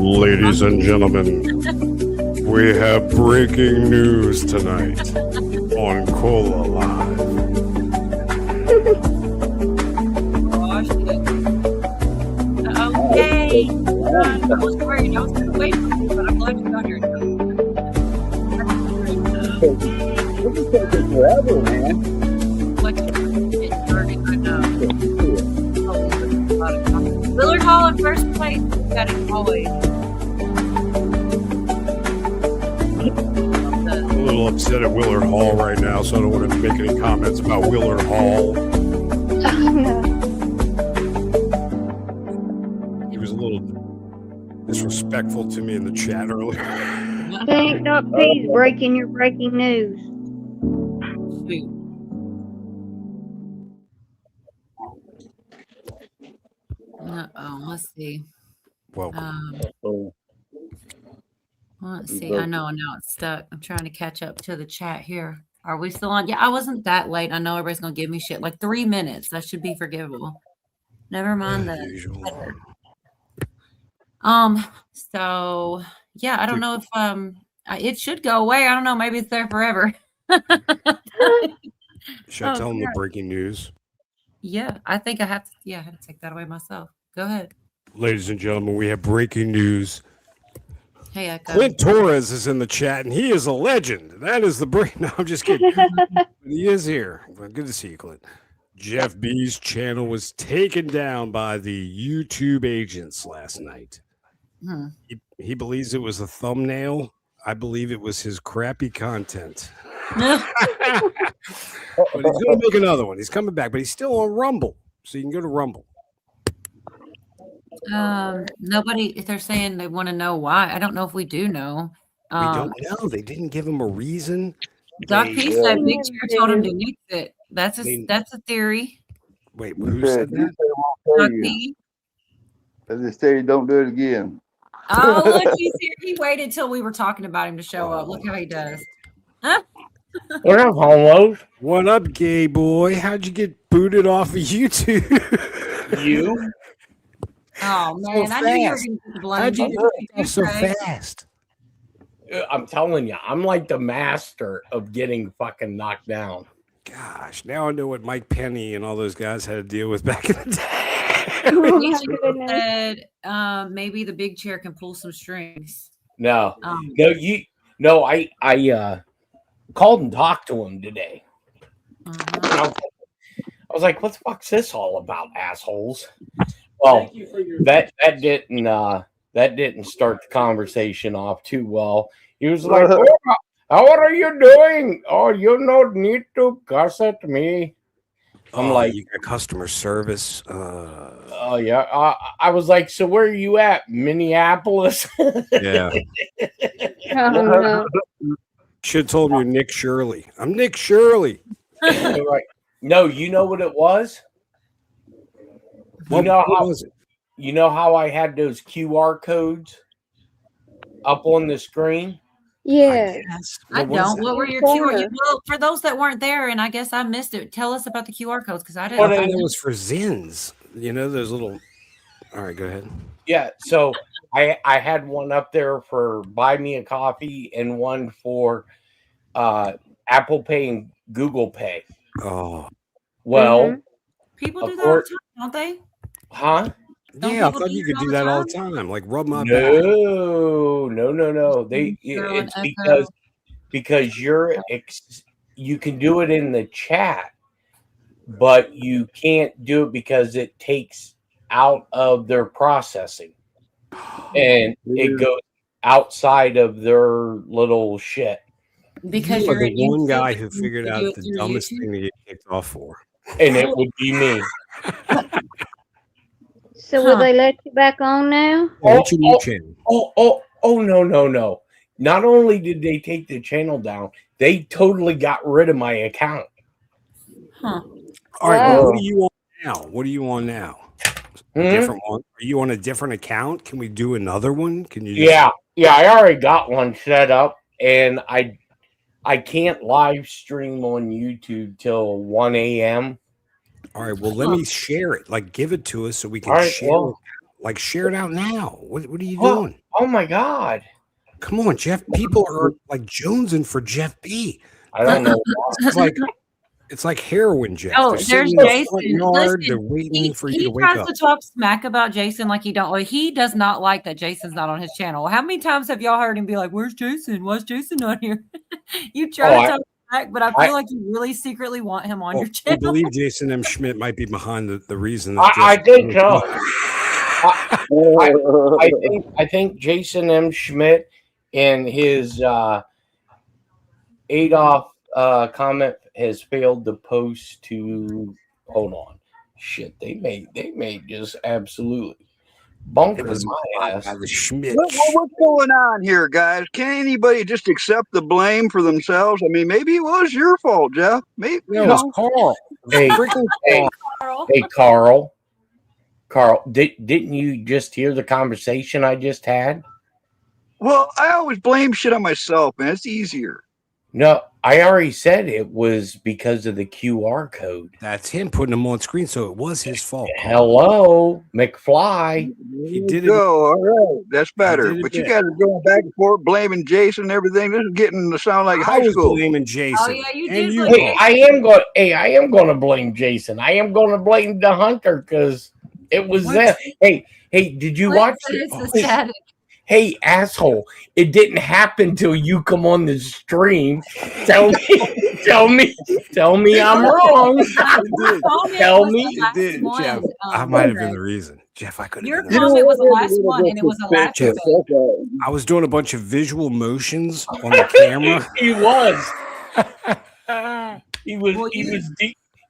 Ladies and gentlemen, we have breaking news tonight on Cola Live. Oh, shit. Oh, yay. I was worried. I was going to wait for you, but I'm glad you got here. This is taking forever, man. Willard Hall in first place. Got it always. I'm a little upset at Willard Hall right now, so I don't want to make any comments about Willard Hall. He was a little disrespectful to me in the chat earlier. Thank Doc P's breaking your breaking news. Sweet. Uh-oh, let's see. Welcome. Let's see. I know now it's stuck. I'm trying to catch up to the chat here. Are we still on? Yeah, I wasn't that late. I know everybody's gonna give me shit. Like 3 minutes. That should be forgivable. Never mind that. So yeah, I don't know if it should go away. I don't know. Maybe it's there forever. Should I tell them the breaking news? Yeah, I think I have to. Yeah, I had to take that away myself. Go ahead. Ladies and gentlemen, we have breaking news. Hey, Echo. Clint Torres is in the chat, and he is a legend. That is the break. No, I'm just kidding. He is here. Well, good to see you, Clint. Jeff B's channel was taken down by the YouTube agents last night. He believes it was a thumbnail. I believe it was his crappy content. But he's going to make another one. He's coming back, but he's still on Rumble. So you can go to Rumble. Nobody, if they're saying they want to know why, I don't know if we do know. We don't know. They didn't give him a reason. Doc P said Big Chair told him to nix it. That's a theory. Wait, who said that? Doc P. As they say, don't do it again. Oh, look, he's here. He waited till we were talking about him to show up. Look how he does. Huh? What up, homos? What up, gay boy? How'd you get booted off of YouTube? You? Oh, man. So I knew you were fast. going to blame How'd you me. get so fast? I'm telling you, I'm like the master of getting fucking knocked down. Gosh, now I know what Mike Penny and all those guys had to deal with back in the day. He said maybe the Big Chair can pull some strings. No, I called and talked to him today. I was like, "What the fuck's this all about, assholes?" Well, that didn't start the conversation off too well. He was like, "Oh, how are you doing? Oh, you don't need to cuss at me." I'm like, "You got customer service." Oh yeah. I was like, "So where are you at, Minneapolis?" Yeah. No. Should have told me you're Nick Shirley. I'm Nick Shirley. Right. No, you know what it was? What was it? You know how I had those QR codes up on the screen? Yeah. I don't. What were your QR? Well, for those that weren't there, and I guess I missed it. Tell us about the QR codes because I didn't. I thought it was for Zins. You know those little. All right, go ahead. Yeah. So I had one up there for buy me a coffee and one for Apple Pay and Google Pay. Oh. Well, people do that all the time, don't they? Huh? Yeah, I thought you could do that all the time. Like rub my back. No. It's because you can do it in the chat, but you can't do it because it takes out of their processing, and it goes outside of their little shit. Because you're the one guy who figured out the dumbest thing to get kicked off for, and it would be me. So will they let you back on now? Oh, no. Not only did they take the channel down, they totally got rid of my account. Huh. All right, well, what are you on now? Different one? Are you on a different account? Can we do another one? Can you? Yeah, I already got one set up, and I can't live stream on YouTube till 1 a.m. All right, well, let me share it. Like, give it to us so we can share. Well, Like, share it out now. What are you Oh. doing? Oh my God. Come on, Jeff. People are like jonesing for Jeff B. I don't know. It's like heroin, Jeff. Oh, They're sitting there's in the front Jason. yard. Listen, They're waiting for you he to wake tries up. to talk smack about Jason like he don't. He does not like that Jason's not on his channel. How many times have y'all heard him be like, "Where's Jason? Why's Jason not here?" You try to talk smack, but I feel like you really secretly want him on your I channel. believe Jason M. Schmidt might be behind the reason. That I Jeff- think so. I think Jason M. Schmidt and his Adolf comment has failed to post to. Hold on, shit. They may just absolutely It bunker was my ass. the Schmidt. What's going on here, guys? Can anybody just accept the blame for themselves? I mean, maybe it was your fault, Jeff. Maybe No, it was Carl. Hey, Freaking hey, Carl. hey, Carl, didn't you just hear the conversation I just had? Well, I always blame shit on myself, man. It's easier. No, I already said it was because of the QR code. That's him putting them on screen, so it was his fault. Hello, McFly. He did it. Go. All right. That's better. did it But you bad. guys are going back and forth, blaming Jason and everything. This is getting to sound like I high was school. blaming Jason. Oh, yeah, you and did you. blame Hey, I am going to blame Jason. I am going to blame the hunter because it was What? them. Hey, did you watch? It's Oh, the static. Hey, asshole! It didn't happen till you come on the stream. Tell me I'm wrong. Tell me. It did, Jeff. I might have been the reason. Jeff, I could Your have been the comment was the last one, and it was a laugh Jeff. track. I was doing a bunch of visual motions on the camera. He was. Well,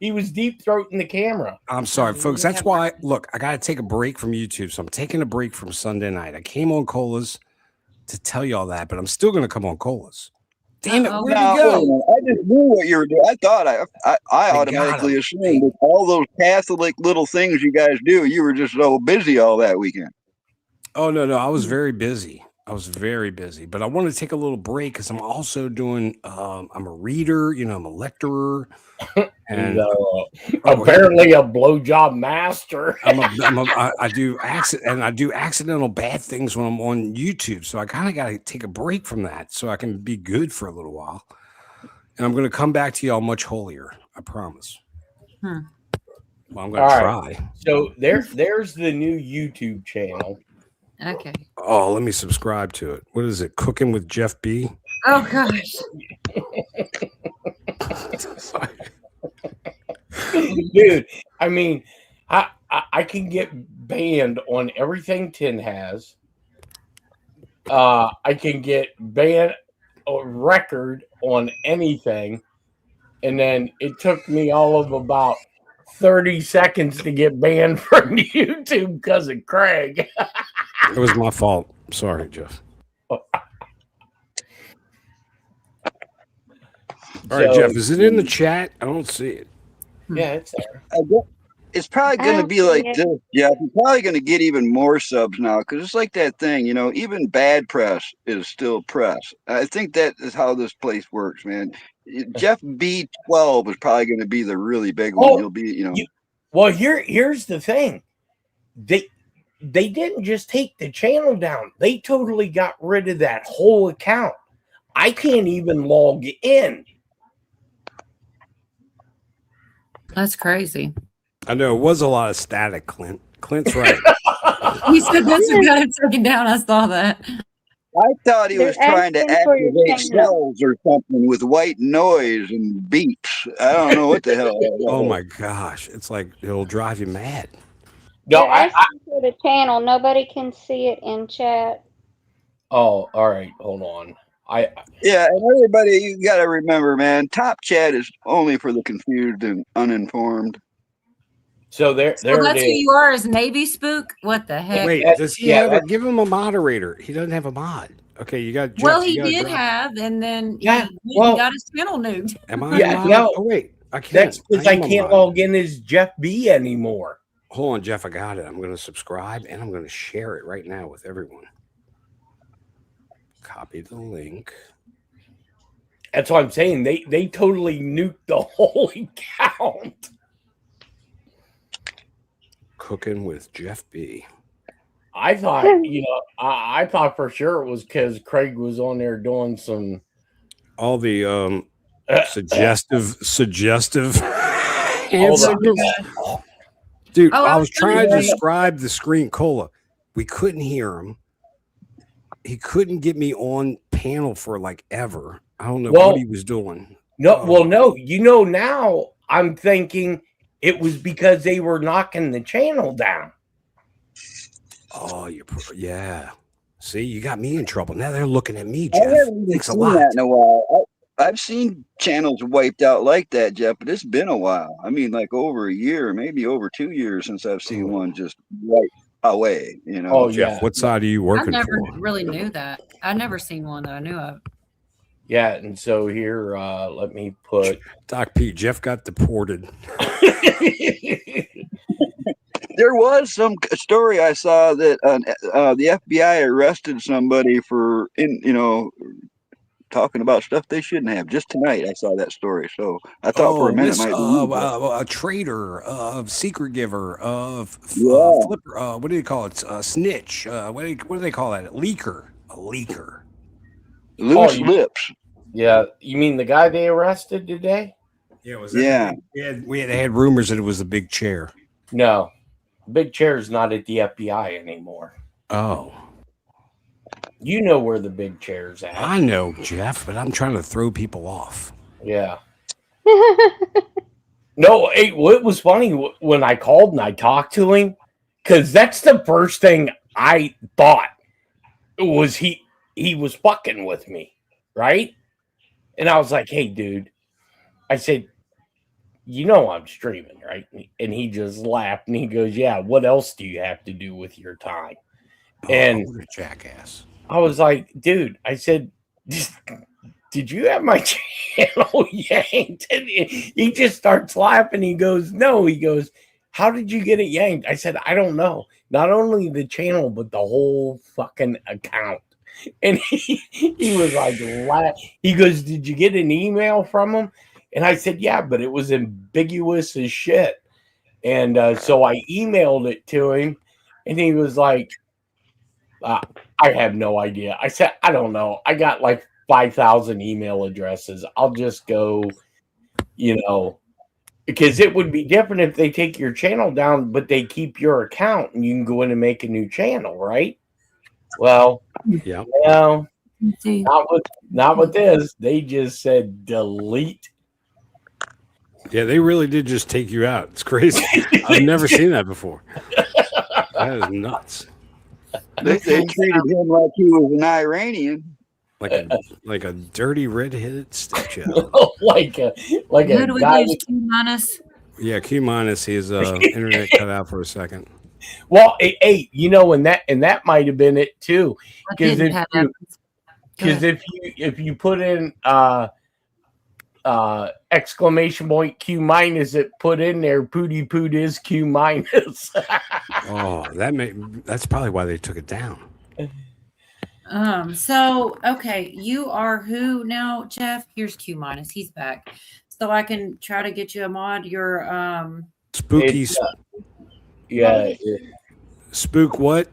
He was deep throating the camera. I'm sorry, folks. That's why, look, I got to take a break from YouTube. So I'm taking a break from Sunday night. I came on Colas to tell you all that, but I'm still going to come on Colas. Damn it. Uh-oh. Where'd Now, he go? wait a minute. I just knew what you were doing. I thought I got automatically him. assumed with all those Catholic little things you guys do, you were just so busy all that weekend. Oh, no. I was very busy. But I wanted to take a little break because I'm also doing, I'm a reader, I'm a lecturer. And Apparently a blowjob master. I do accidental bad things when I'm on YouTube. So I kind of got to take a break from that so I can be good for a little while. And I'm going to come back to y'all much holier. I promise. Hmm. Well, I'm going to try. Right. So there's the new YouTube channel. Okay. Oh, let me subscribe to it. What is it? Cooking with Jeff B? Oh gosh. Dude, I mean, I can get banned on everything Tin has. I can get banned or record on anything. And then it took me all of about 30 seconds to get banned from YouTube because of Craig. It was my fault. Sorry, Jeff. All right, Jeff, is it in the chat? I don't see it. Yeah, it's there. It's probably I going to don't be see like it. this, Jeff. You're probably going to get even more subs now because it's like that thing, even bad press is still press. I think that is how this place works, man. Jeff B12 is probably going to be the really big one. Oh, He'll be, Well, here's the thing. They didn't just take the channel down. They totally got rid of that whole account. I can't even log in. That's crazy. I know it was a lot of static, Clint. Clint's right. He said this we got it taken down. I saw that. I thought he They're was trying to asking for your activate channel. cells or something with white noise and beeps. I don't know what the hell. that Oh was. my gosh. It's like it'll drive you mad. No, They're asking for the channel. Nobody can see it in chat. Oh, all right. Hold on. Yeah, and everybody, you got to remember, man, Top Chat is only for the confused and uninformed. So there So it that's who is. you are, is Navy Spook? What the heck? Wait, that- does he yeah, have that- give him a moderator? He doesn't have a mod. Okay, you got Jeff. Well, you he gotta did drop- have, and then Yeah, he well- got his channel nuked. Am I? Yeah, a mod? no. Oh wait, I can't. That's because I am a can't mod. log in as Jeff B anymore. Hold on, Jeff. I got it. I'm going to subscribe and I'm going to share it right now with everyone. Copy the link. That's what I'm saying. They totally nuked the whole account. Cooking with Jeff B. I thought, I thought for sure it was because Craig was on there doing some all the suggestive hand Hold on. signals. Dude, Oh, I I was was gonna trying to say- describe the screen. Cola, we couldn't hear him. He couldn't get me on panel for like ever. I don't know Well, what he was doing. no. Well, no. Now I'm thinking it was because they were knocking the channel down. Oh, yeah. See, you got me in trouble. Now they're looking at me, I Jeff. haven't even Thanks a seen lot. that in a while. I've seen channels wiped out like that, Jeff, but it's been a while. I mean, like over a year, maybe over 2 years since I've seen one just wiped away. Oh, Jeff, yeah. what side are you I working never for? really knew that. I never seen one that I knew of. Yeah, and so here, let me put. Doc Pete, Jeff got deported. There was some story I saw that the FBI arrested somebody for talking about stuff they shouldn't have. Just tonight, I saw that story. So I thought for a minute it might be a traitor, secret giver, Yeah. flipper. What do you call it? Snitch. What do they call that? A leaker. loose you- lips. Yeah, you mean the guy they arrested today? Yeah, was Yeah. They had rumors that it was the big chair. No, Big Chair's not at the FBI anymore. Oh, You know where the Big Chair's at. I know, Jeff, but I'm trying to throw people off. Yeah. No, it was funny when I called and I talked to him, because that's the first thing I thought was he was fucking with me, right? And I was like, hey, dude, I said, I'm streaming, right? And he just laughed and he goes, yeah, what else do you have to do with your time? And what a jackass. I was like, dude, I said, did you have my channel yanked? And he just starts laughing. He goes, no. He goes, how did you get it yanked? I said, I don't know. Not only the channel, but the whole fucking account. And he was like, he goes, did you get an email from him? And I said, yeah, but it was ambiguous as shit. And so I emailed it to him, and he was like, I have no idea. I said, I don't know. I got like 5,000 email addresses. I'll just go, because it would be different if they take your channel down, but they keep your account and you can go in and make a new channel, right? Well, Yeah. no, Let's see. not with this. They just said delete. Yeah, they really did just take you out. It's crazy. I've never seen that before. That is nuts. They treated him like he was an Iranian. Like a dirty red-headed stepchild. like a Who do we guy. use? Q minus? Yeah, Q minus his internet cut out for a second. Well, hey, and that might have been it too. I Because didn't have that. Because if you put in exclamation point Q minus, it put in there Pooty Poot is Q minus. Oh, that's probably why they took it down. So okay, you are who now, Jeff? Here's Q minus. He's back. So I can try to get you a mod. Your Spooky It's, yeah, spook what?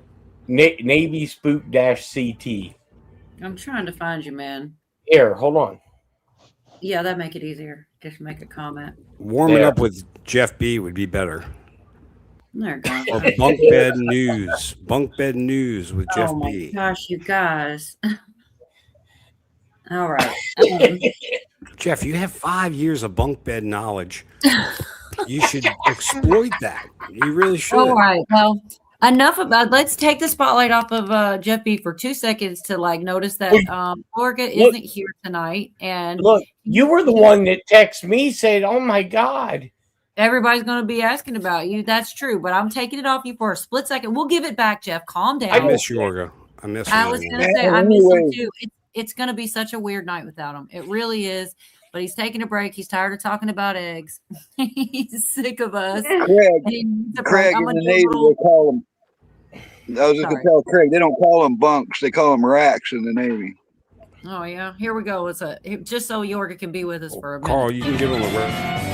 Navy Spook -CT. I'm trying to find you, man. Here, hold on. Yeah, that'd make it easier. Just make a comment. Warming There. up with Jeff B would be better. There it goes. Or bunk bed news. Bunk bed news with Jeff Oh my B. gosh, you guys. All right. Jeff, you have 5 years of bunk bed knowledge. You should exploit that. You really should. All right. Well, enough about. Let's take the spotlight off of Jeff B for 2 seconds to notice that Olga isn't here tonight, and Look, you were the one that texted me saying, "Oh my God." everybody's going to be asking about you. That's true, but I'm taking it off you for a split second. We'll give it back, Jeff. Calm down. I miss you, Olga. I miss you. I was going to say I miss him too. It's going to be such a weird night without him. It really is. But he's taking a break. He's tired of talking about eggs. He's sick of us. Craig in the Navy, they call them. I was just going to tell Craig, they don't call them bunks. They call them racks in the Navy. Oh, yeah. Here we go. It's just so Yorga can be with us for a minute. Carl, you can get on the road.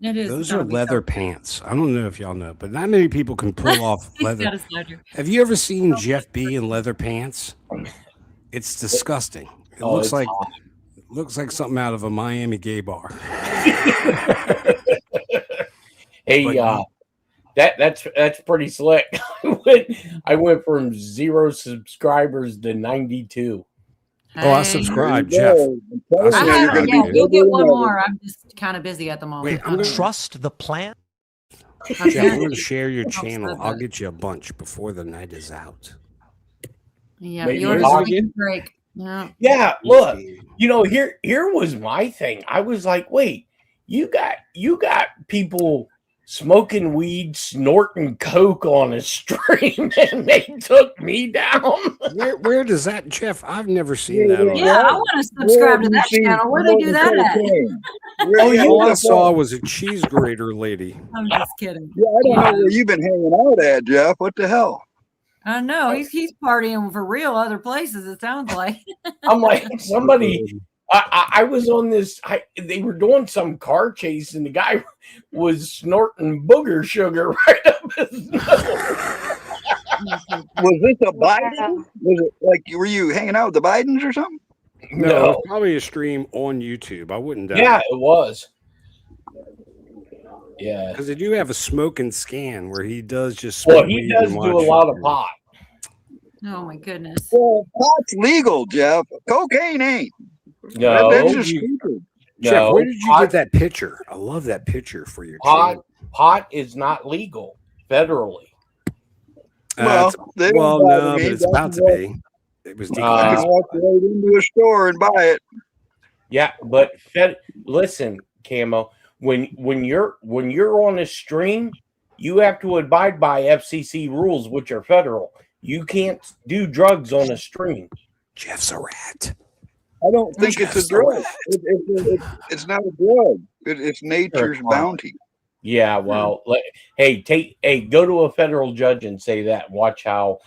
It is. Those gonna are be leather so- pants. I don't know if y'all know, but not many people can pull off He's got leather. a sledger. Have you ever seen Jeff B in leather pants? It's disgusting. It Oh, looks it's like hot. something out of a Miami gay bar. Hey, But- that's pretty slick. I went from 0 subscribers to 92. Oh, I Hey. subscribe, There Jeff. you go. I'm I telling I you, you're have, going to yeah, be you'll bigger get one than ever. more. I'm just kind of busy at the moment. Wait, I'm gonna- Trust the plan. Jeff, I'm Okay. going to share your I'll channel. stop I'll that. get you a bunch before the night is out. Yeah, Wait, yours you is log like a in? break. Yeah. Yeah, look, here was my thing. I was like, wait, you got people smoking weed, snorting coke on a stream, and they took me down. Where does that, Jeff? I've never seen that on. Yeah, I want to subscribe to that channel. Where they do that at? Oh, yeah, All I yeah, saw was a cheese grater lady. I'm just kidding. I don't know where you've been hanging out at, Jeff. What the hell? I know he's partying for real other places. It sounds like. I'm like, somebody. I was on this. They were doing some car chase, and the guy was snorting booger sugar right up his nose. Was this a Biden? Was it like were you hanging out with the Bidens or something? No, it's probably a stream on YouTube. I wouldn't doubt Yeah, it. it was. Yeah. Because they do have a smoke and scan where he does just smoke Well, he weed does and do a watch lot of YouTube. pot. Oh my goodness. Well, pot's legal, Jeff. Cocaine ain't. No, That's just you- stupid. Jeff, no, where did you pot, get that picture? I love that picture for your pot, channel. pot is not legal federally. Well, It's- they don't well, bother no, me. but it's That's about to what- be. It was I declassified. can walk right into a store and buy it. Yeah, but listen, Camo, when you're on a stream, you have to abide by FCC rules, which are federal. You can't do drugs on a stream. Jeff's a rat. I don't think it's a Jeff's a drug. rat. It's not a drug. It's nature's bounty. Yeah, well, hey, go to a federal judge and say that. Watch how,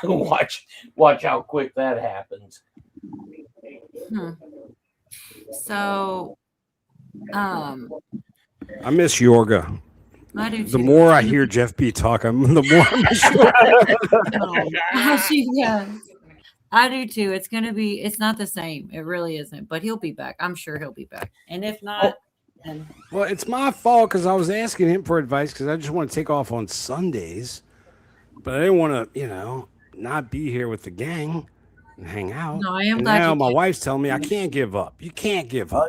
watch how quick that happens. So, I miss Yorga. I do The too. more I hear Jeff B talk, the more I miss Yorga. Yeah, I do too. It's not the same. It really isn't. But he'll be back. I'm sure he'll be back. And if not, then Well, it's my fault because I was asking him for advice because I just want to take off on Sundays, but I didn't want to, not be here with the gang and hang out. no, I am And glad now you my did. wife's telling me I can't give up. You can't give up.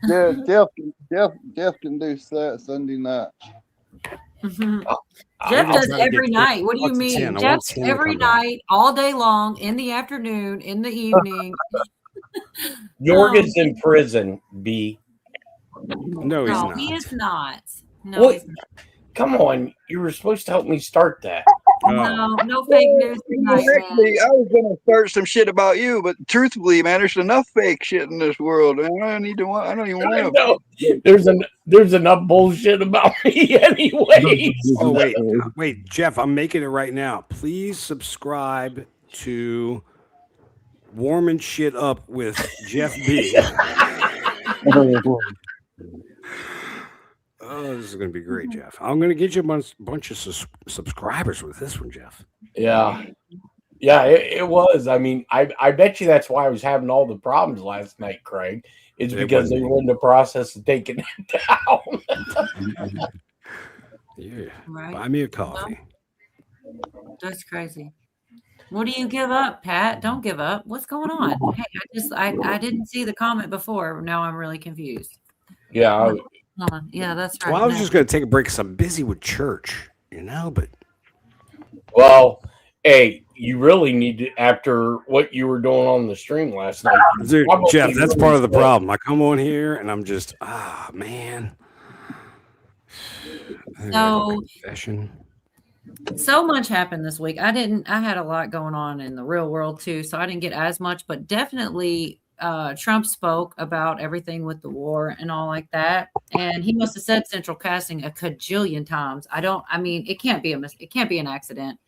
Yeah, Jeff can do Sunday night. Mhm. I'm Jeff gonna does try to every get night. What do you up to mean? 10. I want Jeff's 10 to every come back. night, all day long, in the afternoon, in the evening. Yorga's in prison, B. No, he's No, not. he is not. No, What? he's not. Come on, you were supposed to help me start that. No, no fake news tonight, man. Actually, I was gonna start some shit about you, but truthfully, man, there's enough fake shit in this world. Man. I don't even want to. No, there's enough bullshit about me anyway. Oh, wait, Jeff, I'm making it right now. Please subscribe to Warming Shit Up with Jeff B. Oh, this is going to be great, Jeff. I'm going to get you a bunch of subscribers with this one, Jeff. Yeah. Yeah, it was. I mean, I bet you that's why I was having all the problems last night, Craig. It's It because they wasn't. were in the process of taking it down. Yeah. Right? Buy me a coffee. That's crazy. What do you give up, Pat? Don't give up. What's going on? Hey, I didn't see the comment before. Now I'm really confused. Yeah. Yeah, that's right. Well, I was No. just going to take a break because I'm busy with church, but Well, hey, you really need to, after what you were doing on the stream last night. dude, probably Jeff, that's really part of the should. problem. I come on here and I'm just, man. I gotta go So- to confession. So much happened this week. I had a lot going on in the real world too, so I didn't get as much, but definitely Trump spoke about everything with the war and all like that. And he must have said central casting a cajillion times. It can't be an accident.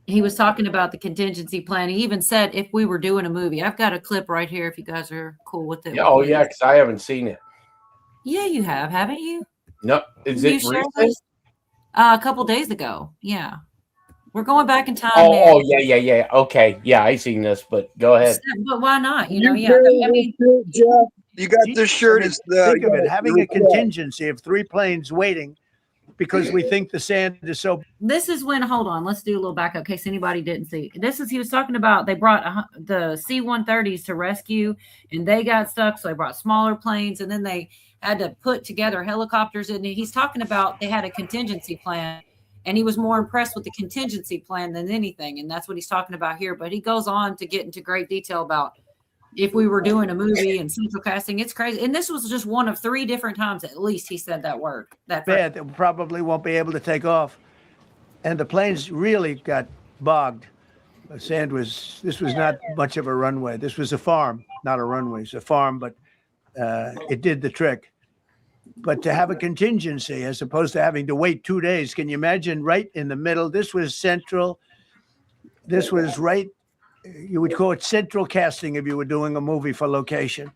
He was talking about the contingency plan. He even said if we were doing a movie, I've got a clip right here if you guys are cool with it. Yeah, oh, yeah, because I haven't seen it. Yeah, you have, haven't you? No, is You it shared recent? this? A couple days ago. Yeah. We're going back in time Oh, there. yeah. Okay, yeah, I seen this, but go ahead. But why not? You You know, yeah. carry I this mean, shirt, Jeff? You got this I shirt. mean, It's think you of got it, having a request. contingency of 3 planes waiting because we think the sand is so. this is when, hold on, let's do a little backup in case anybody didn't see. This is, he was talking about, they brought the C-130s to rescue and they got stuck. So they brought smaller planes and then they had to put together helicopters. And he's talking about they had a contingency plan and he was more impressed with the contingency plan than anything. And that's what he's talking about here. But he goes on to get into great detail about if we were doing a movie and central casting. It's crazy. And this was just one of 3 different times, at least, he said that word. That Bad that we probably won't be able to take off. And the planes really got bogged. The sand was, this was not much of a runway. This was a farm, not a runway. It's a farm, but it did the trick. But to have a contingency as opposed to having to wait 2 days, can you imagine right in the middle? This was central. This was right, you would call it central casting if you were doing a movie for location.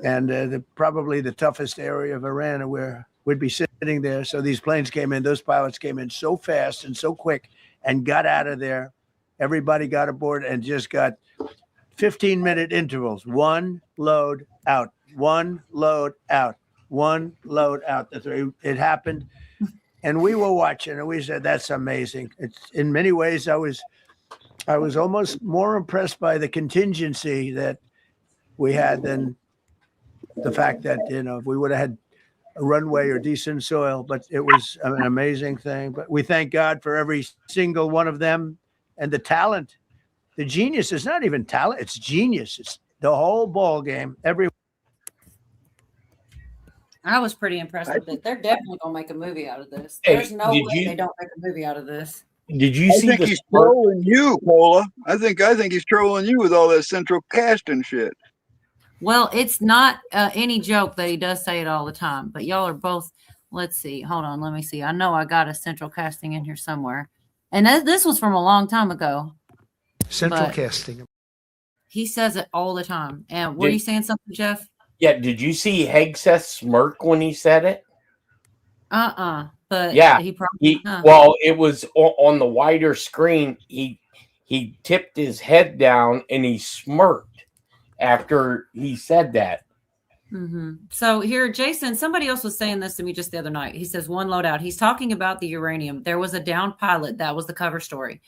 And probably the toughest area of Iran where we'd be sitting there. So these planes came in, those pilots came in so fast and so quick and got out of there. Everybody got aboard and just got 15-minute intervals. One load out, one load out, one load out. It happened. And we were watching and we said, that's amazing. It's in many ways, I was almost more impressed by the contingency that we had than the fact that, you know, if we would have had a runway or decent soil, but it was an amazing thing. But we thank God for every single one of them and the talent. The genius is not even talent, it's genius. It's the whole ball game. I was pretty impressed with it. They're definitely gonna make a movie out of this. Hey, There's no did way you- they don't make a movie out of this. Did you I see think the he's smirk? trolling you, Cola. I think he's trolling you with all that central casting shit. Well, it's not any joke that he does say it all the time, but y'all are both. Let's see. Hold on. Let me see. I know I got a central casting in here somewhere, and this was from a long time ago. Central But- casting. He says it all the time. And were Did- you saying something, Jeff? Yeah, did you see Hegseth smirk when he said it? But Yeah, he probably. Well, it was on the wider screen. He tipped his head down and he smirked after he said that. So here, Jason, somebody else was saying this to me just the other night. He says one loadout. He's talking about the uranium. There was a downed pilot. That was the cover story.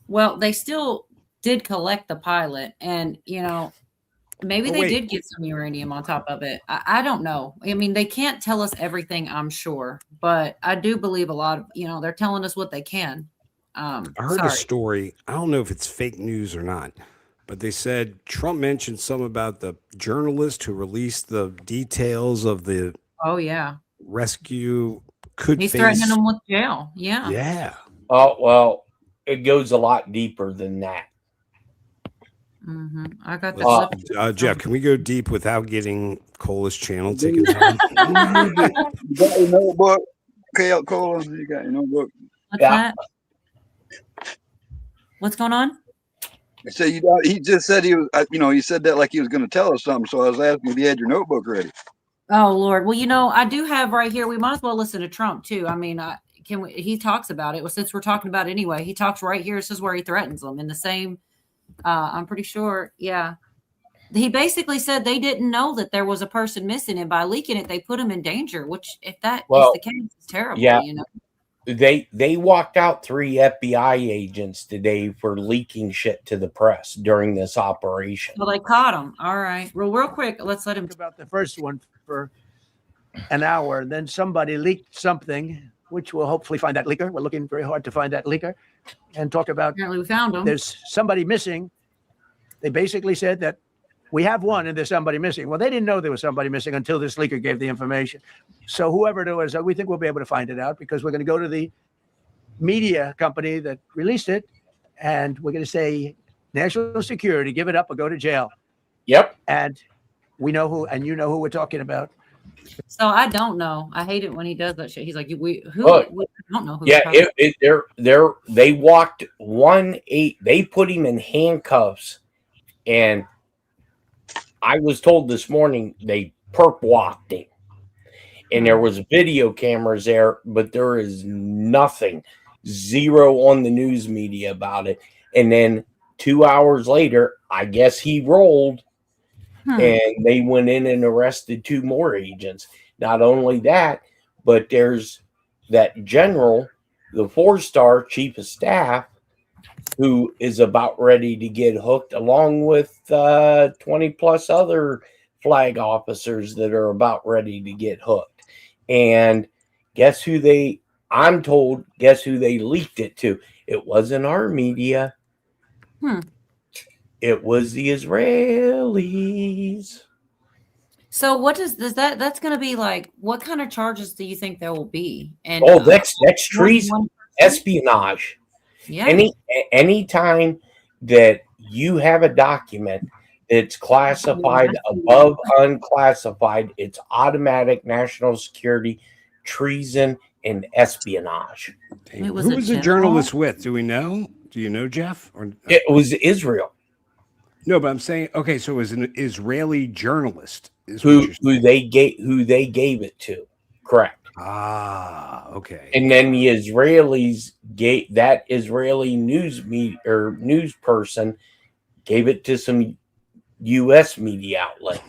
Well, they still did collect the pilot, and you know, maybe they did get some uranium on top of it. I don't know. I mean, they can't tell us everything, I'm sure, but I do believe a lot of, you know, they're telling us what they can. I heard a story. I don't know if it's fake news or not, but they said Trump mentioned something about the journalist who released the details of the rescue could He's face. threatening them with jail. Yeah. Yeah. Oh, well, it goes a lot deeper than that. I got the Oh. Jeff, can we go deep without getting Cola's channel taken down? You got your notebook? Okay, Cola, you got your notebook? What's that? What's going on? So he just said he was, he said that like he was going to tell us something. So I was asking if you had your notebook ready. Oh Lord. Well, you know, I do have right here. We might as well listen to Trump too. I mean, he talks about it. Well, since we're talking about it anyway, he talks right here. This is where he threatens them in the same. I'm pretty sure. Yeah. He basically said they didn't know that there was a person missing, and by leaking it, they put him in danger. Which, if that is the case, it's terrible. Yeah. You know. They walked out 3 FBI agents today for leaking shit to the press during this operation. Well, they caught him. All right. Well, real quick, let's let him. About the first one for an hour, and then somebody leaked something, which we'll hopefully find that leaker. We're looking very hard to find that leaker, and talk about. Apparently, we found him. There's somebody missing. They basically said that we have one and there's somebody missing. Well, they didn't know there was somebody missing until this leaker gave the information. So whoever it was, we think we'll be able to find it out because we're going to go to the media company that released it, and we're going to say, national security, give it up or go to jail. Yep. And we know who, and you know who we're talking about. So I don't know. I hate it when he does that shit. He's like, we don't know who. Yeah, they walked 1-8. They put him in handcuffs, and I was told this morning they perp walked him. and there was video cameras there, but there is nothing, zero on the news media about it. And then 2 hours later, I guess he rolled, and they went in and arrested 2 more agents. Not only that, but there's that general, the 4-star chief of staff, who is about ready to get hooked, along with 20 plus other flag officers that are about ready to get hooked. And guess who I'm told, guess who they leaked it to? It wasn't our media. It was the Israelis. So what does that? That's going to be like. What kind of charges do you think there will be? And That's treason, espionage. Yeah. Any time that you have a document that's classified above unclassified, it's automatic national security, treason, and espionage. It was Who a was the general? journalist with? Do we know? Do you know, Jeff? Or It was Israel no? But I'm saying, okay, so it was an Israeli journalist is what who you're saying. they gave it to. Correct. Ah, okay. And then the Israelis gave that Israeli news person gave it to some U.S. media outlets.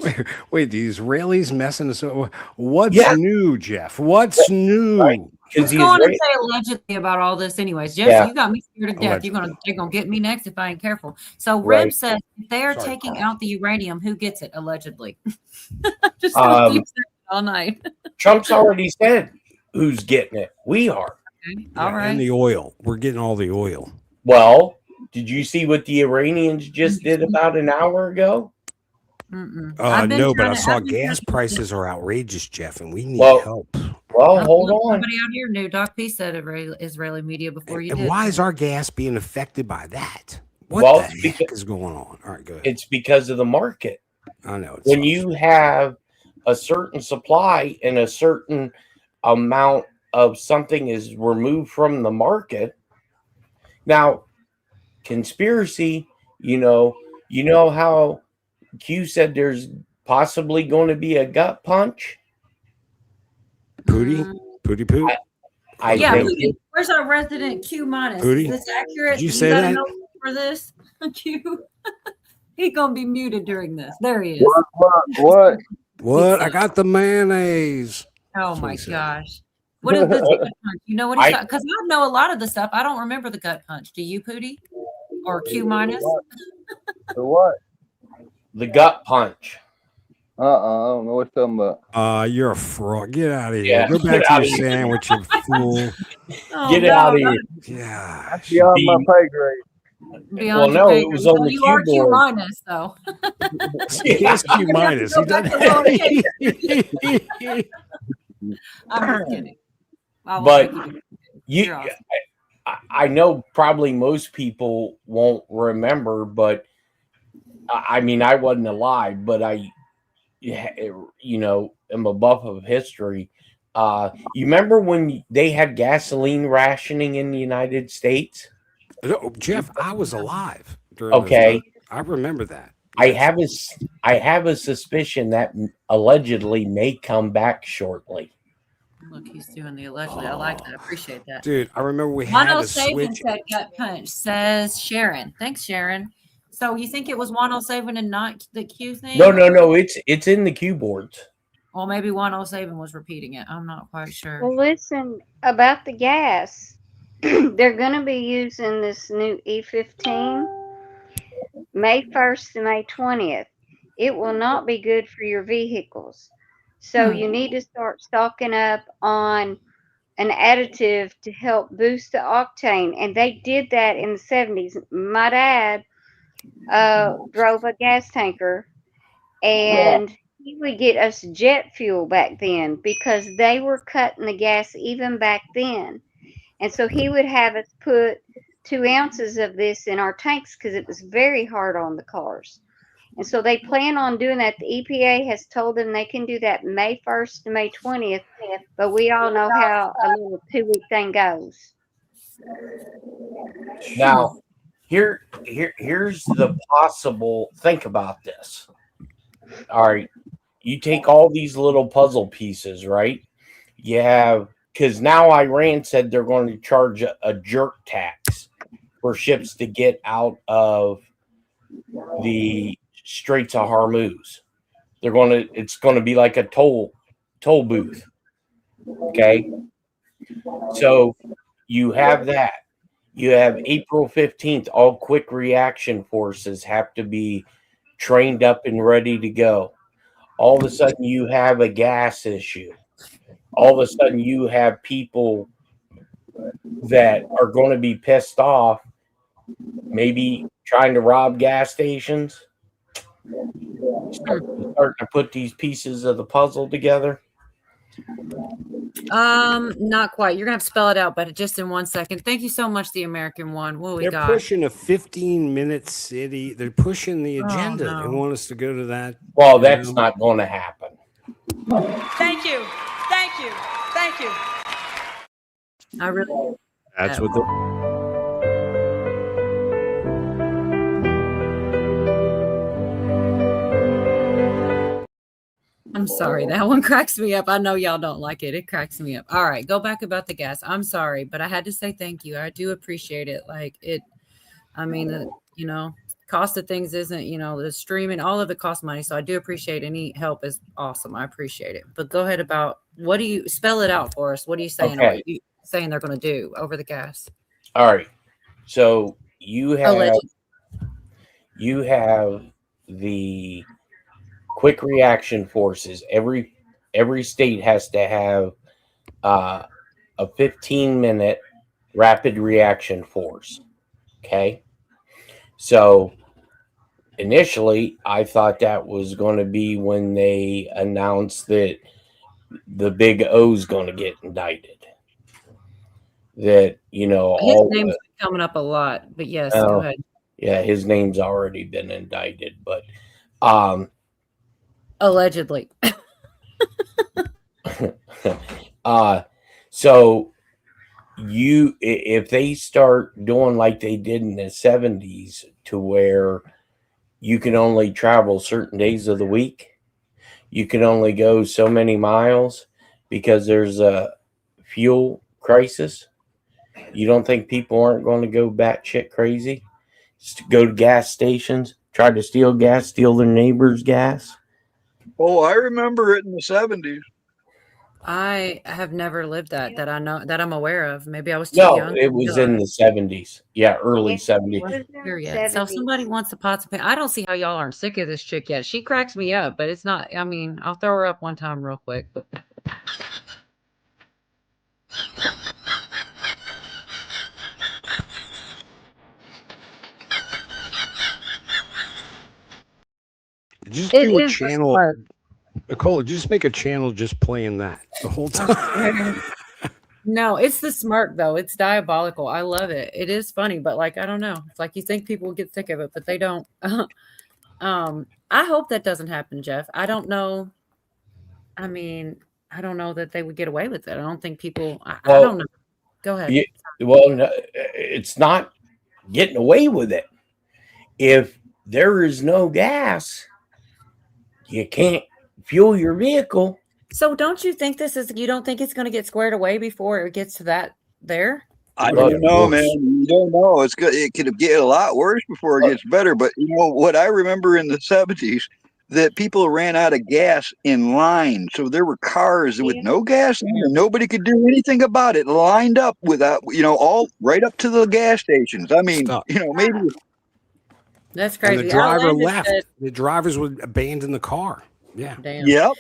Wait, the Israelis messing us up. What's Yeah. new, Jeff? What's new? Right. Let's go on and say allegedly about all this, anyways. Jeff, Yeah. you got me scared to death. Allegedly. They're gonna get me next if I ain't careful. So Right. Rib says if they are Sorry, taking Carl. out the uranium, who gets it? Allegedly. Just gonna keep saying it all night. Trump's already said who's getting it. We are. Okay. Yeah, All right. And the oil. We're getting all the oil. Well, did you see what the Iranians just did about an hour ago? I've been No, but trying I to- saw I've been gas trying to- prices are outrageous, Jeff, and we need Well, help. Well, hold on. Somebody out here knew. Doc P said Israeli media before you And did. why is our gas being affected by that? What Well, the it's heck because- is going on? All right, go ahead. It's because of the market. I know. When you have a certain supply and a certain amount of something is removed from the market. Now, conspiracy, you know how Q said there's possibly going to be a gut punch? Pooty? Pooty poo? I Yeah, think Pooty, where's our resident Q minus? Pooty? Is this accurate? Did you say got a that? note for this? Q. He's gonna be muted during this. There he is. What? What? I got the mayonnaise. Oh That's what my he said. gosh. What is the gut punch? You know what he's because I know a lot of the stuff. I don't remember the gut punch. Do you, Pooty? Or Q minus? The what? the gut punch. I don't know what you're talking about. You're a fraud. Get out of here. Yeah, Go get back to out your of here. sandwich, you fool. Oh, Get no, out of no, here. Yeah. Beyond my pay grade. beyond Well, your no, pay it was grade. on the You are Q keyboard. minus though. He is Q minus. He doesn't. I'm just kidding. I won't But make you do it. You, You're awesome. I know probably most people won't remember, but I mean, I wasn't alive, but I, am a buff of history. You remember when they had gasoline rationing in the United States? No, Jeff, I was alive. during those Okay. times. I remember that. I have a suspicion that allegedly may come back shortly. Look, he's doing the allegedly. I like that. I appreciate that. Dude, I remember we had to 107 switch. said gut punch, says Sharon. Thanks, Sharon. So you think it was 107 and not the Q thing? No. It's in the keyboards. Well, maybe 107 was repeating it. I'm not quite sure. Well, listen about the gas. They're going to be using this new E15 May 1st to May 20th. It will not be good for your vehicles. So you need to start stocking up on an additive to help boost the octane. And they did that in the 70s. My dad drove a gas tanker, and he would get us jet fuel back then because they were cutting the gas even back then. And so he would have us put 2 ounces of this in our tanks because it was very hard on the cars. And so they plan on doing that. The EPA has told them they can do that May 1st to May 20th, but we all know how a little 2-week thing goes. Now, here's the possible. Think about this. All right, you take all these little puzzle pieces, right? You have, because now Iran said they're going to charge a jerk tax for ships to get out of the Straits of Hormuz. It's going to be like a toll booth. Okay. So you have that. You have April 15th, all quick reaction forces have to be trained up and ready to go. All of a sudden, you have a gas issue. All of a sudden, you have people that are going to be pissed off, maybe trying to rob gas stations. Starting to put these pieces of the puzzle together. Not quite. You're gonna have to spell it out, but just in 1 second. Thank you so much, the American one. What we They're got? pushing a 15-minute city. They're pushing the agenda. no. They want us to go to that. Well, that's not going to happen. Thank you. Thank you. Thank you. I really. That's what the. I'm sorry. That one cracks me up. I know y'all don't like it. It cracks me up. All right, go back about the gas. I'm sorry, but I had to say thank you. I do appreciate it. Like it. I mean, cost of things isn't, the streaming, all of it costs money. So I do appreciate any help is awesome. I appreciate it. But go ahead about what do you spell it out for us? What are you saying? Okay. What are you saying they're going to do over the gas? All right. So you have Allegedly. the quick reaction forces. Every state has to have a 15-minute rapid reaction force. Okay. So initially, I thought that was going to be when they announced that the Big O's going to get indicted. That, His all name's coming up a lot, but yes, go ahead. Yeah, his name's already been indicted, but Allegedly. so if they start doing like they did in the 70s to where you can only travel certain days of the week, you can only go so many miles because there's a fuel crisis, you don't think people aren't going to go batshit crazy? Just go to gas stations, try to steal gas, steal their neighbor's gas? Oh, I remember it in the 70s. I have never lived that I know that I'm aware of. Maybe I was too No, young. it was in the 70s. Yeah, early 70s. Here yet. So if somebody wants the pots and pans, I don't see how y'all aren't sick of this chick yet. She cracks me up, but it's not. I mean, I'll throw her up one time real quick. But Just it do a is channel. smart. Nicole, just make a channel just playing that the whole time. No, it's the smirk though. It's diabolical. I love it. It is funny, but like I don't know. It's like you think people will get sick of it, but they don't. I hope that doesn't happen, Jeff. I don't know. I mean, I don't know that they would get away with it. I don't think people. I don't know. Go ahead. Well, no, it's not getting away with it. If there is no gas, you can't fuel your vehicle. So don't you think you don't think it's going to get squared away before it gets to that there? I don't know, man. You don't know. It could get a lot worse before it gets better. But what I remember in the 70s, that people ran out of gas in line. So there were cars with no gas in there. Nobody could do anything about it. Lined up without, all right up to the gas stations. I mean, maybe. That's crazy. And the driver Outlander left. said- The drivers would abandon the car. Yeah. Damn. Yep.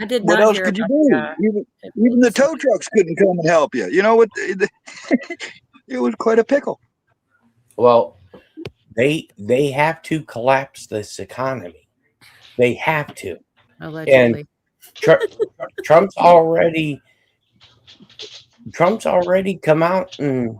I did What not else hear could you about do? that. Even the tow trucks couldn't come and help you. You know what? It was quite a pickle. Well, they have to collapse this economy. They have to. Allegedly. And Trump's already come out and,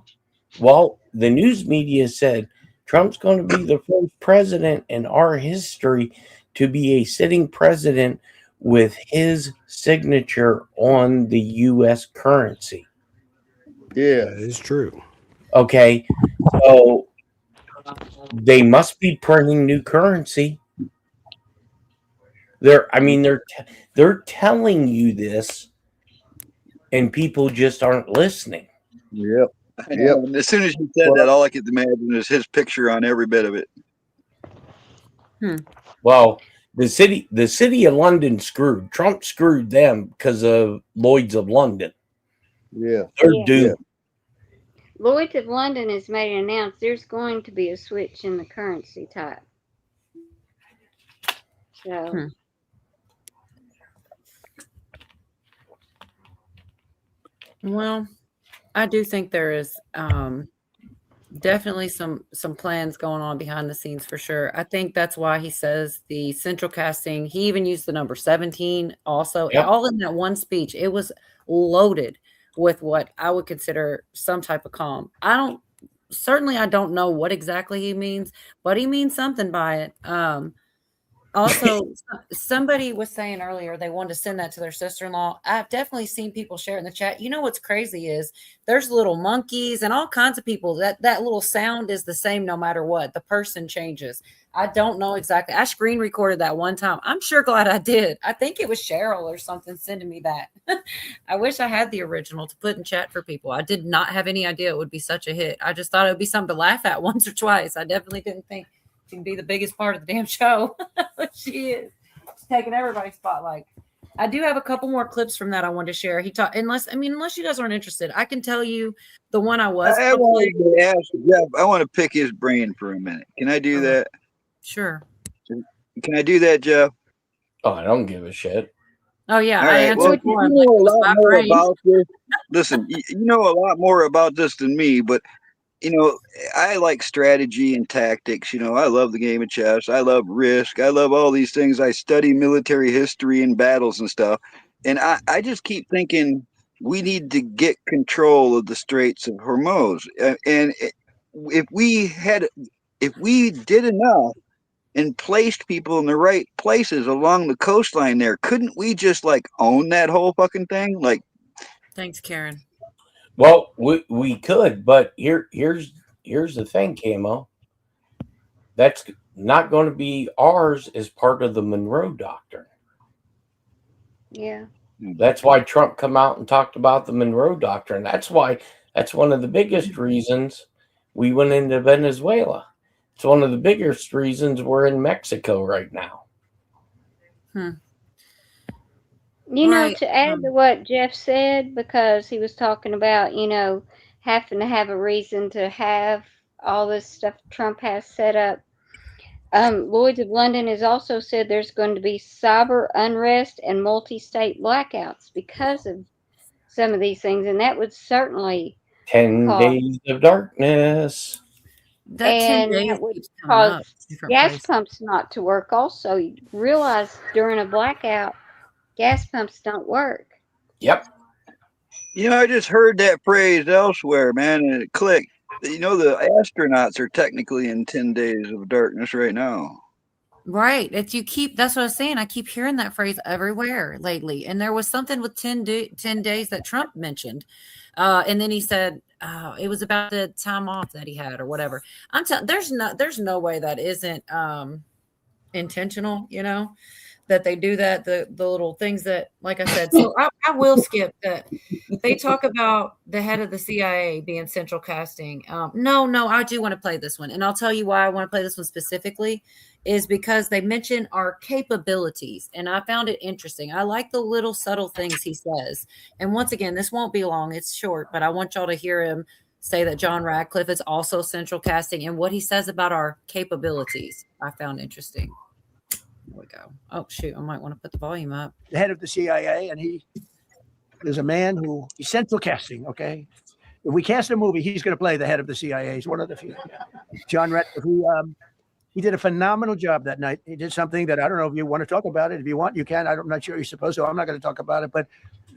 well, the news media said Trump's going to be the first president in our history to be a sitting president with his signature on the U.S. currency. Yeah. That is true. Okay, so they must be printing new currency. They're telling you this and people just aren't listening. Yep. I know. And as soon as you said that, all I could imagine is his picture on every bit of it. Well, the city of London screwed. Trump screwed them because of Lloyd's of London. Yeah. They're Yeah. doomed. Lloyd's of London has made an announcement there's going to be a switch in the currency type. So Well, I do think there is definitely some plans going on behind the scenes for sure. I think that's why he says the central casting. He even used the number 17 also, Yep. all in that one speech. It was loaded with what I would consider some type of calm. I don't know what exactly he means, but he means something by it. Also, somebody was saying earlier they wanted to send that to their sister-in-law. I've definitely seen people share it in the chat. You know what's crazy is there's little monkeys and all kinds of people. That little sound is the same no matter what. The person changes. I don't know exactly. I screen recorded that one time. I'm sure glad I did. I think it was Cheryl or something sending me that. I wish I had the original to put in chat for people. I did not have any idea it would be such a hit. I just thought it would be something to laugh at once or twice. I definitely didn't think she can be the biggest part of the damn show. She is. She's taking everybody's spotlight. I do have a couple more clips from that I wanted to share. He talked, unless you guys aren't interested, I can tell you the one I was. I wanted to ask Jeff. I want to pick his brain for a minute. Can I do that? Sure. Can I do that, Jeff? Oh, I don't give a shit. Oh yeah, All I right. answered Well, for him. you know a It was lot my more brain. about this. Listen, you know a lot more about this than me, but you know, I like strategy and tactics. You know, I love the game of chess. I love Risk. I love all these things. I study military history and battles and stuff. And I just keep thinking we need to get control of the Straits of Hormuz. And if we did enough and placed people in the right places along the coastline there, couldn't we just like own that whole fucking thing? Like, Thanks, Karen. Well, we could, but here's the thing, Camo. That's not going to be ours as part of the Monroe Doctrine. yeah. That's why Trump come out and talked about the Monroe Doctrine. That's one of the biggest reasons we went into Venezuela. It's one of the biggest reasons we're in Mexico right now. You know, Right. to add to what Jeff said, because he was talking about, having to have a reason to have all this stuff Trump has set up. Lloyd's of London has also said there's going to be cyber unrest and multi-state blackouts because of some of these things, and that would certainly 10 days of darkness. That 10 and days that would keeps coming up. cause Different gas places. pumps not to work. Also, you realize during a blackout, gas pumps don't work. Yep. you know, I just heard that phrase elsewhere, man, and it clicked. You know, the astronauts are technically in 10 days of darkness right now. Right. That's what I was saying. I keep hearing that phrase everywhere lately. And there was something with 10 days that Trump mentioned. And then he said it was about the time off that he had or whatever. There's no way that isn't intentional, that they do that, the little things that, like I said. So I will skip that. They talk about the head of the CIA being central casting. No, I do want to play this one. And I'll tell you why I want to play this one specifically is because they mention our capabilities. And I found it interesting. I like the little subtle things he says. And once again, this won't be long. It's short, but I want y'all to hear him say that John Radcliffe is also central casting and what he says about our capabilities. I found interesting. There we go. Oh, shoot. I might want to put the volume up. The head of the CIA, and he is a man who he's central casting. Okay, if we cast a movie, he's going to play the head of the CIA. He's one of the few. John Radcliffe. He did a phenomenal job that night. He did something that I don't know if you want to talk about it. If you want, you can. I'm not sure you're supposed to. I'm not going to talk about it. But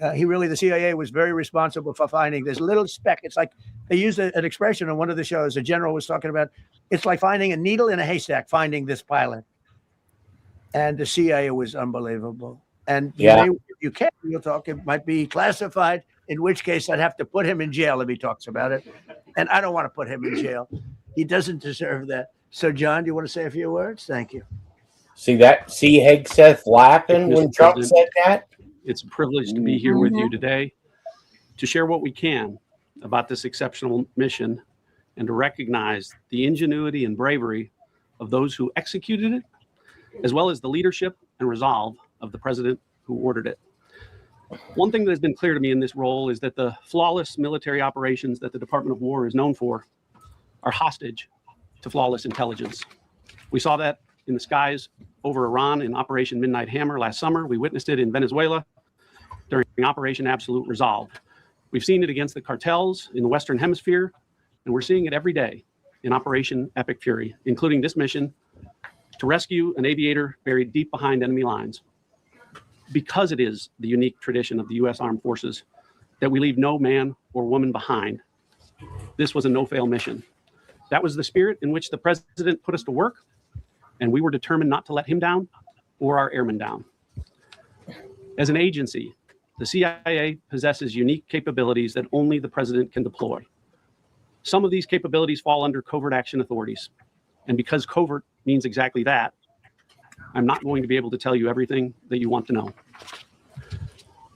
the CIA was very responsible for finding this little speck. It's like they used an expression on one of the shows. The general was talking about. It's like finding a needle in a haystack. Finding this pilot. And the CIA was unbelievable. And you'll talk. It might be classified, in which case I'd have to put him in jail if he talks about it. And I don't want to put him in jail. He doesn't deserve that. So, John, do you want to say a few words? Thank you. See Hegseth laughing when Trump said that? It's a privilege to be here with you today. to share what we can about this exceptional mission and to recognize the ingenuity and bravery of those who executed it, as well as the leadership and resolve of the president who ordered it. One thing that has been clear to me in this role is that the flawless military operations that the Department of War is known for are hostage to flawless intelligence. We saw that in the skies over Iran in Operation Midnight Hammer last summer. We witnessed it in Venezuela during Operation Absolute Resolve. We've seen it against the cartels in the Western Hemisphere, and we're seeing it every day in Operation Epic Fury, including this mission to rescue an aviator buried deep behind enemy lines. Because it is the unique tradition of the U.S. Armed Forces that we leave no man or woman behind, this was a no-fail mission. That was the spirit in which the president put us to work, and we were determined not to let him down or our airmen down. As an agency, the CIA possesses unique capabilities that only the president can deploy. Some of these capabilities fall under covert action authorities. And because covert means exactly that, I'm not going to be able to tell you everything that you want to know.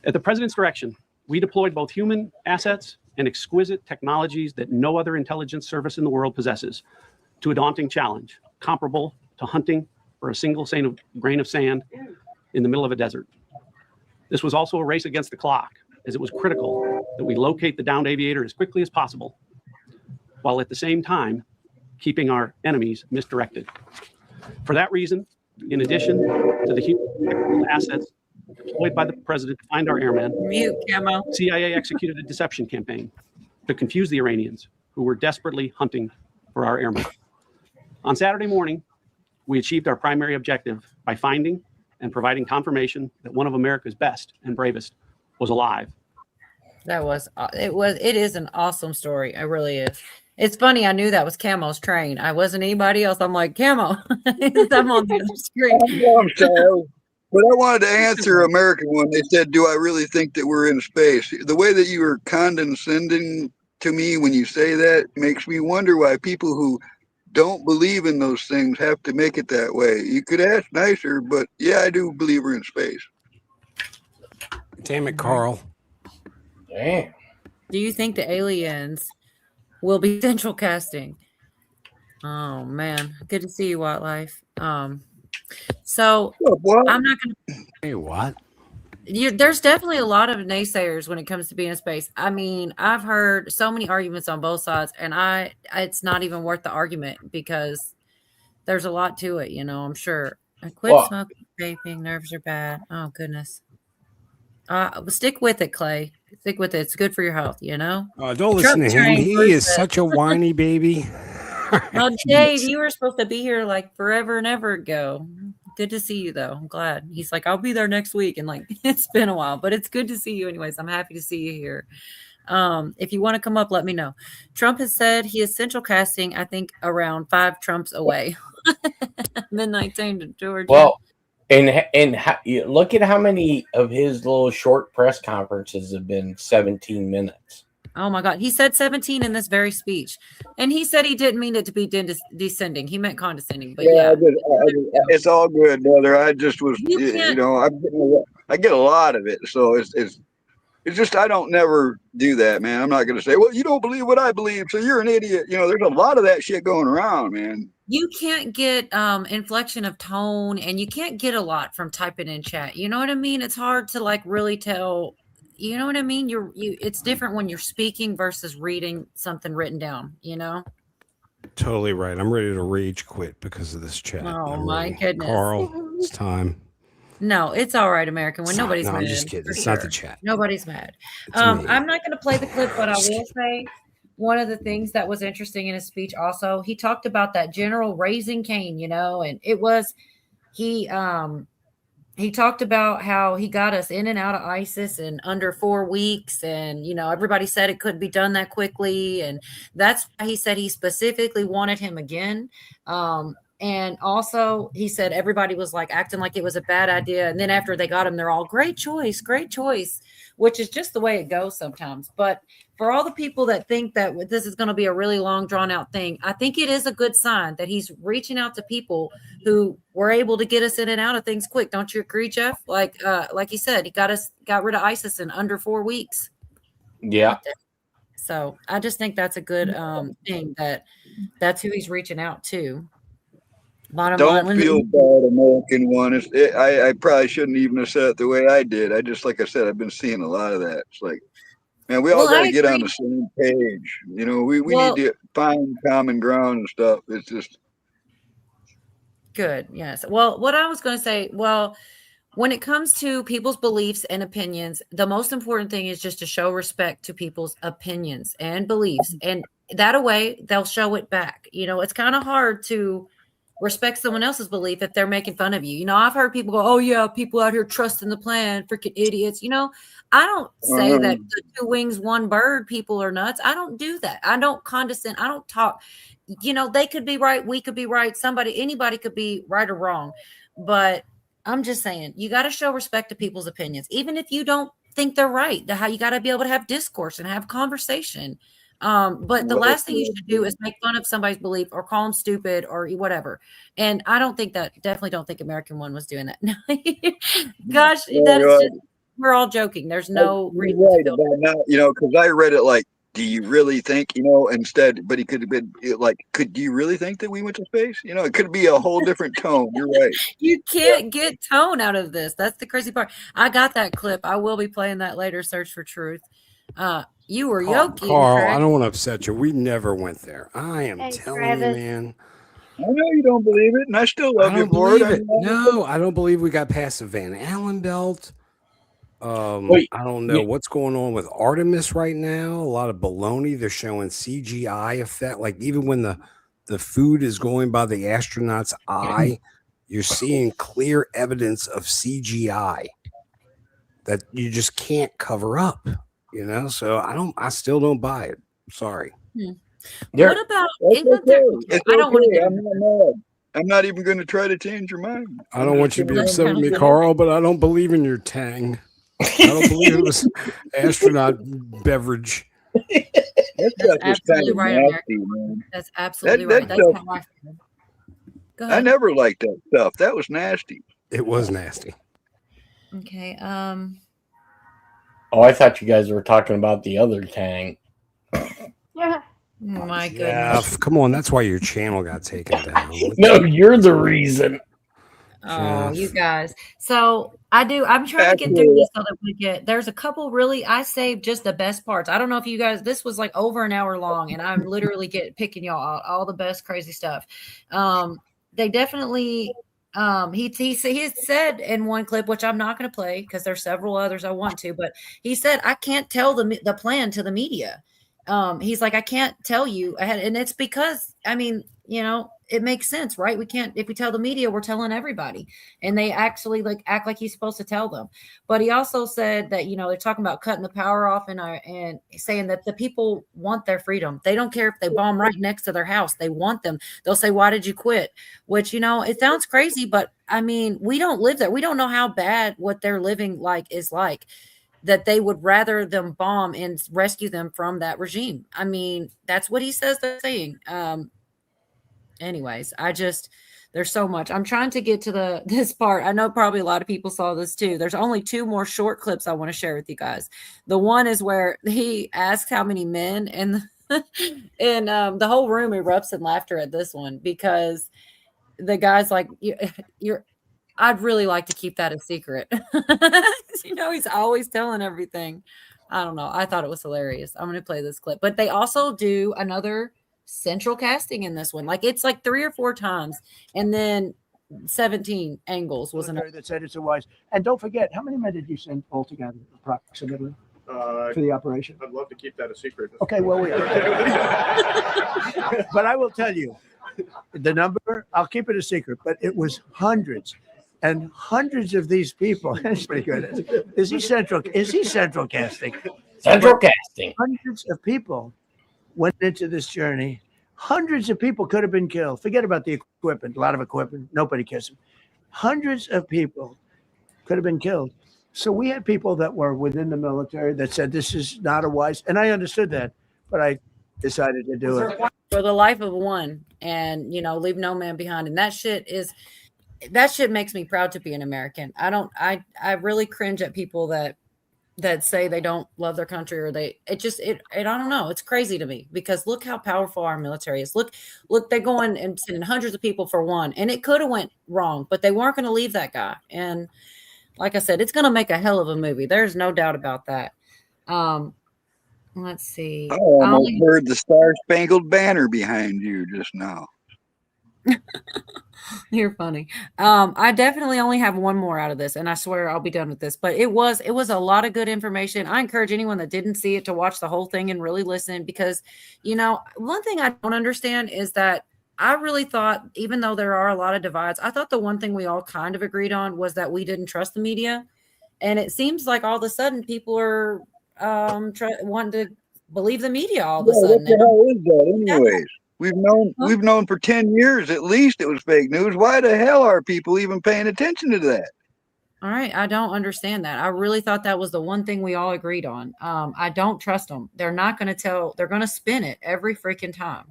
At the president's direction, we deployed both human assets and exquisite technologies that no other intelligence service in the world possesses to a daunting challenge, comparable to hunting for a single grain of sand in the middle of a desert. This was also a race against the clock, as it was critical that we locate the downed aviator as quickly as possible, while at the same time keeping our enemies misdirected. For that reason, in addition to the human assets deployed by the president to find our airmen, Mute, Camo. CIA executed a deception campaign to confuse the Iranians who were desperately hunting for our airmen. On Saturday morning, we achieved our primary objective by finding and providing confirmation that one of America's best and bravest was alive. It is an awesome story. It really is. It's funny. I knew that was Camo's train. I wasn't anybody else. I'm like, Camo. I'm on the other screen. I'm sorry. But I wanted to answer American one. They said, do I really think that we're in space? The way that you were condescending to me when you say that makes me wonder why people who don't believe in those things have to make it that way. You could ask nicer, but yeah, I do believe we're in space. Damn it, Carl. Damn. Do you think the aliens will be central casting? Oh man, good to see you, Wildlife. So I'm not gonna. Hey, what? There's definitely a lot of naysayers when it comes to being in space. I mean, I've heard so many arguments on both sides, and it's not even worth the argument because there's a lot to it. I'm sure. Quit smoking, vaping. Nerves are bad. Oh goodness. Stick with it, Clay. Stick with it. It's good for your health. Don't listen to him. He is such a whiny baby. Oh, Dave, you were supposed to be here like forever and ever ago. Good to see you, though. I'm glad. He's like, I'll be there next week. And it's been a while, but it's good to see you anyways. I'm happy to see you here. If you want to come up, let me know. Trump has said he is central casting, I think, around 5 Trumps away. Midnight time to Georgia. Well, and look at how many of his little short press conferences have been 17 minutes. Oh my God. He said 17 in this very speech. And he said he didn't mean it to be descending. He meant condescending. But yeah. It's all good, brother. I just was, I get a lot of it. So it's just, I don't never do that, man. I'm not going to say, well, you don't believe what I believe, so you're an idiot. There's a lot of that shit going around, man. You can't get inflection of tone, and you can't get a lot from typing in chat. You know what I mean? It's hard to really tell. You know what I mean? It's different when you're speaking versus reading something written down, Totally right. I'm ready to rage quit because of this chat. Oh my goodness. Carl, it's time. No, it's all right, American. When nobody's mad. I'm just kidding. It's not the chat. Nobody's mad. I'm not going to play the clip, but I will say one of the things that was interesting in his speech also, he talked about that general raising Cain, and it was he talked about how he got us in and out of ISIS in under 4 weeks. And, everybody said it couldn't be done that quickly. And that's why he said he specifically wanted him again. And also he said everybody was acting like it was a bad idea. And then after they got him, they're all great choice, which is just the way it goes sometimes. But for all the people that think that this is going to be a really long drawn out thing, I think it is a good sign that he's reaching out to people who were able to get us in and out of things quick. Don't you agree, Jeff? Like he said, he got rid of ISIS in under 4 weeks. Yeah. So I just think that's a good thing that's who he's reaching out to. Bottom Don't line, feel bad, American one. I probably shouldn't even have said it the way I did. Like I said, I've been seeing a lot of that. It's like, man, we all got to get on the same page. You know, we need to find common ground and stuff. It's just good. Yes. Well, what I was going to say, when it comes to people's beliefs and opinions, the most important thing is just to show respect to people's opinions and beliefs. And that way they'll show it back. You know, it's kind of hard to respect someone else's belief if they're making fun of you. You know, I've heard people go, oh yeah, people out here trusting the plan, freaking idiots. You know, I don't say that the two wings, one bird people are nuts. I don't do that. I don't condescend. I don't talk, you know, they could be right. We could be right. Anybody could be right or wrong. But I'm just saying, you got to show respect to people's opinions, even if you don't think they're right. How you got to be able to have discourse and have conversation. But the last thing you should do is make fun of somebody's belief or call them stupid or whatever. And I don't think definitely don't think American One was doing that. Gosh, we're all joking. There's no reason right about now, you know, because I read it like, do you really think, you know, instead, but he could have been like, do you really think that we went to space? You know, it could be a whole different tone. You're right. You can't get tone out of this. That's the crazy part. I got that clip. I will be playing that later. Search for truth. You were yoking. Carl, I don't want to upset you. We never went there. I am telling you, man. I know you don't believe it, and I still love you for it. No, I don't believe we got past the Van Allen belt. I don't know what's going on with Artemis right now. A lot of baloney. They're showing CGI effect. Like even when the food is going by the astronaut's eye, you're seeing clear evidence of CGI that you just can't cover up. You know, so I still don't buy it. Sorry. What about isn't there? I don't want to get. I'm not mad. I'm not even going to try to change your mind. I don't want you to be upset with me, Carl, but I don't believe in your Tang. I don't believe it was astronaut beverage. That's absolutely right, America. That's absolutely right. That's how I feel. Go ahead. I never liked that stuff. That was nasty. It was nasty. Okay. Oh, I thought you guys were talking about the other Tang. Yeah. Oh my goodness. Come on, that's why your channel got taken down. No, you're the reason. Oh, you guys. So I'm trying to get through this so that we there's a couple really, I saved just the best parts. I don't know if you guys, this was like over an hour long and I'm literally picking y'all out all the best crazy stuff. They definitely, he said in one clip, which I'm not going to play because there's several others I want to, but he said, I can't tell the plan to the media. He's like, I can't tell you ahead. And it's because, I mean, you know, it makes sense, right? We can't, if we tell the media, we're telling everybody and they actually act like he's supposed to tell them. But he also said that, you know, they're talking about cutting the power off and saying that the people want their freedom. They don't care if they bomb right next to their house. They want them. They'll say, why did you quit? Which, you know, it sounds crazy, but I mean, we don't live there. We don't know how bad what they're living like is like. That they would rather them bomb and rescue them from that regime. I mean, that's what he says they're saying. Anyways, there's so much. I'm trying to get to this part. I know probably a lot of people saw this too. There's only two more short clips I want to share with you guys. The one is where he asks how many men and the whole room erupts in laughter at this one because the guy's like, I'd really like to keep that a secret. You know, he's always telling everything. I don't know. I thought it was hilarious. I'm going to play this clip. But they also do another central casting in this one. Like it's like 3 or 4 times. And then 17 angles was another. That said it's a wise. And don't forget, how many men did you send altogether approximately for the operation? I'd love to keep that a secret. Okay, well, but I will tell you the number. I'll keep it a secret, but it was hundreds. And hundreds of these people. That's pretty good. Is he central casting? Central casting. Hundreds of people went into this journey. Hundreds of people could have been killed. Forget about the equipment. A lot of equipment. Nobody cares. Hundreds of people could have been killed. So we had people that were within the military that said this is not a wise. And I understood that, but I decided to do it for the life of one. And you know, leave no man behind. And that shit makes me proud to be an American. I really cringe at people that that say they don't love their country, or I don't know. It's crazy to me because look how powerful our military is. Look, they're going and sending hundreds of people for one, and it could have went wrong, but they weren't going to leave that guy. And like I said, it's going to make a hell of a movie. There's no doubt about that. Let's see. I almost heard the Star Spangled Banner behind you just now. You're funny. I definitely only have one more out of this, and I swear I'll be done with this. But it was a lot of good information. I encourage anyone that didn't see it to watch the whole thing and really listen, because, one thing I don't understand is that I really thought, even though there are a lot of divides, I thought the one thing we all kind of agreed on was that we didn't trust the media. And it seems like all of a sudden people are wanting to believe the media all of a sudden. What the hell is that anyways? We've known for 10 years at least it was fake news. Why the hell are people even paying attention to that? All right. I don't understand that. I really thought that was the one thing we all agreed on. I don't trust them. They're not going to they're going to spin it every freaking time.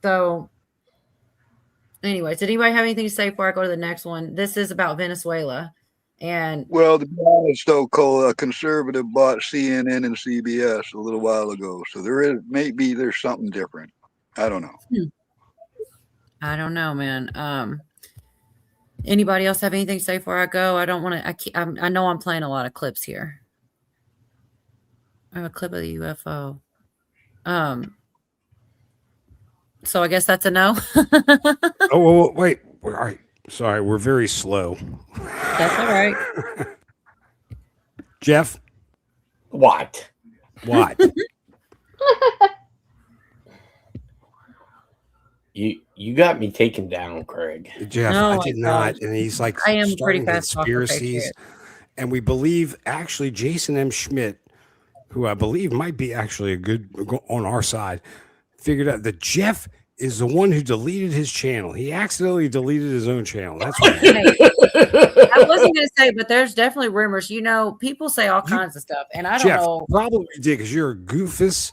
So anyways, did anybody have anything to say before I go to the next one? This is about Venezuela. And well, to be honest, though, Cole, a conservative bought CNN and CBS a little while ago. So there's something different. I don't know. I don't know, man. Anybody else have anything to say before I go? I don't want to. I know I'm playing a lot of clips here. I have a clip of the UFO. So I guess that's a no. Oh, wait. All right. Sorry, we're very slow. That's all right. Jeff? What? You got me taken down, Craig. Jeff, Oh, I did not. And he's like, I am pretty starting fast off the conspiracies. Patriot. And we believe actually Jason M. Schmidt, who I believe might be actually on our side, figured out that Jeff is the one who deleted his channel. He accidentally deleted his own channel. That's right. I wasn't going to say, but there's definitely rumors. People say all kinds of stuff, and I don't Jeff, know. Probably did, because you're a goofus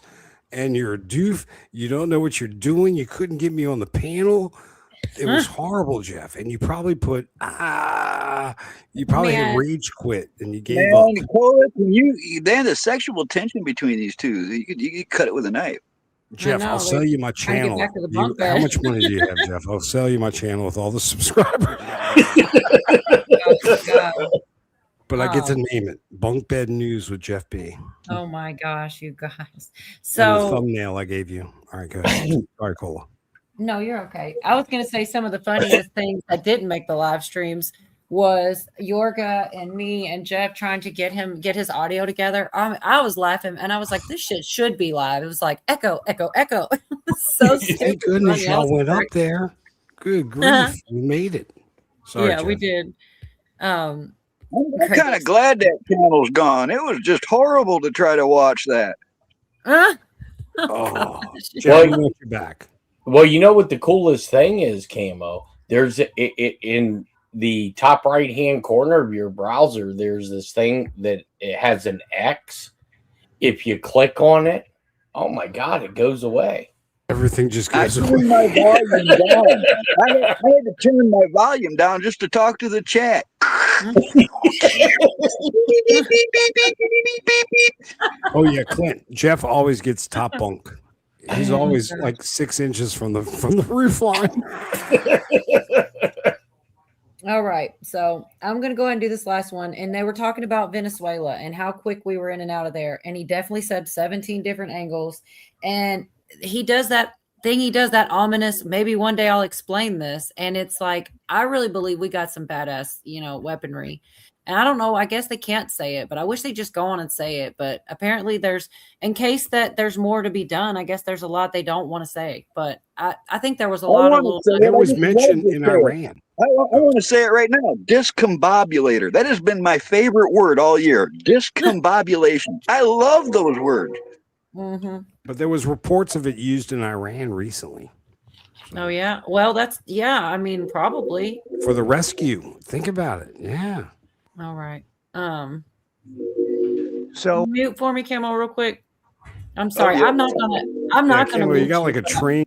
and you're a doof. You don't know what you're doing. You couldn't get me on the panel. It was horrible, Jeff. And you probably hit rage quit and you gave up. Cole, then the sexual tension between these two, you could cut it with a knife. Jeff, I'll sell you my channel. How much money do you have, Jeff? I'll sell you my channel with all the subscribers. But I get to name it Bunk Bed News with Jeff B. Oh my gosh, you guys. And the So thumbnail I gave you. All right, go ahead. Sorry, Cola. no, you're okay. I was going to say some of the funniest things that didn't make the live streams was Yorga and me and Jeff trying to get his audio together. I was laughing and I was like, this shit should be live. It was like echo, echo, echo. It was so stupid. Thank goodness funny. y'all went up there. Good grief. We made it. Sorry, Yeah, Jeff. we did. I'm kind of glad that channel's gone. It was just horrible to try to watch that. Oh, gosh. Jeff, we want you back. Well, you know what the coolest thing is, Camo? There's in the top right hand corner of your browser, there's this thing that it has an X. If you click on it, oh my God, it goes away. Everything just I goes turned my volume down. I had to turn my volume down just to talk to the chat. Oh yeah, Clint. Jeff always gets top bunk. He's always like 6 inches from the roof line. All right. So I'm going to go ahead and do this last one. And they were talking about Venezuela and how quick we were in and out of there. And he definitely said 17 different angles. And he does that thing. He does that ominous, maybe one day I'll explain this. And it's like, I really believe we got some badass, weaponry. And I don't know, I guess they can't say it, but I wish they'd just go on and say it. But apparently in case that there's more to be done, I guess there's a lot they don't want to say. But I think there was a lot of little... It was mentioned in Iran. I want to say it right now. Discombobulator. That has been my favorite word all year. Discombobulation. I love those words. Mm-hmm. But there was reports of it used in Iran recently. Oh, yeah. Well, probably. For the rescue. Think about it. Yeah. All right. So mute for me, Camo, real quick. I'm sorry. I'm not gonna. You got like a train.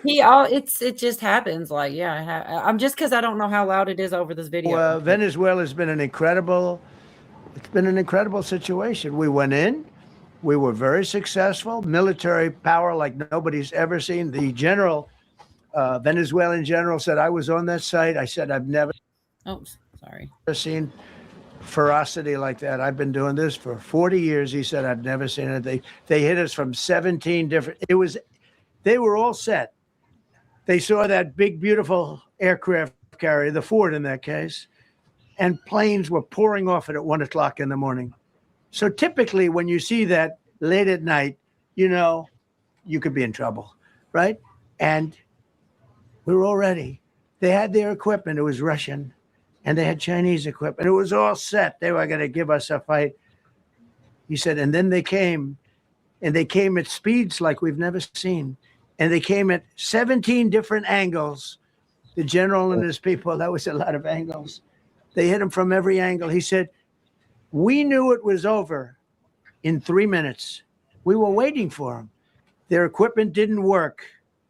It just happens. Like, yeah, I'm just because I don't know how loud it is over this video. Venezuela has been an incredible It's been an incredible situation. We went in, we were very successful, military power like nobody's ever seen. The general, Venezuelan general, said, I was on that site. I said, I've never Sorry. seen ferocity like that. I've been doing this for 40 years. He said, I've never seen it. They hit us from 17 different, they were all set. They saw that big, beautiful aircraft carrier, the Ford in that case, and planes were pouring off it at 1 o'clock in the morning. So typically when you see that late at night, you know, you could be in trouble, right? And we were all ready. They had their equipment. It was Russian, and they had Chinese equipment. It was all set. They were going to give us a fight. He said, and then they came, and they came at speeds like we've never seen. And they came at 17 different angles. The general and his people, that was a lot of angles. They hit him from every angle. He said, we knew it was over in 3 minutes. We were waiting for them. Their equipment didn't work.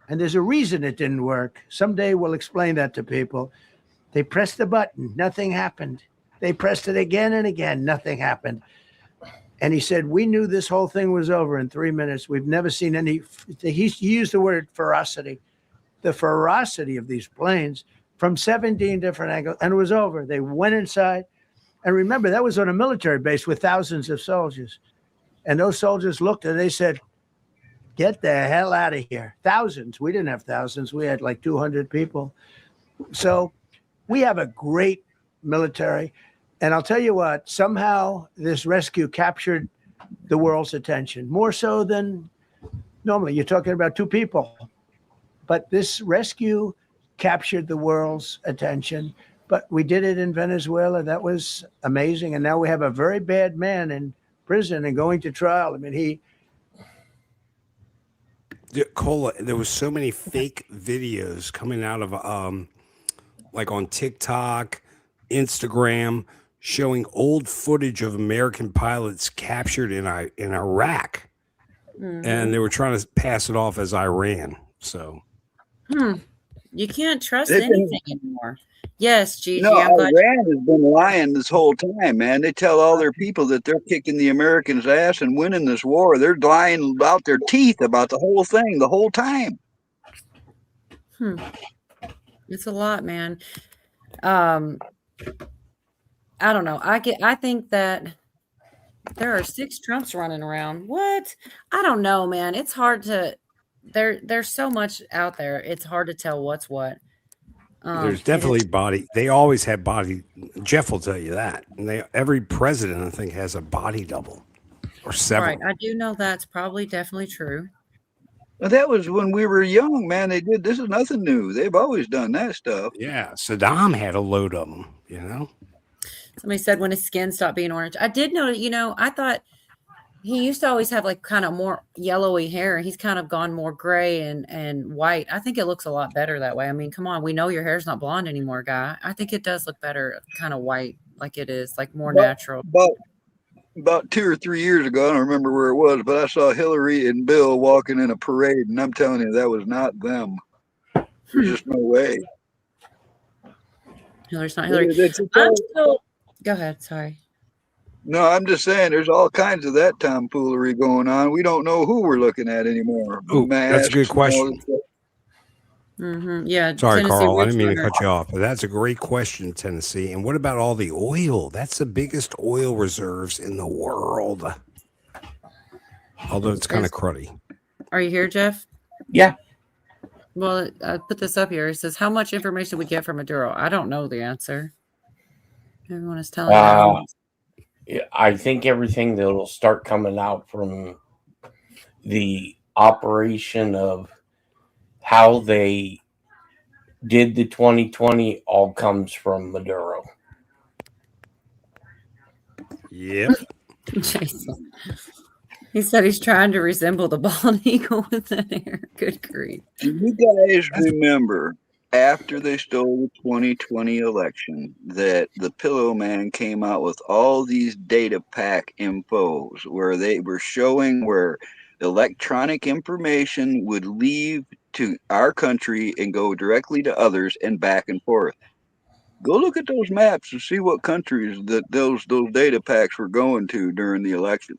And there's a reason it didn't work. Someday we'll explain that to people. They pressed the button. Nothing happened. They pressed it again and again. Nothing happened. And he said, we knew this whole thing was over in 3 minutes. We've never seen any, he used the word ferocity, the ferocity of these planes from 17 different angles, and it was over. They went inside. And remember, that was on a military base with thousands of soldiers. And those soldiers looked and they said, get the hell out of here. Thousands. We didn't have thousands. We had like 200 people. So we have a great military. And I'll tell you what, somehow this rescue captured the world's attention, more so than normally. You're talking about 2 people. But this rescue captured the world's attention. But we did it in Venezuela. That was amazing. And now we have a very bad man in prison and going to trial. I mean, Cola, there was so many fake videos coming out of like on TikTok, Instagram, showing old footage of American pilots captured in Iraq. And they were trying to pass it off as Iran. So You can't trust anything anymore. Yes, Gigi. No, I'm glad Iran has been lying this whole time, man. They tell all their people that they're kicking the Americans' ass and winning this war. They're lying about their teeth about the whole thing the whole time. It's a lot, man. I don't know. I think that there are 6 Trumps running around. What? I don't know, man. It's hard to there's so much out there. It's hard to tell what's what. there's definitely body. They always have body. Jeff will tell you that. And every president, I think, has a body double or several. Right. I do know that's probably definitely true. Well, that was when we were young, man. They did. This is nothing new. They've always done that stuff. Yeah, Saddam had a load of them. You know. Somebody said when his skin stopped being orange. I did know. I thought he used to always have like kind of more yellowy hair. He's kind of gone more gray and white. I think it looks a lot better that way. I mean, come on, we know your hair's not blonde anymore, guy. I think it does look better, kind of white, like it is, like more natural. About 2 or 3 years ago, I don't remember where it was, but I saw Hillary and Bill walking in a parade, and I'm telling you, that was not them. There's just no way. Hillary's not Hillary. Go ahead. Sorry. No, I'm just saying there's all kinds of that tomfoolery going on. We don't know who we're looking at anymore. Ooh, that's a good question. Yeah. Sorry, Tennessee Carl. I didn't mean to Richmond. cut you off, but that's a great question, Tennessee. And what about all the oil? That's the biggest oil reserves in the world. Although it's kind of cruddy. Are you here, Jeff? Yeah. Well, I put this up here. It says, how much information we get from Maduro? I don't know the answer. Everyone is telling me. I think everything that'll start coming out from the operation of how they did the 2020 all comes from Maduro. Yep. Jason. He said he's trying to resemble the bald eagle with that hair. Good grief. Do you guys remember after they stole the 2020 election that the Pillow Man came out with all these data pack infos where they were showing where electronic information would leave to our country and go directly to others and back and forth? Go look at those maps and see what countries that those data packs were going to during the election.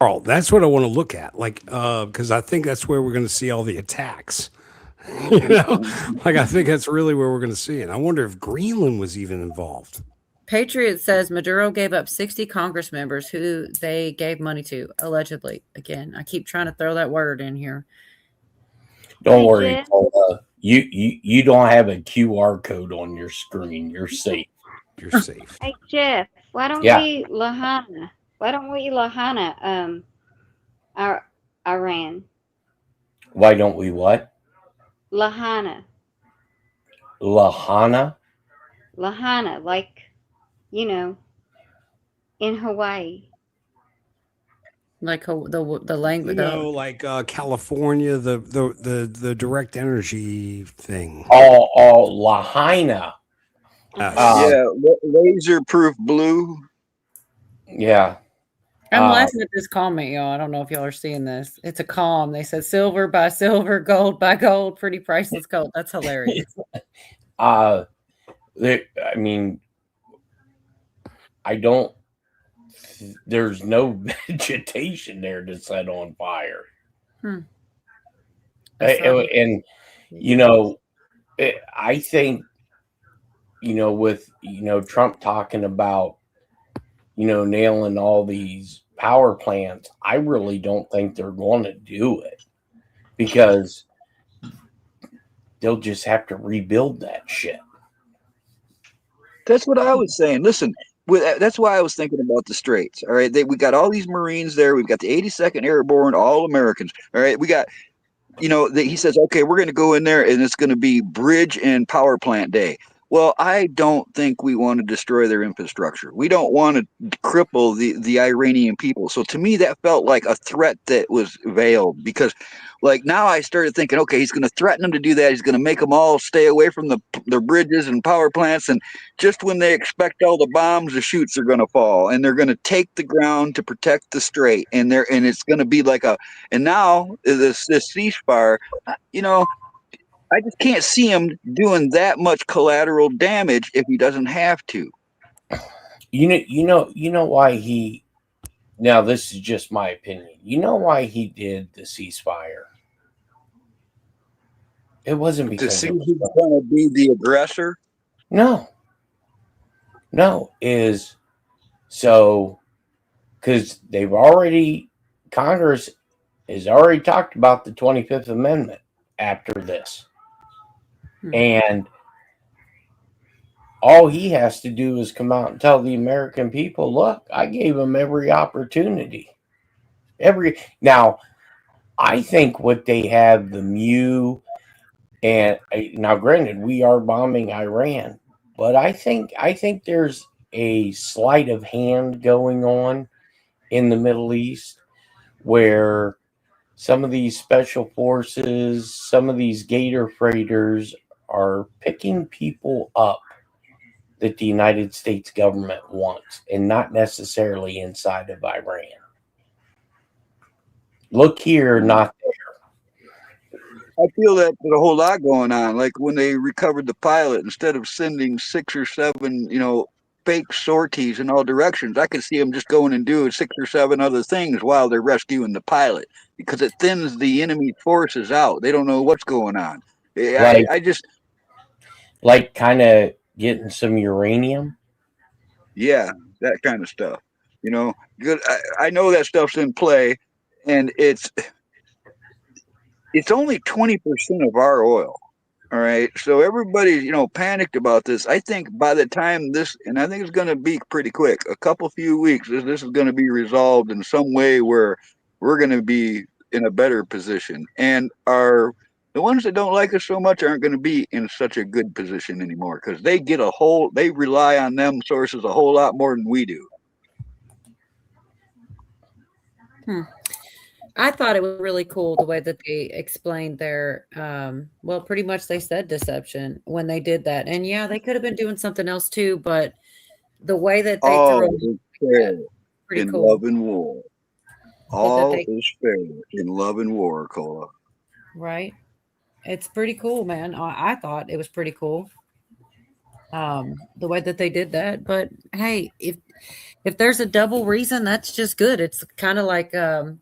Oh, that's what I want to look at. Like, because I think that's where we're going to see all the attacks. You know, like I think that's really where we're going to see it. I wonder if Greenland was even involved. Patriot says Maduro gave up 60 Congress members who they gave money to, allegedly. Again, I keep trying to throw that word in here. Don't Hey, worry, Jeff. Paula. You don't have a QR code on your screen. You're safe. You're safe. Hey Jeff, why don't Yeah. we Lahana? Why don't we Lahana Iran? Why don't we what? Lahana. Lahana? Lahana, like, you know, in Hawaii. Like the language. You know, like California, the direct energy thing. Oh, Lahaina. Yeah, laser proof blue. Yeah. I'm laughing at this comment, y'all. I don't know if y'all are seeing this. It's a calm. They said silver by silver, gold by gold, pretty priceless gold. That's hilarious. I mean, there's no vegetation there to set on fire. And, you know, I think, you know, with, you know, Trump talking about, you know, nailing all these power plants, I really don't think they're going to do it because they'll just have to rebuild that shit. That's what I was saying. Listen, that's why I was thinking about the Straits. All right, we got all these Marines there. We've got the 82nd Airborne, all Americans. All right, we got, you know, he says, okay, we're going to go in there and it's going to be bridge and power plant day. Well, I don't think we want to destroy their infrastructure. We don't want to cripple the Iranian people. So to me, that felt like a threat that was veiled because, like, now I started thinking, okay, he's going to threaten them to do that. He's going to make them all stay away from the bridges and power plants. And just when they expect all the bombs, the chutes are going to fall and they're going to take the ground to protect the strait. And it's going to be like and now this ceasefire, you know, I just can't see him doing that much collateral damage if he doesn't have to. You know why he. Now this is just my opinion. You know why he did the ceasefire? It wasn't To because see who's going to be the aggressor. No, is so because Congress has already talked about the 25th Amendment after this. And all he has to do is come out and tell the American people, look, I gave them every opportunity. Now, I think what they have, the MEU, and now granted, we are bombing Iran, but I think there's a sleight of hand going on in the Middle East where some of these special forces, some of these Gator freighters are picking people up that the United States government wants and not necessarily inside of Iran. Look here, not there. I feel that there's a whole lot going on. Like when they recovered the pilot, instead of sending 6 or 7, you know, fake sorties in all directions, I could see them just going and doing 6 or 7 other things while they're rescuing the pilot because it thins the enemy forces out. They don't know what's going on. I just like kind of getting some uranium. Yeah, that kind of stuff. You know, good. I know that stuff's in play, and it's only 20% of our oil. All right, so everybody's, you know, panicked about this. I think by the time and I think it's going to be pretty quick, a few weeks, this is going to be resolved in some way where we're going to be in a better position, and the ones that don't like us so much aren't going to be in such a good position anymore because they rely on them sources a whole lot more than we do. I thought it was really cool the way that they explained their, well, pretty much they said deception when they did that. And yeah, they could have been doing something else too, but the way that they threw it pretty in cool. love and war. All is fair in love and war, Cola. Right. it's pretty cool, man. I thought it was pretty cool. The way that they did that. But hey, if there's a double reason, that's just good. It's kind of like might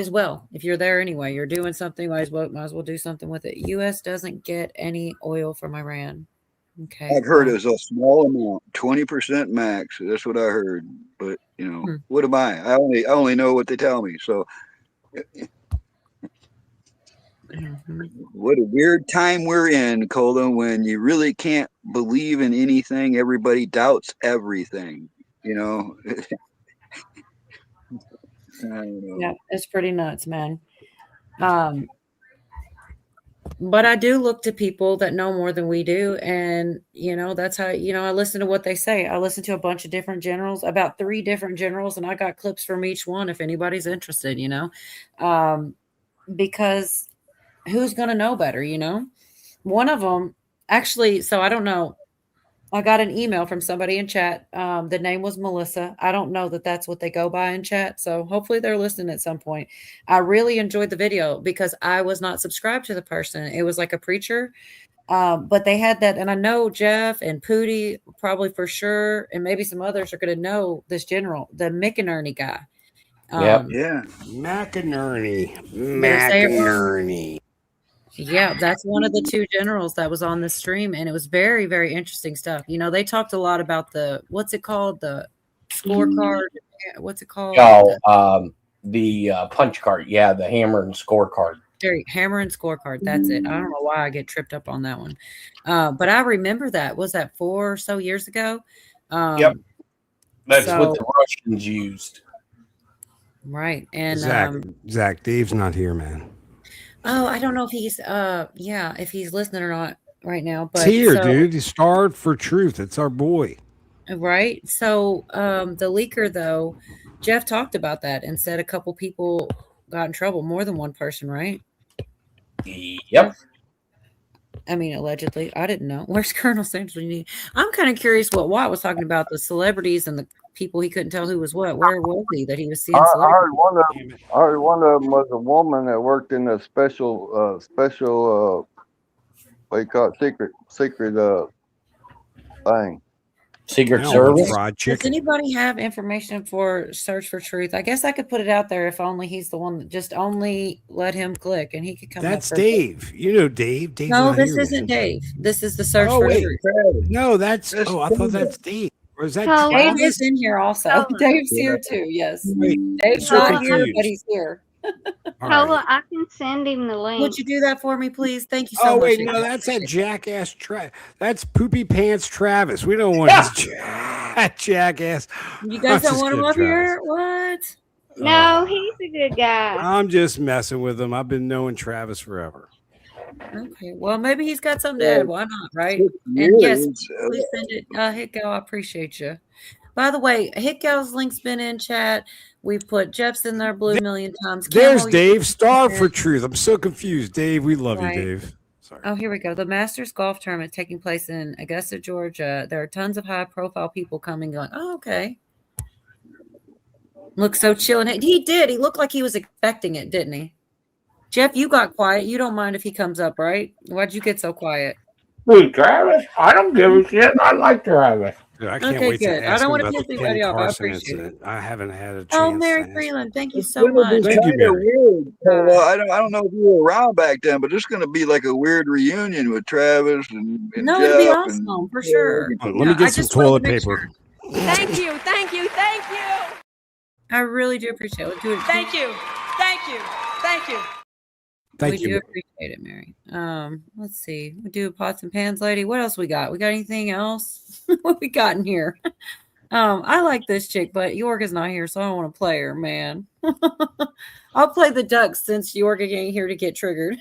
as well. If you're there anyway, you're doing something, might as well do something with it. US doesn't get any oil from Iran. Okay. I've heard it's a small amount, 20% max. That's what I heard. But what am I? I only know what they tell me. So what a weird time we're in, Colin, when you really can't believe in anything. Everybody doubts everything, I don't know. Yeah, it's pretty nuts, man. But I do look to people that know more than we do. And, that's how, I listen to what they say. I listen to a bunch of different generals, about 3 different generals, and I got clips from each one if anybody's interested, because who's going to know better, One of them, actually, so I don't know. I got an email from somebody in chat. The name was Melissa. I don't know that that's what they go by in chat. So hopefully they're listening at some point. I really enjoyed the video because I was not subscribed to the person. It was like a preacher. But they had that. And I know Jeff and Pootie probably for sure. And maybe some others are going to know this general, the McInerney guy. Yeah. McInerney. Yeah, that's one of the 2 generals that was on the stream, and it was very, very interesting stuff. They talked a lot about what's it called? The scorecard. What's it called? The punch card. Yeah, the hammer and scorecard. Hammer and scorecard. That's it. I don't know why I get tripped up on that one. But I remember that. Was that 4 or so years ago? Yep. That's what the Russians used. Right. And Zach, Dave's not here, man. Oh, I don't know if he's if he's listening or not right now. But he's here, dude. He starved for truth. It's our boy. Right. So the leaker, though, Jeff talked about that and said a couple people got in trouble, more than one person, right? Yep. I mean, allegedly. I didn't know. Where's Colonel Sanders? I'm kind of curious what Watt was talking about, the celebrities and the people he couldn't tell who was what. Where was he that he was seeing I celebrities? heard one of them was a woman that worked in a special what you call it, secret thing. Secret Service. Fried Does chicken. anybody have information for Search for Truth? I guess I could put it out there if only he's the one that just only let him click and he could come. That's up Dave. Dave's no, not this here, isn't man. Dave. This is the Search Oh, for wait. Truth. No, that's. Oh, I thought that's Dave. Or is that Oh, Dave Travis? is in here also. Oh. Dave's here too. Yes. Wait, Dave's so not here, confused. but he's here. All Hold right. on, I can send him the link. Would you do that for me, please? Thank you so Oh much. wait, no, that's that jackass. That's Poopy Pants Travis. We don't want his jackass. You guys I'm don't just want him kidding, up Travis. here? What? No, he's a good guy. I'm just messing with him. I've been knowing Travis forever. Okay. Well, maybe he's got something to add. Why not? Right? And yes, please send it. Hitgo, I appreciate you. By the way, Hitgo's link's been in chat. We put Jeff's in there blue million times. There's Camel, Dave. Starve for Truth. I'm so confused. Dave, we love Right. you, Dave. Sorry. Oh, here we go. The Masters Golf Tournament taking place in Augusta, Georgia. There are tons of high-profile people coming, going, oh, okay. Looks so chill. And he did. He looked like he was expecting it, didn't he? Jeff, you got quiet. You don't mind if he comes up, right? Why'd you get so quiet? Dude, Travis, I don't give a shit. I like Travis. Dude, I can't Okay, wait good. to I ask don't him wanna about piss the anybody Ken off. I Carson appreciate it. incident. I haven't had a chance. Oh, Mary to ask. Freeland, thank you It's so gonna be much. Thank you, kinda Mary. weird. Well, I don't know if you were around back then, but it's going to be like a weird reunion with Travis and No, Jeff. it'd be and- awesome, for sure. Hold on, let me Yeah, get I some just wanted to toilet make paper. sure. Thank you, thank you, thank you. I really do appreciate it. Thank you, thank you, thank you. Thank We you. do Mary. appreciate it, Mary. Let's see. We do pots and pans, lady. What else we got? We got anything else? What we got in here? I like this chick, but Yorga's not here, so I don't want to play her, man. I'll play the ducks since Yorga ain't here to get triggered.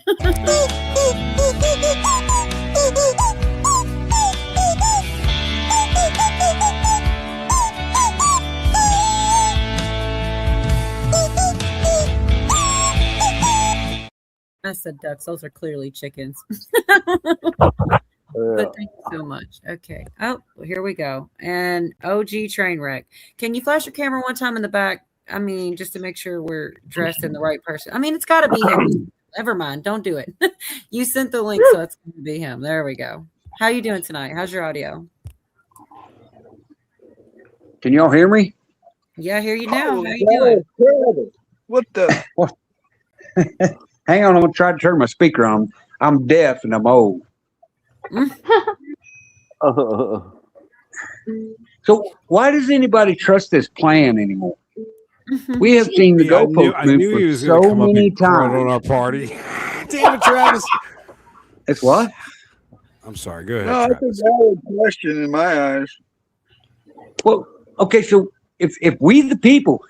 I said ducks. Those are clearly chickens. But thank you so much. Okay. Oh, here we go. And OG train wreck. Can you flash your camera one time in the back? I mean, just to make sure we're dressed in the right person. I mean, it's got to be him. Never mind. Don't do it. You sent the link, so it's going to be him. There we go. How you doing tonight? How's your audio? Can y'all hear me? Yeah, I hear you now. How you doing? What the? Hang on, I'm gonna try to turn my speaker on. I'm deaf and I'm old. So why does anybody trust this plan anymore? We have seen the goalpost I knew he move was for going to so come up many and crud on times. our party. Damn it, Travis. It's what? I'm sorry. Go ahead, No, Travis. that's a valid question in my eyes. Well, okay, so if we the people,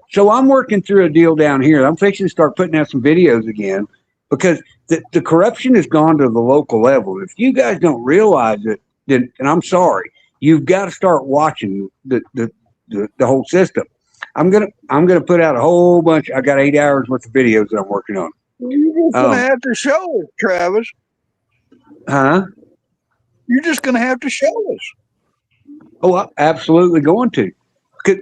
so I'm working through a deal down here. I'm fixing to start putting out some videos again because the corruption has gone to the local level. If you guys don't realize it, then, and I'm sorry, you've got to start watching the whole system. I'm gonna put out a whole bunch. I got 8 hours worth of videos that I'm working on. You're just gonna have to show us, Travis. Huh? You're just gonna have to show us. Oh, I'm absolutely going to.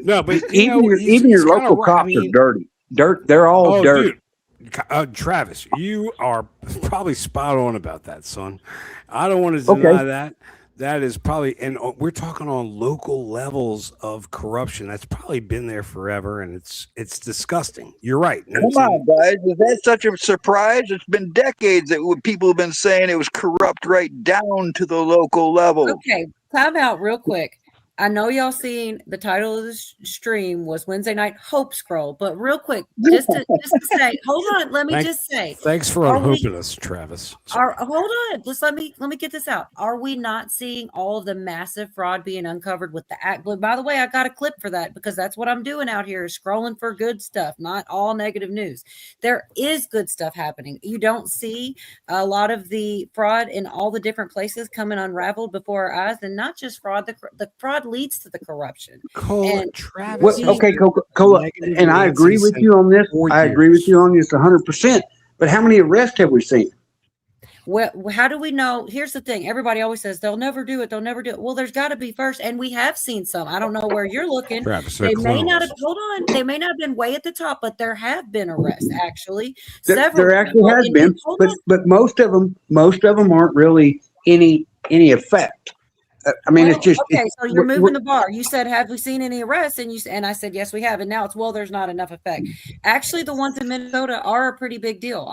No, but even your local cops are dirty. They're all dirty. Dude, Travis, you are probably spot on about that, son. I don't want to deny that. That is probably, and we're talking on local levels of corruption. That's probably been there forever, and it's disgusting. You're right. Come on, guys. Is that such a surprise? It's been decades that people have been saying it was corrupt right down to the local level. Okay, time out real quick. I know y'all seen the title of the stream was Wednesday Night Hope Scroll, but real quick, just to say, hold on, let me just say. Thanks for unhoping us, Travis. Hold on, just let me get this out. Are we not seeing all of the massive fraud being uncovered with the act? By the way, I got a clip for that because that's what I'm doing out here is scrolling for good stuff, not all negative news. There is good stuff happening. You don't see a lot of the fraud in all the different places coming unraveled before our eyes, and not just fraud. The fraud leads to the corruption. Travis. Well, okay, Cola, and I agree with you on this. I agree with you on this 100%. But how many arrests have we seen? Well, how do we know? Here's the thing. Everybody always says they'll never do it. They'll never do it. Well, there's got to be first. And we have seen some. I don't know where you're looking. Travis, they may not have, hold on. They may not have been way at the top, but there have been arrests, actually. There actually has been, but most of them aren't really any effect. I mean, it's just okay. So you're moving the bar. You said, "Have we seen any arrests?" And I said, "Yes, we have." And now it's there's not enough effect. Actually, the ones in Minnesota are a pretty big deal.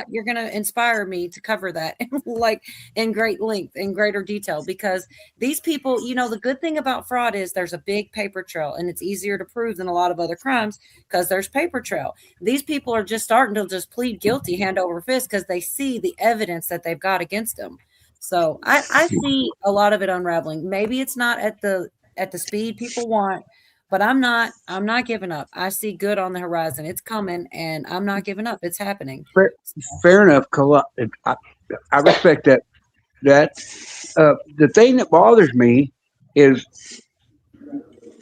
You're going to inspire me to cover that like in great length, in greater detail, because these people, the good thing about fraud is there's a big paper trail, and it's easier to prove than a lot of other crimes because there's paper trail. These people are just starting to just plead guilty hand over fist because they see the evidence that they've got against them. So I see a lot of it unraveling. Maybe it's not at the speed people want, but I'm not giving up. I see good on the horizon. It's coming, and I'm not giving up. It's happening. Fair enough. I respect that. The thing that bothers me is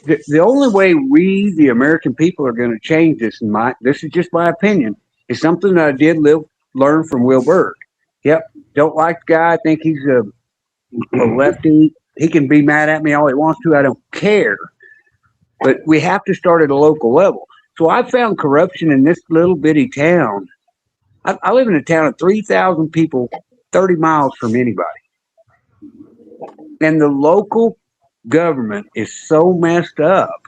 the only way we, the American people, are going to change this. This is just my opinion. Is something that I did learn from Will Berg. Yep. Don't like the guy. I think he's a lefty. He can be mad at me all he wants to. I don't care. But we have to start at a local level. So I found corruption in this little bitty town. I live in a town of 3,000 people, 30 miles from anybody. And the local government is so messed up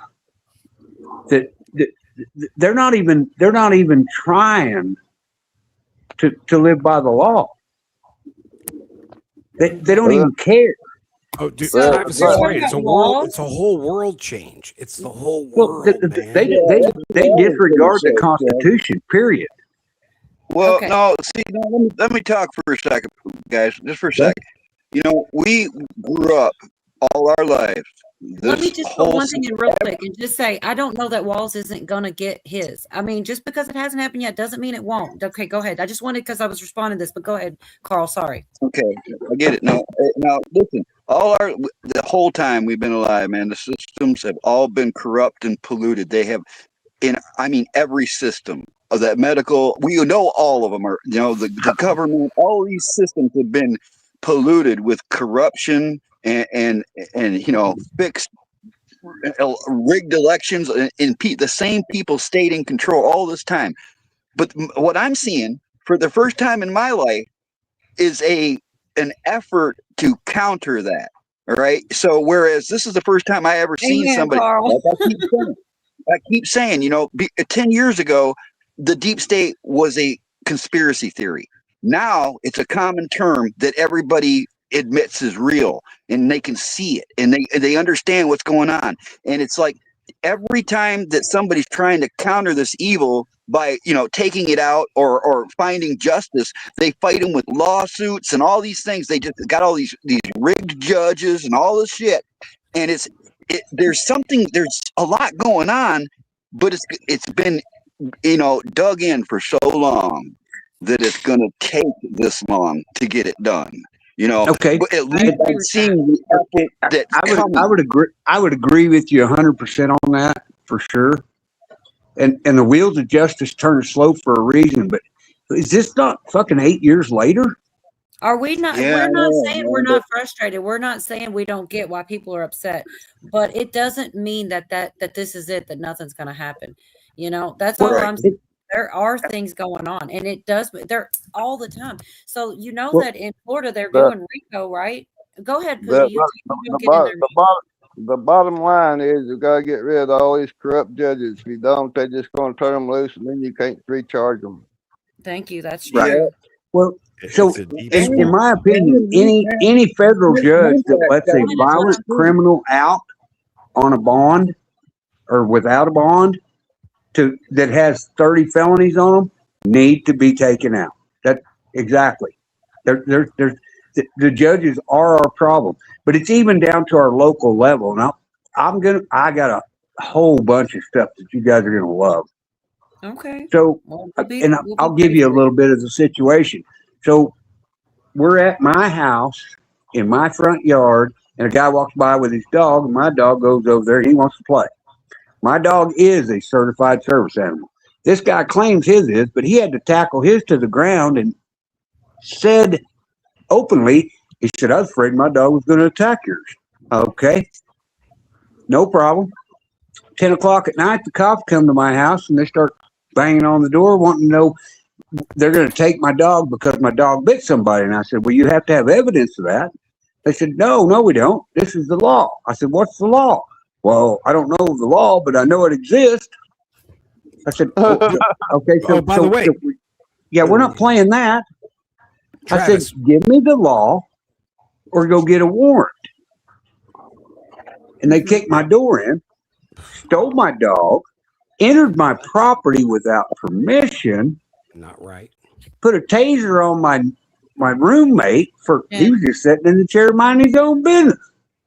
that they're not even trying to live by the law. They don't even care. Oh, dude, Travis is right. It's a whole world change. It's the whole world. Well, they disregard the Constitution. Period. Well, no. See, let me talk for a second, guys. Just for a second. We grew up all our lives. Let me just put one thing in real quick and just say, I don't know that Walls isn't going to get his. I mean, just because it hasn't happened yet doesn't mean it won't. Okay, go ahead. I just wanted, because I was responding to this, but go ahead, Carl. Sorry. Okay, I get it. Now, listen, the whole time we've been alive, man, the systems have all been corrupt and polluted. They have, every system of that medical, we know all of them are, the government, all these systems have been polluted with corruption and fixed rigged elections and the same people stayed in control all this time. But what I'm seeing for the first time in my life, is an effort to counter that. All right. So whereas this is the first time I ever seen Amen, somebody, Carl. like I keep saying, 10 years ago, the deep state was a conspiracy theory. Now it's a common term that everybody admits is real, and they can see it, and they understand what's going on. And it's like every time that somebody's trying to counter this evil by taking it out or finding justice, they fight them with lawsuits and all these things. They just got all these rigged judges and all this shit. And there's a lot going on, but it's been dug in for so long that it's going to take this long to get it done. Okay. But at least I'm seeing the effort that's coming. I would agree with you 100% on that for sure. And the wheels of justice turn slow for a reason. But is this not fucking 8 years later? Are we not? Yeah, we're not I saying know, we're not frustrated. We're not saying we don't get why people are upset. But it doesn't mean that this is it. That nothing's going to happen. That's all Right. I'm saying. There are things going on, and they're all the time. So that in Florida they're doing RICO, right? Go ahead, Pooh. The bottom line is you gotta get rid of all these corrupt judges. If you don't, they're just gonna turn them loose, and then you can't recharge them. Thank you. That's true. Right. Well, so It's a deep in my opinion, any federal judge that lets a violent criminal out on a bond or without a bond that has 30 felonies on them need to be taken out. That exactly. The judges are our problem, but it's even down to our local level. Now, I got a whole bunch of stuff that you guys are gonna love. Okay. So, and I'll give you a little bit of the situation. So, we're at my house in my front yard, and a guy walks by with his dog, and my dog goes over there and he wants to play. My dog is a certified service animal. This guy claims his is, but he had to tackle his to the ground and said openly, he said, I was afraid my dog was going to attack yours. Okay. No problem. 10 o'clock at night, the cops come to my house and they start banging on the door, wanting to know they're going to take my dog because my dog bit somebody. And I said, well, you have to have evidence of that. They said, no, we don't. This is the law. I said, what's the law? Well, I don't know the law, but I know it exists. I said, okay. So, by the way, we're not playing that. Travis. I said, give me the law or go get a warrant. And they kicked my door in, stole my dog, entered my property without permission. Not right. Put a taser on my roommate he was just sitting in the chair minding his own business.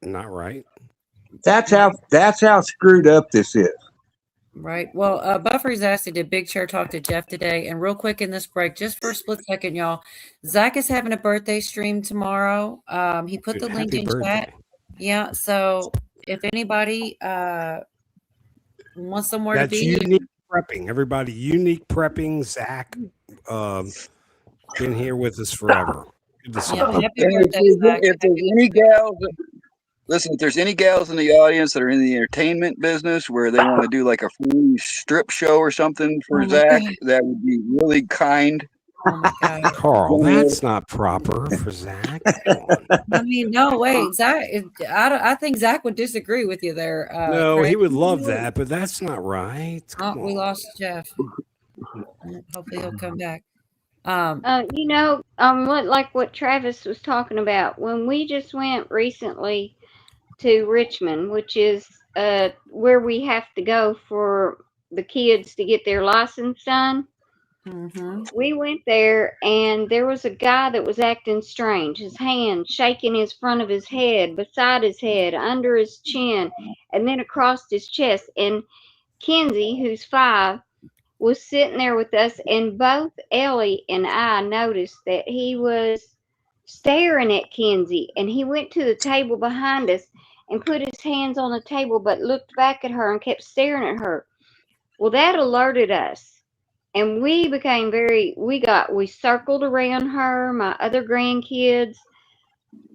Not right. That's how screwed up this is. Right. Well, Buffery's asked, did Big Chair talk to Jeff today? And real quick in this break, just for a split second, y'all, Zach is having a birthday stream tomorrow. He put the link in chat. Yeah. So if anybody wants somewhere to be, unique prepping. Everybody, unique prepping. Zach, been here with us forever. Good to see you. Happy birthday, Zach. If there's any gals, listen, if there's any gals in the audience that are in the entertainment business where they want to do like a free strip show or something for Zach, that would be really kind. Oh my God. Carl, that's not proper for Zach. I mean, no, wait, Zach. I think Zach would disagree with you there. No, Craig. he would love that, but that's not right. We lost Jeff. Hopefully he'll come back. What Travis was talking about, when we just went recently to Richmond, which is where we have to go for the kids to get their license done. Mm-hmm. We went there and there was a guy that was acting strange, his hand shaking his front of his head, beside his head, under his chin, and then across his chest. And Kenzie, who's 5, was sitting there with us, and both Ellie and I noticed that he was staring at Kenzie, and he went to the table behind us and put his hands on the table, but looked back at her and kept staring at her. Well, that alerted us. And we became we circled around her, my other grandkids.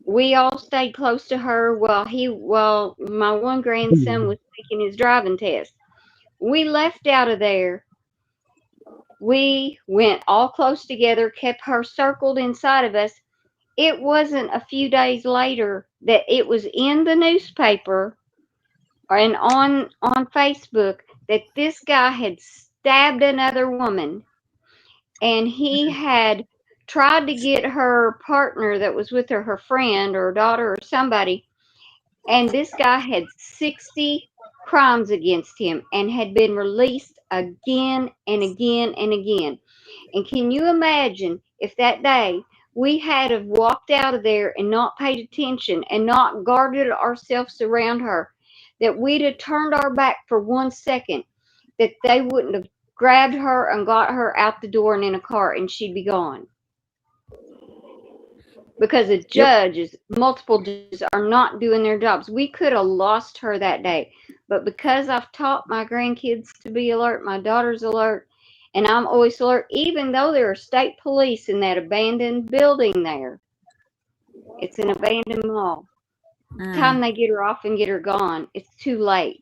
We all stayed close to her while my one grandson was taking his driving test. We left out of there. We went all close together, kept her circled inside of us. It wasn't a few days later that it was in the newspaper and on Facebook that this guy had stabbed another woman, and he had tried to get her partner that was with her, her friend or daughter or somebody, and this guy had 60 crimes against him and had been released again and again and again. And can you imagine if that day we had have walked out of there and not paid attention and not guarded ourselves around her, that we'd have turned our back for 1 second, that they wouldn't have grabbed her and got her out the door and in a car, and she'd be gone. Because the judges, multiple judges, are not doing their jobs. We could have lost her that day. But because I've taught my grandkids to be alert, my daughter's alert, and I'm always alert, even though there are state police in that abandoned building there. It's an abandoned mall. By the time they get her off and get her gone, it's too late.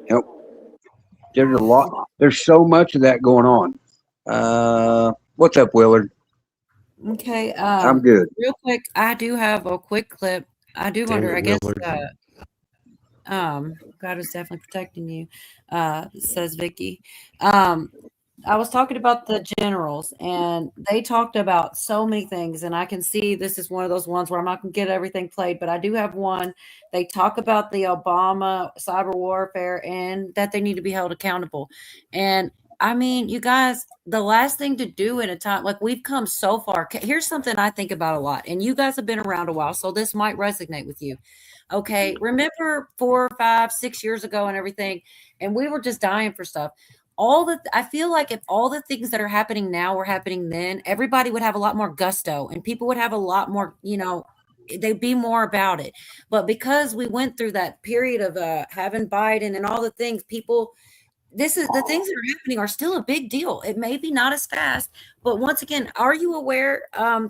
Yep. There's a lot. There's so much of that going on. What's up, Willard? Okay. I'm good. Real quick, I do have a quick clip. I do wonder, I guess, God is definitely protecting you, says Vicky. I was talking about the generals, and they talked about so many things, and I can see this is one of those ones where I'm not going to get everything played, but I do have one. They talk about the Obama cyber warfare and that they need to be held accountable. And I mean, you guys, the last thing to do in a time, like we've come so far. Here's something I think about a lot, and you guys have been around a while, so this might resonate with you. Okay. Remember 4, 5, 6 years ago and everything, and we were just dying for stuff. I feel like if all the things that are happening now were happening then, everybody would have a lot more gusto and people would have a lot more, they'd be more about it. But because we went through that period of having Biden and all the things, the things that are happening are still a big deal. It may be not as fast, but once again, are you aware,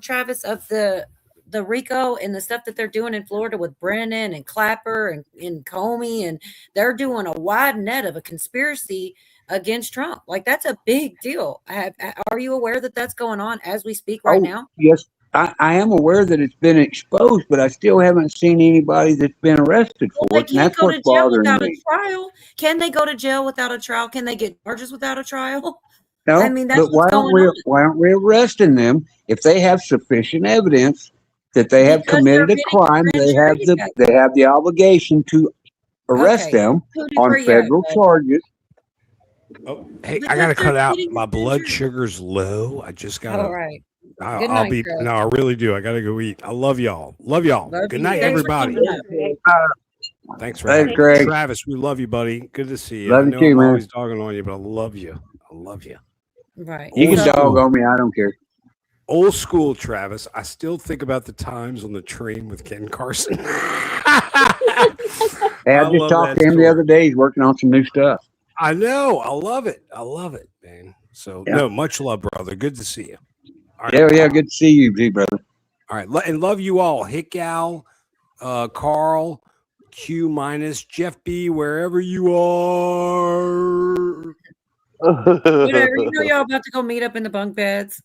Travis, of the RICO and the stuff that they're doing in Florida with Brennan and Clapper and Comey, and they're doing a wide net of a conspiracy against Trump? Like, that's a big deal. Are you aware that that's going on as we speak right now? Yes, I am aware that it's been exposed, but I still haven't seen anybody that's been arrested for it. And that's what's bothering me. Trial. Can they go to jail without a trial? Can they get charges without a trial? No, I mean, that's but why aren't we arresting them if they have sufficient evidence that they have committed a crime? They have the obligation to arrest them on federal charges. Oh, hey, I gotta cut out. My blood sugar's low. I just gotta. All right. I'll be. No, I really do. I gotta go eat. I love y'all. Good night, everybody. Thanks for having me. Greg. Travis, we love you, buddy. Good to see you. Love I know you too, I'm man. always dogging on you, but I love you. Right. You can dog on me. I don't care. Old school, Travis. I still think about the times on the train with Ken Carson. Hey, I just talked to him the other day. He's working on some new stuff. I know. I love it, man. So, no, much love, brother. Good to see you. All right. Yeah, good to see you, G, brother. All right. And love you all. Hickow, Carl, Q minus, Jeff B, wherever you are. Whatever. You know, y'all about to go meet up in the bunk beds.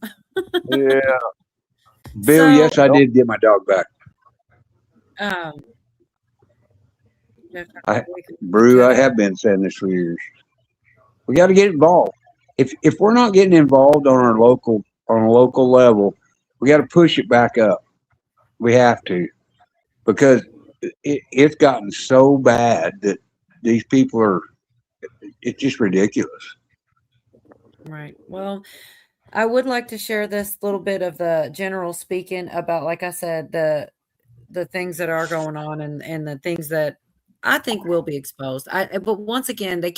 Yeah. Bill, yes, I did get my dog back. Brew, I have been saying this for years. We got to get involved. If we're not getting involved on a local level, we got to push it back up. We have to, because it's gotten so bad that these people it's just ridiculous. Right. Well, I would like to share this little bit of the general speaking about, like I said, the things that are going on and the things that I think will be exposed. But once again, they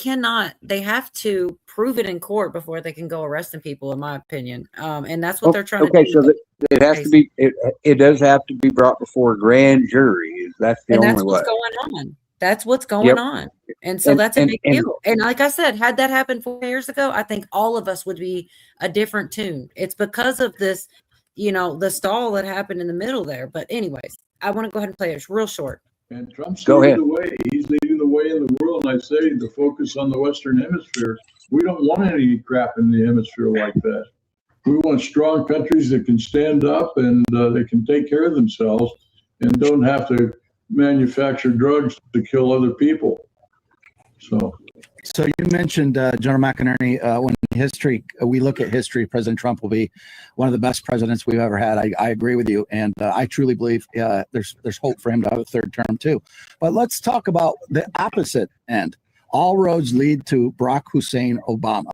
have to prove it in court before they can go arresting people, in my opinion. And that's what they're trying to do. Okay, so it has to be, it does have to be brought before a grand jury. That's the only way. That's what's going on. That's what's going on. And so that's a big deal. And like I said, had that happened 4 years ago, I think all of us would be a different tune. It's because of this, the stall that happened in the middle there. But anyways, I want to go ahead and play it. It's real short. And Trump's leading the way. He's leading the way in the world. And I say to focus on the Western Hemisphere We don't want any crap in the hemisphere like that. We want strong countries that can stand up and they can take care of themselves and don't have to manufacture drugs to kill other people. So you mentioned, General McInerney, when we look at history, President Trump will be one of the best presidents we've ever had. I agree with you. And I truly believe there's hope for him to have a third term too. But let's talk about the opposite end. All roads lead to Barack Hussein Obama.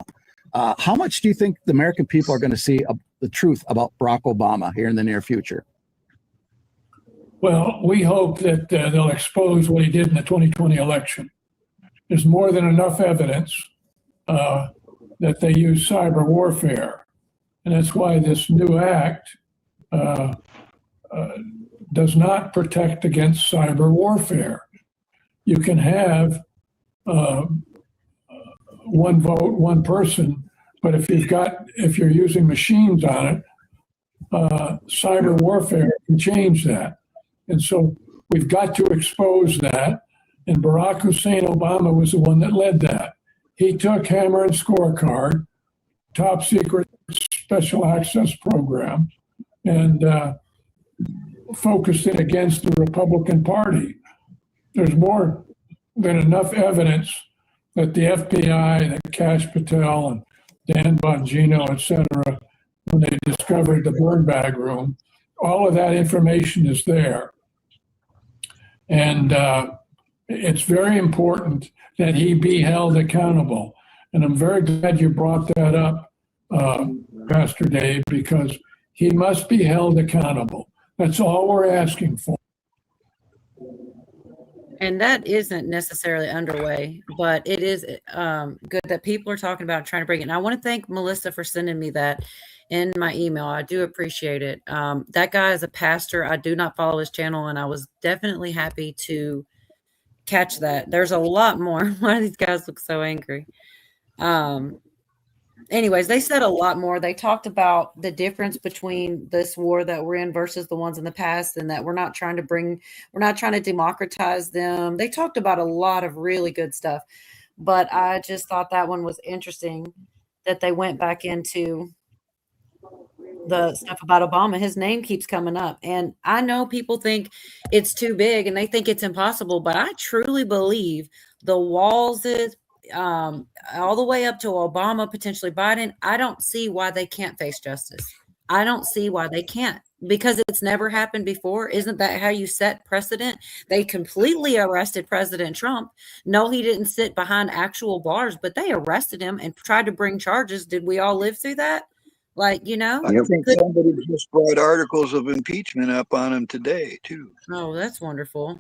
How much do you think the American people are going to see the truth about Barack Obama here in the near future? Well, we hope that they'll expose what he did in the 2020 election. There's more than enough evidence that they use cyber warfare. And that's why this new act does not protect against cyber warfare. You can have one vote, one person, but if you're using machines on it, cyber warfare can change that. And so we've got to expose that. And Barack Hussein Obama was the one that led that. He took Hammer and Scorecard, top secret special access program, and focused it against the Republican Party. There's more than enough evidence that the FBI, that Kash Patel and Dan Bongino, et cetera, when they discovered the burn bag room, all of that information is there. And it's very important that he be held accountable. And I'm very glad you brought that up, Pastor Dave, because he must be held accountable. That's all we're asking for. And that isn't necessarily underway, but it is good that people are talking about trying to bring it. And I want to thank Melissa for sending me that in my email. I do appreciate it. That guy is a pastor. I do not follow his channel, and I was definitely happy to catch that. There's a lot more. Why do these guys look so angry? Anyways, they said a lot more. They talked about the difference between this war that we're in versus the ones in the past, and that we're not trying to democratize them. They talked about a lot of really good stuff, but I just thought that one was interesting that they went back into the stuff about Obama. His name keeps coming up, and I know people think it's too big and they think it's impossible, but I truly believe the walls is all the way up to Obama, potentially Biden. I don't see why they can't face justice. I don't see why they can't, because it's never happened before. Isn't that how you set precedent? They completely arrested President Trump. No, he didn't sit behind actual bars, but they arrested him and tried to bring charges. Did we all live through that? Like, you know, I think somebody just brought articles of impeachment up on him today too. Oh, that's wonderful.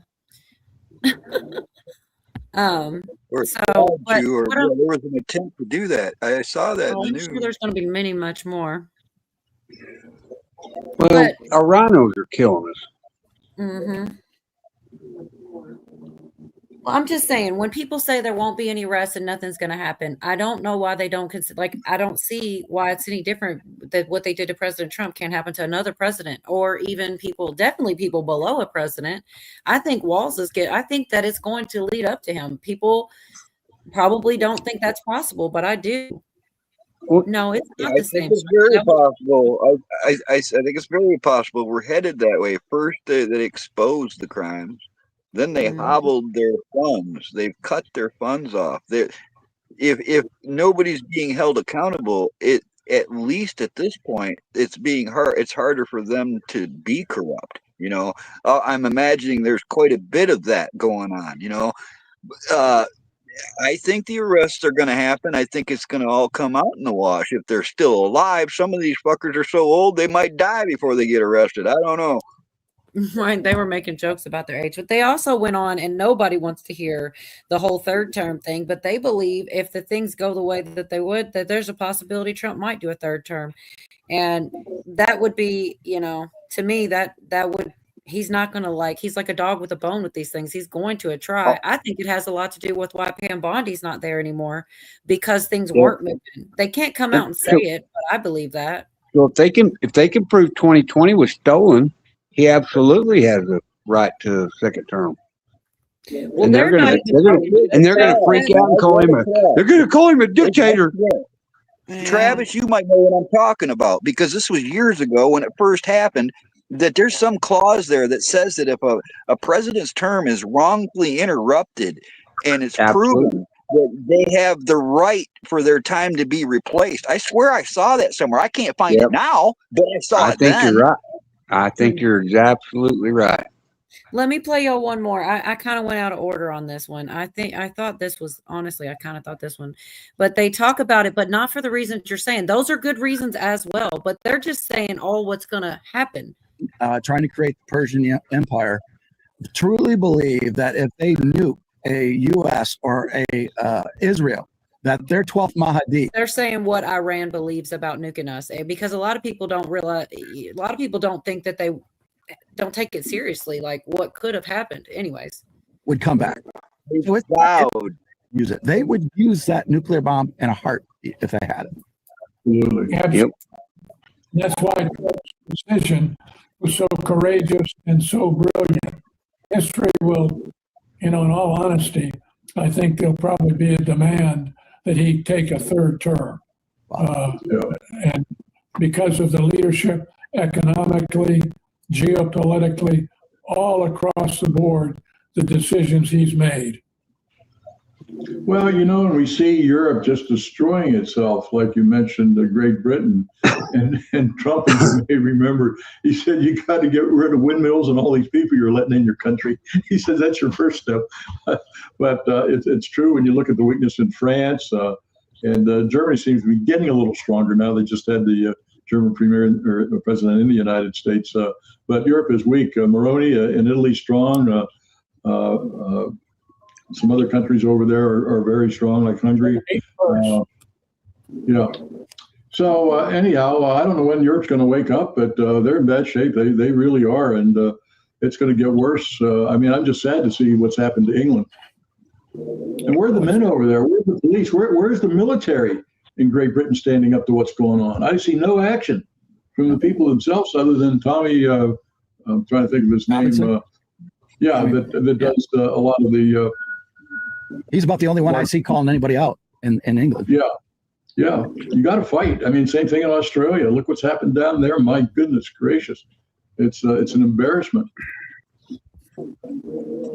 Or there was an attempt to do that. I saw that in the I'm news. sure there's going to be much more. Well, our rhinos are killing us. Mm-hmm. Well, I'm just saying, when people say there won't be any arrests and nothing's going to happen, I don't know why they don't consider. Like, I don't see why it's any different that what they did to President Trump can't happen to another president, or even definitely people below a president. I think I think that it's going to lead up to him. People probably don't think that's possible, but I do. No, it's not the same. I think it's very possible. I think it's very possible. We're headed that way. First, they exposed the crimes. Then they hobbled their funds. They've cut their funds off. If nobody's being held accountable, at least at this point, it's harder for them to be corrupt. You know, I'm imagining there's quite a bit of that going on. You know, I think the arrests are going to happen. I think it's going to all come out in the wash if they're still alive. Some of these fuckers are so old they might die before they get arrested. I don't know. Right, they were making jokes about their age, but they also went on, and nobody wants to hear the whole third term thing, but they believe if the things go the way that they would, that there's a possibility Trump might do a third term. And that would be, you know, to me, that would, he's not going to he's like a dog with a bone with these things. He's going to try. I think it has a lot to do with why Pam Bondi's not there anymore, because things weren't moving. They can't come out and say it, but I believe that. So if they can prove 2020 was stolen, he absolutely has a right to a second term. Well, And they're gonna freak out and call him they're gonna call him a dictator. Travis, you might know what I'm talking about because this was years ago when it first happened. That there's some clause there that says that if a president's term is wrongfully interrupted and it's proven that they have the right for their time to be replaced. I swear I saw that somewhere. I can't find it now, but I saw it then. I think you're right. I think you're absolutely right. Let me play y'all one more. I kind of went out of order on this one. I thought this was, honestly, I kind of thought this one, but they talk about it, but not for the reasons you're saying. Those are good reasons as well, but they're just saying, what's going to happen. Trying to create the Persian Empire, truly believe that if they nuke a U.S. or a Israel, that they're 12th Mahdi. They're saying what Iran believes about nuking us, because a lot of people don't realize, a lot of people don't think that they don't take it seriously, like what could have happened. Anyways, would come back. So use it. They would use that nuclear bomb in a heartbeat if they had it. Absolutely. Yep. That's why Trump's decision was so courageous and so brilliant. History will, in all honesty, I think there'll probably be a demand that he take a third term. And because of the leadership economically, geopolitically, all across the board, the decisions he's made. Well, and we see Europe just destroying itself, like you mentioned, Great Britain. And Trump, you may remember, he said, you got to get rid of windmills and all these people you're letting in your country. He said, that's your first step. But it's true when you look at the weakness in France. And Germany seems to be getting a little stronger now. They just had the German premier or president in the United States. But Europe is weak. Moroni in Italy strong. Some other countries over there are very strong, like Hungary. Yeah. So anyhow, I don't know when Europe's going to wake up, but they're in bad shape. They really are, and it's going to get worse. I'm just sad to see what's happened to England. And where are the men over there? Where's the police? Where's the military in Great Britain standing up to what's going on? I see no action from the people themselves, other than Tommy. I'm trying to think of his name. That does a lot of the. He's about the only one I see calling anybody out in England. Yeah, you got to fight. Same thing in Australia. Look what's happened down there. My goodness gracious, it's an embarrassment. Oh,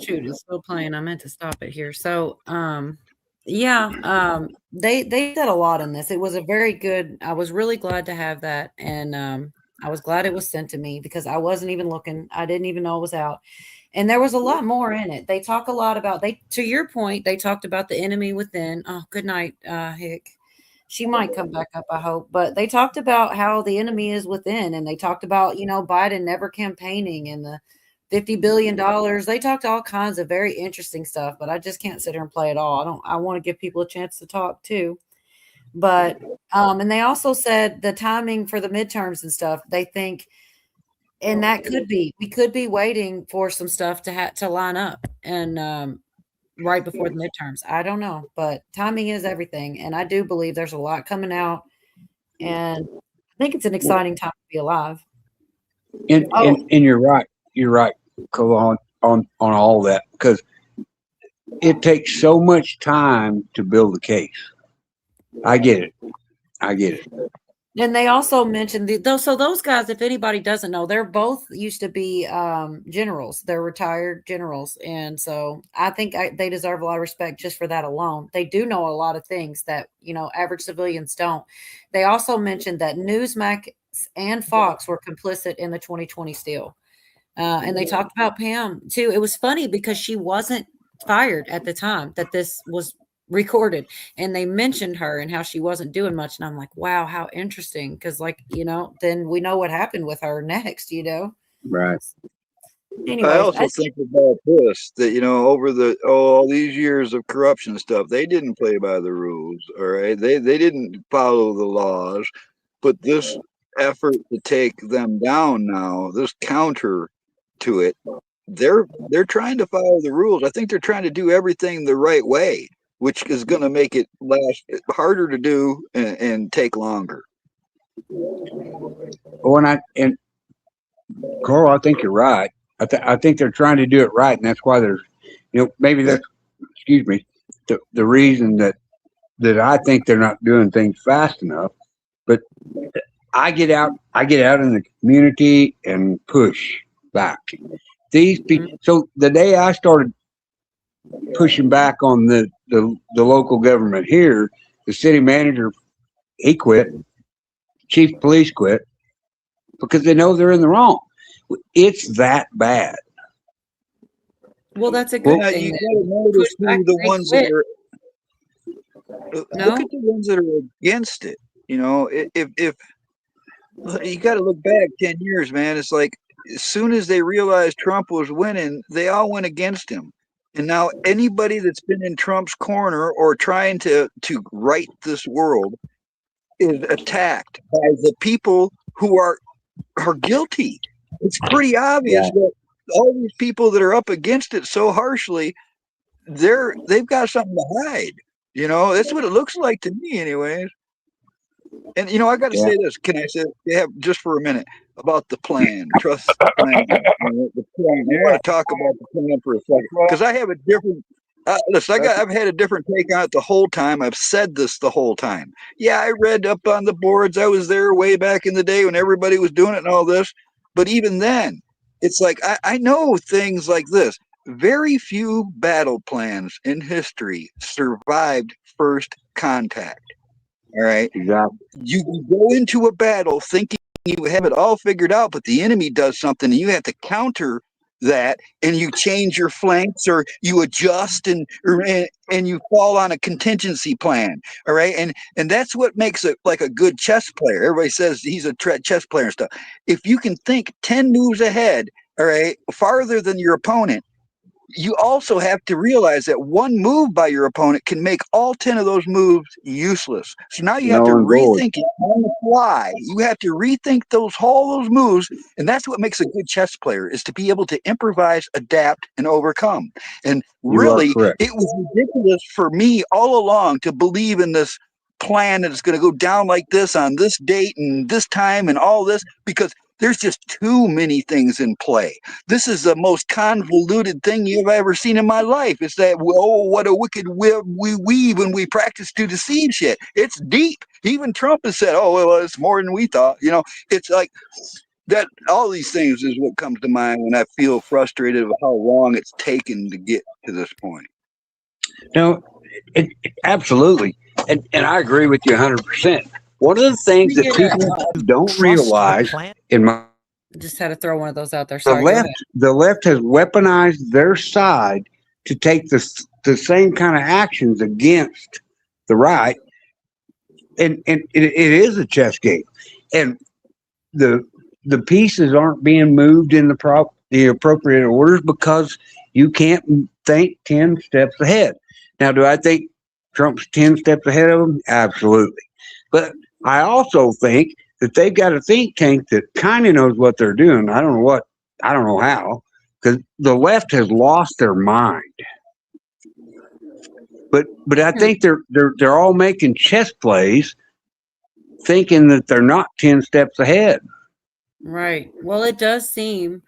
shoot, it's still playing. I meant to stop it here. So, they did a lot in this. It was a very good. I was really glad to have that, and I was glad it was sent to me because I wasn't even looking. I didn't even know it was out. And there was a lot more in it. They talk a lot about, to your point, they talked about the enemy within. Oh, good night, Hick. She might come back up, I hope. But they talked about how the enemy is within. And they talked about, Biden never campaigning and the $50 billion. They talked all kinds of very interesting stuff, but I just can't sit here and play it all. I want to give people a chance to talk too. But, and they also said the timing for the midterms and stuff, they think, and that we could be waiting for some stuff to line up and right before the midterms. I don't know, but timing is everything. And I do believe there's a lot coming out, and I think it's an exciting time to be alive. And you're right, Cole, on all that, because it takes so much time to build a case. I get it. And they also mentioned those guys, if anybody doesn't know, they're both used to be generals. They're retired generals. And so I think they deserve a lot of respect just for that alone. They do know a lot of things that, average civilians don't. They also mentioned that Newsmax and Fox were complicit in the 2020 steal. And they talked about Pam too. It was funny because she wasn't fired at the time that this was recorded, and they mentioned her and how she wasn't doing much, and I'm like, wow, how interesting, because then we know what happened with her next, right. Anyway, I also think about this, that over all these years of corruption and stuff, they didn't play by the rules. All right, they didn't follow the laws, but this effort to take them down now, this counter to it, they're trying to follow the rules. I think they're trying to do everything the right way, which is going to make it harder to do and take longer. Well, Carl, I think you're right. I think they're trying to do it right, and that's why there's maybe that's, excuse me, the reason that I think they're not doing things fast enough. But I get out in the community and push back. These people. So the day I started pushing back on the local government here, the city manager, he quit. Chief of police quit because they know they're in the wrong. It's that bad. Well, that's a good Now, thing. you that gotta notice push back, who the they ones quit. that are. No? Look at the ones that are against it. You know, if you got to look back 10 years, man, it's like as soon as they realized Trump was winning, they all went against him. And now anybody that's been in Trump's corner or trying to right this world is attacked by the people who are guilty. It's pretty obvious that all these people that are up against it so harshly, they've got something to hide. You know, that's what it looks like to me, anyways. And you know, I got to say this. Can I say just for a minute about the plan? Trust the plan. The plan. I want to talk about the plan for a second because I have a different. Listen, I've had a different take on it the whole time. I've said this the whole time. Yeah, I read up on the boards. I was there way back in the day when everybody was doing it and all this. But even then, it's like I know things like this. Very few battle plans in history survived first contact. All right. Exactly. You can go into a battle thinking you have it all figured out, but the enemy does something and you have to counter that, and you change your flanks or you adjust and you fall on a contingency plan. All right. And that's what makes it like a good chess player. Everybody says he's a chess player and stuff. If you can think 10 moves ahead, all right, farther than your opponent, you also have to realize that one move by your opponent can make all 10 of those moves useless. So now you have to rethink it on the fly. You have to rethink all those moves. And that's what makes a good chess player, is to be able to improvise, adapt, and overcome. And really, it was ridiculous for me all along to believe in this plan that it's going to go down like this on this date and this time and all this, because there's just too many things in play. This is the most convoluted thing you've ever seen in my life. It's that, oh, what a wicked web we weave when we practice to deceive shit. It's deep. Even Trump has said, oh, well, it's more than we thought. You know, it's like that. All these things is what comes to mind when I feel frustrated of how long it's taken to get to this point. No, absolutely. And I agree with you 100%. One of the things that people don't realize just had to throw one of those out there. the Sorry, left has weaponized their side to take the same kind of actions against the right, and it is a chess game, and the pieces aren't being moved in the appropriate orders because you can't think 10 steps ahead. Now, do I think Trump's 10 steps ahead of them? Absolutely. But I also think that they've got a think tank that kind of knows what they're doing. I don't know how, because the left has lost their mind. But I think they're all making chess plays, thinking that they're not 10 steps ahead. Right. Well, it does seem.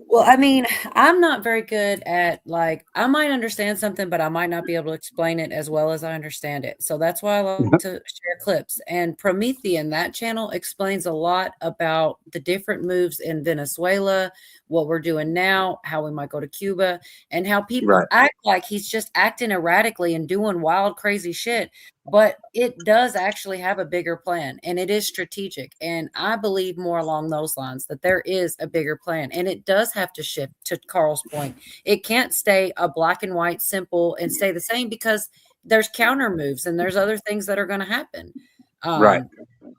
Well, I mean, I'm not very good at, like, I might understand something, but I might not be able to explain it as well as I understand it. So that's why I like to share clips. And Promethean, that channel, explains a lot about the different moves in Venezuela, what we're doing now, how we might go to Cuba, and how people act like he's just acting erratically and doing wild, crazy shit. But it does actually have a bigger plan, and it is strategic. And I believe more along those lines, that there is a bigger plan, and it does have to shift. To Carl's point, it can't stay a black and white, simple, and stay the same, because there's counter moves and there's other things that are going to happen.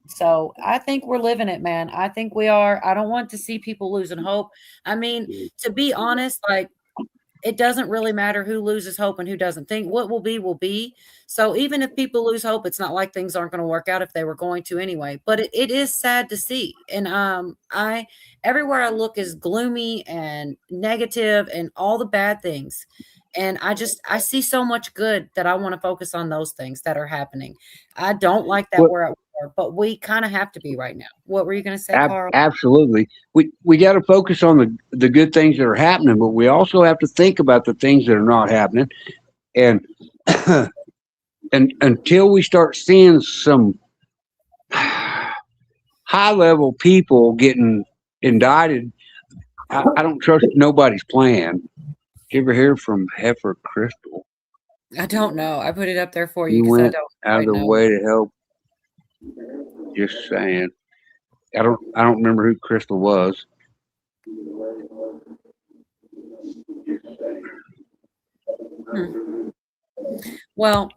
So I think we're living it, man. I think we are. I don't want to see people losing hope. I mean, to be honest, like, it doesn't really matter who loses hope and who doesn't. Think what will be will be. So even if people lose hope, it's not like things aren't going to work out if they were going to anyway. But it is sad to see. And I everywhere I look is gloomy and negative and all the bad things. And I see so much good that I want to focus on those things that are happening. I don't like that we're at war but we kind of have to be right now. What were you going to say, Carl? Absolutely. We got to focus on the good things that are happening, but we also have to think about the things that are not happening. And and until we start seeing some high level people getting indicted, I don't trust nobody's plan. Did you ever hear from Heifer Crystal? I don't know. I put it up there for He you because I went don't out of quite the know. way to help. Just saying. I don't remember who Crystal was. Well,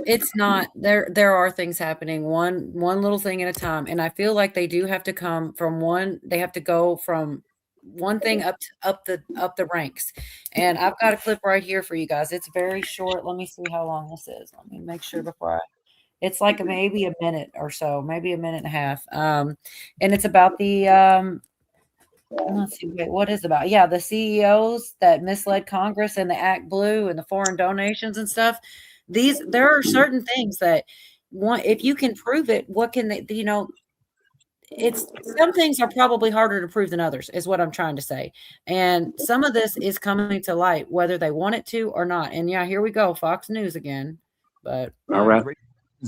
it's not there. There are things happening one little thing at a time, and I feel like they do have to come from one. They have to go from one thing up the ranks. And I've got a clip right here for you guys. It's very short. Let me see how long this is. Let me make sure before I. It's like maybe a minute or so, maybe a minute and a half. And it's about the let's see, wait, what is it about? Yeah, the CEOs that misled Congress and the Act Blue and the foreign donations and stuff. There are certain things that if you can prove it, what can they, it's some things are probably harder to prove than others, is what I'm trying to say. And some of this is coming to light, whether they want it to or not. And yeah, here we go, Fox News again. But all right.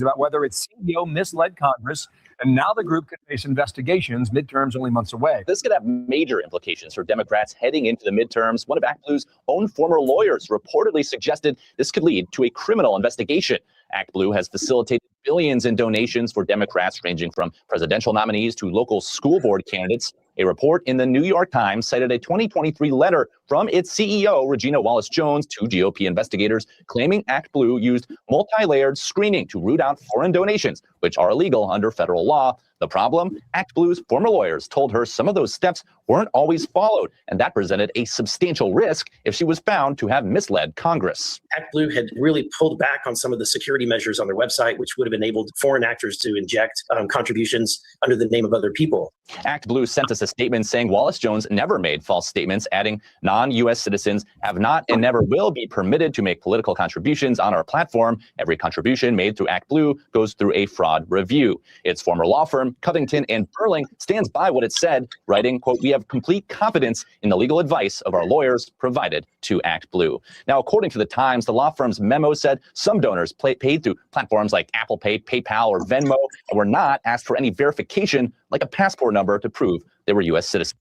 About whether its CEO misled Congress, and now the group could face investigations, midterms only months away. This could have major implications for Democrats heading into the midterms. One of Act Blue's own former lawyers reportedly suggested this could lead to a criminal investigation. Act Blue has facilitated billions in donations for Democrats, ranging from presidential nominees to local school board candidates. A report in the New York Times cited a 2023 letter from its CEO, Regina Wallace-Jones, to GOP investigators, claiming Act Blue used multi-layered screening to root out foreign donations, which are illegal under federal law. The problem? Act Blue's former lawyers told her some of those steps weren't always followed, and that presented a substantial risk if she was found to have misled Congress. Act Blue had really pulled back on some of the security measures on their website, which would have enabled foreign actors to inject contributions under the name of other people. Act Blue sent us a statement saying Wallace-Jones never made false statements, adding non-U.S. citizens have not and never will be permitted to make political contributions on our platform. Every contribution made through Act Blue goes through a fraud review. Its former law firm, Covington and Burling, stands by what it said, writing, quote, "We have complete confidence in the legal advice of our lawyers provided to Act Blue." Now, according to the Times, the law firm's memo said some donors paid through platforms like Apple Pay, PayPal, or Venmo, and were not asked for any verification like a passport number to prove they were U.S. citizens.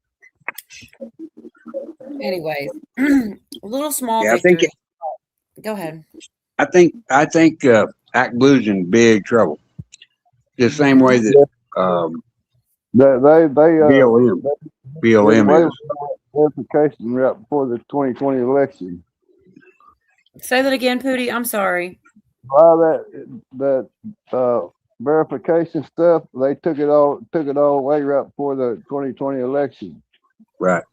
anyways, a little small. Yeah, I think victory. Go ahead. I think Act Blue's in big trouble. The same way that BLM is. Verification right before the 2020 election. Say that again, Pootie. I'm sorry. That verification stuff, they took it all away right before the 2020 election. Right.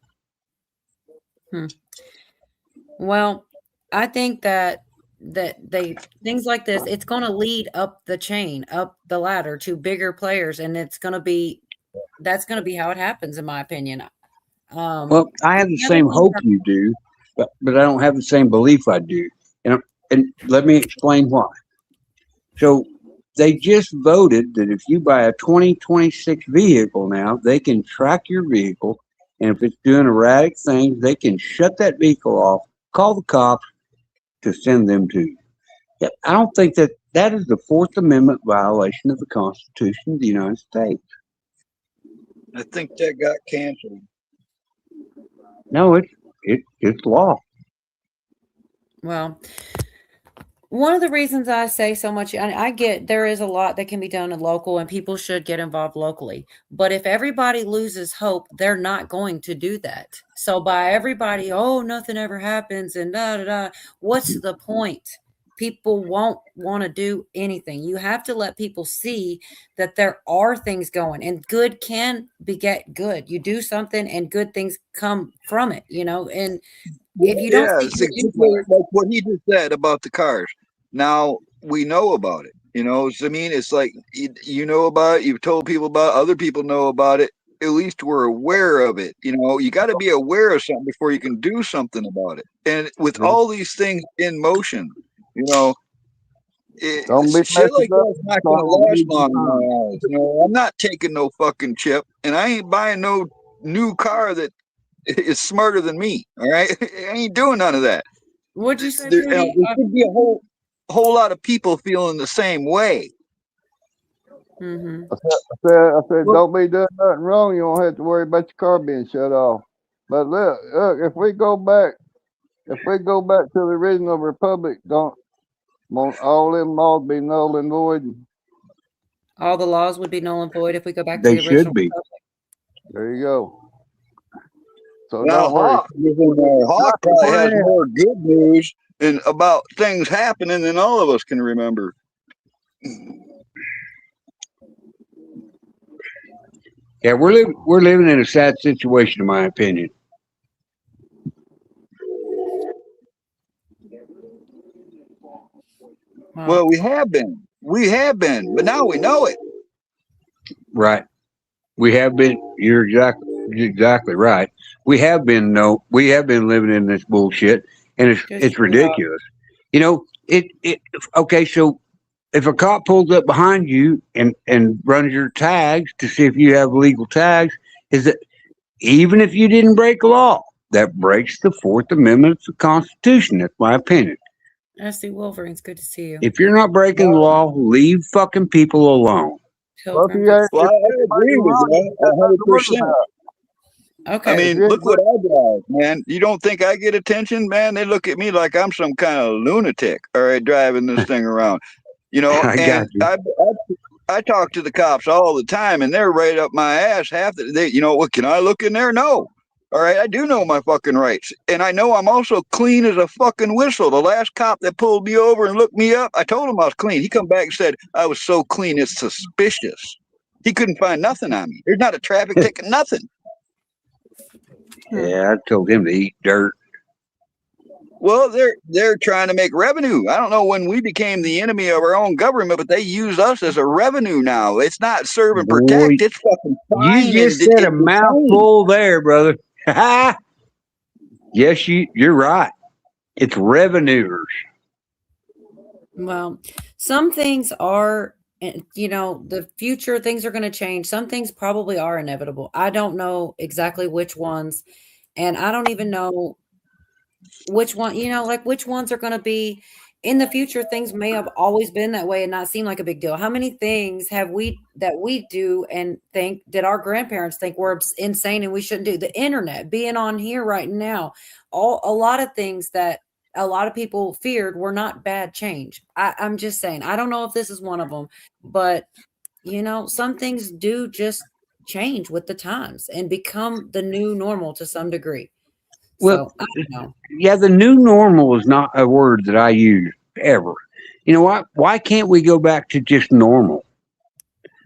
Well, I think that they things like this, it's going to lead up the chain, up the ladder to bigger players, and that's going to be how it happens, in my opinion. Well, I have the same hope you do, but I don't have the same belief I do, and let me explain why. So they just voted that if you buy a 2026 vehicle now, they can track your vehicle, and if it's doing erratic things, they can shut that vehicle off, call the cops to send them to you. I don't think that is the Fourth Amendment violation of the Constitution of the United States. I think that got canceled. No, it's law. Well, one of the reasons I say so much, and I get there is a lot that can be done in local, and people should get involved locally. But if everybody loses hope, they're not going to do that. So by everybody, oh, nothing ever happens and da da da, what's the point? People won't want to do anything. You have to let people see that there are things going, and good can beget good. You do something and good things come from it, and if you don't it's exactly like what he just said about the cars. Now we know about it, I mean, it's like you know about it, you've told people about it, other people know about it. At least we're aware of it. You got to be aware of something before you can do something about it. And with all these things in motion, Don't be Shit like messing up. that's not gonna last long in my eyes. You know, I'm not taking no fucking chip, and I ain't buying no new car that is smarter than me. All right, I ain't doing none of that. What'd you say, There Rudy? should be a whole lot of people feeling the same way. Mm-hmm. I said, don't be doing nothing wrong. You don't have to worry about your car being shut off. But look, if we go back to the original republic, won't all them laws be null and void? All the laws would be null and void if we go back They to the original should be. republic. There you go. So Now, don't worry. Hawk probably has more good news and about things happening than all of us can remember. Yeah, we're living in a sad situation, in my opinion. Well, we have been, but now we know it. Right. We have been. You're exactly right. We have been living in this bullshit, and it's ridiculous. You know, okay, so if a cop pulls up behind you and runs your tags to see if you have legal tags, is that even if you didn't break a law, that breaks the Fourth Amendment of the Constitution. That's my opinion. SD Wolverine's good to see you. If you're not breaking the law, leave fucking people alone. Pilgrim. Well, I agree with you 100%. Okay. I mean, look what I drive, man. You don't think I get attention, man? They look at me like I'm some kind of lunatic, all right, driving this thing around. You know, and I talk to the cops all the time, and they're right up my ass. You know, what? Can I look in there? No. All right, I do know my fucking rights, and I know I'm also clean as a fucking whistle. The last cop that pulled me over and looked me up, I told him I was clean. He come back and said I was so clean it's suspicious. He couldn't find nothing on me. There's not a traffic ticket, nothing. Yeah, I told him to eat dirt. Well, they're trying to make revenue. I don't know when we became the enemy of our own government, but they use us as a revenue now. It's not serve and protect. It's fucking fine. You just said a mouthful there, brother. Yes, you're right. It's revenuers. Well, some things are, you know, the future things are going to change. Some things probably are inevitable. I don't know exactly which ones, and I don't even know which one, you know, like which ones are going to be in the future. Things may have always been that way and not seem like a big deal. How many things have we do and think that our grandparents think we're insane and we shouldn't do? The internet, being on here right now, a lot of things that a lot of people feared were not bad change. I'm just saying, I don't know if this is one of them, but you know, some things do just change with the times and become the new normal to some degree. Well, so, I don't know. Yeah, the new normal is not a word that I use ever. You know what? Why can't we go back to just normal?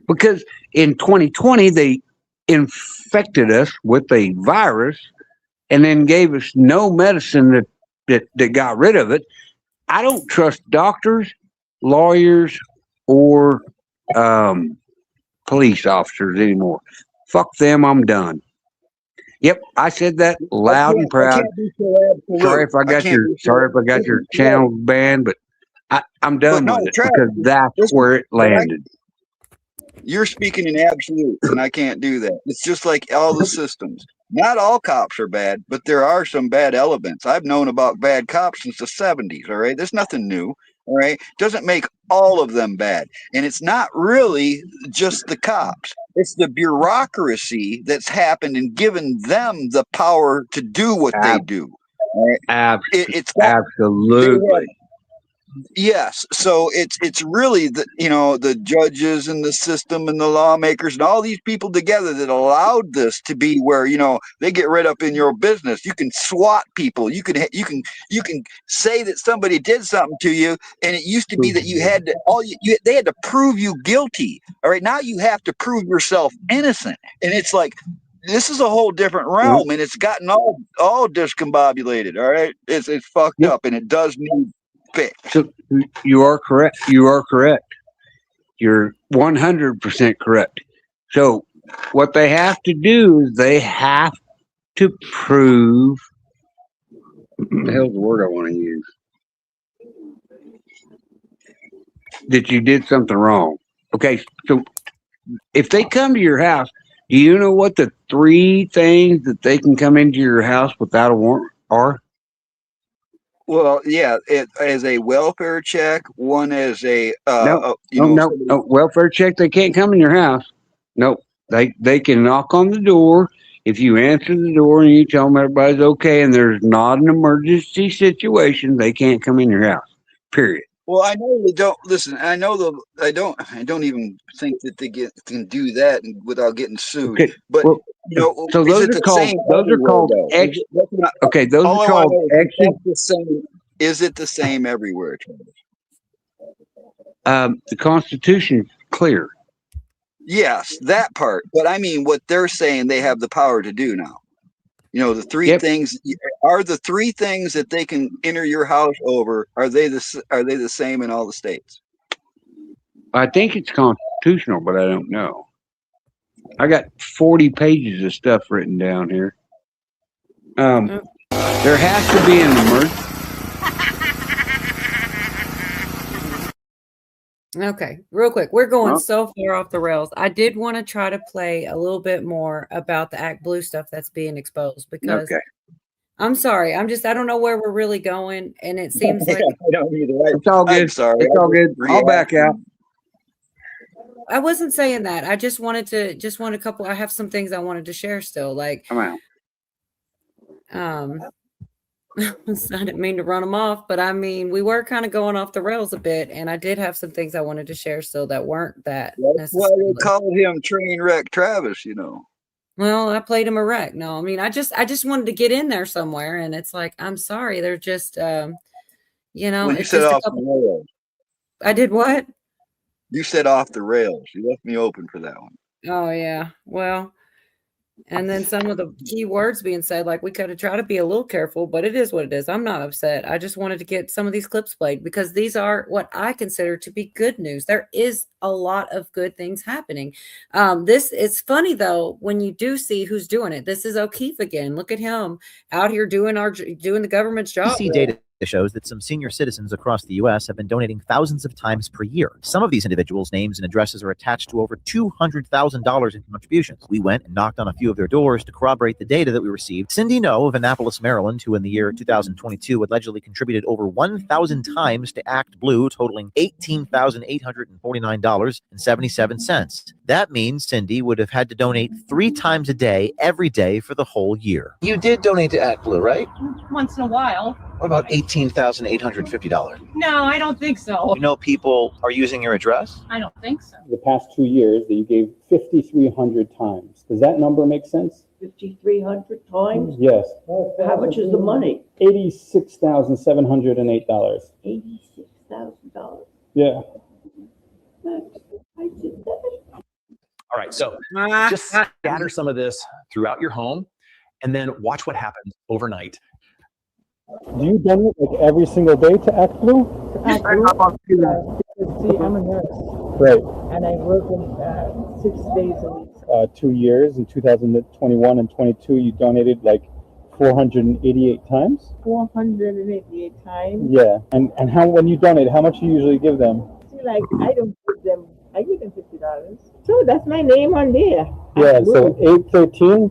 Because in 2020, they infected us with a virus and then gave us no medicine that got rid of it. I don't trust doctors, lawyers, or police officers anymore. Fuck them. I'm done. Yep, I said that loud and proud. Sorry if I got your channel banned, but I'm done with it because that's where it landed. You're speaking in absolute, and I can't do that. It's just like all the systems. Not all cops are bad, but there are some bad elements. I've known about bad cops since the 70s, all right? There's nothing new, all right? Doesn't make all of them bad. And it's not really just the cops. It's the bureaucracy that's happened and given them the power to do what they do. All right? Absolutely. Yes, so it's really the judges and the system and the lawmakers and all these people together that allowed this to be where they get right up in your business. You can SWAT people. You can say that somebody did something to you, and it used to be that you had to they had to prove you guilty. All right, now you have to prove yourself innocent, and it's like this is a whole different realm, and it's gotten all discombobulated. All right, it's fucked up, and it does need. So you are correct. You are correct. You're 100% correct. So what they have to do is they have to prove. What the hell's the word I want to use? that you did something wrong. Okay, so if they come to your house, do you know what the 3 things that they can come into your house without a warrant are? Well, yeah, it as a welfare check, one as a No, somebody- welfare check. They can't come in your house. No, they can knock on the door. If you answer the door and you tell them everybody's okay and there's not an emergency situation, they can't come in your house. Period. Well, I know they don't listen. I know I don't even think that they can do that without getting sued. Okay, But well, so is those it are the called same those are everywhere, called though? ex. Okay, those All are I called wanna know is exit. that's the same. Is it the same everywhere, Travis? The Constitution's clear. Yes, that part. But I mean, what they're saying they have the power to do now. The 3 things are the 3 things that they can enter your house over. Are they the same in all the states? I think it's constitutional, but I don't know. I got 40 pages of stuff written down here. There has to be an emergency. Okay, real quick. We're going so far off the rails. I did want to try to play a little bit more about the Act Blue stuff that's being exposed because I'm sorry. I don't know where we're really going. And it seems like I don't either. It's all good. I'm sorry. It's all good. I'll back out. I wasn't saying that. I just wanted a couple. I have some things I wanted to share still. Like, come out. I didn't mean to run them off, but I mean, we were kind of going off the rails a bit, and I did have some things I wanted to share still that weren't that. That's why they called him Train Wreck Travis, Well, I played him a wreck. No, I mean, I just wanted to get in there somewhere, and it's like, I'm sorry, they're just, When you it's said just off the rails. I did what? You said off the rails. You left me open for that one. Oh yeah, well. And then some of the key words being said, like we could have tried to be a little careful, but it is what it is. I'm not upset. I just wanted to get some of these clips played because these are what I consider to be good news. There is a lot of good things happening. This is funny though, when you do see who's doing it. This is O'Keefe again. Look at him out here doing the government's job. CDC data shows that some senior citizens across the U.S. have been donating thousands of times per year. Some of these individuals' names and addresses are attached to over $200,000 in contributions. We went and knocked on a few of their doors to corroborate the data that we received. Cindy No of Annapolis, Maryland, who in the year 2022 allegedly contributed over 1,000 times to Act Blue, totaling $18,849.77. That means Cindy would have had to donate 3 times a day, every day for the whole year. You did donate to Act Blue, right? Once in a while. What about $18,850? No, I don't think so. You know people are using your address? I don't think so. The past 2 years that you gave 5,300 times. Does that number make sense? 5,300 times? Yes. How much is the money? $86,708. $86,000. Yeah. All right, so just scatter some of this throughout your home and then watch what happens overnight. Do you donate like every single day to Act Blue? See, I'm a nurse. Right. And I work 6 days a week. 2 years, in 2021 and 22, you donated like 488 times? 488 times. Yeah. And how, when you donate, how much do you usually give them? See, like, I don't give them, I give them $50. So that's my name on there. Yeah, so 813,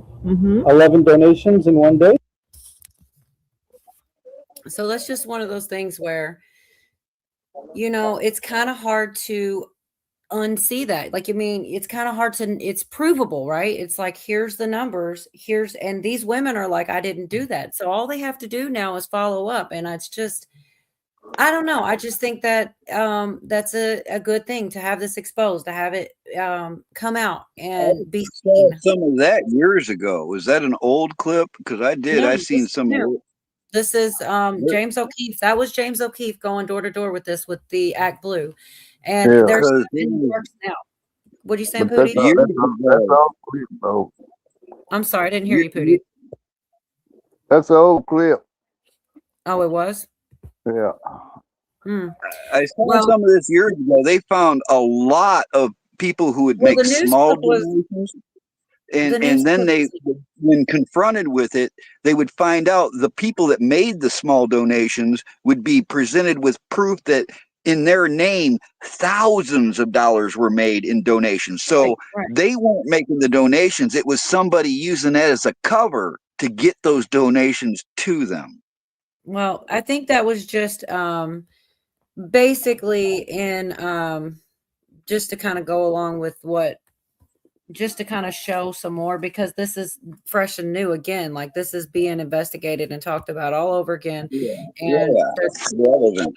11 donations in 1 day. So that's just one of those things where, it's kind of hard to unsee that. Like, I mean, it's kind of hard to, it's provable, right? It's like, here's the numbers, and these women are like, I didn't do that. So all they have to do now is follow up. And it's just, I don't know. I just think that that's a good thing to have this exposed, to have it come out and be seen. Some of that years ago. Was that an old clip? Because I did. No, I seen some of it. This is James O'Keefe. That was James O'Keefe going door to door with this, with the Act Blue. And there's in the works now. What do you say, Pootie? That's all clip, bro. I'm sorry, I didn't hear you, Pootie. That's an old clip. Oh, it was? Yeah. I saw some of this years ago. They found a lot of people who would make small donations. And then when confronted with it, they would find out the people that made the small donations would be presented with proof that in their name, thousands of dollars were made in donations. So they weren't making the donations. It was somebody using that as a cover to get those donations to them. Well, I think that was just basically in just to kind of go along with just to kind of show some more, because this is fresh and new again. Like, this is being investigated and talked about all over again. And it's relevant.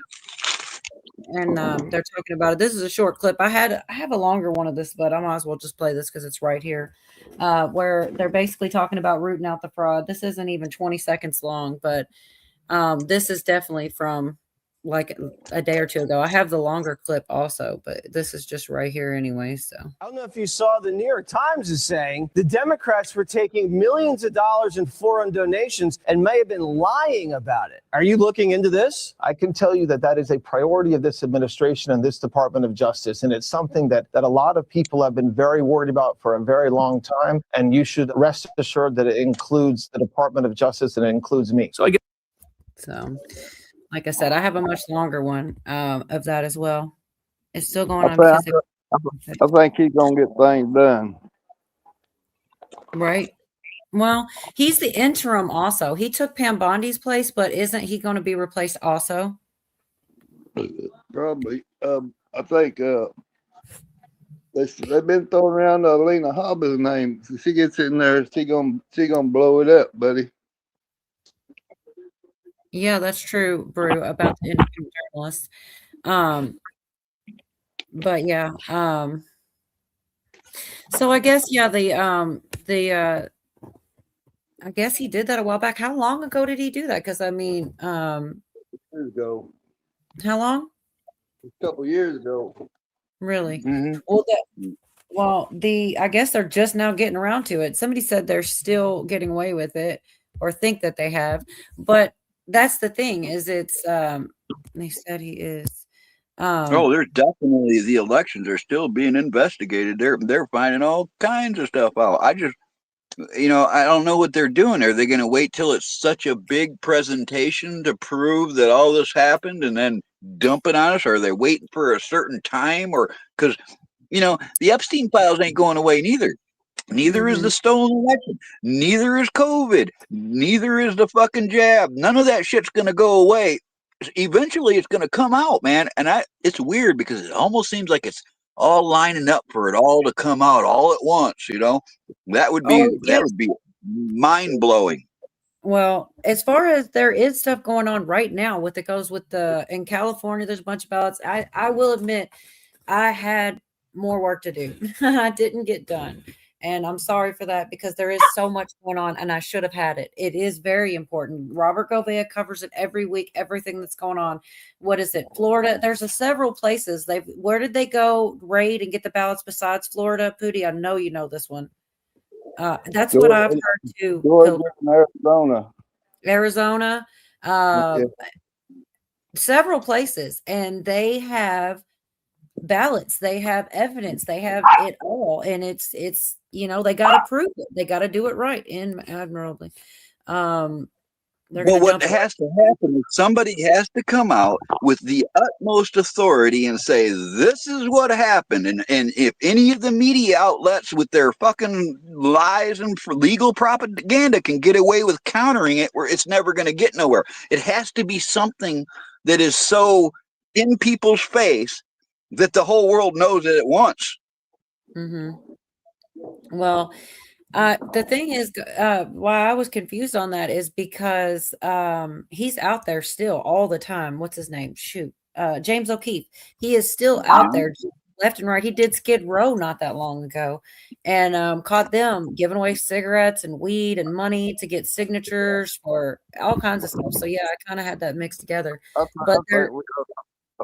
And they're talking about it. This is a short clip. I have a longer one of this, but I might as well just play this because it's right here, where they're basically talking about rooting out the fraud. This isn't even 20 seconds long, but this is definitely from like a day or two ago. I have the longer clip also, but this is just right here anyway. So I don't know if you saw, the New York Times is saying the Democrats were taking millions of dollars in foreign donations and may have been lying about it. Are you looking into this? I can tell you that that is a priority of this administration and this Department of Justice. And it's something that a lot of people have been very worried about for a very long time. And you should rest assured that it includes the Department of Justice and it includes me. So like I said, I have a much longer one of that as well. It's still going on. I think he's gonna get things done. Right. Well, he's the interim also. He took Pam Bondi's place, but isn't he going to be replaced also? Probably. I think they've been throwing around Alina Hobbs' name. If she gets in there, she gonna blow it up, buddy. Yeah, that's true, Brew, about the independent journalists. But yeah, so I guess I guess he did that a while back. How long ago did he do that? Because I mean, years ago. How long? A couple years ago. Really? Mm-hmm. I guess they're just now getting around to it. Somebody said they're still getting away with it, or think that they have, but that's the thing, is it's they said he is there's definitely, the elections are still being investigated. They're finding all kinds of stuff out. I just, I don't know what they're doing. Are they going to wait till it's such a big presentation to prove that all this happened and then dump it on us? Or are they waiting for a certain time? Or because the Epstein files ain't going away neither. Neither is the stolen election. Neither is COVID. Neither is the fucking jab. None of that shit's going to go away. Eventually, it's going to come out, man. And it's weird because it almost seems like it's all lining up for it all to come out all at once. That would be mind blowing. Well, as far as there is stuff going on right now in California, there's a bunch of ballots. I will admit, I had more work to do. I didn't get done. And I'm sorry for that, because there is so much going on and I should have had it. It is very important. Robert Gouveia covers it every week, everything that's going on. What is it? Florida. There's several places. Where did they go raid and get the ballots besides Florida? Pootie, I know you know this one. That's what I've heard too. Arizona. Several places. And they have ballots, they have evidence, they have it all, and it's they got to prove it, they got to do it right and admirably. What has to happen is somebody has to come out with the utmost authority and say, this is what happened. And if any of the media outlets with their fucking lies and legal propaganda can get away with countering it, where it's never going to get nowhere. It has to be something that is so in people's face that the whole world knows it at once. Well, the thing is, why I was confused on that is because he's out there still all the time. What's his name? James O'Keefe. He is still out there left and right. He did Skid Row not that long ago, and caught them giving away cigarettes and weed and money to get signatures for all kinds of stuff. So yeah, I kind of had that mixed together. I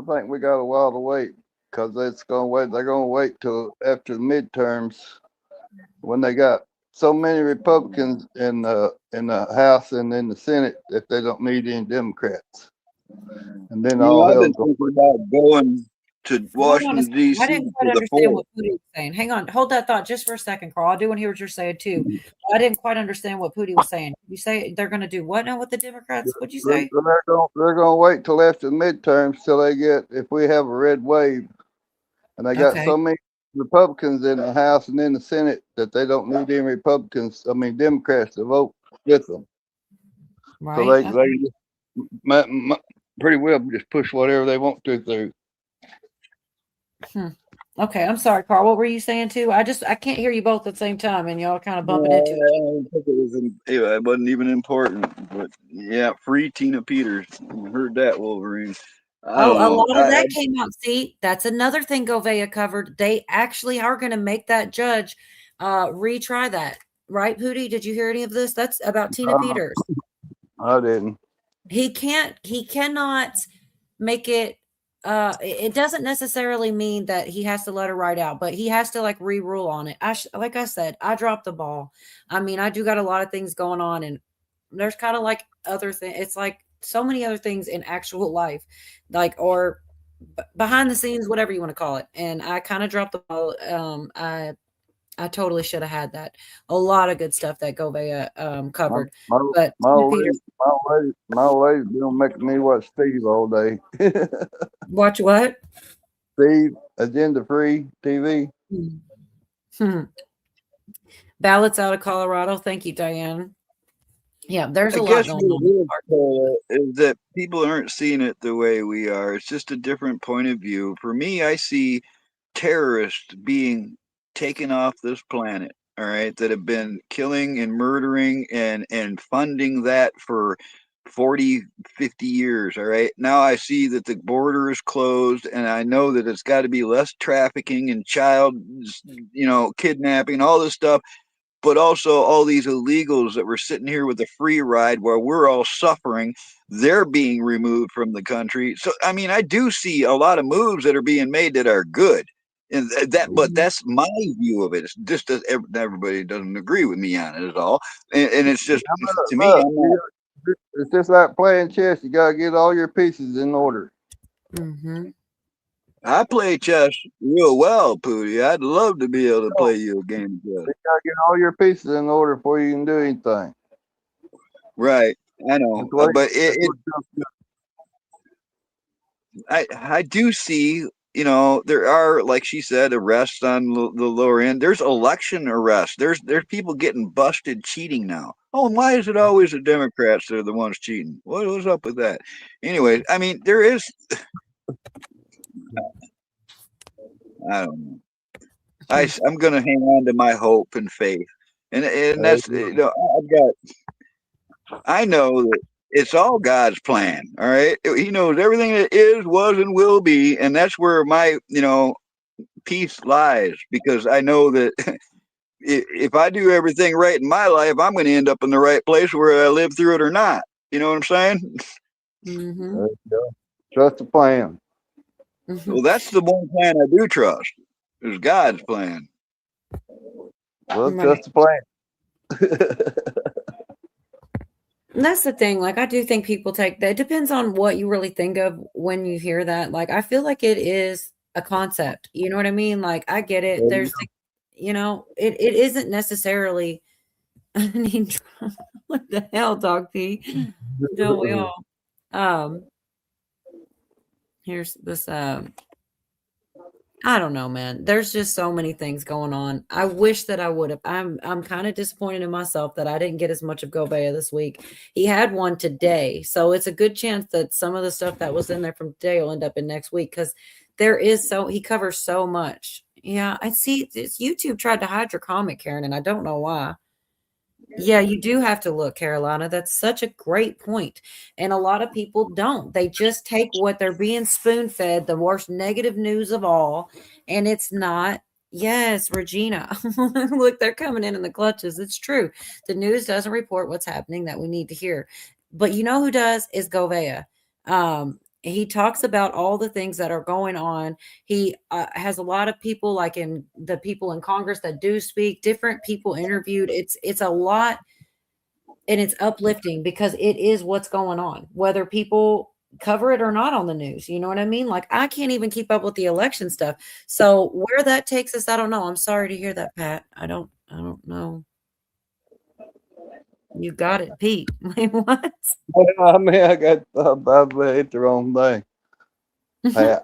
think we got a while to wait, because they're going to wait till after the midterms, when they got so many Republicans in the House and in the Senate that they don't need any Democrats. And then I've been thinking about going to Hold on a Washington second. D.C. I didn't for quite the understand 4th. what Pootie was saying. Hang on, hold that thought just for a second, Carl. I do want to hear what you're saying too. I didn't quite understand what Pootie was saying. You say they're going to do what now with the Democrats? What'd you say? They're gonna wait till after the midterms till they get, if we have a red wave, and they got Okay. so many Republicans in the House and in the Senate that they don't need any Democrats to vote with them. Right. So they just pretty well just push whatever they want to through. Okay, I'm sorry, Carl. What were you saying too? I can't hear you both at the same time, and y'all kind of bumping into it. I don't think it wasn't even important, but yeah, free Tina Peters. I heard that, Wolverine. I don't A know. lot of that came out. See, that's another thing Govea covered. They actually are going to make that judge retry that. Right, Pootie? Did you hear any of this? That's about Tina Peters. I didn't. He cannot make it. It doesn't necessarily mean that he has to let her write out, but he has to like re-rule on it. Like I said, I dropped the ball. I mean, I do got a lot of things going on, and there's kind of like other things. It's like so many other things in actual life, like or behind the scenes, whatever you want to call it. And I kind of dropped the ball. I totally should have had that. A lot of good stuff that Govea covered. But My old lady's been making me watch Steve all day. Watch what? Steve, Agenda Free TV. Ballots out of Colorado. Thank you, Diane. Yeah, there's a I lot guess going on. is that people aren't seeing it the way we are. It's just a different point of view. For me, I see terrorists being taken off this planet, all right, that have been killing and murdering and funding that for 40, 50 years, all right. Now I see that the border is closed, and I know that it's got to be less trafficking and child, kidnapping, all this stuff, but also all these illegals that were sitting here with a free ride while we're all suffering, they're being removed from the country. So, I mean, I do see a lot of moves that are being made that are good. And but that's my view of it. It's just that everybody doesn't agree with me on it at all. And it's just, to me, it's just like playing chess. You got to get all your pieces in order. I play chess real well, Pootie. I'd love to be able to play you a game of chess. You got to get all your pieces in order before you can do anything. Right. I know. But I do see, there are, like she said, arrests on the lower end. There's election arrests. There's people getting busted cheating now. Oh, and why is it always the Democrats that are the ones cheating? What's up with that? Anyway, I mean, there is. I don't know. I'm gonna hang on to my hope and faith, and that's I know that it's all God's plan. All right, He knows everything that is, was, and will be, and that's where my peace lies, because I know that if I do everything right in my life, I'm going to end up in the right place whether I live through it or not. You know what I'm saying? Trust the plan. Well, that's the one plan I do trust. Is God's plan. Well, trust the plan. And that's the thing. Like, I do think people take that. It depends on what you really think of when you hear that. Like, I feel like it is a concept. You know what I mean? Like, I get it. There's, it isn't necessarily. I mean, what the hell, Dog P? Don't we all? Here's this. I don't know, man. There's just so many things going on. I wish that I would have. I'm kind of disappointed in myself that I didn't get as much of Govea this week. He had one today, so it's a good chance that some of the stuff that was in there from today will end up in next week, because he covers so much. Yeah, I see. YouTube tried to hide your comment, Karen, and I don't know why. Yeah, you do have to look, Carolina. That's such a great point. And a lot of people don't. They just take what they're being spoon-fed, the worst negative news of all, and it's not. Yes, Regina. Look, they're coming in the clutches. It's true. The news doesn't report what's happening that we need to hear. But you know who does is Govea. He talks about all the things that are going on. He has a lot of people, like in the people in Congress that do speak, different people interviewed. It's a lot, and it's uplifting because it is what's going on. Whether people cover it or not on the news. You know what I mean? Like I can't even keep up with the election stuff. So where that takes us, I don't know. I'm sorry to hear that, Pat. I don't know. You got it, Pete. Like, what? I mean, I got I hit the wrong thing. Yeah.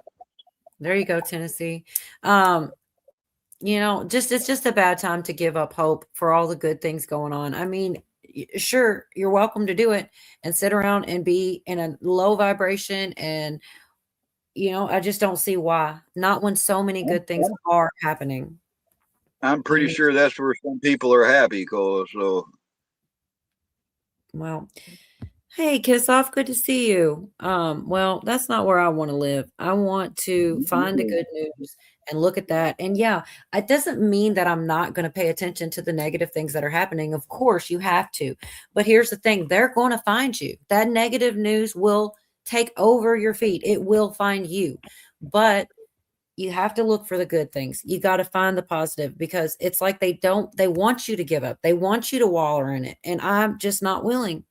There you go, Tennessee. You know, it's just a bad time to give up hope for all the good things going on. I mean, sure, you're welcome to do it and sit around and be in a low vibration. And, you know, I just don't see why. Not when so many good things are happening. I'm pretty sure that's where some people are happy, Cole. So, well, hey, Kiss Off, good to see you. Well, that's not where I want to live. I want to find the good news and look at that. And yeah, it doesn't mean that I'm not going to pay attention to the negative things that are happening. Of course, you have to. But here's the thing, they're going to find you. That negative news will take over your feed. It will find you. But you have to look for the good things. You got to find the positive, because it's like they want you to give up. They want you to wallow in it. And I'm just not willing.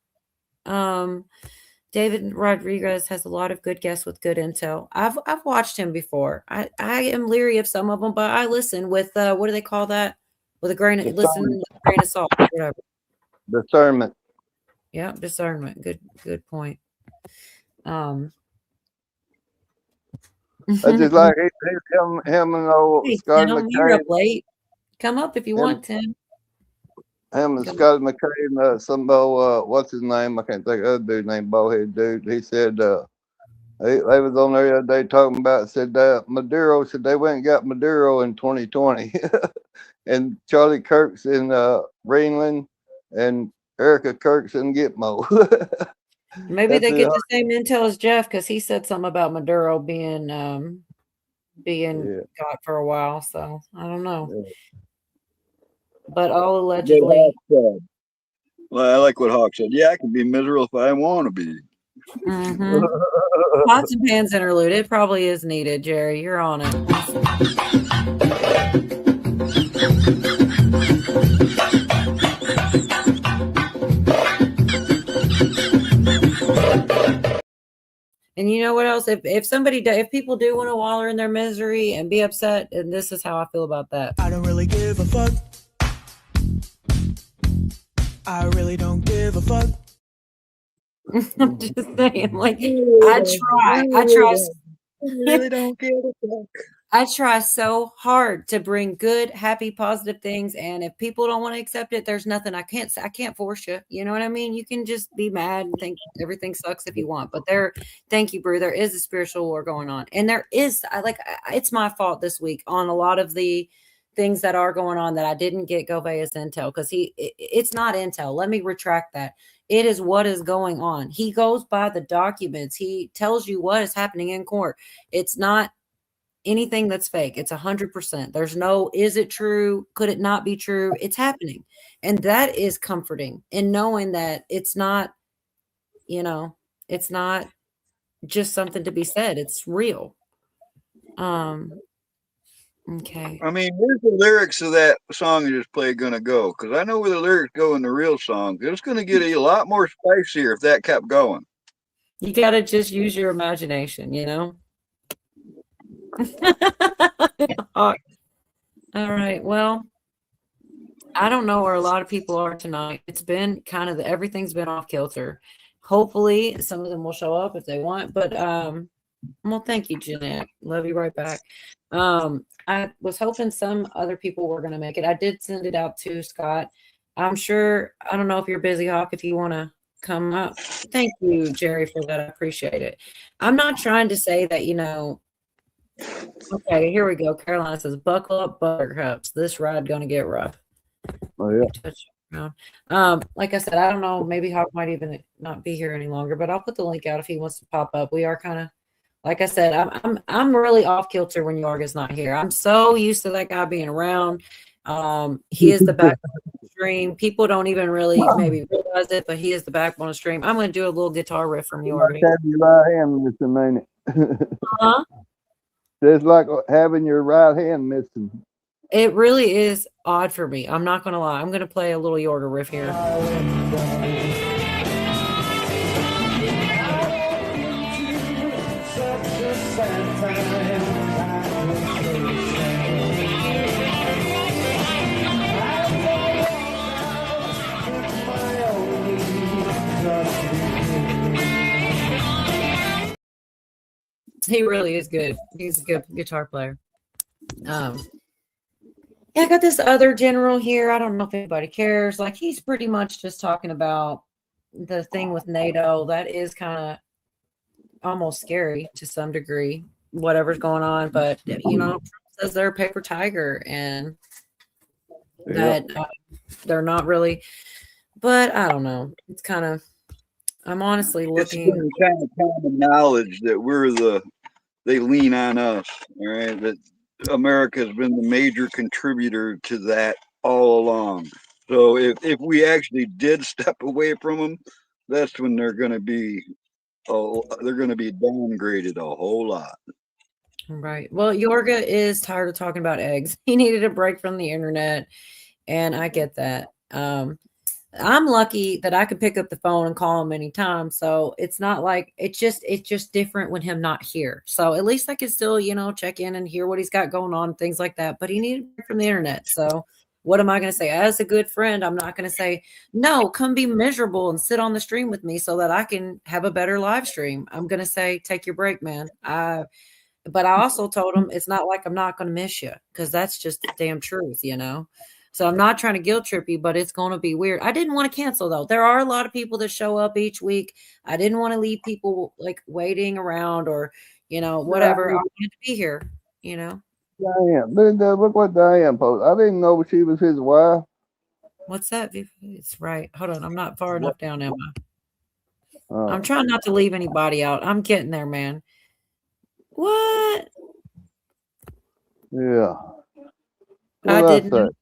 David Rodriguez has a lot of good guests with good intel. I've watched him before. I am leery of some of them, but I listen with what do they call that? With a grain of salt, whatever. Discernment. Yeah, discernment. Good point. I just like him and old Hey, Scott Tim, you're up McCain. late. Come up if you want, Tim. Him and Scott McCain, some what's his name? I can't think of the other dude named Bowhead dude. He said they was on there the other day talking about, said Maduro said they went and got Maduro in 2020. And Charlie Kirk's in Greenland and Erica Kirk's in Gitmo. Maybe they That's get it. the same intel as Jeff, because he said something about Maduro being got for a while. So I don't know. But all allegedly. well, I like what Hawk said. Yeah, I can be miserable if I want to be. Mhm. Pots and pans interlude. It probably is needed, Jerry. You're on it. And you know what else? If people do want to wallow in their misery and be upset, and this is how I feel about that. I don't really give a fuck. I really don't give a fuck. I'm just saying, like, I really don't give a fuck. I try so hard to bring good, happy, positive things, and if people don't want to accept it, there's nothing I can't force you. You know what I mean? You can just be mad and think everything sucks if you want. But thank you, Brew. There is a spiritual war going on, and it's my fault this week on a lot of the things that are going on that I didn't get Govea's intel, because it's not intel. Let me retract that. It is what is going on. He goes by the documents. He tells you what is happening in court. It's not anything that's fake. It's 100%. There's no, is it true? Could it not be true? It's happening. And that is comforting in knowing that it's not, it's not just something to be said. It's real. Okay. I mean, where's the lyrics of that song you just played gonna go? Because I know where the lyrics go in the real song. It's gonna get a lot more spicier if that kept going. You got to just use your imagination, All right. Well, I don't know where a lot of people are tonight. It's been kind of everything's been off kilter. Hopefully some of them will show up if they want, but well, thank you, Jeanette. Love you right back. I was hoping some other people were going to make it. I did send it out to Scott. I'm sure, I don't know if you're busy, Hawk, if you want to come up. Thank you, Jerry, for that. I appreciate it. I'm not trying to say that, okay, here we go. Carolina says, buckle up, buttercups. This ride going to get rough. Oh, yeah. Like I said, I don't know. Maybe Hawk might even not be here any longer, but I'll put the link out if he wants to pop up. We are kind of, like I said, I'm really off kilter when Yorga's not here. I'm so used to that guy being around. He is the backbone of the stream. People don't even really maybe realize it, but he is the backbone of the stream. I'm going to do a little guitar riff from Yorga. Have your right hand missing, ain't it? Huh? It's like having your right hand missing. It really is odd for me. I'm not going to lie. I'm going to play a little Yorga riff here. He really is good. He's a good guitar player. Yeah, I got this other general here. I don't know if anybody cares. Like, he's pretty much just talking about the thing with NATO. That is kind of almost scary to some degree, whatever's going on. But, Trump says they're a paper tiger and that they're not really. But I don't know. It's kind of, I'm honestly looking. It's been kind of common knowledge that they lean on us, all right? That America has been the major contributor to that all along. So if we actually did step away from them, that's when they're going to be downgraded a whole lot. Right. Well, Yorga is tired of talking about eggs. He needed a break from the internet, and I get that. I'm lucky that I could pick up the phone and call him anytime. So it's not like it's just different when him not here. So at least I can still, check in and hear what he's got going on, things like that. But he needed a break from the internet. So what am I going to say? As a good friend, I'm not going to say, no, come be miserable and sit on the stream with me so that I can have a better live stream. I'm going to say, take your break, man. But I also told him it's not like I'm not going to miss you, because that's just the damn truth, So I'm not trying to guilt trip you, but it's going to be weird. I didn't want to cancel, though. There are a lot of people that show up each week. I didn't want to leave people like waiting around or, whatever. I wanted to be here, Diane, look what Diane posted. I didn't know she was his wife. What's that? It's right. Hold on. I'm not far enough down, am I? I'm trying not to leave anybody out. I'm getting there, man. What? Yeah. I didn't.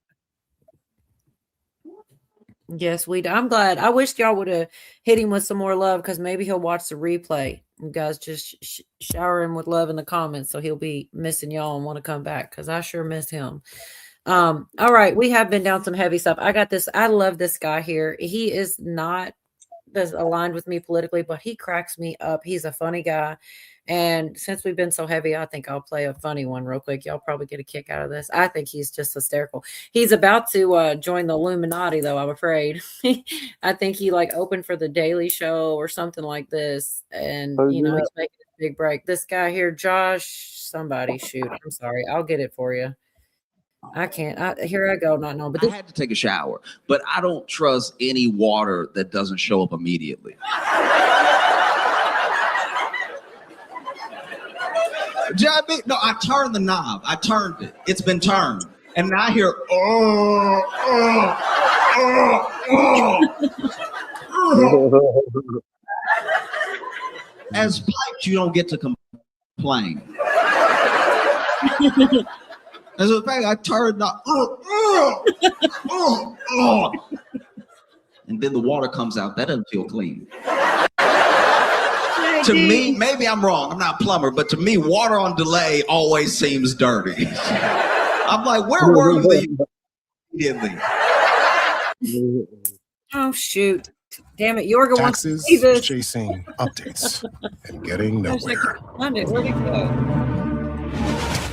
Yes, I'm glad. I wish y'all would have hit him with some more love, because maybe he'll watch the replay. You guys just shower him with love in the comments, so he'll be missing y'all and want to come back, because I sure miss him. All right, we have been down some heavy stuff. I got this. I love this guy here. He is not as aligned with me politically, but he cracks me up. He's a funny guy. And since we've been so heavy, I think I'll play a funny one real quick. Y'all probably get a kick out of this. I think he's just hysterical. He's about to join the Illuminati, though, I'm afraid. I think he opened for the Daily Show or something like this. And, he's making a big break. This guy here, Josh, somebody shoot. I'm sorry. I'll get it for you. I can't. Here I go. Not knowing. But I had to take a shower, but I don't trust any water that doesn't show up immediately. No, I turned the knob. I turned it. It's been turned. And now I hear, As piped, you don't get to complain. As a fact, I turned the and then the water comes out. That doesn't feel clean. To me, maybe I'm wrong. I'm not a plumber, but to me, water on delay always seems dirty. I'm like, where were you immediately? Oh shoot! Damn it, Yorga wants to Taxes, see this. chasing updates, and getting nowhere. Where'd it go?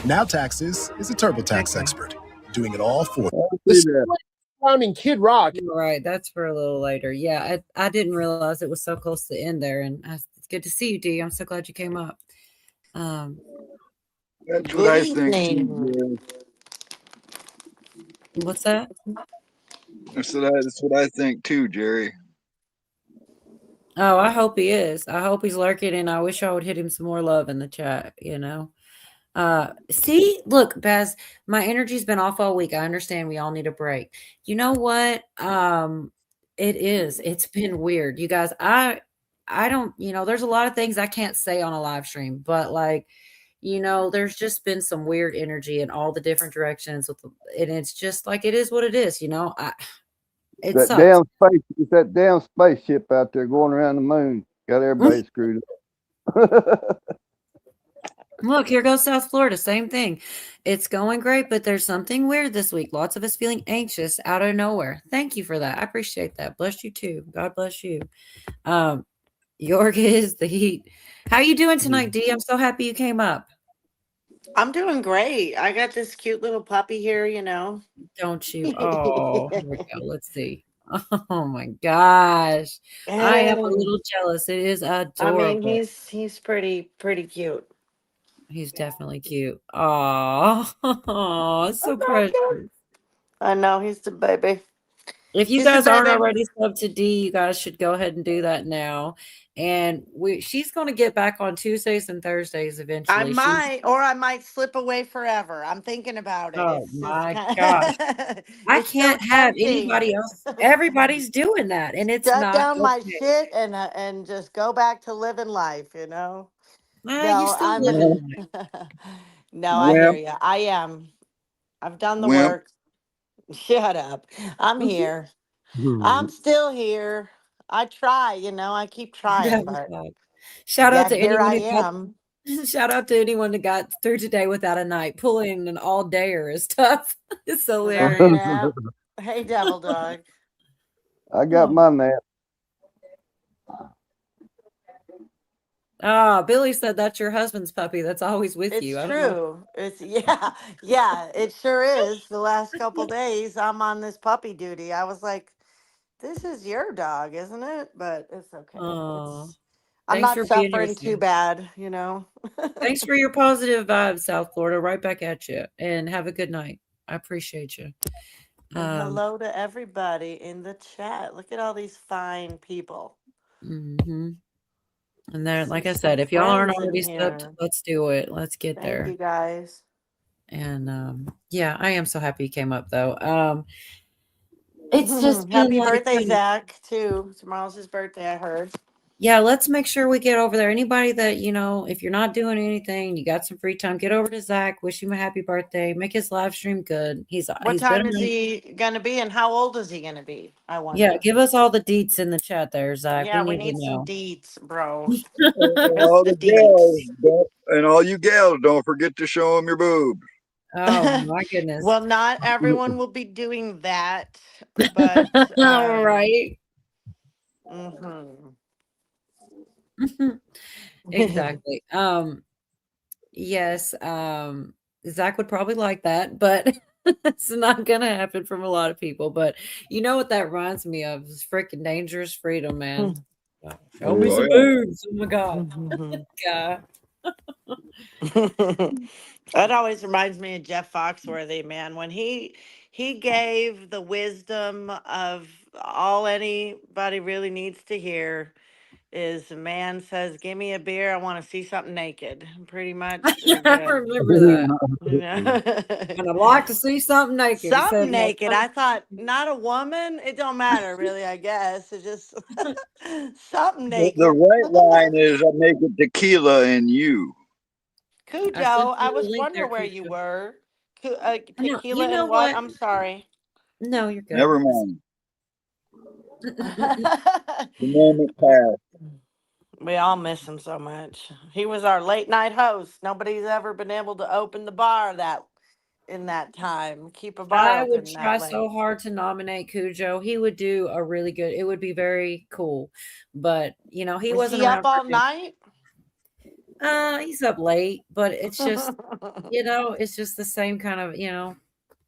Now Taxes is a TurboTax expert, doing it all for Sounding Kid Rock. Right, that's for a little later. Yeah, I didn't realize it was so close to the end there, and it's good to see you, D. I'm so glad you came up. That's what I think. What's that? That's what I think too, Jerry. Oh, I hope he is. I hope he's lurking, and I wish I would hit him some more love in the chat, See, look, Baz, my energy's been off all week. I understand we all need a break. You know what? It's been weird. You guys, I don't, there's a lot of things I can't say on a live stream, but there's just been some weird energy in all the different directions and it's just like, it is what it is, It's that damn spaceship out there going around the moon. Got everybody screwed up. Look, here goes South Florida. Same thing. It's going great, but there's something weird this week. Lots of us feeling anxious out of nowhere. Thank you for that. I appreciate that. Bless you too. God bless you. York is the heat. How you doing tonight, D? I'm so happy you came up. I'm doing great. I got this cute little puppy here, Don't you? Oh, here we go. Let's see. Oh my gosh. I am a little jealous. It is adorable. I mean, he's pretty cute. He's definitely cute. Oh, so precious. I know he's the baby. If you He's the guys aren't baby. already subbed to D, you guys should go ahead and do that now. And she's going to get back on Tuesdays and Thursdays eventually. I might slip away forever. I'm thinking about it. Oh It's my kinda, gosh. I it's so can't have tempting. anybody else. Everybody's doing that, and it's Shut not down my okay. shit and just go back to living life. You know. You're No, still I'm. living No, I hear Wimp. you. I am. I've done the Wimp. work. Shut up. I'm here. I'm still here. I try, I keep trying, but Shout out yet to here I anyone am. shout out to anyone that got through today without a night. Pulling an all-dayer is tough. It's hilarious. Yeah. Hey, devil dog. I got my nap. Billy said that's your husband's puppy that's always with It's you. I don't know. true. It's yeah, it sure is. The last couple days I'm on this puppy duty. I was like, this is your dog, isn't it? But it's okay. Oh, I'm thanks not for being here, suffering too Sam. bad, Thanks for your positive vibes, South Florida. Right back at you. And have a good night. I appreciate you. And hello to everybody in the chat. Look at all these fine people. Mm-hmm. And there, like I said, if y'all aren't already subbed, let's do it. Let's get there. Thank you guys. And yeah, I am so happy you came up though. It's just been Happy like, birthday, Zach, too. Tomorrow's his birthday, I heard. yeah, let's make sure we get over there. Anybody that, if you're not doing anything, you got some free time, get over to Zach, wish him a happy birthday, make his live stream good. What time is he gonna be and how old is he gonna be? I wonder. Yeah, give us all the deets in the chat there, Zach. Yeah, we need need to some know. deets, bro. And all the gals, and all you gals, don't forget to show them your boobs. Oh my goodness. Well, not everyone will be doing that, but all right. Exactly. Yes, Zach would probably like that, but it's not gonna happen from a lot of people. But you know what that reminds me of is freaking Dangerous Freedom, man. Show me some boobs. Oh my god. God. That always reminds me of Jeff Foxworthy, man. When he gave the wisdom of all anybody really needs to hear is a man says, "Give me a beer. I want to see something naked." Pretty much. I remember that. And I'd like to see something naked. Something naked. I thought, not a woman. It don't matter, really. I guess it's just something naked. The right line is I make it tequila and you. Cujo, I was wondering where you were. Tequila and what? I'm sorry. No, you're good. Never mind. The moment passed. We all miss him so much. He was our late night host. Nobody's ever been able to open the bar in that time. Keep a bar I open would that try late. so hard to nominate Cujo. He would do a really good. It would be very cool, but he Was wasn't he around up all for- night? He's up late, but it's just it's just the same kind of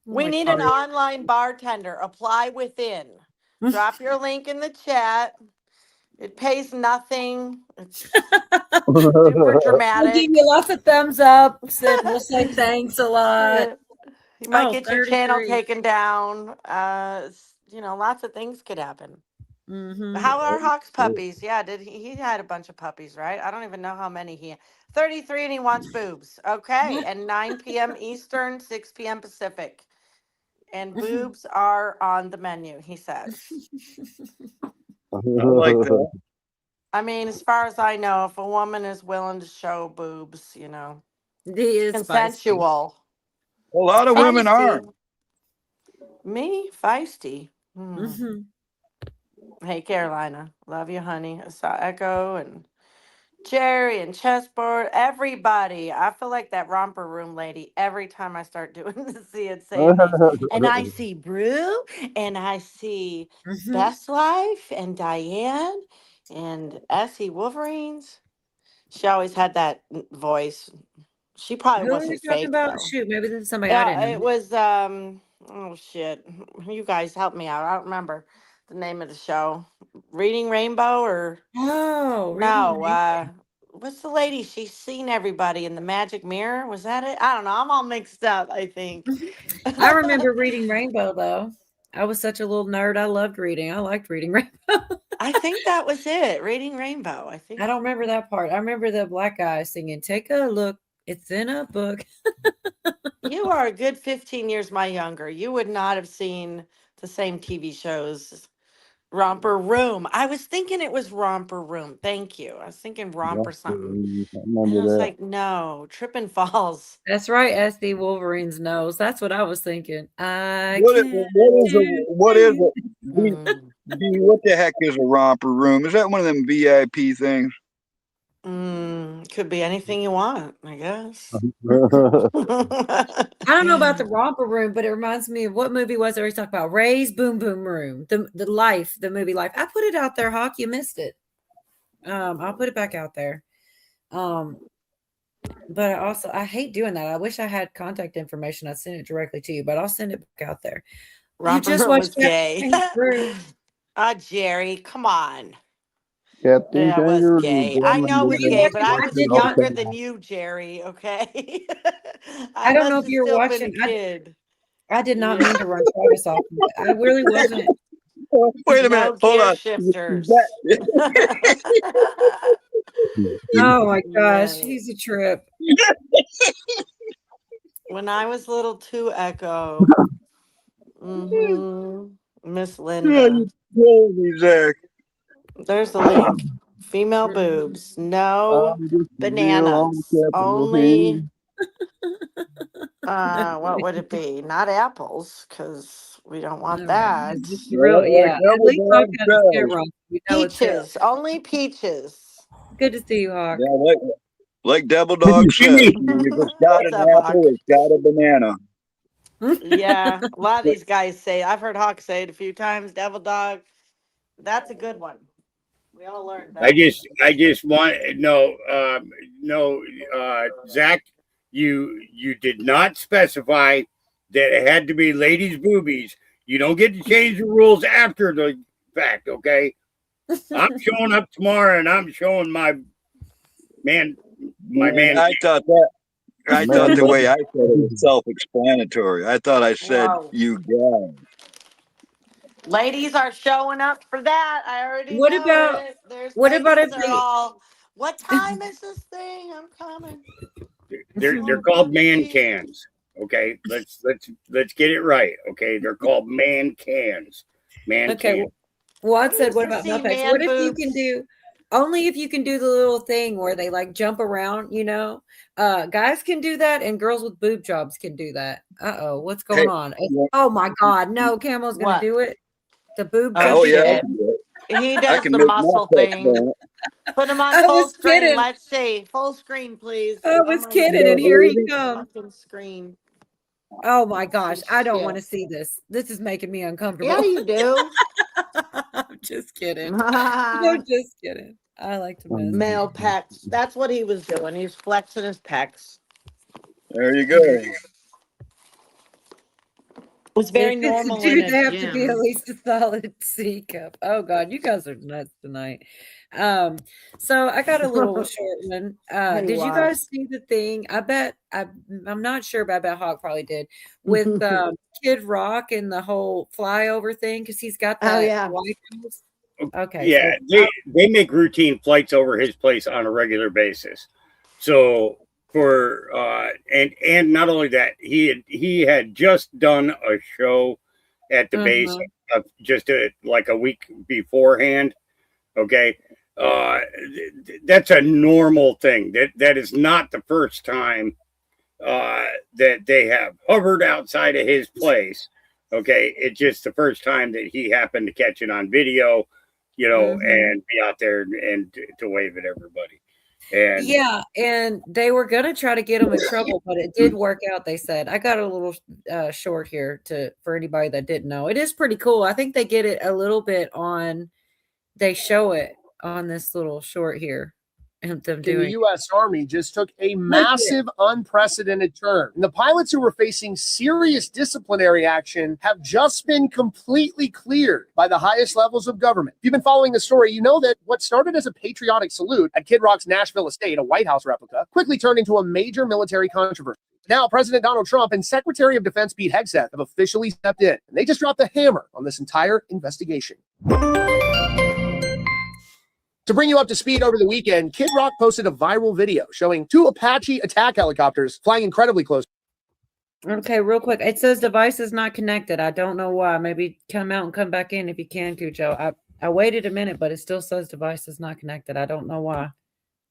We like need an party. online bartender. Apply within. Drop your link in the chat. It pays nothing. It's super dramatic. We'll give you lots of thumbs up. We'll say thanks a lot. You might Oh, get your channel 33. taken down. Lots of things could happen. Mm-hmm. How are Hawk's puppies? Yeah, he had a bunch of puppies, right? I don't even know how many he had. 33 and he wants boobs. Okay. And 9 p.m. Eastern, 6 p.m. Pacific. And boobs are on the menu, he says. I like that. I mean, as far as I know, if a woman is willing to show boobs, He is consensual. A lot of women are. Me? Feisty. Mm-hmm. Hey, Carolina. Love you, honey. I saw Echo and Jerry and Chessboard. Everybody. I feel like that romper room lady every time I start doing the see it, say it. And I see Brew and I see Best Life and Diane and Essie Wolverines. She always had that voice. She probably Who are you wasn't talking fake, about? though. Shoot, maybe this is somebody I Yeah, didn't it know. was oh shit. You guys help me out. I don't remember the name of the show. Reading Rainbow or Oh, no, what's the lady? She's seen everybody in the magic mirror. Was that it? I don't know. I'm all mixed up, I think. I remember reading Rainbow though. I was such a little nerd. I loved reading. I liked reading Rainbow. I think that was it. Reading Rainbow. I think I don't remember that part. I remember the black guy singing, "Take a look. It's in a book." you are a good 15 years my younger. You would not have seen the same TV shows. Romper Room. I was thinking it was Romper Room. Thank you. I was thinking Romper something. I And I remember was that. like, no, Trip and Falls. That's right. SD Wolverine's nose. That's what I was thinking. I What is, can't what is do it? What the heck is a romper room? Is that one of them VIP things? Could be anything you want, I guess. I don't know about the Romper Room, but it reminds me of what movie was it? We talked about Ray's Boom Boom Room, the movie Life. I put it out there, Hawk. You missed it. I'll put it back out there. But I hate doing that. I wish I had contact information. I'd send it directly to you, but I'll send it back out there. Romper you just Room was watched gay. Room. Jerry, come on. Captain Yeah, it was Kangaroo. gay. I know it was gay, but I was younger than you, Jerry. Okay. I don't know must if have you're still been watching. a kid. I did not mean to run Travis off. I really wasn't. Wait a minute. Hold on. Shifters. Oh my gosh, he's a trip. When I was little too, Echo. Miss Linda. Zach. There's the link. Female boobs. No bananas. Only what would it be? Not apples, because we don't want that. Yeah. At least Hawk has his hair wrong. We know it's him. Peaches. Only peaches. Good to see you, Hawk. Yeah, like Devil Dog said, you just got an apple, it's got a banana. Yeah, a lot of these guys say, I've heard Hawk say it a few times, Devil Dog. That's a good one. We all learned that. I just want Zach, you did not specify that it had to be ladies' boobies. You don't get to change the rules after the fact, okay? I'm showing up tomorrow and I'm showing my man. I thought the way I said it was self-explanatory. I thought I said you guys. Ladies are showing up for that. I already What know about it. There's what about if they're all, what time is this thing? I'm coming. They're called man cans. Okay, let's get it right. Okay, they're called man cans. Man cans. Well, I said, what about see butt man What if you boobs? can do only if you can do the little thing where they like jump around, you know? Guys can do that and girls with boob jobs can do that. What's going on? Oh my god, no, Camo's gonna What? do it. The boob Oh, jump. yeah. He I does can the make muscle my thing. Put him on I full was screen. kidding. Let's see. Full screen, please. I was my kidding, God. and here he comes. Fucking screen. Oh my gosh, I don't Yeah. want to see this. This is making me uncomfortable. Yeah, you do. I'm just kidding. I'm just kidding. I like to mess. Male pecs. That's what he was doing. He was flexing his pecs. There you go. It's very If it's a normal. dude, in a they have to be at gym. least a solid C cup. Oh God, you guys are nuts tonight. So I got a little short one. Did you guys see the thing? I'm not sure, but I bet Hawk probably did with Kid Rock and the whole flyover thing because he's got that. Oh, yeah. White House. Okay. Yeah, so- they make routine flights over his place on a regular basis. So for and not only that, he had just done a show at the base of just like a week beforehand. Okay. That's a normal thing. That is not the first time that they have hovered outside of his place. Okay, it's just the first time that he happened to catch it on video, you know, and be out there and to wave at everybody. And yeah, and they were gonna try to get him in trouble, but it did work out. They said I got a little short here for anybody that didn't know. It is pretty cool. I think they get it a little bit on. They show it on this little short here. them in the doing. U.S. Army just took a massive, unprecedented turn. And the pilots who were facing serious disciplinary action have just been completely cleared by the highest levels of government. If you've been following the story, you know that what started as a patriotic salute at Kid Rock's Nashville estate, a White House replica, quickly turned into a major military controversy. Now, President Donald Trump and Secretary of Defense Pete Hegseth have officially stepped in, and they just dropped the hammer on this entire investigation. To bring you up to speed over the weekend, Kid Rock posted a viral video showing 2 Apache attack helicopters flying incredibly close. Okay, real quick. It says device is not connected. I don't know why. Maybe come out and come back in if you can, Cujo. I waited a minute, but it still says device is not connected. I don't know why.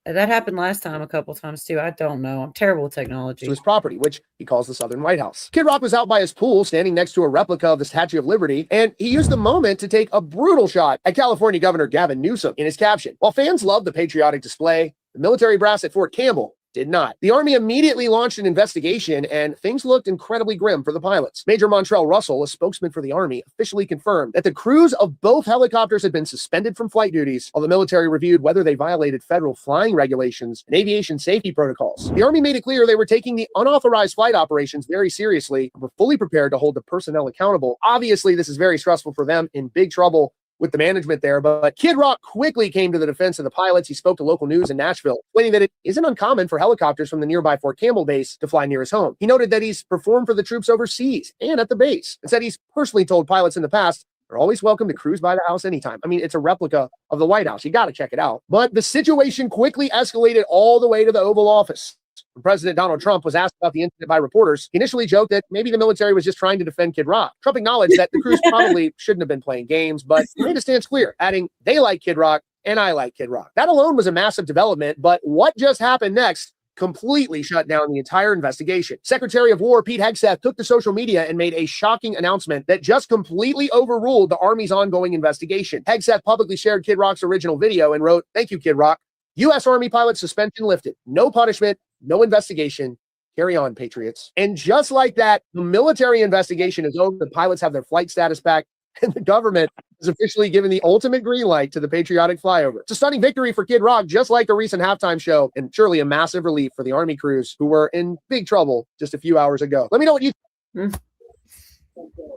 That happened last time a couple times too. I don't know. I'm terrible with technology. To his property, which he calls the Southern White House. Kid Rock was out by his pool, standing next to a replica of the Statue of Liberty, and he used the moment to take a brutal shot at California Governor Gavin Newsom in his caption. While fans loved the patriotic display, the military brass at Fort Campbell did not. The Army immediately launched an investigation, and things looked incredibly grim for the pilots. Major Montrell Russell, a spokesman for the Army, officially confirmed that the crews of both helicopters had been suspended from flight duties, while the military reviewed whether they violated federal flying regulations and aviation safety protocols. The Army made it clear they were taking the unauthorized flight operations very seriously and were fully prepared to hold the personnel accountable. Obviously, this is very stressful for them, in big trouble with the management there, but Kid Rock quickly came to the defense of the pilots. He spoke to local news in Nashville, explaining that it isn't uncommon for helicopters from the nearby Fort Campbell base to fly near his home. He noted that he's performed for the troops overseas and at the base, and said he's personally told pilots in the past they're always welcome to cruise by the house anytime. I mean, it's a replica of the White House. You got to check it out. But the situation quickly escalated all the way to the Oval Office. When President Donald Trump was asked about the incident by reporters, he initially joked that maybe the military was just trying to defend Kid Rock. Trump acknowledged that the crews probably shouldn't have been playing games, but he made his stance clear, adding, they like Kid Rock and I like Kid Rock. That alone was a massive development, but what just happened next completely shut down the entire investigation. Secretary of War Pete Hegseth took to social media and made a shocking announcement that just completely overruled the Army's ongoing investigation. Hegseth publicly shared Kid Rock's original video and wrote, "Thank you, Kid Rock. U.S. Army pilot suspension lifted. No punishment, no investigation. Carry on, Patriots." And just like that, the military investigation is over. The pilots have their flight status back, and the government has officially given the ultimate green light to the patriotic flyover. It's a stunning victory for Kid Rock, just like the recent halftime show, and surely a massive relief for the Army crews who were in big trouble just a few hours ago. Let me know what you think.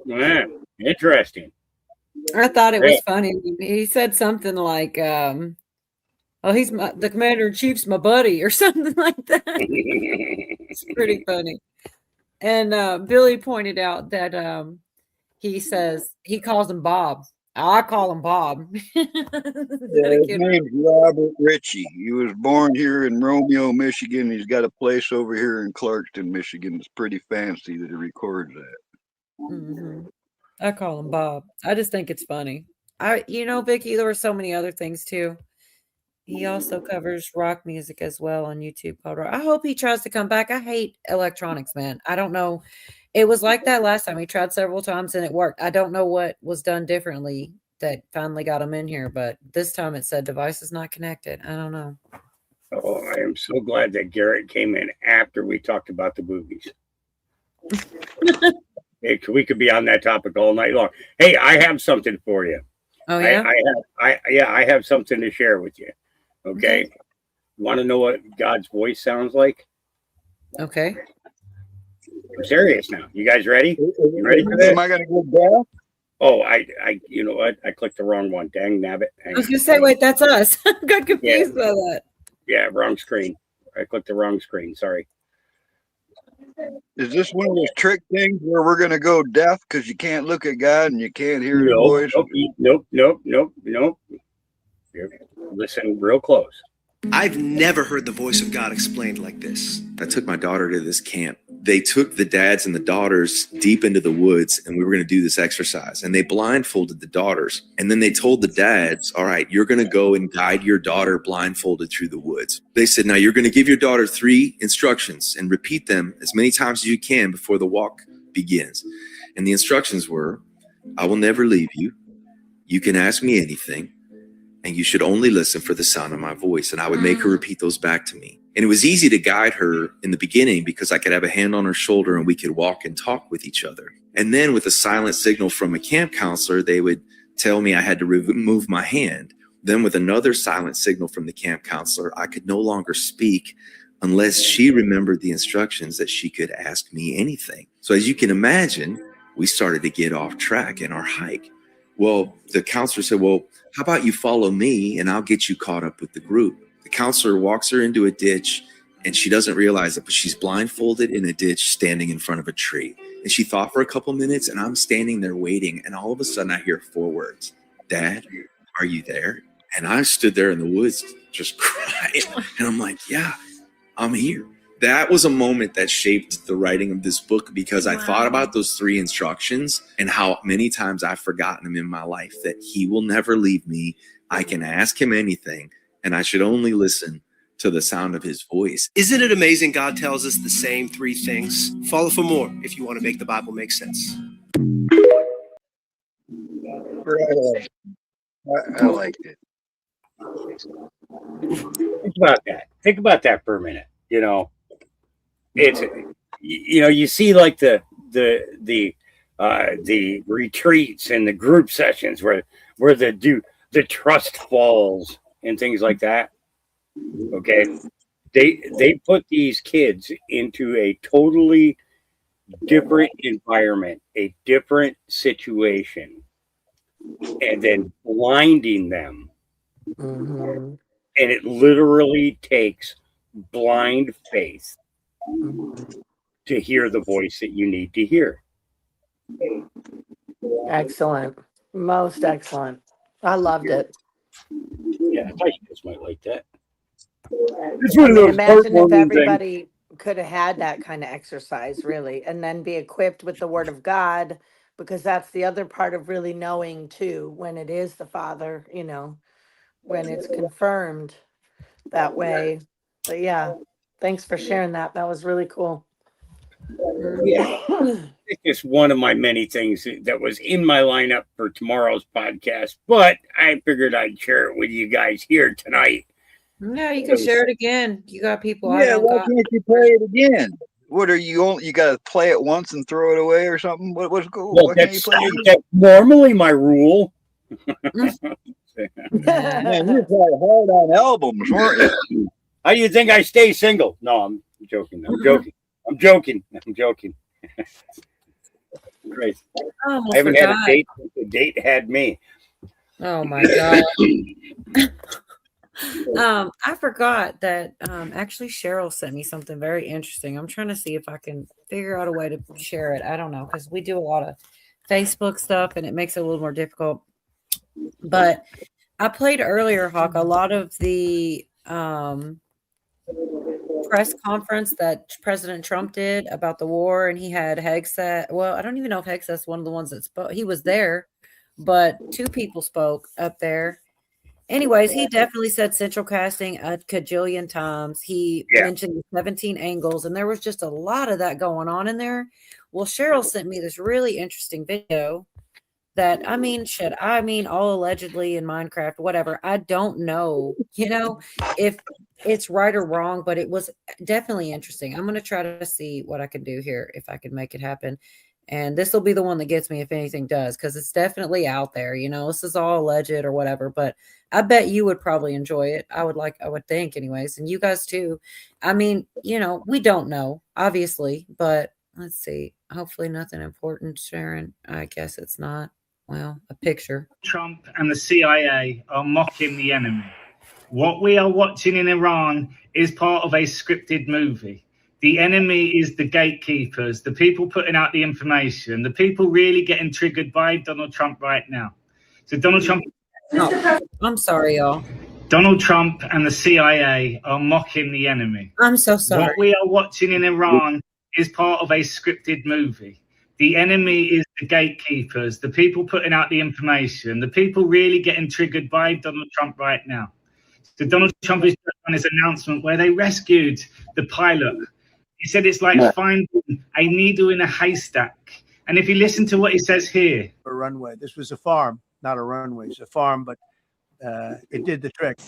Yeah, interesting. I thought it was funny. He said something like, "Oh, he's the commander-in-chief's my buddy," or something like that. It's pretty funny. And Billy pointed out that he says he calls him Bob. I call him Bob. Yeah, his name's Robert Ritchie. He was born here in Romeo, Michigan. He's got a place over here in Clarkston, Michigan. It's pretty fancy that he records that. Mm-hmm. I call him Bob. I just think it's funny. Vicky, there were so many other things too. He also covers rock music as well on YouTube. I hope he tries to come back. I hate electronics, man. I don't know. It was like that last time. He tried several times and it worked. I don't know what was done differently that finally got him in here, but this time it said device is not connected. I don't know. Oh, I am so glad that Garrett came in after we talked about the movies. We could be on that topic all night long. Hey, I have something for you. Oh yeah? I have something to share with you. Okay. Want to know what God's voice sounds like? Okay. I'm serious now. You guys ready? You ready for this? Am I going to go down? Oh, you know what? I clicked the wrong one. Dang nabbit. I was going to say, wait, that's us. I got confused by that. Yeah, wrong screen. I clicked the wrong screen. Sorry. Is this one of those trick things where we're going to go deaf because you can't look at God and you can't hear his voice? Nope. Listen real close. I've never heard the voice of God explained like this. I took my daughter to this camp. They took the dads and the daughters deep into the woods, and we were going to do this exercise. And they blindfolded the daughters. And then they told the dads, all right, you're going to go and guide your daughter blindfolded through the woods. They said, now you're going to give your daughter 3 instructions and repeat them as many times as you can before the walk begins. And the instructions were, I will never leave you. You can ask me anything. And you should only listen for the sound of my voice. And I would make her repeat those back to me. And it was easy to guide her in the beginning because I could have a hand on her shoulder and we could walk and talk with each other. And then with a silent signal from a camp counselor, they would tell me I had to remove my hand. Then, with another silent signal from the camp counselor, I could no longer speak unless she remembered the instructions that she could ask me anything. So as you can imagine, we started to get off track in our hike. Well, the counselor said, well, how about you follow me and I'll get you caught up with the group. The counselor walks her into a ditch and she doesn't realize it, but she's blindfolded in a ditch standing in front of a tree. And she thought for a couple minutes and I'm standing there waiting. And all of a sudden I hear 4 words, Dad, are you there? And I stood there in the woods just crying. And I'm like, yeah, I'm here. That was a moment that shaped the writing of this book because I thought about those 3 instructions and how many times I've forgotten them in my life, that he will never leave me. I can ask him anything and I should only listen to the sound of his voice. Isn't it amazing God tells us the same 3 things? Follow for more if you want to make the Bible make sense. I liked it. Think about that. Think about that for a minute. You know, it's, you know, you see like the retreats and the group sessions where they do the trust falls and things like that. Okay, they put these kids into a totally different environment, a different situation, and then blinding them. And it literally takes blind faith to hear the voice that you need to hear. Excellent. Most excellent. I loved it. Yeah, I thought you guys might like that. It's one of those Imagine if heartwarming everybody could have had that kind of exercise, really, and then be equipped with the Word of God, because that's the other part of really knowing, too, when it is the Father, you know, when it's confirmed that way. But yeah, thanks for sharing that. That was really cool. Yeah, it's one of my many things that was in my lineup for tomorrow's podcast, but I figured I'd share it with you guys here tonight. No, you can share it again. You got people. Yeah, why can't you play it again? What are you got to play it once and throw it away or something? What's cool? Well, Why can't you play it again? that's normally my rule. Man, you were probably hard on albums, weren't you? How do you think I stay single? No, I'm joking. I'm joking. I'm joking. I'm joking. Great. I haven't had a date. The date had me. Oh my god. I forgot that actually Cheryl sent me something very interesting. I'm trying to see if I can figure out a way to share it. I don't know, because we do a lot of Facebook stuff and it makes it a little more difficult. But I played earlier, Hawk, a lot of the press conference that President Trump did about the war, and he had Hegseth. Well, I don't even know if Hegseth's one of the ones that spoke. He was there, but 2 people spoke up there. Anyways, he definitely said central casting a cajillion times. He mentioned the 17 angles, and there was just a lot of that going on in there. Well, Cheryl sent me this really interesting video that, all allegedly in Minecraft, whatever. I don't know, if it's right or wrong, but it was definitely interesting. I'm going to try to see what I can do here, if I can make it happen. And this will be the one that gets me if anything does, because it's definitely out there. This is all alleged or whatever, but I bet you would probably enjoy it. I would think anyways. And you guys too. We don't know, obviously, but let's see. Hopefully nothing important, Sharon. I guess it's not. Well, a picture. Trump and the CIA are mocking the enemy. What we are watching in Iran is part of a scripted movie. The enemy is the gatekeepers, the people putting out the information, the people really getting triggered by Donald Trump right now. So Donald Trump... Oh, I'm sorry, y'all. Donald Trump and the CIA are mocking the enemy. I'm so sorry. What we are watching in Iran is part of a scripted movie. The enemy is the gatekeepers, the people putting out the information, the people really getting triggered by Donald Trump right now. So Donald Trump has done his announcement where they rescued the pilot. He said it's like finding a needle in a haystack. And if you listen to what he says here. A runway. This was a farm, not a runway. It's a farm, but it did the trick.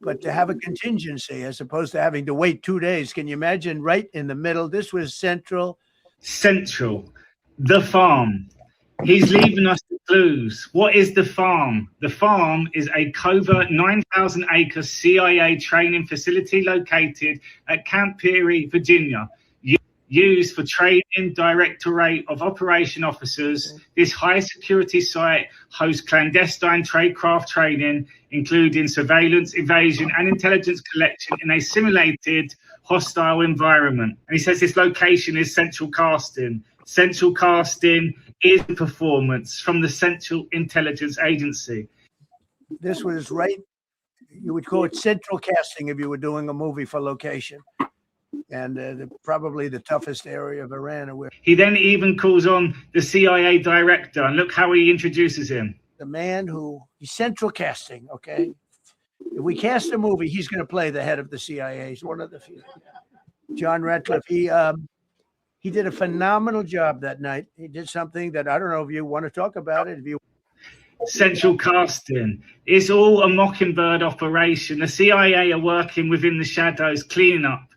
But to have a contingency as opposed to having to wait 2 days, can you imagine right in the middle? This was central. Central. The farm. He's leaving us to clues. What is the farm? The farm is a covert 9,000-acre CIA training facility located at Camp Peary, Virginia. Used for training Directorate of Operation Officers, this high security site hosts clandestine tradecraft training, including surveillance, evasion, and intelligence collection in a simulated hostile environment. And he says this location is Central Casting. Central Casting is performance from the Central Intelligence Agency. This was right, you would call it central casting if you were doing a movie for location. And probably the toughest area of Iran. He then even calls on the CIA director, and look how he introduces him. The man who, he's central casting, okay? If we cast a movie, he's going to play the head of the CIA. He's one of the few. John Ratcliffe, he did a phenomenal job that night. He did something that I don't know if you want to talk about it. If you Central Casting. It's all a Mockingbird operation. The CIA are working within the shadows, cleaning up.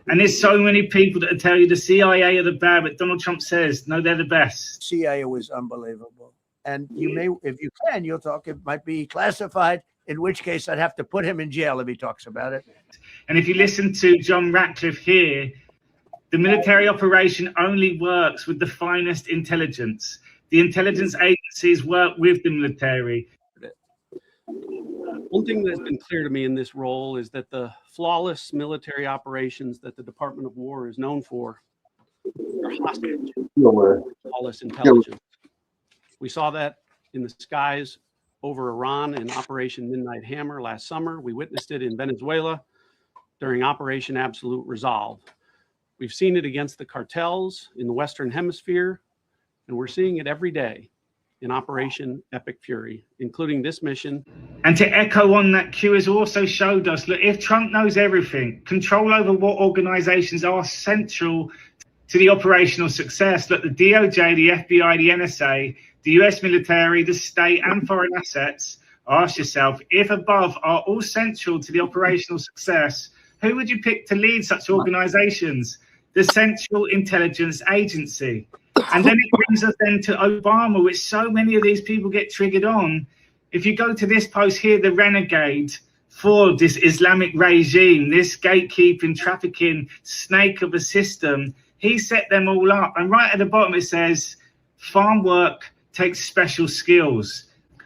And there's so many people that tell you the CIA are the bad, but Donald Trump says, no, they're the best. CIA was unbelievable. And you may, if you can, you'll talk, it might be classified, in which case I'd have to put him in jail if he talks about it. And if you listen to John Ratcliffe here, the military operation only works with the finest intelligence. The intelligence agencies work with the military. One thing that's been clear to me in this role is that the flawless military operations that the Department of War is known for are hostage to flawless intelligence. We saw that in the skies over Iran in Operation Midnight Hammer last summer. We witnessed it in Venezuela during Operation Absolute Resolve. We've seen it against the cartels in the Western Hemisphere, and we're seeing it every day in Operation Epic Fury, including this mission. And to echo on that, Q has also showed us, look, if Trump knows everything, control over what organizations are central to the operational success, look, the DOJ, the FBI, the NSA, the US military, the state and foreign assets, ask yourself, if above are all central to the operational success, who would you pick to lead such organizations? The Central Intelligence Agency. And then it brings us then to Obama, which so many of these people get triggered on. If you go to this post here, the renegade for this Islamic regime, this gatekeeping, trafficking snake of a system, he set them all up. And right at the bottom, it says, farm work takes special skills.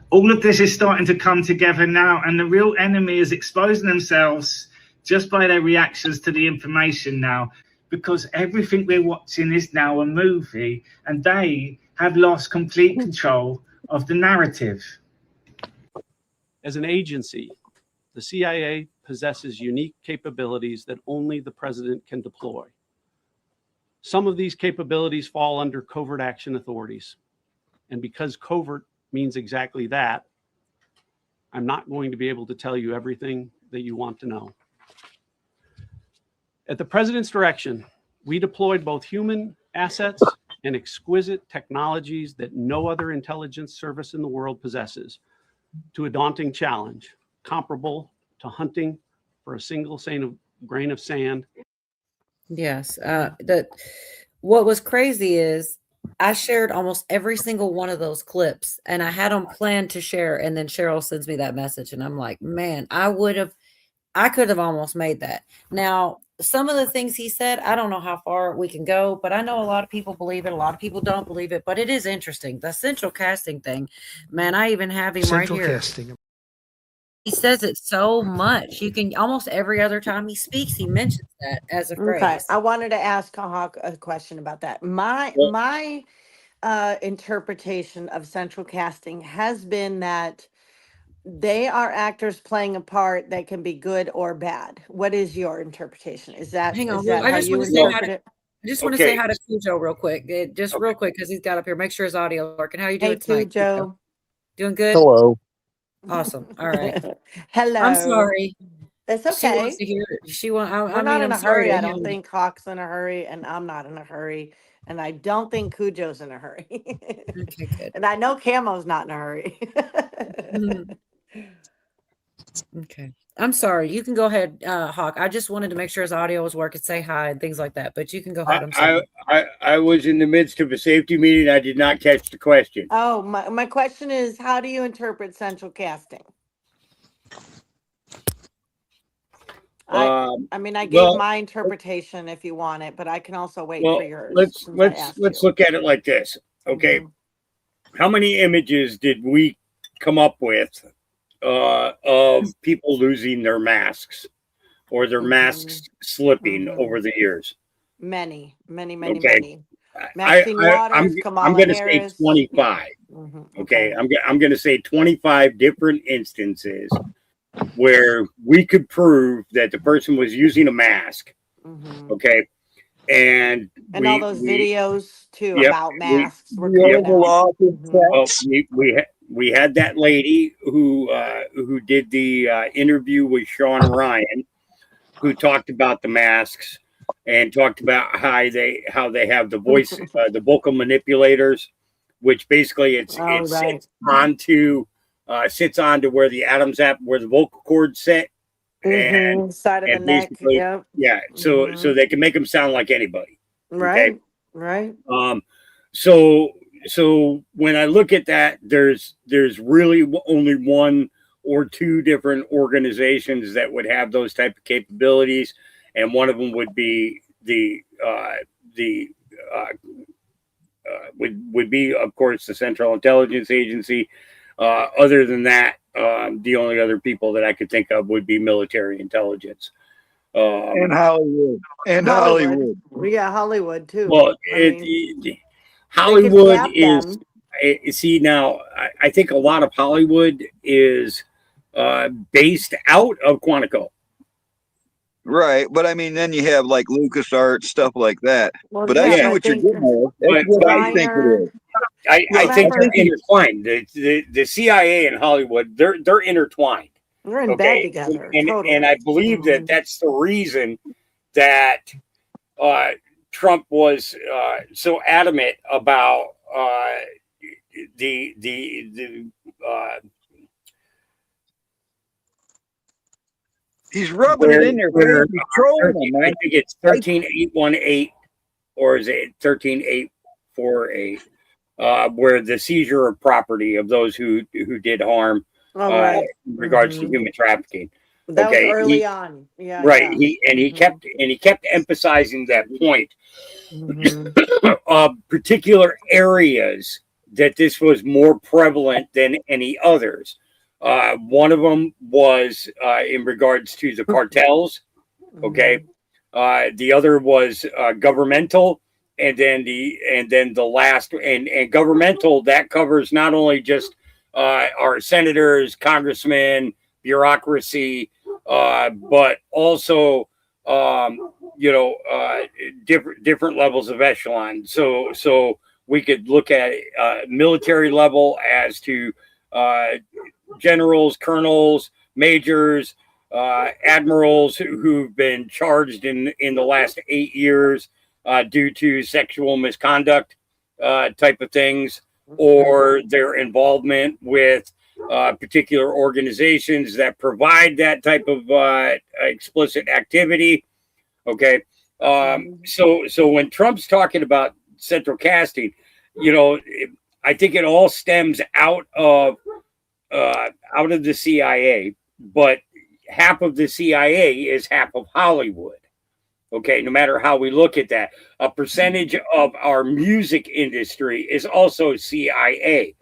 All of this is starting to come together now, and the real enemy is exposing themselves just by their reactions to the information now, because everything we're watching is now a movie, and they have lost complete control of the narrative. As an agency, the CIA possesses unique capabilities that only the president can deploy. Some of these capabilities fall under covert action authorities. And because covert means exactly that, I'm not going to be able to tell you everything that you want to know. At the president's direction, we deployed both human assets and exquisite technologies that no other intelligence service in the world possesses to a daunting challenge, comparable to hunting for a single grain of sand. Yes. What was crazy is I shared almost every single one of those clips, and I had them planned to share. And then Cheryl sends me that message, and I'm like, man, I could have almost made that. Now, some of the things he said, I don't know how far we can go, but I know a lot of people believe it. A lot of people don't believe it, but it is interesting. The central casting thing, man, I even have him Central right here. casting. He says it so much. You can almost every other time he speaks, he mentions that as a phrase. Okay, I wanted to ask Hawk a question about that. My interpretation of central casting has been that they are actors playing a part that can be good or bad. What is your interpretation? Is that Hang on, is that I how just you want to say hi interpret to, it? I just want to say hi to Cujo real quick. Real quick, because he's got up here. Make sure his audio working. How you doing Hey, tonight, Cujo. Doing good? Hello. Awesome. All right. Hello. I'm sorry. It's She okay. wants to hear it. We're not in a hurry. I don't think Hawk's in a hurry, and I'm not in a hurry. And I don't think Cujo's in a hurry. Okay, good. And I know Camo's not in a hurry. Okay. I'm sorry. You can go ahead, Hawk. I just wanted to make sure his audio was working, say hi and things like that. But you can go ahead. I'm sorry. I was in the midst of a safety meeting. I did not catch the question. Oh, my question is, how do you interpret central casting? I mean, I gave my interpretation if you want it, but I can also wait for yours. Let's look at it like this. Okay. How many images did we come up with of people losing their masks or their masks slipping over the years? Many. Okay. Maxine Waters, Kamala I'm going to Harris. say 25. Okay. I'm going to say 25 different instances where we could prove that the person was using a mask. Okay. And all those videos too about masks. We had that lady who did the interview with Sean Ryan, who talked about the masks and talked about how they have the voice, the vocal manipulators, which basically sits onto where the Adam's apple, where the vocal cords sit, and side of the neck. Yeah. So they can make them sound like anybody. Right. Okay? Right. So when I look at that, there's really only one or two different organizations that would have those type of capabilities, and one of them would be would be, of course, the Central Intelligence Agency. Other than that, the only other people that I could think of would be military intelligence. And Hollywood. Yeah, Hollywood too. Well, Hollywood is. See, now I think a lot of Hollywood is based out of Quantico. Right, but I mean, then you have like LucasArts, stuff like that. Well, but I see what you're getting at. That's what I think it is. I think they're intertwined. The CIA and Hollywood, they're intertwined. They're in bed together. And I believe that that's the reason that Trump was so adamant about he's rubbing it in there. I think it's 13818, or is it 13848? Where the seizure of property of those who did harm in regards to human trafficking. That was early on. Yeah. Right. He kept emphasizing that point of particular areas that this was more prevalent than any others. One of them was in regards to the cartels. Okay. The other was governmental. And then the last and governmental, that covers not only just our senators, congressmen, bureaucracy, but also different levels of echelon. So we could look at military level as to generals, colonels, majors, admirals who've been charged in the last 8 years. Due to sexual misconduct type of things, or their involvement with particular organizations that provide that type of explicit activity. Okay. So when Trump's talking about central casting, I think it all stems out of the CIA, but half of the CIA is half of Hollywood. Okay, no matter how we look at that, a percentage of our music industry is also CIA.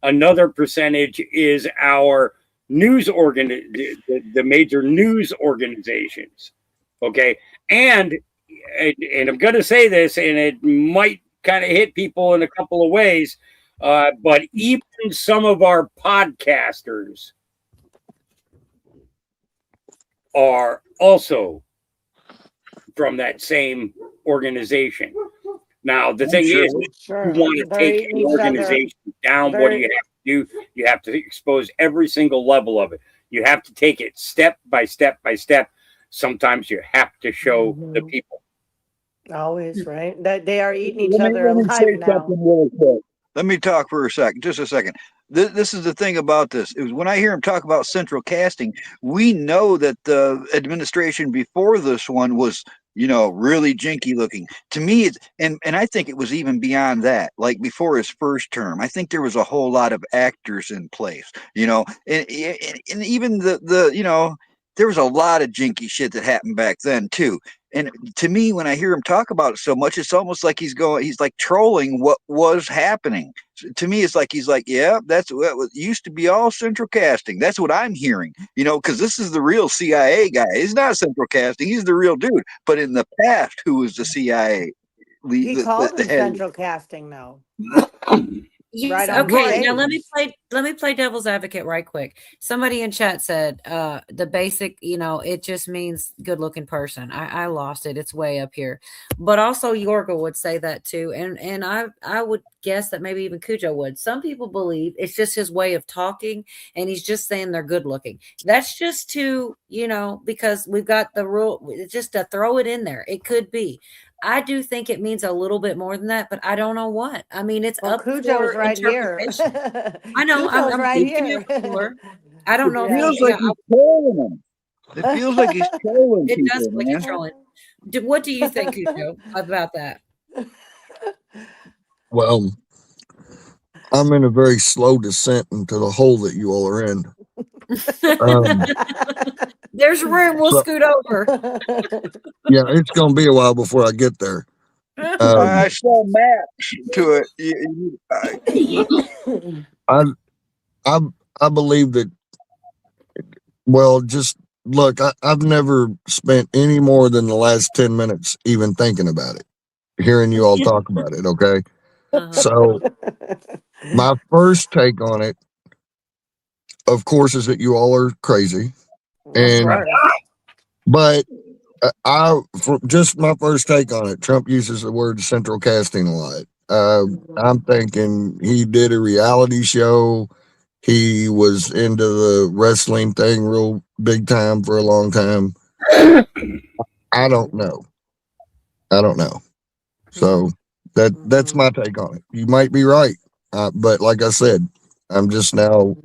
Another percentage is our news the major news organizations. Okay, and I'm going to say this, and it might kind of hit people in a couple of ways, but even some of our podcasters are also from that same organization. Now, the thing is, if you want to take an organization down, what do you have to do? You have to expose every single level of it. You have to take it step by step by step. Sometimes you have to show the people. Always, right? That they are eating each other alive now. Let me talk for a second, just a second. this is the thing about this. It was when I hear him talk about central casting, we know that the administration before this one was, really jinky looking. To me, it's and I think it was even beyond that. Like before his first term, I think there was a whole lot of actors in place. And even the there was a lot of jinky shit that happened back then too. And to me, when I hear him talk about it so much, it's almost like he's like trolling what was happening. To me, it's like he's like, yeah, that's what used to be all central casting. That's what I'm hearing, because this is the real CIA guy. He's not central casting. He's the real dude. But in the past, who was the CIA? He called him central casting, though. Yes, Right on okay. Now stage. let me play devil's advocate right quick. Somebody in chat said the basic, it just means good looking person. I lost it. It's way up here. But also Yorga would say that too. And I would guess that maybe even Cujo would. Some people believe it's just his way of talking and he's just saying they're good looking. That's just to, because we've got the rule just to throw it in there. It could be. I do think it means a little bit more than that, but I don't know what. I mean, it's up Cujo's for right here. interpretation. I know. Cujo's I'm right thinking here. it more. I don't know. It feels like he's trolling them. It feels like he's trolling It people, does feel like man. he's trolling. What do you think, Cujo, about that? Well, I'm in a very slow descent into the hole that you all are in. There's room. We'll so- scoot over. Yeah, it's going to be a while before I get there. I saw maps to it. I believe that. Well, just look. I've never spent any more than the last 10 minutes even thinking about it, hearing you all talk about it. Okay, so my first take on it, of course, is that you all are crazy, but just my first take on it. Trump uses the word central casting a lot. I'm thinking he did a reality show. He was into the wrestling thing real big time for a long time. I don't know. So that's my take on it. You might be right, but like I said, I'm just now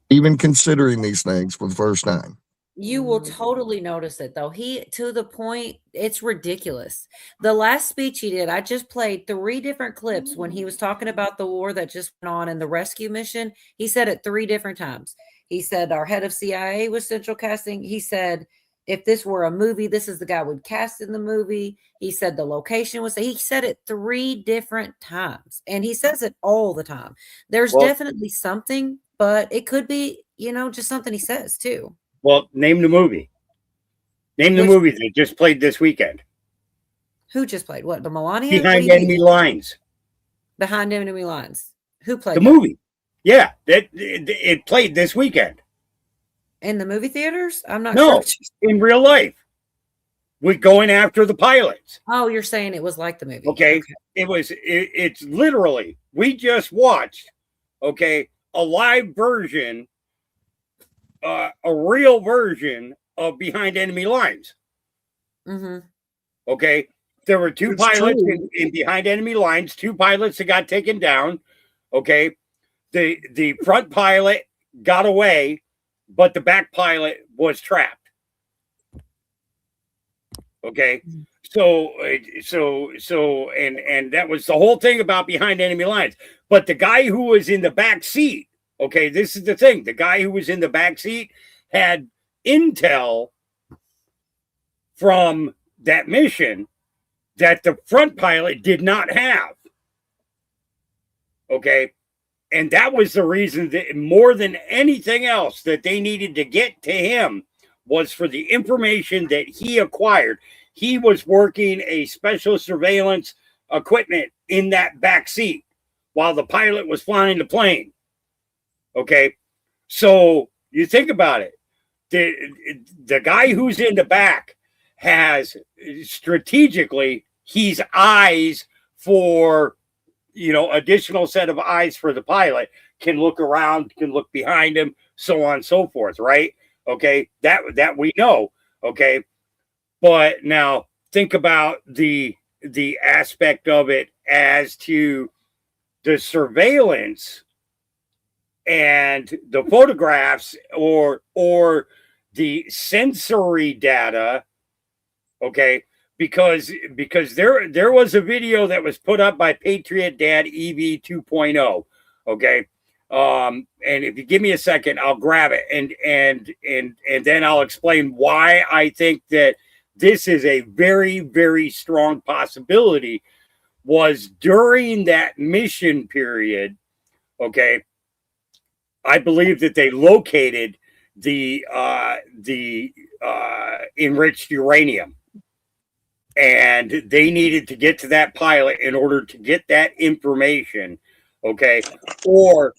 even considering these things for the first time. You will totally notice it though. To the point, it's ridiculous. The last speech he did, I just played 3 different clips when he was talking about the war that just went on and the rescue mission. He said it 3 different times. He said our head of CIA was central casting. He said if this were a movie, this is the guy would cast in the movie. He said the location was. He said it 3 different times, and he says it all the time. There's definitely something, but it could be, just something he says too. Well, name the movie. Name the movie that just played this weekend. Who just played? What, the Melania? Behind Enemy Lines. Behind Enemy Lines. Who played the movie? Yeah, it played this weekend. In the movie theaters? I'm not sure. No, in real life. We're going after the pilots. Oh, you're saying it was like the movie. Okay. It's literally, we just watched, a live version, a real version of Behind Enemy Lines. Mm-hmm. Okay. There were 2 pilots in Behind Enemy Lines, 2 pilots that got taken down. Okay. The front pilot got away, but the back pilot was trapped. Okay. So that was the whole thing about Behind Enemy Lines. But the guy who was in the back seat, okay, this is the thing. The guy who was in the back seat had intel from that mission that the front pilot did not have. Okay. And that was the reason that more than anything else that they needed to get to him was for the information that he acquired. He was working a special surveillance equipment in that back seat while the pilot was flying the plane. Okay. So you think about it. The guy who's in the back has strategically, he's eyes for, additional set of eyes for the pilot, can look around, can look behind him, so on and so forth. Right. Okay. That we know. Okay. But now think about the aspect of it as to the surveillance and the photographs or the sensory data, okay, because there was a video that was put up by Patriot Dad EV 2.0, okay. And if you give me a second, I'll grab it and then I'll explain why I think that this is a very, very strong possibility. Was during that mission period, okay, I believe that they located the enriched uranium, and they needed to get to that pilot in order to get that information, okay, or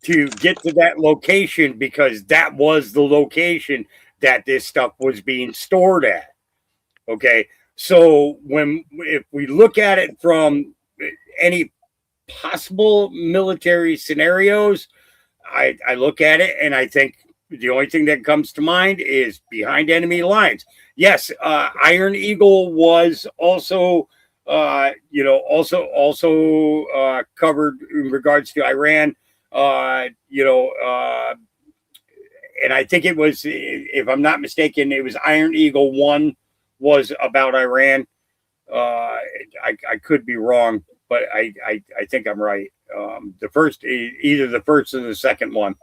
to get to that location, because that was the location that this stuff was being stored at, okay. So if we look at it from any possible military scenarios, I look at it and I think the only thing that comes to mind is behind enemy lines. Yes, Iron Eagle was also, covered in regards to Iran. And I think it was, if I'm not mistaken, it was Iron Eagle 1 was about Iran. I could be wrong, but I think I'm right. Either the first or the second one.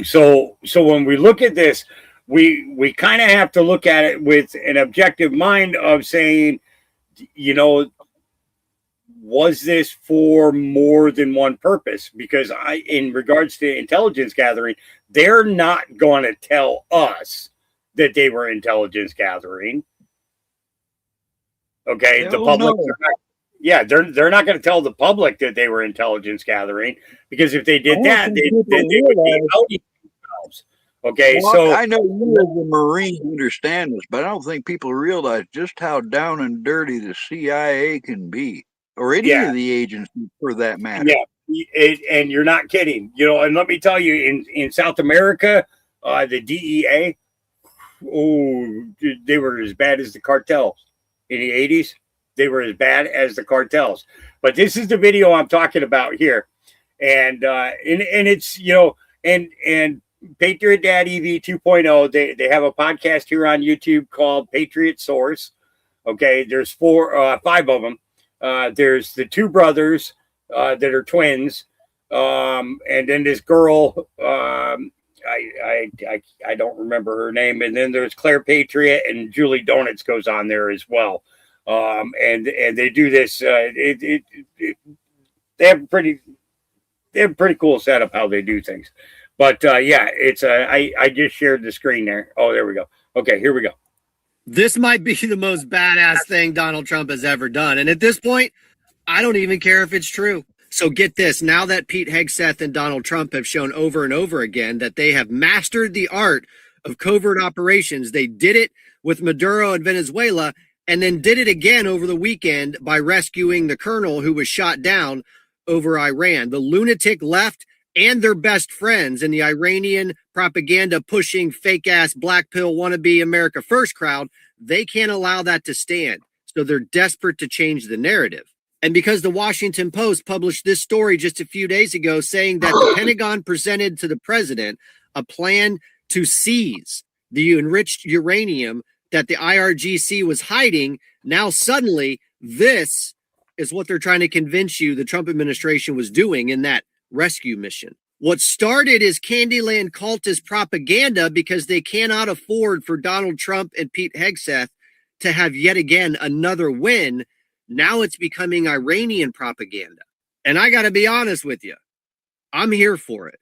So when we look at this, we kind of have to look at it with an objective mind of saying, was this for more than one purpose? Because in regards to intelligence gathering, they're not going to tell us that they were intelligence gathering. Okay, the public. They're not going to tell the public that they were intelligence gathering, because if they did that, they would be outing themselves. Okay, well, so I know you as a Marine understand this, but I don't think people realize just how down and dirty the CIA can be, or any of the agencies for that matter. Yeah, and you're not kidding. And let me tell you, in South America, the DEA, they were as bad as the cartels in the 80s. They were as bad as the cartels. But this is the video I'm talking about here. And it's, and Patriot Dad EV 2.0, they have a podcast here on YouTube called Patriot Source. Okay, there's 5 of them. There's the 2 brothers that are twins. And then this girl, I don't remember her name. And then there's Claire Patriot, and Julie Donuts goes on there as well. And they do this. They have a pretty cool setup how they do things. But it's I just shared the screen there. Oh, there we go. Okay, here we go. This might be the most badass thing Donald Trump has ever done. And at this point, I don't even care if it's true. So get this. Now that Pete Hegseth and Donald Trump have shown over and over again that they have mastered the art of covert operations, they did it with Maduro in Venezuela, and then did it again over the weekend by rescuing the colonel who was shot down over Iran. The lunatic left and their best friends in the Iranian propaganda pushing fake ass black pill wannabe America First crowd, they can't allow that to stand. So they're desperate to change the narrative. And because the Washington Post published this story just a few days ago saying that the Pentagon presented to the president a plan to seize the enriched uranium that the IRGC was hiding, now suddenly this is what they're trying to convince you the Trump administration was doing in that rescue mission. What started as Candyland cultist propaganda because they cannot afford for Donald Trump and Pete Hegseth to have yet again another win. Now it's becoming Iranian propaganda. And I got to be honest with you, I'm here for it.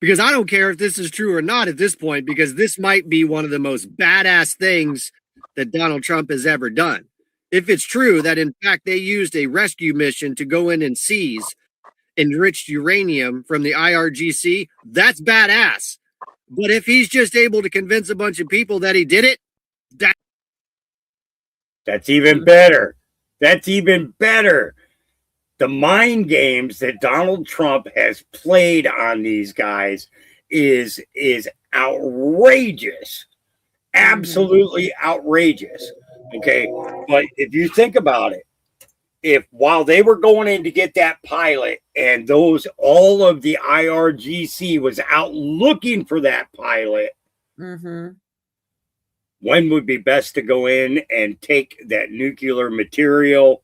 Because I don't care if this is true or not at this point, because this might be one of the most badass things that Donald Trump has ever done. If it's true that, in fact, they used a rescue mission to go in and seize enriched uranium from the IRGC, that's badass. But if he's just able to convince a bunch of people that he did it, that's even better. That's even better. The mind games that Donald Trump has played on these guys is outrageous. Absolutely outrageous. Okay. But if you think about it, if while they were going in to get that pilot and all of the IRGC was out looking for that pilot, Mm-hmm. when would be best to go in and take that nuclear material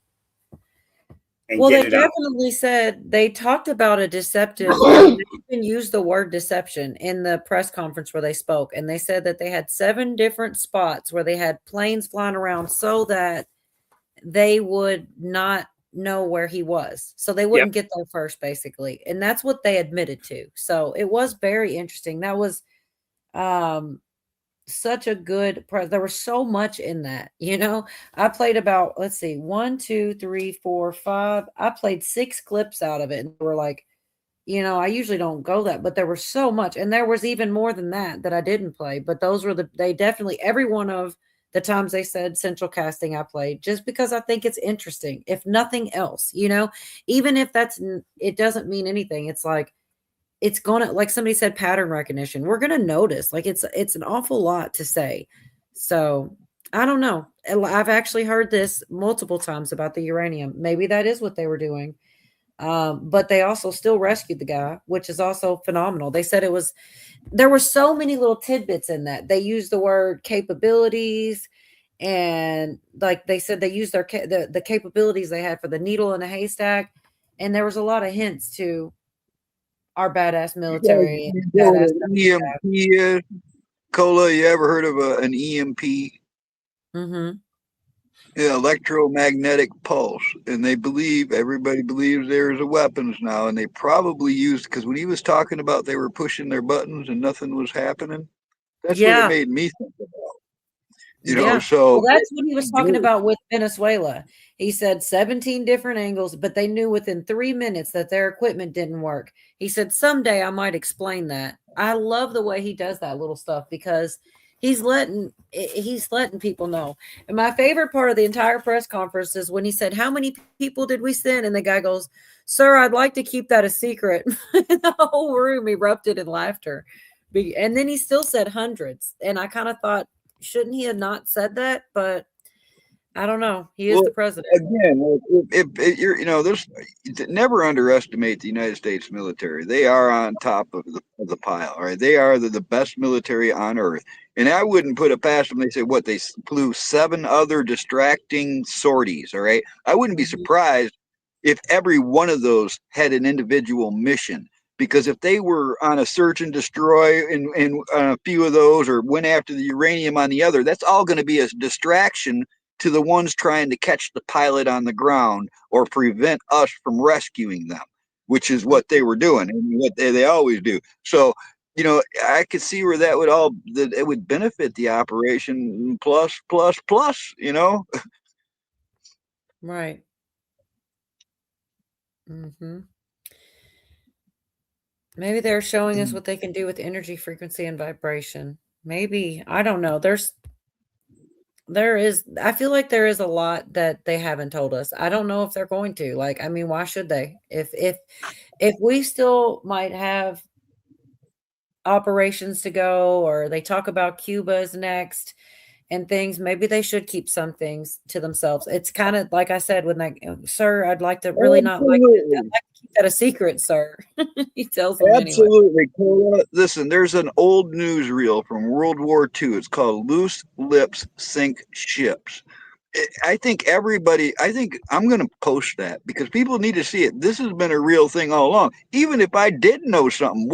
and Well, get they it out? definitely said they talked about a deceptive. They even used the word deception in the press conference where they spoke, and they said that they had 7 different spots where they had planes flying around so that they would not know where he was, so they wouldn't get there first, basically, and that's what they admitted to. So it was very interesting. That was such a good there was so much in that. I played about, let's see, 1 2 3 4 5, I played 6 clips out of it, and they were like, I usually don't go that, but there was so much, and there was even more than that I didn't play, but those were they definitely, every one of the times they said central casting, I played, just because I think it's interesting, if nothing else, even if it doesn't mean anything. It's like, it's gonna, like somebody said, pattern recognition. We're gonna notice, like, it's an awful lot to say. So I don't know. I've actually heard this multiple times about the uranium. Maybe that is what they were doing. But they also still rescued the guy, which is also phenomenal. They said there were so many little tidbits in that. They used the word capabilities, and like they said, they used the capabilities they had for the needle in a haystack, and there was a lot of hints to our badass military. Badass EMP is, Cola, you ever heard of an EMP? Mm-hmm. Yeah, electromagnetic pulse, and everybody believes there's a weapons now, and they probably used, because when he was talking about they were pushing their buttons and nothing was happening, that's what it made me think about. So well, that's what he was talking about with Venezuela. He said 17 different angles, but they knew within 3 minutes that their equipment didn't work. He said, someday I might explain that. I love the way he does that little stuff, because he's letting people know. And my favorite part of the entire press conference is when he said, how many people did we send? And the guy goes, sir, I'd like to keep that a secret. The whole room erupted in laughter. And then he still said hundreds. And I kind of thought, shouldn't he have not said that? But I don't know. He is the president. Again, never underestimate the United States military. They are on top of the pile. All right, they are the best military on earth, and I wouldn't put it past them. They say what, they flew 7 other distracting sorties. All right, I wouldn't be surprised if every one of those had an individual mission. Because if they were on a search and destroy in a few of those, or went after the uranium on the other, that's all going to be a distraction to the ones trying to catch the pilot on the ground or prevent us from rescuing them, which is what they were doing and what they always do. So, I could see where that it would benefit the operation plus, Right. Mm-hmm. Maybe they're showing us what they can do with energy, frequency, and vibration. Maybe. I don't know. I feel like there is a lot that they haven't told us. I don't know if they're going to. Like, I mean, why should they? If we still might have operations to go, or they talk about Cuba's next and things, maybe they should keep some things to themselves. It's kind of like I said, when sir, I'd like to really not like it. I'd like to keep that a secret, sir. He tells them Absolutely. Anyway. Listen, there's an old newsreel from World War II. It's called Loose Lips Sink Ships. I think I'm going to post that because people need to see it. This has been a real thing all along. Even if I did know something,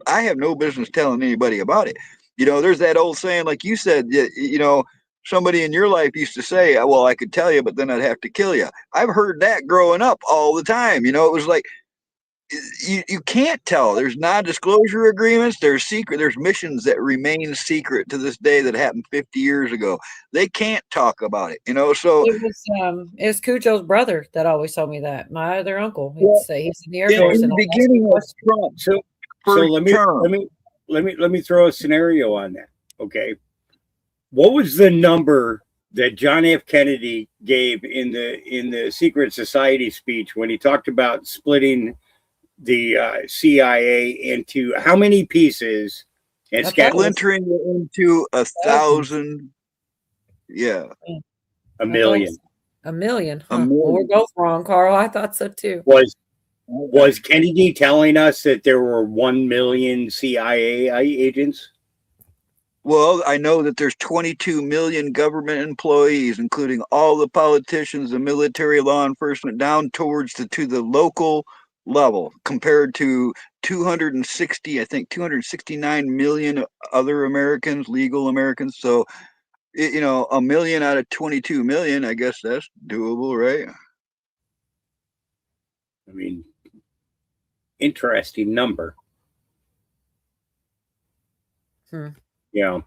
I have no business telling anybody about it. There's that old saying, like you said, somebody in your life used to say, well, I could tell you, but then I'd have to kill you. I've heard that growing up all the time. It was like, you can't tell. There's non-disclosure agreements. There's missions that remain secret to this day that happened 50 years ago. They can't talk about it, so it was Cujo's brother that always told me that. My other uncle, he'd say he's in the Air Force. In the beginning of Trump. So let me throw a scenario on that. Okay. What was the number that John F. Kennedy gave in the Secret Society speech when he talked about splitting the CIA into how many pieces and splintering into 1,000? Yeah. 1 million. 1 million. A Huh? Well, we're million. both wrong, Carl. I thought so too. Was Kennedy telling us that there were 1 million CIA agents? Well, I know that there's 22 million government employees, including all the politicians, the military, law enforcement, down towards to the local level, compared to 260, I think 269 million other Americans, legal Americans. So, you know, 1 million out of 22 million, I guess that's doable, right? I mean, interesting number. You know,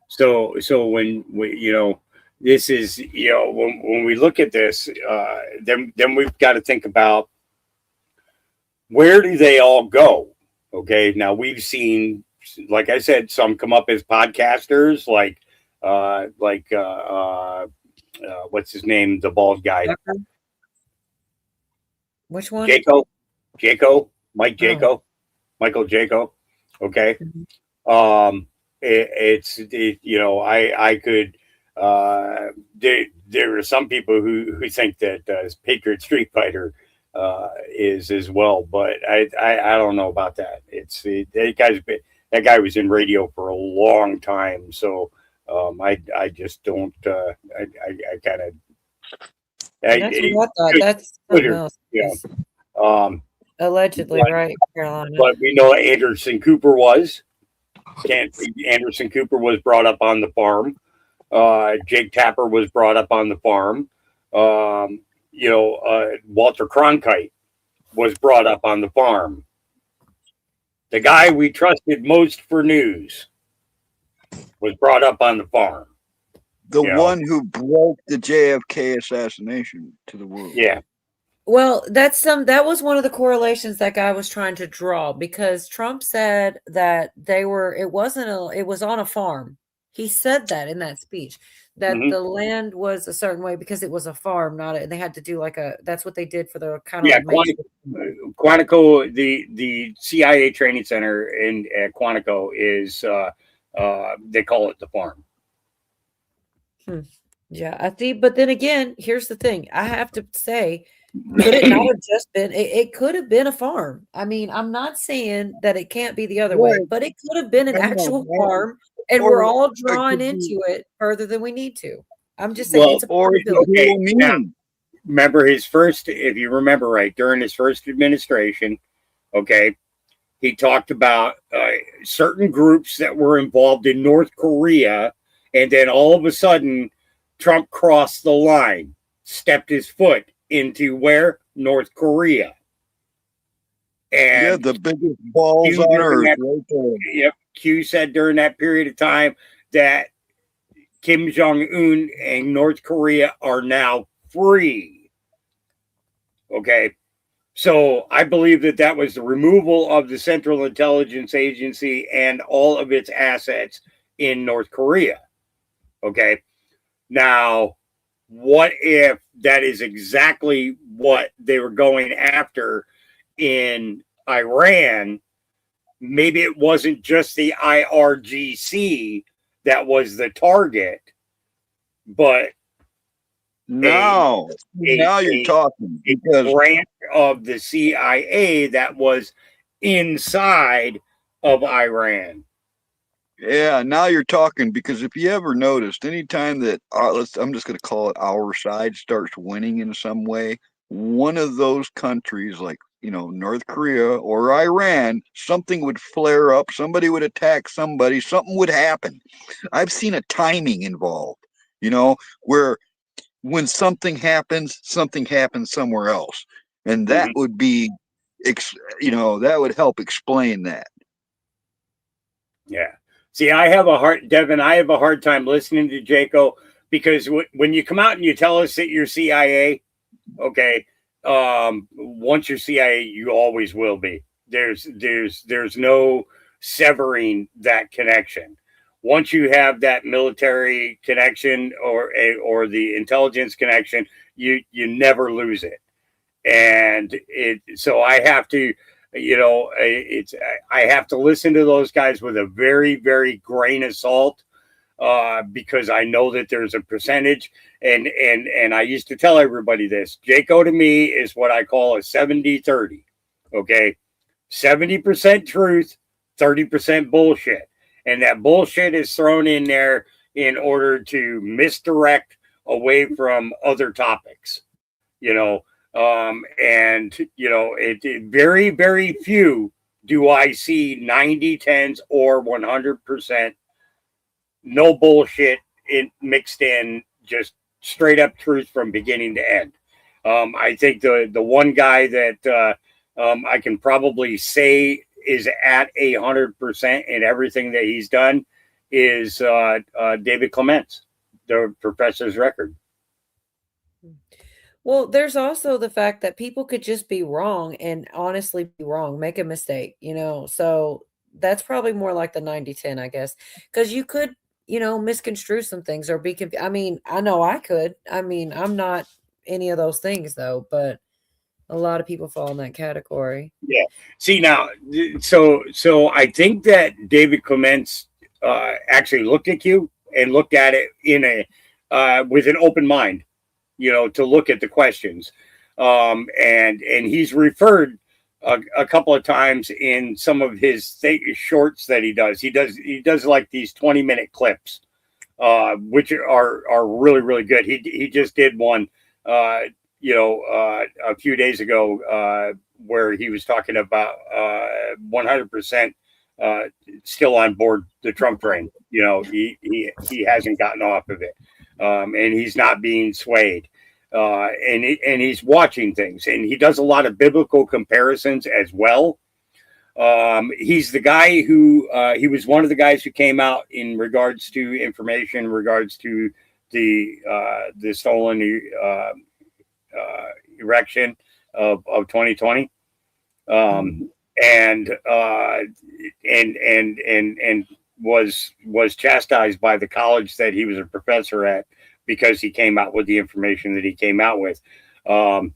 so when we, you know, this is, you know, when we look at this, then we've got to think about, where do they all go? Okay, now we've seen, like I said, some come up as podcasters, like what's his name, the bald guy, Which one? Jaco, Mike Jaco, Michael Jaco. Okay. You know, I could, there are some people who think that Patriot Street Fighter is as well, but I don't know about that. That guy was in radio for a long time, so I just don't. I kind of. That's what I thought. That's something else. Yeah. Allegedly, but, right, Carolina? But we know Anderson Cooper was. Anderson Cooper was brought up on the farm. Jake Tapper was brought up on the farm. You know, Walter Cronkite was brought up on the farm. The guy we trusted most for news was brought up on the farm. The one who broke the JFK assassination to the world. Yeah. Well, that was one of the correlations that guy was trying to draw, because Trump said that it was on a farm. He said that in that speech, that the land was a certain way because it was a farm, they had to do that's what they did for the kind of Quantico, the CIA training center at Quantico is they call it the farm. Yeah, I think, but then again, here's the thing. I have to say, could it not have just been, it could have been a farm. I mean, I'm not saying that it can't be the other way, but it could have been an actual farm, and we're all drawing into it further than we need to. I'm just saying it's a possibility. Okay, now, remember if you remember right, during his first administration, okay, he talked about certain groups that were involved in North Korea, and then all of a sudden, Trump crossed the line, stepped his foot into where? North Korea. And the biggest balls on earth. Right there. Yep. Q said during that period of time that Kim Jong-un and North Korea are now free. Okay. So I believe that was the removal of the Central Intelligence Agency and all of its assets in North Korea. Okay. Now, what if that is exactly what they were going after in Iran? Maybe it wasn't just the IRGC that was the target, but now you're talking. A branch of the CIA that was inside of Iran. Yeah, now you're talking, because if you ever noticed, anytime that I'm just going to call it our side starts winning in some way, one of those countries, like, you know, North Korea or Iran, something would flare up, somebody would attack somebody, something would happen. I've seen a timing involved, you know, where when something happens somewhere else, and that would be, you know, that would help explain that. Yeah. See, Devin, I have a hard time listening to Jaco, because when you come out and you tell us that you're CIA, okay, once you're CIA, you always will be. There's no severing that connection. Once you have that military connection or the intelligence connection, you never lose it. And so I have to, you know, I have to listen to those guys with a very, very grain of salt, because I know that there's a percentage, and I used to tell everybody this. Jaco to me is what I call a 70-30. Okay, 70% truth, 30% bullshit, and that bullshit is thrown in there in order to misdirect away from other topics, and very, very few do I see 90, 10s or 100% no bullshit mixed in, just straight up truth from beginning to end. I think the one guy that I can probably say is at 100% in everything that he's done is David Clements, the Professor's Record. Well, there's also the fact that people could just be wrong and honestly be wrong, make a mistake, so that's probably more like the 90-10, I guess, because you could, misconstrue some things or be confused. I mean, I know I could. I mean, I'm not any of those things though, but a lot of people fall in that category. Yeah. See now, so I think that David Clements actually looked at you and looked at it in with an open mind, to look at the questions, and he's referred a couple of times in some of his shorts that he does. He does like these 20-minute clips, which are really, really good. He just did one, a few days ago, where he was talking about 100% still on board the Trump train. He hasn't gotten off of it, and he's not being swayed. And he's watching things, and he does a lot of biblical comparisons as well. He's the guy who he was one of the guys who came out in regards to information, in regards to the stolen election of 2020, and was chastised by the college that he was a professor at, because he came out with the information that he came out with. But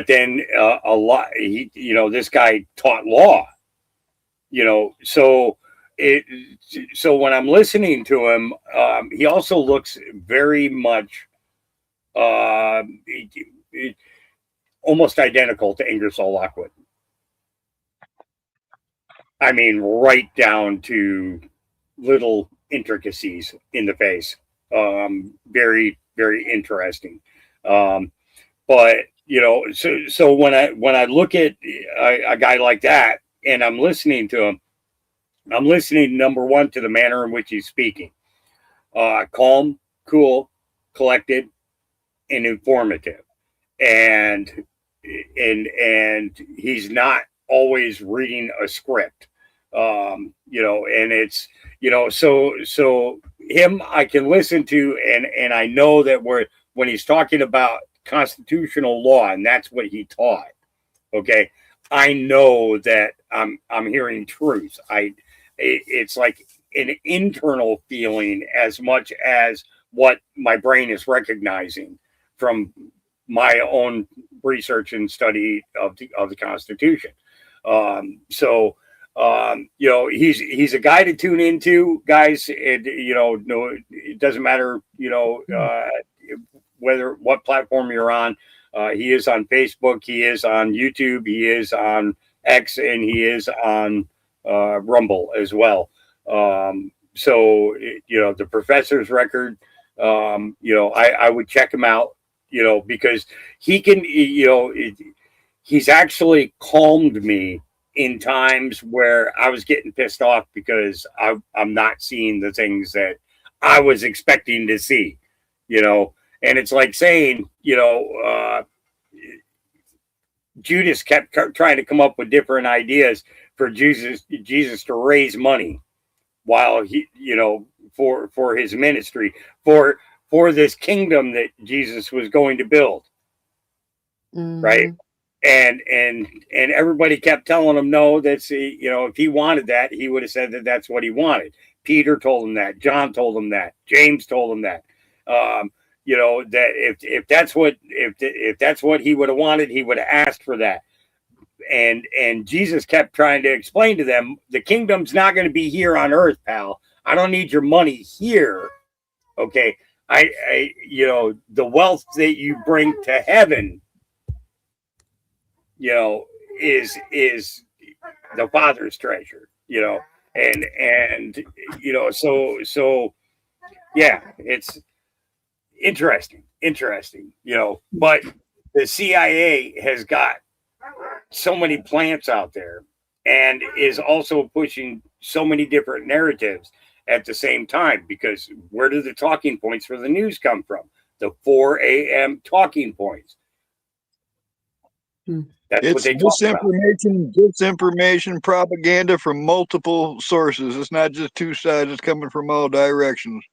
then a lot, this guy taught law, so when I'm listening to him, he also looks very much almost identical to Ingersoll Lockwood. I mean, right down to little intricacies in the face. Very, very interesting. But so when I look at a guy like that and I'm listening to him, I'm listening, number one, to the manner in which he's speaking. Calm, cool, collected, and informative. And he's not always reading a script. And it's, so him I can listen to, and I know that when he's talking about constitutional law, and that's what he taught. Okay. I know that I'm hearing truth. It's like an internal feeling as much as what my brain is recognizing from my own research and study of the Constitution. He's a guy to tune into, guys. No, it doesn't matter, what platform you're on. He is on Facebook, he is on YouTube, he is on X, and he is on Rumble as well. The Professor's Record, I would check him out, because he can, he's actually calmed me in times where I was getting pissed off because I'm not seeing the things that I was expecting to see, and it's like saying, Judas kept trying to come up with different ideas for Jesus to raise money while he, for his ministry, for this kingdom that Jesus was going to build. Mm-hmm. Right. And everybody kept telling him, no, that's, if he wanted that, he would have said that that's what he wanted. Peter told him that. John told him that. James told him that. That if that's what he would have wanted, he would have asked for that. And Jesus kept trying to explain to them, the kingdom's not going to be here on earth, pal. I don't need your money here. Okay. I the wealth that you bring to heaven, is the Father's treasure, and so yeah, it's interesting, but the CIA has got so many plants out there and is also pushing so many different narratives at the same time, because where do the talking points for the news come from? The 4 a.m. talking points. That's It's what they talk about. disinformation, propaganda from multiple sources. It's not just two sides. It's coming from all directions.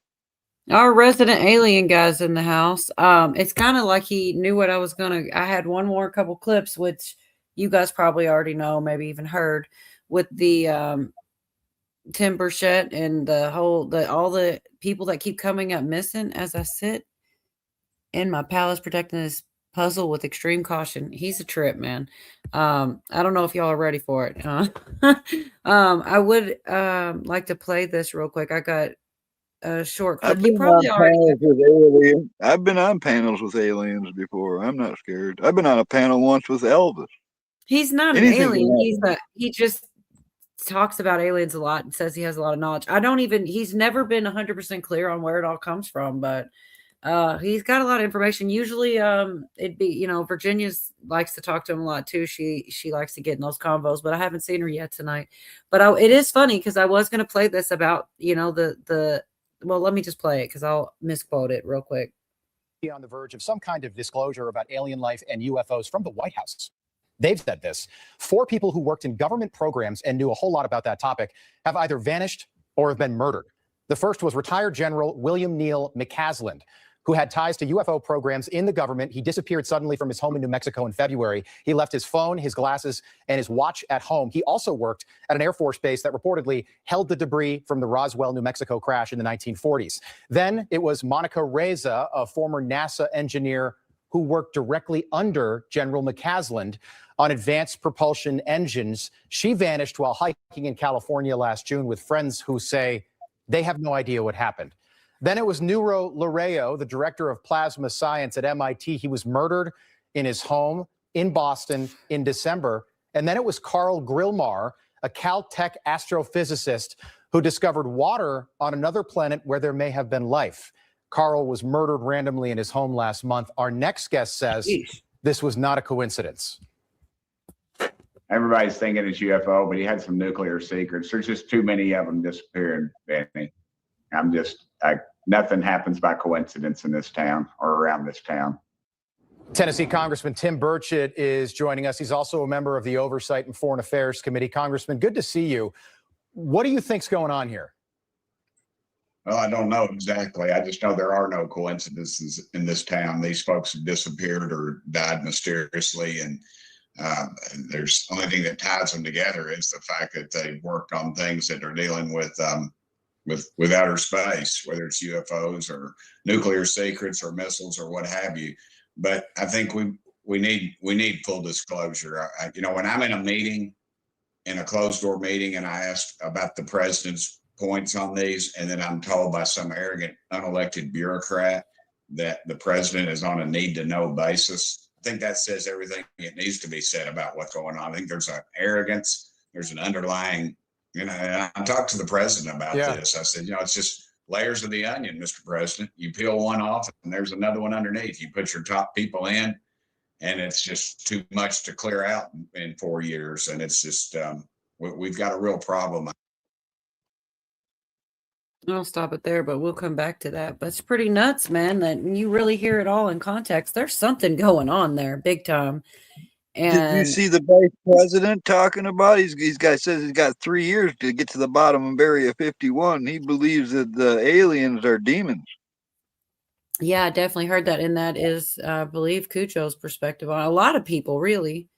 Our resident alien guy's in the house. It's kind of like he knew what I was I had one more couple clips, which you guys probably already know, maybe even heard, with the Tim Burchett and all the people that keep coming up missing as I sit in my palace protecting this puzzle with extreme caution. He's a trip, man. I don't know if y'all are ready for it. I would like to play this real quick. I got a short clip. You probably already. I've been on panels with aliens before. I'm not scared. I've been on a panel once with Elvis. He's not an alien. He just talks about aliens a lot and says he has a lot of knowledge. He's never been 100% clear on where it all comes from, but he's got a lot of information. Usually it'd be, Virginia likes to talk to him a lot too. She likes to get in those convos, but I haven't seen her yet tonight. But it is funny because I was going to play this about, well, let me just play it because I'll misquote it real quick. On the verge of some kind of disclosure about alien life and UFOs from the White House. They've said this. 4 people who worked in government programs and knew a whole lot about that topic have either vanished or have been murdered. The first was retired General William Neal McCasland, who had ties to UFO programs in the government. He disappeared suddenly from his home in New Mexico in February. He left his phone, his glasses, and his watch at home. He also worked at an Air Force base that reportedly held the debris from the Roswell, New Mexico crash in the 1940s. Then it was Monica Reza, a former NASA engineer who worked directly under General McCasland on advanced propulsion engines. She vanished while hiking in California last June with friends who say they have no idea what happened. Then it was Nuro Lareo, the director of plasma science at MIT. He was murdered in his home in Boston in December. And then it was Carl Grillmar, a Caltech astrophysicist who discovered water on another planet where there may have been life. Carl was murdered randomly in his home last month. Our next guest says this was not a coincidence. Everybody's thinking it's UFO, but he had some nuclear secrets. There's just too many of them disappearing, Benny. Nothing happens by coincidence in this town or around this town. Tennessee Congressman Tim Burchett is joining us. He's also a member of the Oversight and Foreign Affairs Committee. Congressman, good to see you. What do you think's going on here? Well, I don't know exactly. I just know there are no coincidences in this town. These folks have disappeared or died mysteriously, and there's the only thing that ties them together is the fact that they worked on things that are dealing with outer space, whether it's UFOs or nuclear secrets or missiles or what have you. But I think we need full disclosure. When I'm in a meeting, in a closed door meeting, and I ask about the president's points on these, and then I'm told by some arrogant, unelected bureaucrat that the president is on a need to know basis, I think that says everything it needs to be said about what's going on. I think there's an arrogance, there's an underlying, and I talked to the president about this. I said, it's just layers of the onion, Mr. President. You peel one off and there's another one underneath. You put your top people in, and it's just too much to clear out in 4 years. And it's just, we've got a real problem. I'll stop it there, but we'll come back to that. But it's pretty nuts, man, that you really hear it all in context. There's something going on there, big time. And did you see the vice president talking about? Says he's got 3 years to get to the bottom of Area 51. He believes that the aliens are demons. Yeah, I definitely heard that. And that is, I believe, Cucho's perspective on a lot of people, really.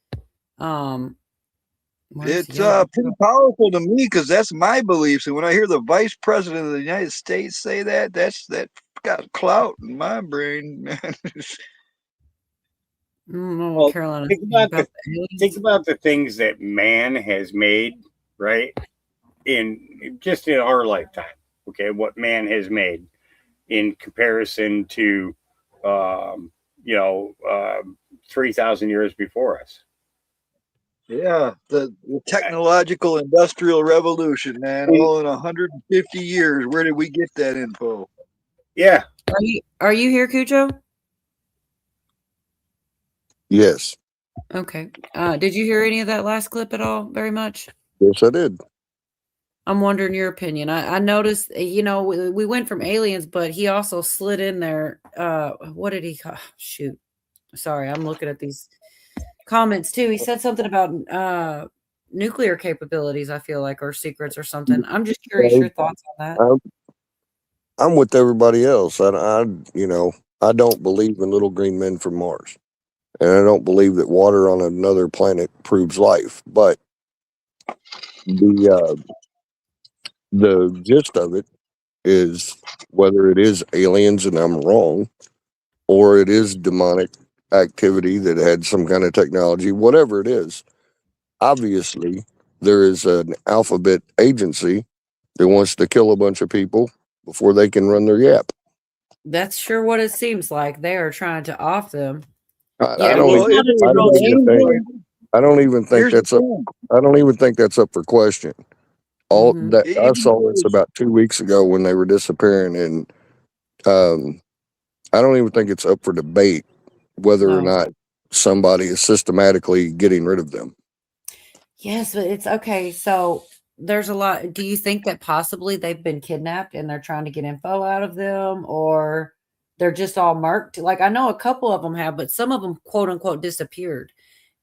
It's pretty powerful to me because that's my beliefs. And when I hear the vice president of the United States say that, that got clout in my brain, man. Well, Carolina, think about the things that man has made, right? In our lifetime, Okay, what man has made in comparison to 3,000 years before us. Yeah, the technological industrial revolution, man. All in 150 years. Where did we get that info? Yeah. Are you here, Cujo? Yes. Okay. Did you hear any of that last clip at all? Very much. Yes, I did. I'm wondering your opinion. I noticed, we went from aliens, but he also slid in there. What did he call? Shoot. Sorry, I'm looking at these comments too. He said something about nuclear capabilities, I feel like, or secrets or something. I'm just curious your thoughts on that. I'm with everybody else. I don't believe in little green men from Mars. And I don't believe that water on another planet proves life. But the gist of it is whether it is aliens and I'm wrong, or it is demonic activity that had some kind of technology, whatever it is, obviously there is an alphabet agency that wants to kill a bunch of people before they can run their yap. That's sure what it seems like. They are trying to off them. I don't even think that's up for question. All that I saw this about 2 weeks ago when they were disappearing, and I don't even think it's up for debate whether or not somebody is systematically getting rid of them. Yes, but it's okay. So there's a lot. Do you think that possibly they've been kidnapped and they're trying to get info out of them, or they're just all marked? Like, I know a couple of them have, but some of them, quote unquote, disappeared.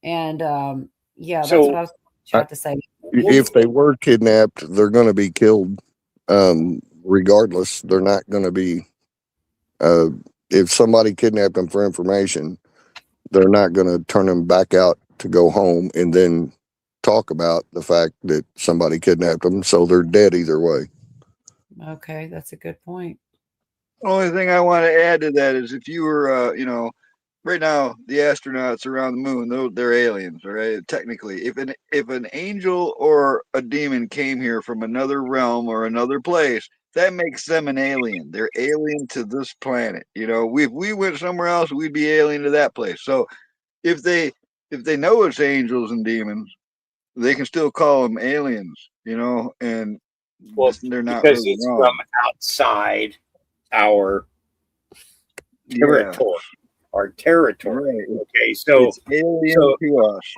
And that's what I was trying to say. If they were kidnapped, they're going to be killed regardless. They're not going to be. If somebody kidnapped them for information, they're not going to turn them back out to go home and then talk about the fact that somebody kidnapped them. So they're dead either way. Okay, that's a good point. Only thing I want to add to that is if you were, right now the astronauts around the moon, they're aliens, right? Technically, if an angel or a demon came here from another realm or another place, that makes them an alien. They're alien to this planet. If we went somewhere else, we'd be alien to that place. So if they know it's angels and demons, they can still call them aliens, and they're not because really it's wrong. from outside our territory. Our territory. Right. Okay, so it's alien to us.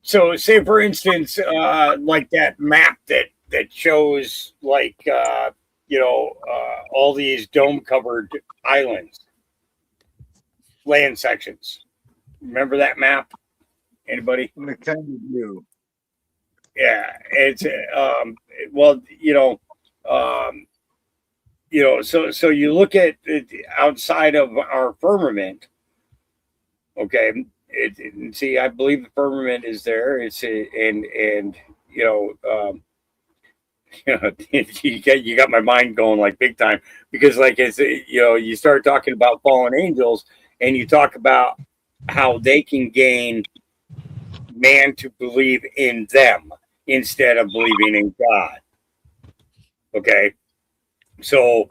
So, say for instance, like that map that shows all these dome-covered islands, land sections. Remember that map? Anybody? I kind of do. Yeah, it's so you look at it outside of our firmament. Okay, see, I believe the firmament is there. You got my mind going like big time, because you start talking about fallen angels and you talk about how they can gain man to believe in them instead of believing in God. Okay, so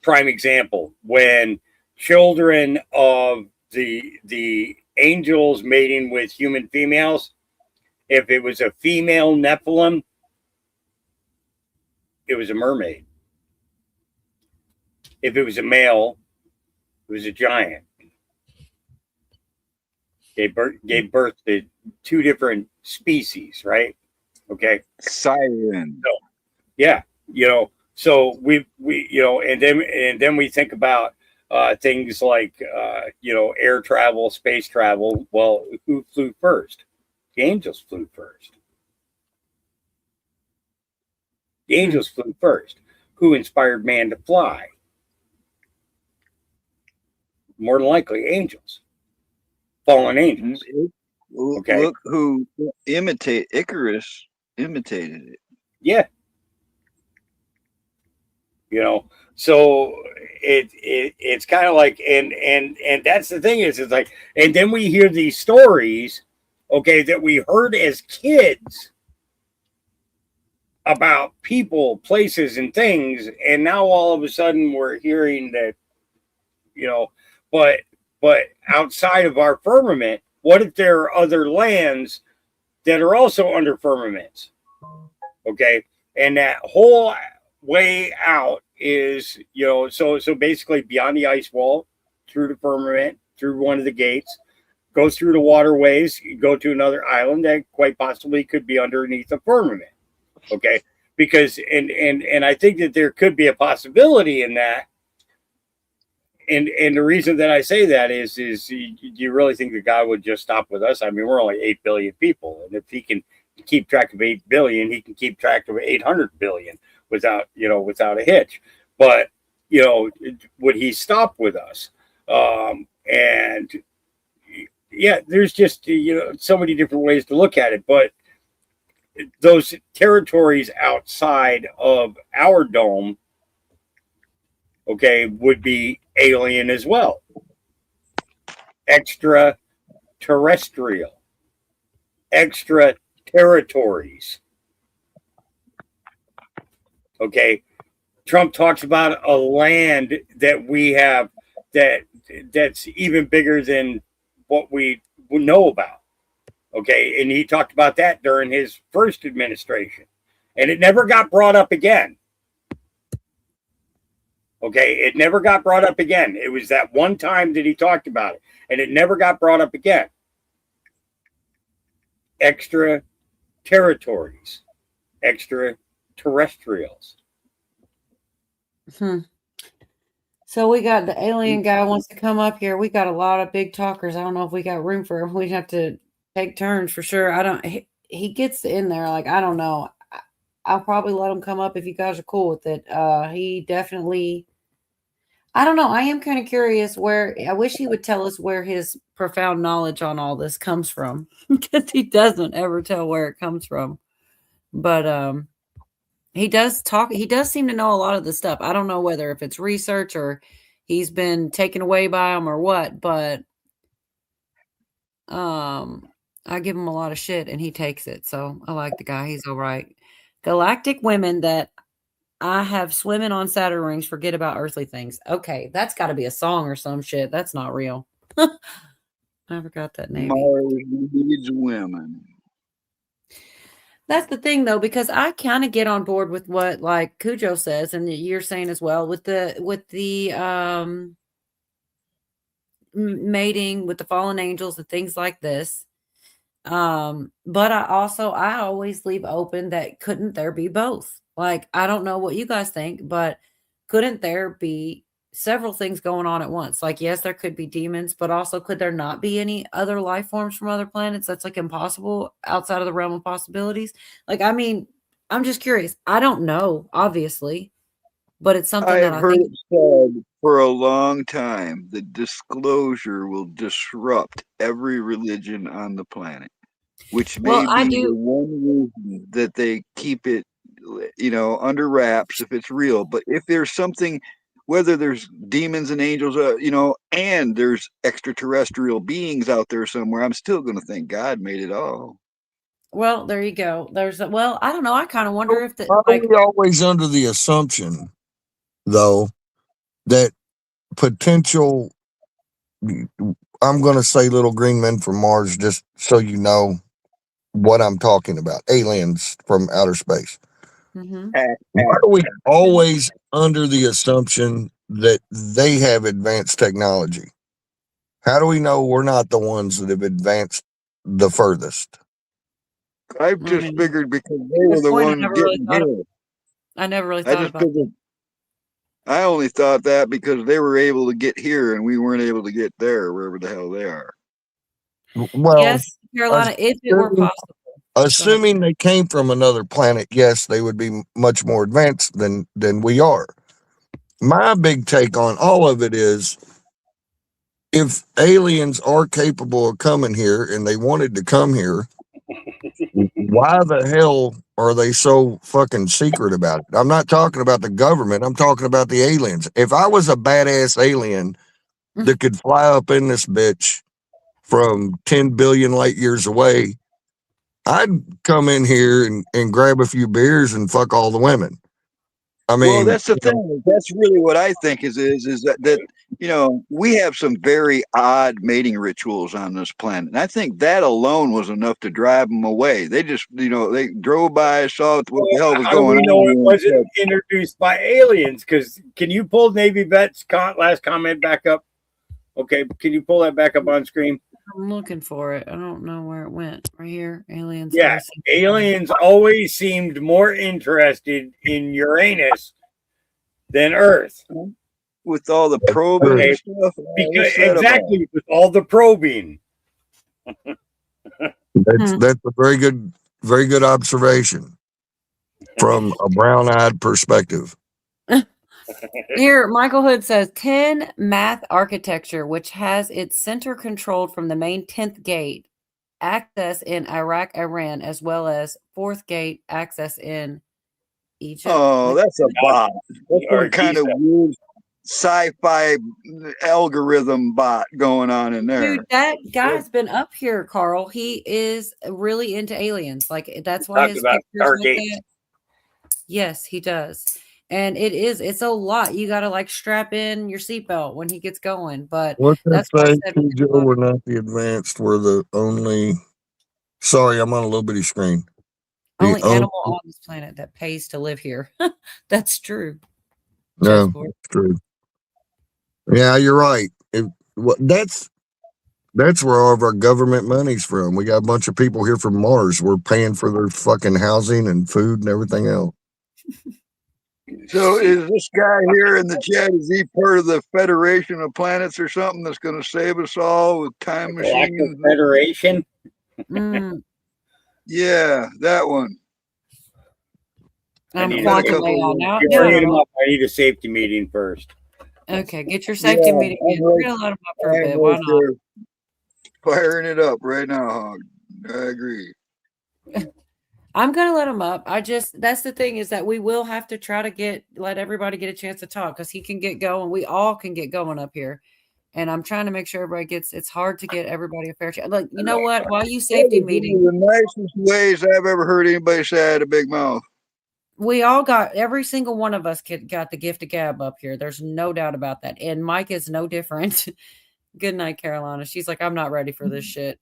prime example, when children of the angels mating with human females, if it was a female Nephilim, it was a mermaid. If it was a male, it was a giant. Gave birth to two different species, right? Okay. Siren. So, yeah, so we and then we think about things like air travel, space travel. Well, who flew first? The angels flew first. The angels flew first. Who inspired man to fly? More than likely, angels. Fallen angels. Okay. Look who Icarus imitated it. Yeah. So it's kind of like, and that's the thing is, it's like, and then we hear these stories, okay, that we heard as kids about people, places, and things, and now all of a sudden we're hearing that, but outside of our firmament, what if there are other lands that are also under firmaments? Okay, and that whole way out is, so basically beyond the ice wall, through the firmament, through one of the gates, goes through the waterways, go to another island that quite possibly could be underneath a firmament. Okay, because and I think that there could be a possibility in that. And the reason that I say that is you really think that God would just stop with us? I mean, we're only 8 billion people, and if he can keep track of 8 billion, he can keep track of 800 billion without a hitch. But would he stop with us? And yeah, there's just so many different ways to look at it, but those territories outside of our dome, okay, would be alien as well. Extraterrestrial. Extra territories. Okay. Trump talks about a land that we have that's even bigger than what we know about. Okay. And he talked about that during his first administration. And it never got brought up again. Okay, it never got brought up again. It was that one time that he talked about it, and it never got brought up again. Extra territories, extraterrestrials. So we got the alien guy wants to come up here. We got a lot of big talkers. I don't know if we got room for him. We'd have to take turns for sure. He gets in there. Like, I don't know. I'll probably let him come up if you guys are cool with it. He definitely, I don't know. I am kind of curious I wish he would tell us where his profound knowledge on all this comes from, because he doesn't ever tell where it comes from. But he does seem to know a lot of the stuff. I don't know whether if it's research or he's been taken away by him or what, but I give him a lot of shit and he takes it. So I like the guy. He's all right. Galactic women that I have swimming on Saturn rings forget about earthly things. Okay, that's got to be a song or some shit. That's not real. I forgot that name. Mars needs women. That's the thing, though, because I kind of get on board with what like Cujo says, and you're saying as well with the mating with the fallen angels and things like this. But I always leave open that couldn't there be both? Like, I don't know what you guys think, but couldn't there be several things going on at once? Like, yes, there could be demons, but also could there not be any other life forms from other planets? That's like impossible outside of the realm of possibilities. Like, I mean, I'm just curious. I don't know, obviously, but it's something that I've heard it said for a long time that disclosure will disrupt every religion on the planet, which may be the one reason that they keep it, under wraps if it's real. But if there's something, whether there's demons and angels, and there's extraterrestrial beings out there somewhere, I'm still going to think God made it all. Well, there you go. I don't know. I kind of wonder if we always under the assumption, though, that potential, I'm going to say little green men from Mars, just so you know what I'm talking about, aliens from outer space. Mm-hmm. Why are we always under the assumption that they have advanced technology? How do we know we're not the ones that have advanced the furthest? I've just figured because they were the ones getting here. I never really thought about that. I only thought that because they were able to get here and we weren't able to get there, wherever the hell they are. Well, yes, Carolina, if it were possible. Assuming they came from another planet, yes, they would be much more advanced than we are. My big take on all of it is, if aliens are capable of coming here and they wanted to come here, why the hell are they so fucking secret about it? I'm not talking about the government. I'm talking about the aliens. If I was a badass alien that could fly up in this bitch from 10 billion light years away, I'd come in here and grab a few beers and fuck all the women. I mean, well, that's the thing. That's really what I think is that we have some very odd mating rituals on this planet. And I think that alone was enough to drive them away. They just, they drove by, saw what the hell was How do going we know on. it wasn't introduced by aliens? Because can you pull Navy Vet's last comment back up? Okay, can you pull that back up on screen? I'm looking for it. I don't know where it went. Right here, aliens. Yeah, aliens always seemed more interested in Uranus than Earth. With all the probing and stuff. Because, exactly, with all the probing. That's a very good observation from a brown-eyed perspective. Here, Michael Hood says 10 math architecture, which has its center controlled from the main 10th gate, access in Iraq, Iran, as well as 4th gate access in Egypt. Oh, that's a bot. That's some kind of weird sci-fi algorithm bot going on in there. Dude, that guy's been up here, Carl. He is really into aliens. Like, that's why his pictures like that. Yes, he does. And it's a lot. You got to like strap in your seatbelt when he gets going. But What's that that's why I say? said Joe, we're not the advanced. We're the only. Sorry, I'm on a little bitty screen. only animal on this planet that pays to live here. That's true. No, it's true. Yeah, you're right. That's where all of our government money's from. We got a bunch of people here from Mars. We're paying for their fucking housing and food and everything else. So is this guy here in the chat, is he part of the Federation of Planets or something that's going to save us all with time machines? Federation? Yeah, that one. I need a safety meeting first. Okay, get your safety meeting in. We're going to let him up for a bit. Why not? Firing it up right now, Hog. I agree. I'm going to let him up. That's the thing, is that we will have to try to let everybody get a chance to talk, because he can get going. We all can get going up here. And I'm trying to make sure everybody it's hard to get everybody a fair chance. Look, you know what? While you safety meeting. The nicest ways I've ever heard anybody say I had a big mouth. We all every single one of us got the gift of gab up here. There's no doubt about that. And Mike is no different. Good night, Carolina. She's like, I'm not ready for this shit.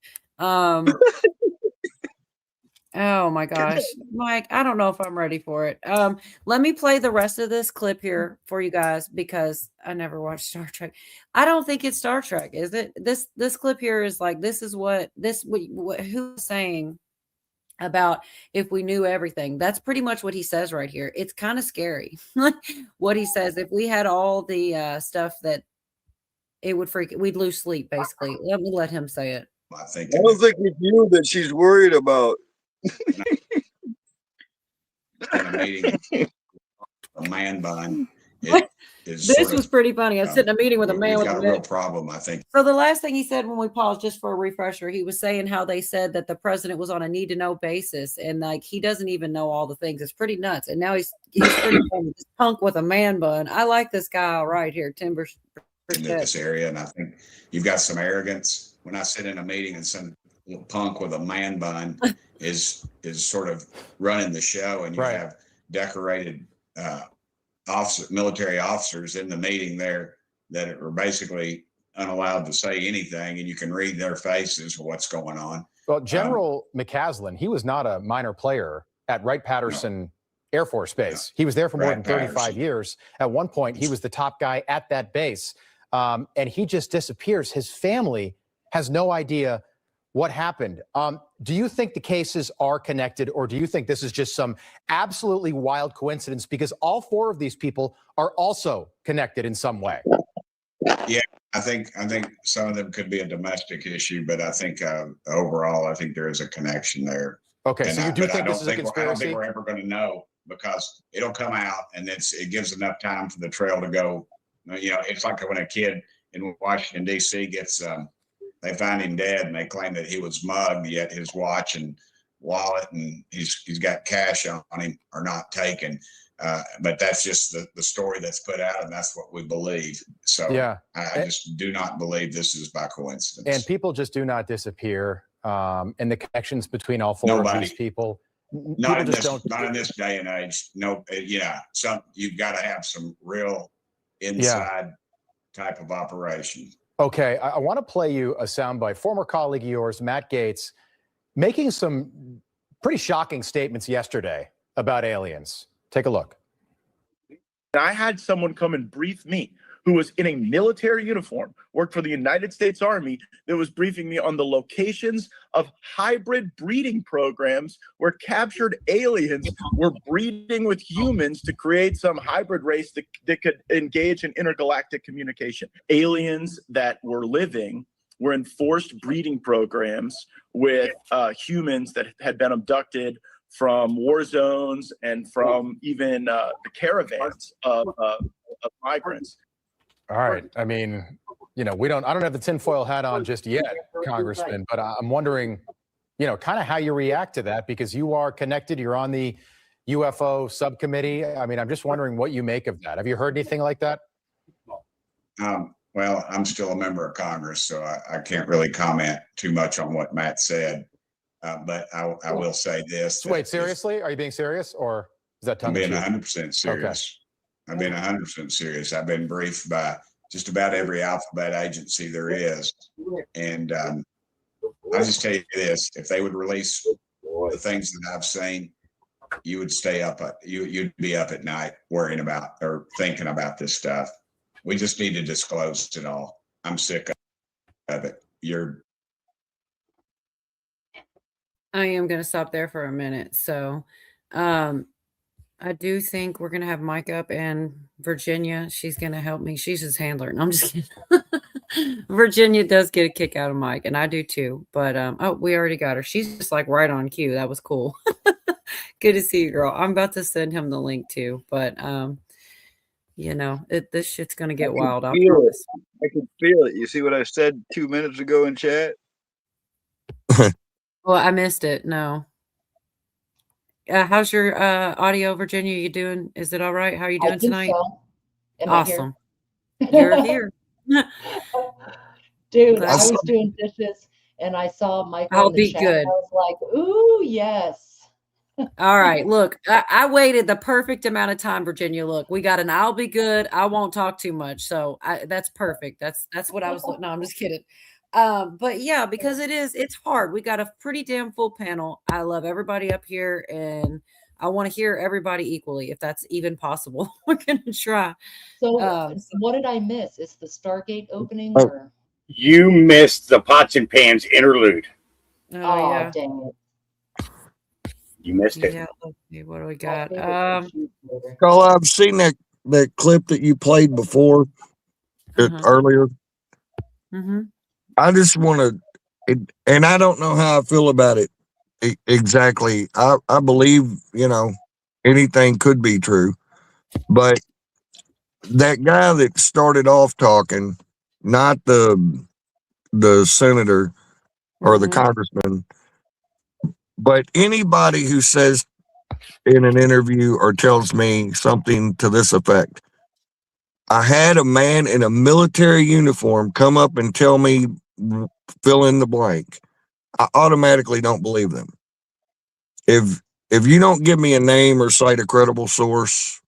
Oh my gosh, Mike, I don't know if I'm ready for it. Let me play the rest of this clip here for you guys, because I never watched Star Trek. I don't think it's Star Trek, is it? This clip here is like, this is who's saying about if we knew everything. That's pretty much what he says right here. It's kind of scary what he says. If we had all the stuff, that it would we'd lose sleep, basically. Let me let him say it. I don't think it's you that she's worried about. A meeting, a man bun. This was pretty funny. I was sitting in a meeting with a man with got a real problem, I think. So the last thing he said when we paused, just for a refresher, he was saying how they said that the president was on a need-to-know basis, and like he doesn't even know all the things. It's pretty nuts. And now he's pretty funny. This punk with a man bun. I like this guy right here, Timber. In this area, and I think you've got some arrogance when I sit in a meeting and some little punk with a man bun is sort of running the show, and you have decorated military officers in the meeting there that are basically unallowed to say anything, and you can read their faces what's going on. Well, General McCaslin, he was not a minor player at Wright-Patterson Air Force Base. He was there for more than 35 years. At one point, he was the top guy at that base, and he just disappears. His family has no idea what happened. Do you think the cases are connected, or do you think this is just some absolutely wild coincidence, because all four of these people are also connected in some way? Yeah, I think some of them could be a domestic issue, but I think overall, I think there is a connection there. Okay, so you do think this is a conspiracy? I don't think we're ever going to know, because it'll come out, and it gives enough time for the trail to go. You know, it's like when a kid in Washington, D.C. gets they find him dead, and they claim that he was mugged, yet his watch and wallet and he's got cash on him are not taken. But that's just the story that's put out, and that's what we believe. So yeah, I just do not believe this is by coincidence. And people just do not disappear. and the connections between all four Nobody. of these people? Not People just don't. in this day and age. No, yeah. You've got to have some real inside type of operation. Okay, I want to play you a soundbite. Former colleague of yours, Matt Gaetz, making some pretty shocking statements yesterday about aliens. Take a look. I had someone come and brief me who was in a military uniform, worked for the United States Army, that was briefing me on the locations of hybrid breeding programs where captured aliens were breeding with humans to create some hybrid race that could engage in intergalactic communication. Aliens that were living were in forced breeding programs with humans that had been abducted from war zones and from even the caravans of migrants. All right. I mean, I don't have the tinfoil hat on just yet, Congressman, but I'm wondering, kind of how you react to that, because you are connected. You're on the UFO subcommittee. I mean, I'm just wondering what you make of that. Have you heard anything like that? Well, I'm still a member of Congress, so I can't really comment too much on what Matt said. But I will say this. Wait, seriously? Are you being serious, or is that tongue in cheek? I'm being 100% serious. Okay. I've been 100% serious. I've been briefed by just about every alphabet agency there is. And I'll just tell you this, if they would release the things that I've seen, you would stay up, you'd be up at night worrying about or thinking about this stuff. We just need to disclose it all. I'm sick of it. I am going to stop there for a minute. So, I do think we're going to have Mike up, and Virginia, she's going to help me. She's his handler. No, I'm just kidding. Virginia does get a kick out of Mike, and I do too. But, we already got her. She's just like right on cue. That was cool. Good to see you, girl. I'm about to send him the link too. But, this shit's going to get wild. I can feel it. You see what I said 2 minutes ago in chat? Well, I missed it. No. How's your audio, Virginia? You doing? Is it all right? How are you doing tonight? So. Awesome. You're here. Dude, I was doing dishes and I saw Michael. I'll be good. I was like, ooh, yes. All right. Look, I waited the perfect amount of time, Virginia. Look, we got an I'll be good. I won't talk too much. So that's perfect. That's what I was looking. No, I'm just kidding. But yeah, because it's hard. We got a pretty damn full panel. I love everybody up here, and I want to hear everybody equally, if that's even possible. We're gonna try. So what did I miss? Is the Stargate opening? Or? You missed the Pots and Pans interlude. Oh yeah. Dang it. You missed it. Yeah, let's see, what do we got? Carl, I've seen that clip that you played before earlier. Mm-hmm. I just want to, and I don't know how I feel about it exactly. I believe, anything could be true, but that guy that started off talking, not the senator or the congressman, but anybody who says in an interview or tells me something to this effect, I had a man in a military uniform come up and tell me, fill in the blank, I automatically don't believe them. If you don't give me a name or cite a credible source,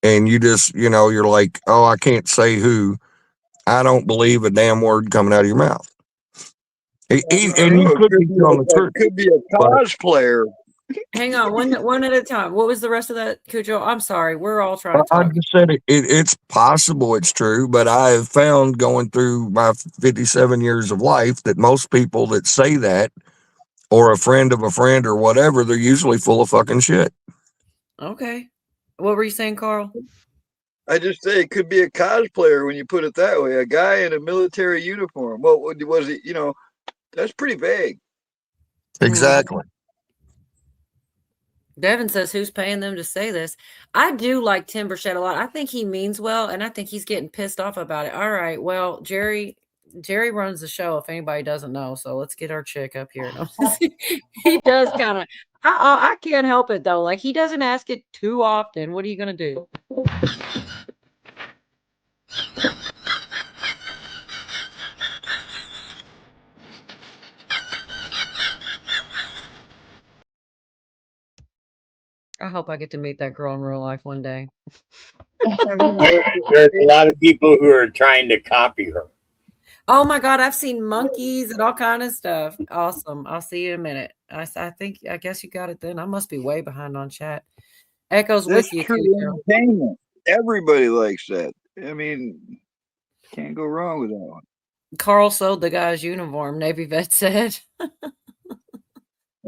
and you just, you're like, oh, I can't say who, I don't believe a damn word coming out of your mouth. And you could be telling the truth. Could be a cosplayer. Hang on, one at a time. What was the rest of that, Cujo? I'm sorry. We're all trying to talk. I just said it's possible it's true, but I have found going through my 57 years of life that most people that say that, or a friend of a friend or whatever, they're usually full of fucking shit. Okay. What were you saying, Carl? I just say it could be a cosplayer when you put it that way. A guy in a military uniform. Well, was it, that's pretty vague. Exactly. Devin says, who's paying them to say this? I do like Tim Burchett a lot. I think he means well, and I think he's getting pissed off about it. All right. Well, Jerry runs the show, if anybody doesn't know. So let's get our chick up here. He does kind of. I can't help it, though. Like, he doesn't ask it too often. What are you going to do? I hope I get to meet that girl in real life one day. There's a lot of people who are trying to copy her. Oh my God, I've seen monkeys and all kind of stuff. Awesome. I'll see you in a minute. I guess you got it then. I must be way behind on chat. Echo's That's with you true too, Carol. entertainment. Everybody likes that. I mean, can't go wrong with that one. Carl sold the guy's uniform, Navy vet said.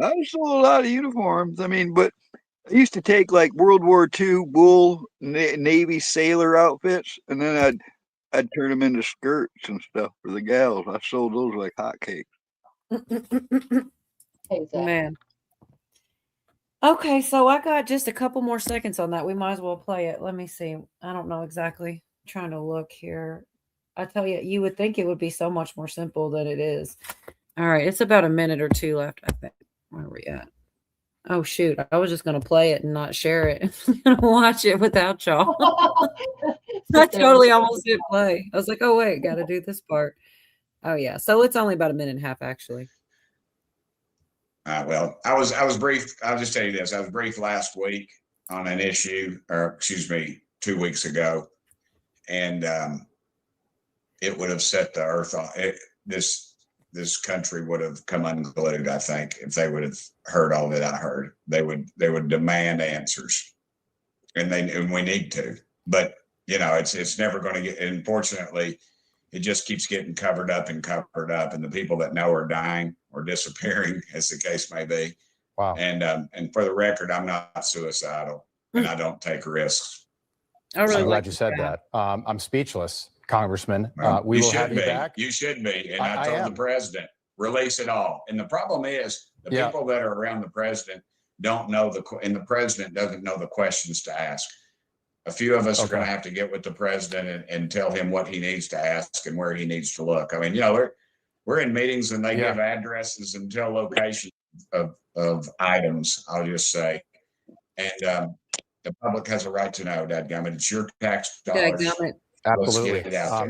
I sold a lot of uniforms. I mean, but I used to take like World War II wool Navy sailor outfits, and then I'd turn them into skirts and stuff for the gals. I sold those like hotcakes. Man. Okay, so I got just a couple more seconds on that. We might as well play it. Let me see. I don't know exactly. I'm trying to look here. I tell you, you would think it would be so much more simple than it is. All right, it's about a minute or two left, I think. Where are we at? Oh shoot! I was just gonna play it and not share it. I'm gonna watch it without y'all. I totally almost hit play. I was like, oh wait, got to do this part. Oh yeah, so it's only about a minute and a half actually. Well, I was brief. I'll just tell you this: I was brief last week on an issue, or excuse me, 2 weeks ago, and it would have set the earth on. This country would have come unglued, I think, if they would have heard all that I heard. They would demand answers, and we need to. But it's never going to get. Unfortunately, it just keeps getting covered up, and the people that know are dying or disappearing, as the case may be. Wow. And for the record, I'm not suicidal, and I don't take risks. I'm glad you said that. I'm speechless, Congressman. We will have you back. You should be. And I told the president, release it all. And the problem is the people that are around the president don't know and the president doesn't know the questions to ask. A few of us are going to have to get with the president and tell him what he needs to ask and where he needs to look. I mean, we're in meetings and they give addresses and tell locations of items, I'll just say. And the public has a right to know, dadgummit. It's your tax dollars. Absolutely.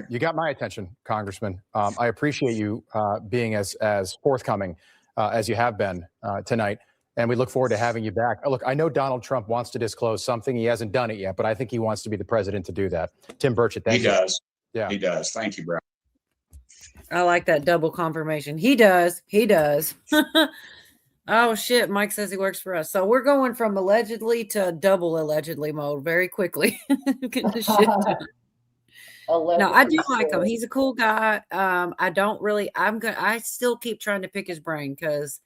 You got my attention, Congressman. I appreciate you being as forthcoming as you have been tonight. And we look forward to having you back. Look, I know Donald Trump wants to disclose something. He hasn't done it yet, but I think he wants to be the president to do that. Tim Burchett, thank you. He does. Yeah. He does. Thank you, bro. I like that double confirmation. He does. He does. Oh, shit. Mike says he works for us. So we're going from allegedly to double allegedly mode very quickly. Getting the shit done. No, I do like him. He's a cool guy. I still keep trying to pick his brain because,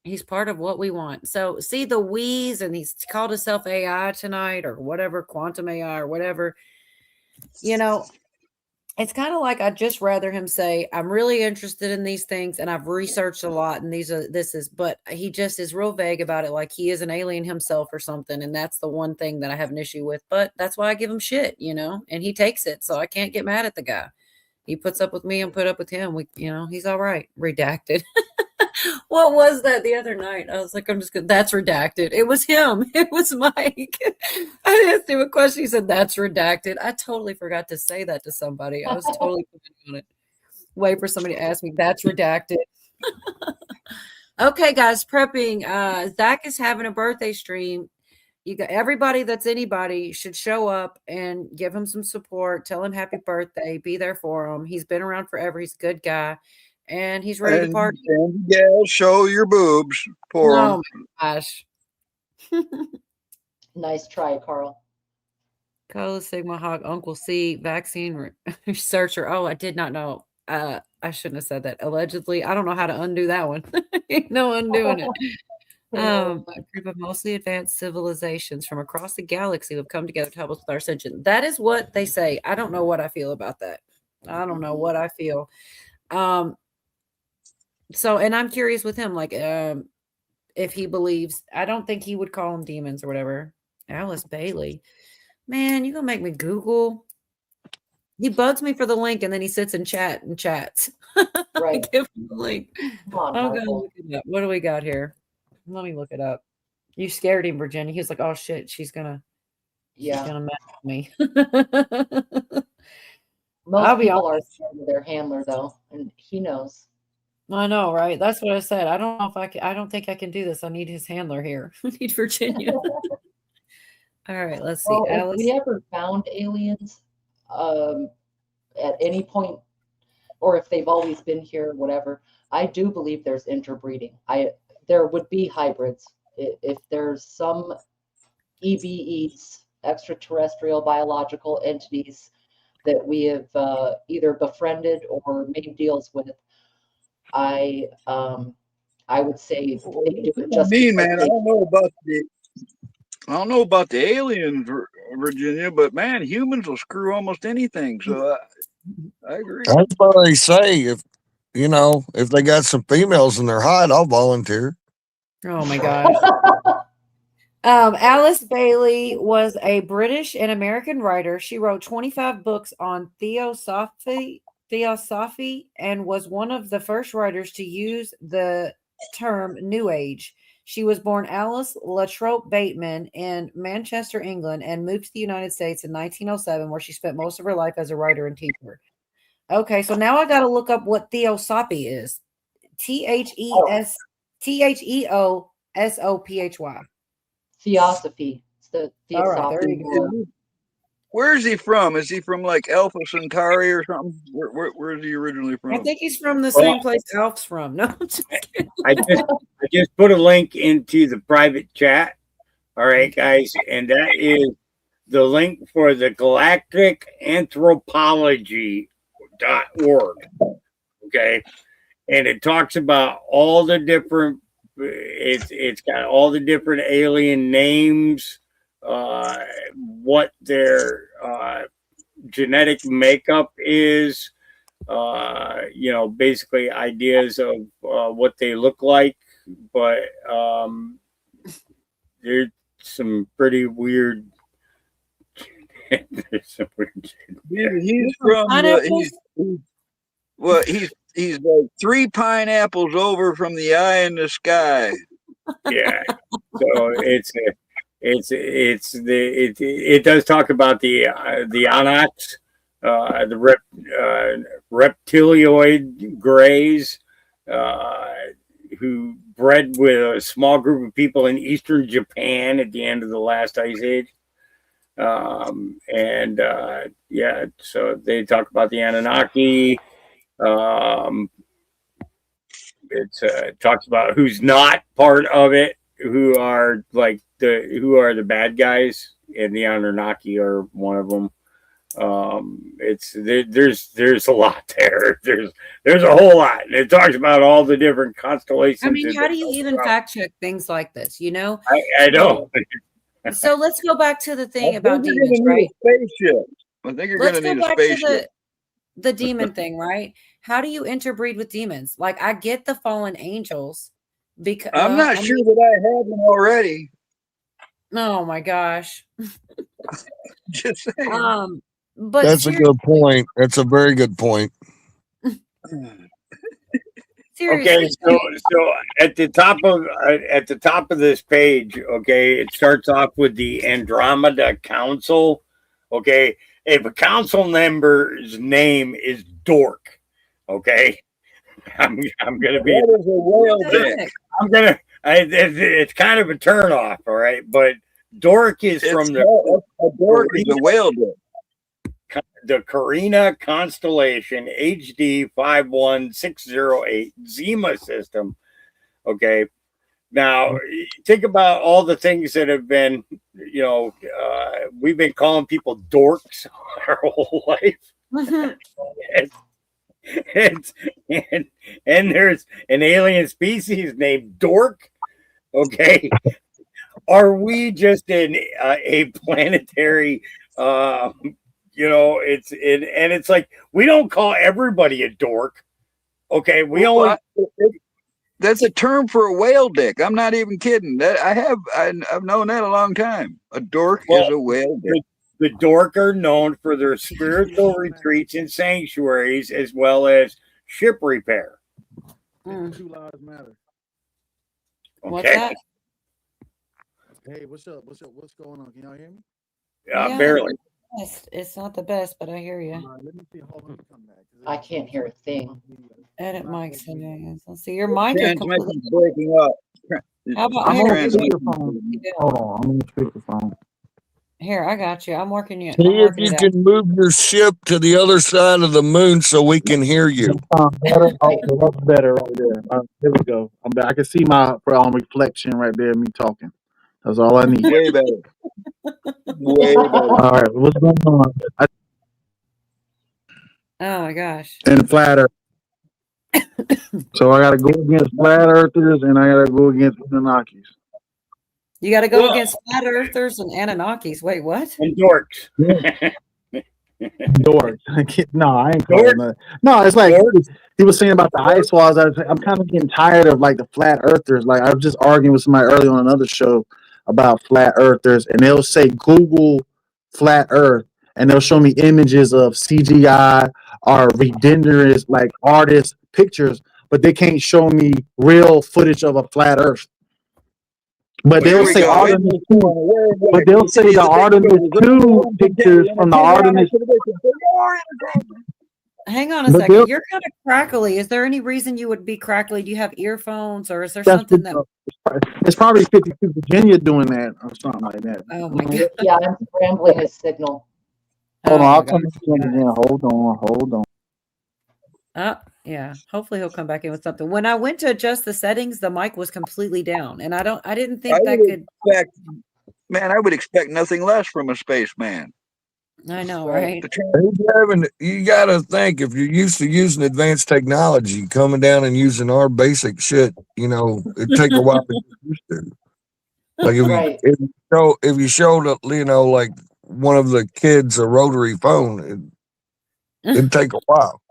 he's part of what we want. So see the wheeze, and he's called himself AI tonight or whatever, quantum AI or whatever. It's kind of like I'd just rather him say, I'm really interested in these things and I've researched a lot and but he just is real vague about it. Like he is an alien himself or something. And that's the one thing that I have an issue with, but that's why I give him shit, and he takes it. So I can't get mad at the guy. He puts up with me and put up with him. He's all right. Redacted. What was that the other night? I was like, that's redacted. It was him. It was Mike. I asked him a question. He said, that's redacted. I totally forgot to say that to somebody. I was totally on it. Wait for somebody to ask me. That's redacted. Okay, guys, prepping. Zach is having a birthday stream. You got everybody that's anybody should show up and give him some support. Tell him happy birthday. Be there for him. He's been around forever. He's a good guy. And he's ready to party. Yeah, show your boobs for him. Oh my gosh. Nice try, Carl. Cola Sigma Hawk, Uncle C, vaccine researcher. Oh, I did not know. I shouldn't have said that. Allegedly, I don't know how to undo that one. No undoing it. A group of mostly advanced civilizations from across the galaxy have come together to help us with our ascension. That is what they say. I don't know what I feel about that. I don't know what I feel. So, and I'm curious with him, like, if he believes, I don't think he would call them demons or whatever. Alice Bailey, man, you gonna make me Google? He bugs me for the link, and then he sits in chat and chats. Right. Give him the link. Come on, Oh, Michael. look it up. What do we got here? Let me look it up. You scared him, Virginia. He was like, "Oh shit, she's gonna mess with me." Most I'll be people are honest. scared of their handler, though, and he knows. I know, right? That's what I said. I don't know if I can. I don't think I can do this. I need his handler here. I need Virginia. All right, let's see. Well, if Alice. we ever found aliens at any point, or if they've always been here, whatever, I do believe there's interbreeding. There would be hybrids. If there's some EBEs, extraterrestrial biological entities, that we have either befriended or made deals with, I would say they do it just. I mean, man, I don't know about the aliens, Virginia, but man, humans will screw almost anything. So I agree. That's what they say. If they got some females and they're hot, I'll volunteer. Oh my gosh. Alice Bailey was a British and American writer. She wrote 25 books on theosophy and was one of the first writers to use the term New Age. She was born Alice Latrobe Bateman in Manchester, England, and moved to the United States in 1907, where she spent most of her life as a writer and teacher. Okay, so now I got to look up what theosophy is. Theosophy. Theosophy. It's the theosophy. Right, where is he from? Is he from like Alpha Centauri or something? Where is he originally from? I think he's from the same place Alf's from. No, I'm just kidding. I just put a link into the private chat. All right, guys, and that is the link for the galacticanthropology.org. Okay, and it talks about all the different. It's got all the different alien names, what their genetic makeup is, basically ideas of what they look like. But there's some pretty weird. There's some weird. He's from. He's like 3 pineapples over from the eye in the sky. Yeah. So it does talk about the Onyx, the reptilioid greys, who bred with a small group of people in eastern Japan at the end of the last ice age. So they talk about the Anunnaki. It talks about who's not part of it, who are the bad guys, and the Anunnaki are one of them. There's a lot there. There's a whole lot, and it talks about all the different constellations. I mean, how do you even fact check things like this? I know. So let's go back to the thing about demons, right? Spaceship. I think you're going to need a spaceship. The demon thing, right? How do you interbreed with demons? Like, I get the fallen angels because I'm not sure that I have them already. Oh my gosh. Just saying. But that's a good point. That's a very good point. Okay, so at the top of this page, okay, it starts off with the Andromeda Council. Okay, if a council member's name is Dork, okay, I'm gonna be. That is a whale dick. It's kind of a turnoff, all right, but Dork is from the. A dork is a whale dick. The Carina constellation HD 51608 Zima system. Okay. Now, think about all the things that have been, we've been calling people dorks our whole life. and there's an alien species named Dork. Okay. Are we just in a planetary, it's like we don't call everybody a dork. Okay, that's a term for a whale dick. I'm not even kidding. I've known that a long time. A dork is a whale dick. The dork are known for their spiritual retreats and sanctuaries, as well as ship repair. Two lives matter. Okay. What's that? Hey, what's up? What's going on? Can y'all hear me? Barely. best. It's not the best, but I hear you. I can't hear a thing. Edit mic settings. Let's see. Your mic is completely. Transmission's breaking up. How about I'm here? on Here's speakerphone. Hold on, I'm on speakerphone. Here, I got you. I'm working you. See I'm if working you it out. can move your ship to the other side of the moon so we can hear you. Better? Okay, that's better right there. There we go. I'm back. I can see my reflection right there, me talking. That's all I need. Way better. Way better. All right, what's going on? Oh my gosh. And flat earth. So I got to go against flat earthers and I got to go against Anunnakis. You got to go Well- against flat earthers and Anunnakis. Wait, what? And dorks. Dorks. No, I ain't calling that. No, it's like he was saying about the ice walls. I'm kind of getting tired of like the flat earthers. Like I was just arguing with somebody earlier on another show about flat earthers, and they'll say Google flat earth, and they'll show me images of CGI or renderers like artist pictures, but they can't show me real footage of a flat earth. But they'll say Artemis 2. But they'll say the Artemis 2 pictures from the Artemis. Hang on a But second. they'll- You're kind of crackly. Is there any reason you would be crackly? Do you have earphones or is there That's something that? It's probably 52 Virginia doing that or something like that. Oh my god. Yeah, I'm scrambling his signal. Hold Oh on, my I'll come gosh. back in again. Hold on. Yeah. Hopefully he'll come back in with something. When I went to adjust the settings, the mic was completely down, and I didn't think that could. Man, I would expect nothing less from a spaceman. I know, right? Hey, Gavin, you got to think if you're used to using advanced technology, coming down and using our basic shit, it'd take a while to get used to. Like Right. if you showed like one of the kids a rotary phone, it'd take a while.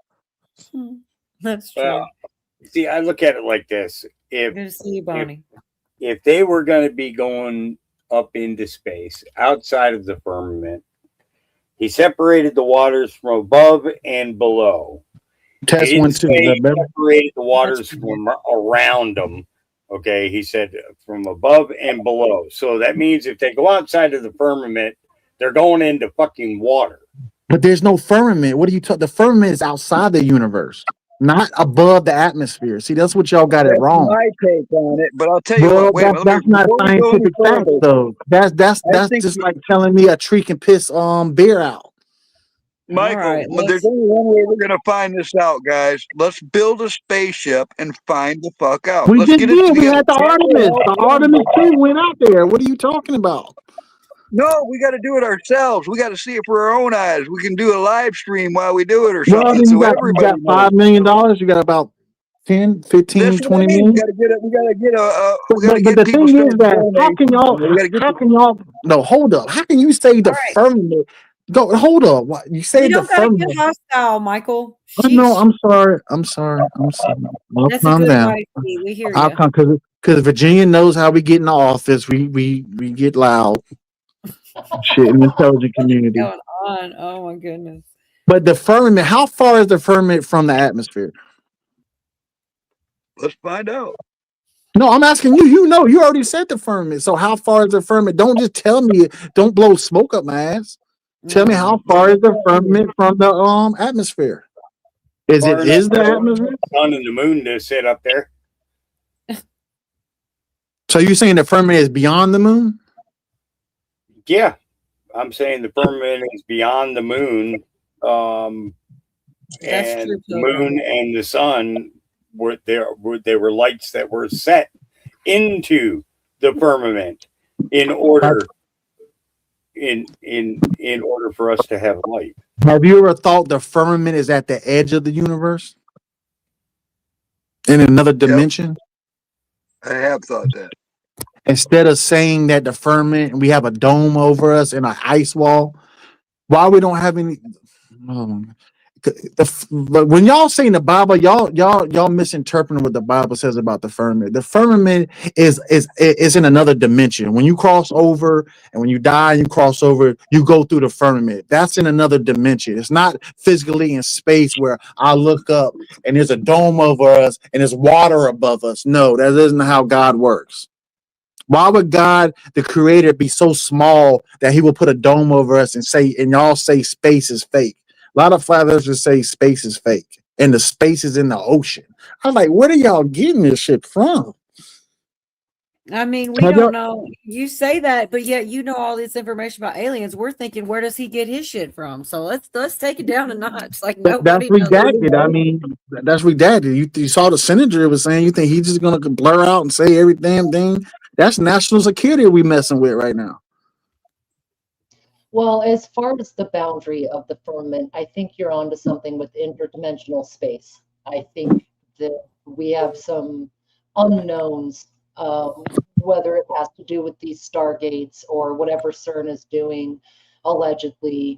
That's true. Well, see, I look at it like this: Good to see you, Bonnie. if they were going to be going up into space outside of the firmament, he separated the waters from above and below. Test He didn't 1 2. say Is that he better? separated the waters from around them. Okay, he said from above and below. So that means if they go outside of the firmament, they're going into fucking water. But there's no firmament. What are you talking? The firmament is outside the universe, not above the atmosphere. See, that's what y'all got it That's wrong. my take on it, but I'll tell you Well, what. Wait, a minute, that's let me- not before we go any scientific fact, further, though. That's I think just like telling me a tree can piss beer out. Michael, right, but there's only one way we're going to find this out, guys. Let's build a spaceship and find the fuck out. We Let's just get it did. We together. had the Artemis. The Artemis 2 went out there. What are you talking about? No, we got to do it ourselves. We got to see it for our own eyes. We can do a live stream while we do it or Well, something. then So you got everybody knows. $5 million. You got about 10, 15, That's what I 20 mean. million. We got to get it. We got to get But the people thing is started that donating. how can y'all no hold up? How can you say the firmament? Go hold up. What you say You the don't gotta firmament? get hostile, Michael. No, Sheesh. I'm sorry. I'll That's a calm good down. way to be. We hear I'll you. come because Virginia knows how we get in the office. We get loud. Shit in the intelligent community. Going on. Oh my goodness. But the firmament, how far is the firmament from the atmosphere? Let's find out. No, I'm asking you. You know, you already said the firmament. So how far is the firmament? Don't just tell me. Don't blow smoke up my ass. Tell me how far is the firmament from the atmosphere? Is Far it is enough the for atmosphere? the sun and the moon to sit up there. So you're saying the firmament is beyond the moon? Yeah, I'm saying the firmament is beyond the moon. That's And true, the too. moon and the sun they were lights that were set into the firmament in order in order for us to have light. Have you ever thought the firmament is at the edge of the universe? In another dimension? I have thought that. Instead of saying that the firmament, we have a dome over us and an ice wall, why we don't have any? But when y'all say in the Bible, y'all misinterpreting what the Bible says about the firmament. The firmament is in another dimension. When you cross over and when you die, you cross over, you go through the firmament. That's in another dimension. It's not physically in space where I look up and there's a dome over us and there's water above us. No, that isn't how God works. Why would God, the creator, be so small that he will put a dome over us and y'all say space is fake? A lot of flat earthers say space is fake and the space is in the ocean. I'm like, where are y'all getting this shit from? I mean, we don't know. You say that, but yet you know all this information about aliens. We're thinking, where does he get his shit from? So let's take it down a notch. Like That's nobody knows. redacted. I mean, that's redacted. You saw the senator was saying you think he's just gonna blur out and say every damn thing. That's national security we messing with right now. Well, as far as the boundary of the firmament, I think you're onto something with interdimensional space. I think that we have some unknowns, whether it has to do with these stargates or whatever CERN is doing, allegedly.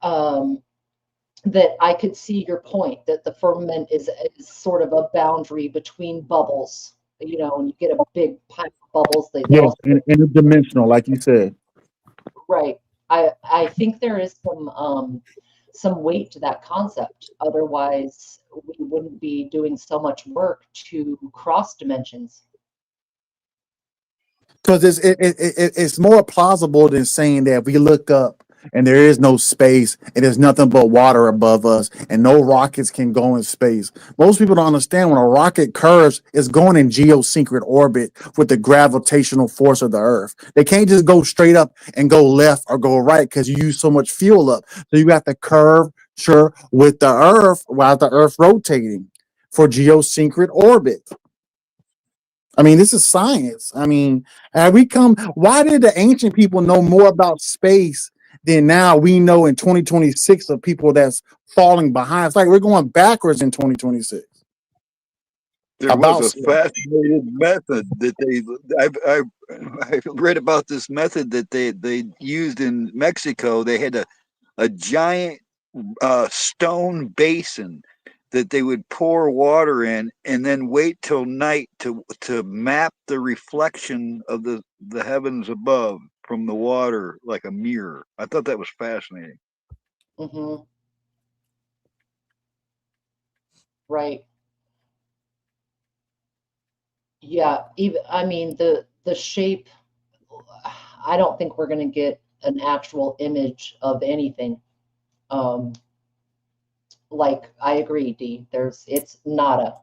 That I could see your point that the firmament is sort of a boundary between bubbles. You know, and you get a big pile of bubbles. Yes, interdimensional, like you said. Right. I think there is some weight to that concept. Otherwise, we wouldn't be doing so much work to cross dimensions. Because it's more plausible than saying that if we look up and there is no space and there's nothing but water above us and no rockets can go in space. Most people don't understand when a rocket curves, it's going in geosynchronous orbit with the gravitational force of the Earth. They can't just go straight up and go left or go right because you use so much fuel up. So you have to curvature with the Earth while the Earth rotating for geosynchronous orbit. I mean, this is science. I mean, why did the ancient people know more about space than now we know in 2026 of people that's falling behind? It's like we're going backwards in 2026. There was a fascinating method that I read about this method that they used in Mexico. They had a giant stone basin that they would pour water in and then wait till night to map the reflection of the heavens above from the water like a mirror. I thought that was fascinating. Mm-hmm. Right. Yeah. I mean, the shape, I don't think we're going to get an actual image of anything. Like, I agree, Dee. It's nada.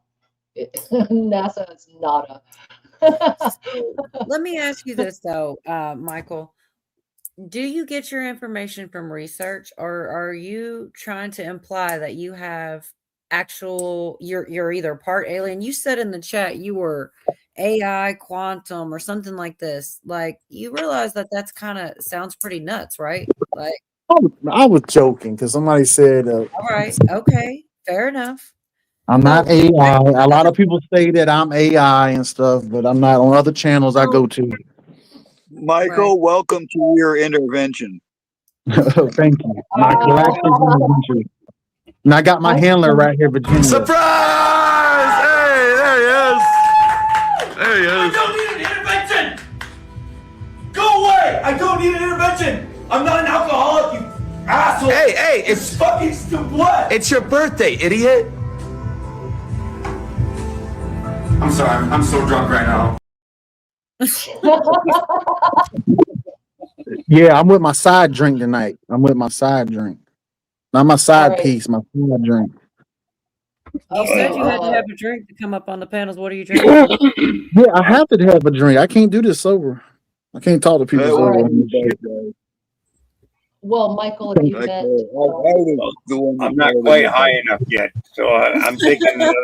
NASA is nada. Let me ask you this though, Michael. Do you get your information from research, or are you trying to imply that you have you're either part alien? You said in the chat you were AI, quantum, or something like this. Like, you realize that that's kind of sounds pretty nuts, right? Like, I was joking because somebody said, all right, okay, fair enough. I'm not AI. A lot of people say that I'm AI and stuff, but I'm not on other channels I go to. Michael, welcome to your intervention. Thank you. My galactic intervention. And I got my handler right here, Virginia. Surprise! Hey, there he is. There he is. I don't need an intervention. Go away. I don't need an intervention. I'm not an alcoholic, you asshole. Hey, it's fucking stupid. What? It's your birthday, idiot. I'm sorry. I'm so drunk right now. Yeah, I'm with my side drink tonight. I'm with my side drink. Not my side piece, my side drink. You said you had to have a drink to come up on the panels. What are you drinking? Yeah, I have to have a drink. I can't do this sober. I can't talk to people sober. Well, Michael, if you met, I'm not quite high enough yet, so I'm taking another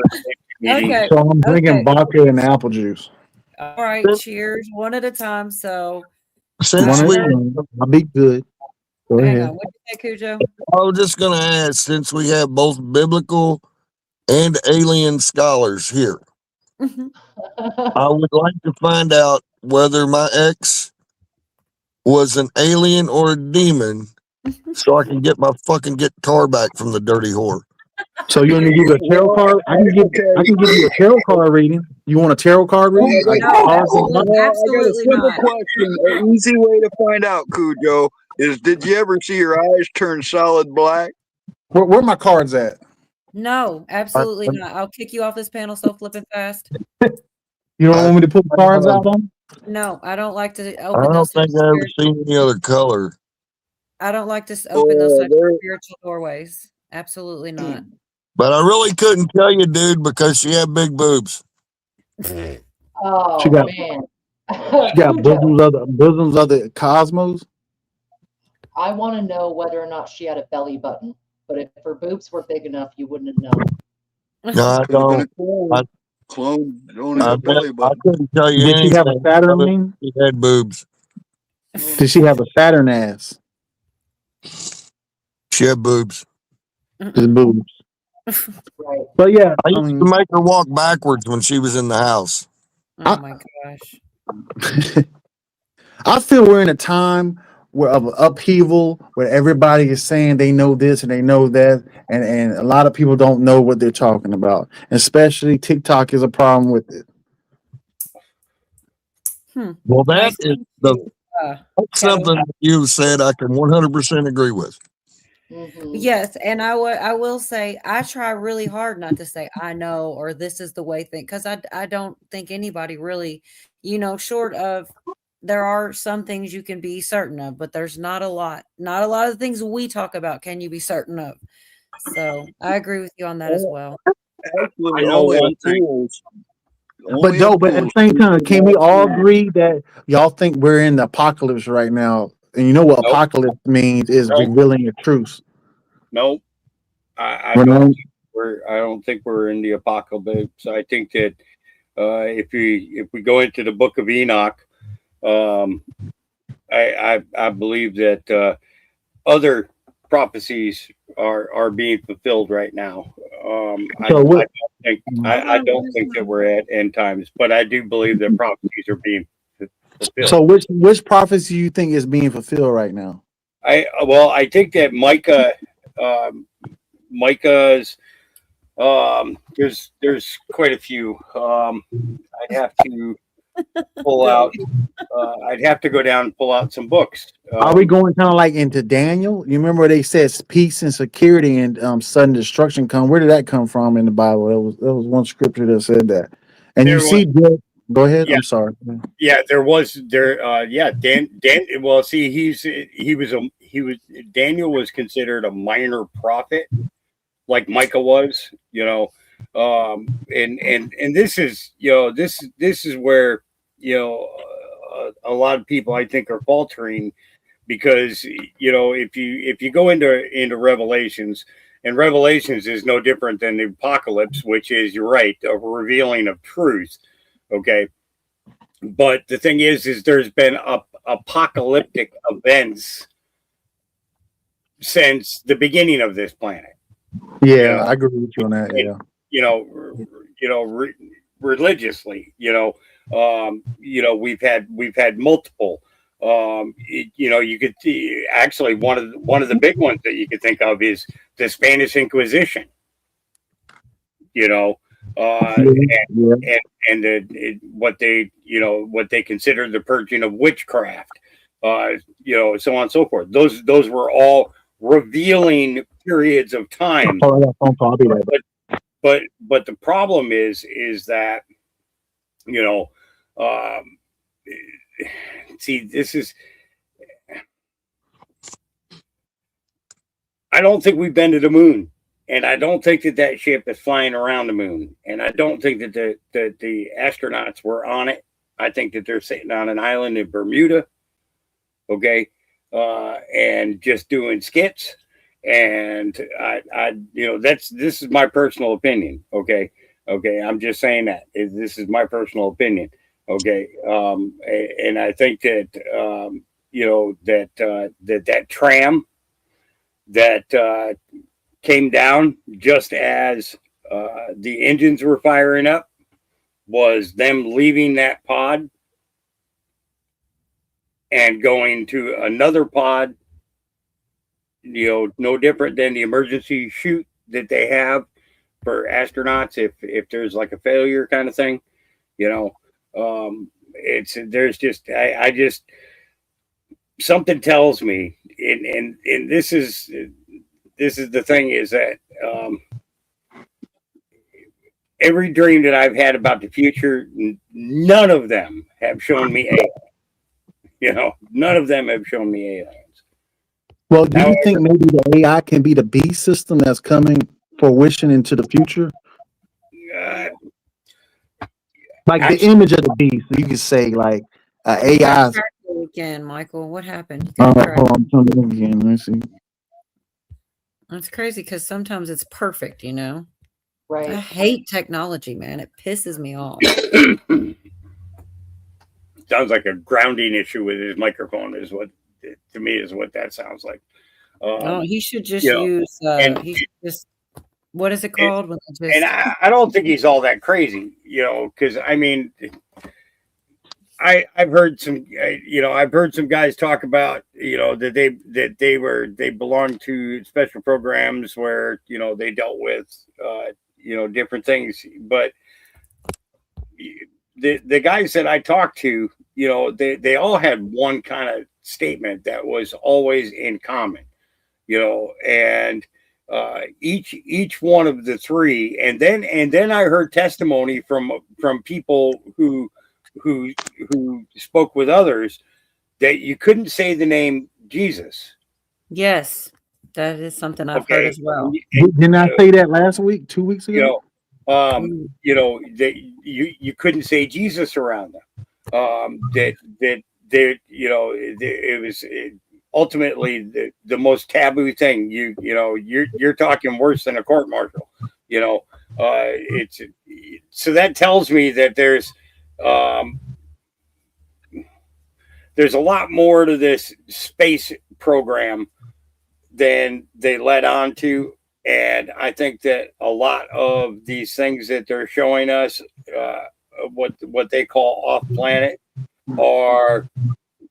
meeting. Okay. So I'm drinking vodka and apple juice. All right, cheers, one at a time. So, I'll be good. Go hang ahead. on. What did you say, Cujo? I was just going to ask, since we have both biblical and alien scholars here, I would like to find out whether my ex was an alien or a demon so I can get my fucking guitar back from the dirty whore. So you want to give a tarot card? I can give you a tarot card reading. You want a tarot card reading? I got a simple question. An easy way to find out, Cujo, is did you ever see your eyes turn solid black? Where my cards at? No, absolutely not. I'll kick you off this panel so flipping fast. You don't want me to put the cards out on? No, I don't like to I open don't those think types of I ever spiritual. seen any other color. I don't like to open those types of there- spiritual doorways. Absolutely not. But I really couldn't tell you, dude, because she had big boobs. Oh She got man. she got Cujo, bosoms of the cosmos. I want to know whether or not she had a belly button. But if her boobs were big enough, you wouldn't have known. No, I Could have been don't. a clone. I, Clone don't have I, a belly I button. couldn't tell you Did she have a anything Saturn other ring? than she had boobs. Did she have a Saturn ass? She had boobs. Just boobs. Right. But yeah, I I used to mean, make her walk backwards when she was in the house. Oh my gosh. I feel we're in a time of upheaval where everybody is saying they know this and they know that, and a lot of people don't know what they're talking about. Especially TikTok is a problem with it. Well, that Nice is to that's something that you said I can 100% agree with. Yes, and I will say I try really hard not to say I know or this is the way thing because I don't think anybody really, short of there are some things you can be certain of, but there's not a lot. Not a lot of the things we talk about can you be certain of. So I agree with you on that as well. Actually, I know only one a thing. fool's. But Joe, but at the same time, can we all agree that y'all think we're in the apocalypse right now? And you know what Nope. apocalypse means is Nope. revealing the truth. Nope. I We're don't not- I don't think we're in the apocalypse. I think that if we go into the book of Enoch, I believe that other prophecies are being fulfilled right now. I don't think that we're at end times, but I do believe that prophecies are being fulfilled. So which prophecy you think is being fulfilled right now? I think that Micah's there's quite a few. I'd have to pull out. I'd have to go down and pull out some books. Are we going kind of like into Daniel? You remember they said peace and security and sudden destruction come. Where did that come from in the Bible? There was one scripture that said that. And There you see, go ahead. Yeah. I'm sorry. Yeah, there was there. Yeah, Dan. Well, see, Daniel was considered a minor prophet, like Micah was. And this is this is where a lot of people I think are faltering because if you go into Revelations, and Revelations is no different than the apocalypse, which is, you're right, a revealing of truth. Okay. But the thing is there's been apocalyptic events since the beginning of this planet. Yeah, I agree with you on that. Yeah. Religiously, we've had multiple. You could actually one of the big ones that you could think of is the Spanish Inquisition. What they considered the purging of witchcraft, so on and so forth. Those were all revealing periods of time. But the problem is that see, this is. I don't think we've been to the moon. And I don't think that ship is flying around the moon. And I don't think that the astronauts were on it. I think that they're sitting on an island in Bermuda, okay, and just doing skits. And this is my personal opinion, okay. I'm just saying that this is my personal opinion, okay. And I think that that tram that came down just as the engines were firing up was them leaving that pod and going to another pod, no different than the emergency chute that they have for astronauts if there's like a failure kind of thing. There's just I just something tells me, and this is the thing, is that every dream that I've had about the future, none of them have shown me aliens. You know, none of them have shown me aliens. Well, do you think maybe the AI can be the beast system that's coming fruition into the future? Like the image of the beast, you could say like AI. Again, Michael, what happened? Hold on, I'm trying to look again. Let me see. That's crazy because sometimes it's perfect, you know. Right. I hate technology, man. It pisses me off. Sounds like a grounding issue with his microphone is what, to me, is what that sounds like. No, he should just you know, use. and- He should just. What is it called? When they just, And I don't think he's all that crazy, you know, because I mean, I've heard some, you know, I've heard some guys talk about, you know, that they belong to special programs where, you know, they dealt with, you know, different things. But the guys that I talked to, you know, they all had one kind of statement that was always in common, you know, and each one of the three, and then I heard testimony from people who spoke with others that you couldn't say the name Jesus. yes, that is something I've heard as well. Didn't I say that last week, 2 weeks ago? You know that you couldn't say Jesus around them. That you know it was ultimately the most taboo thing. You know you're talking worse than a court martial. You know, it's so that tells me that there's a lot more to this space program than they let on to. And I think that a lot of these things that they're showing us, what they call off planet, are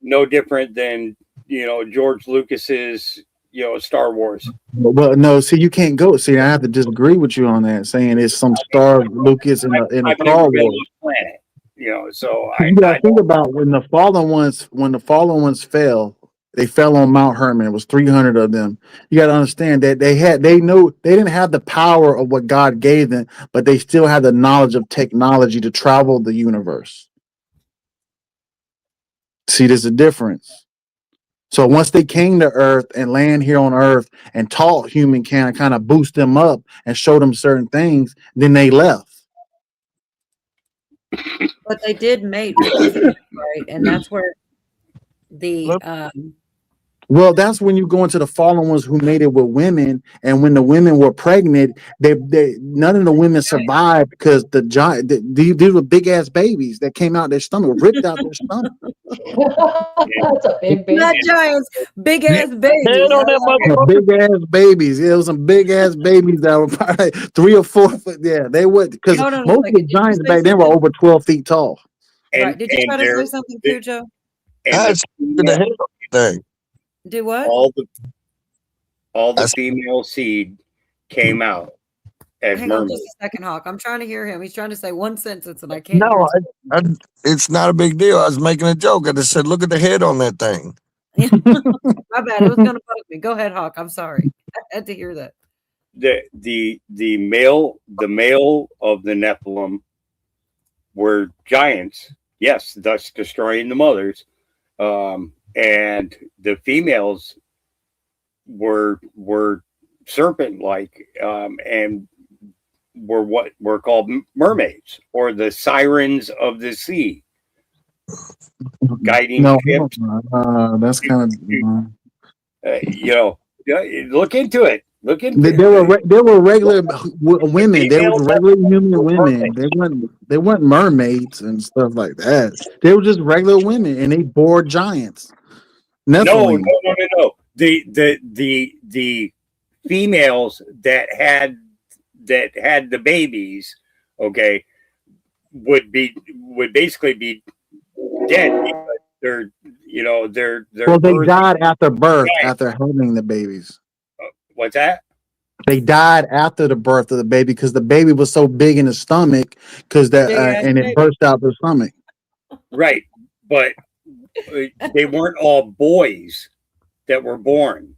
no different than, you know, George Lucas's, you know, Star Wars. Well, no, see, you can't go. See, I have to disagree with you on that, saying it's some Star Lucas in the I've Star never been Wars. off planet, you know, so You gotta think about when the fallen ones fell, they fell on Mount Hermon. It was 300 of them. You got to understand that they didn't have the power of what God gave them, but they still had the knowledge of technology to travel the universe. See, there's a difference. So once they came to Earth and land here on Earth and taught humankind, kind of boost them up and show them certain things, then they left. But they did mate with the right, and that's where the Well, that's when you go into the fallen ones who made it with women, and when the women were pregnant, they none of the women survived because the giant these were big ass babies that came out their stomach, ripped out their stomach. That's a big baby. not giants, big ass babies. Big ass babies. Yeah, it was some big ass babies that were probably 3 or 4 foot. Yeah, they would, because Hold on a most of the second. Did you giants say back then were something? over 12 feet tall. Right. Did you try to say something, Cujo? That's the hell thing. Do what? all the female seed came out as Hang on mermaids. just a second, Hawk. I'm trying to hear him. He's trying to say one sentence and I can't. No, hear it's not a big deal. I was making a joke. I just said, look at the head on that thing. My bad. It was gonna bug me. Go ahead, Hawk. I'm sorry. I had to hear that. The male of the Nephilim were giants, yes, thus destroying the mothers, and the females were serpent-like, and were what were called mermaids, or the sirens of the sea, guiding ships. That's kind of You know, look into it. Look into they it. were regular women. They were regular human women. They weren't mermaids and stuff like that. They were just regular women, and they bore giants. No. Nephilim. The females that had the babies, okay, would basically be dead because they're Well, they birth- died after birth, giants. after having the babies. What's that? They died after the birth of the baby because the baby was so big in the stomach, and it burst out the stomach. Right, but they weren't all boys that were born.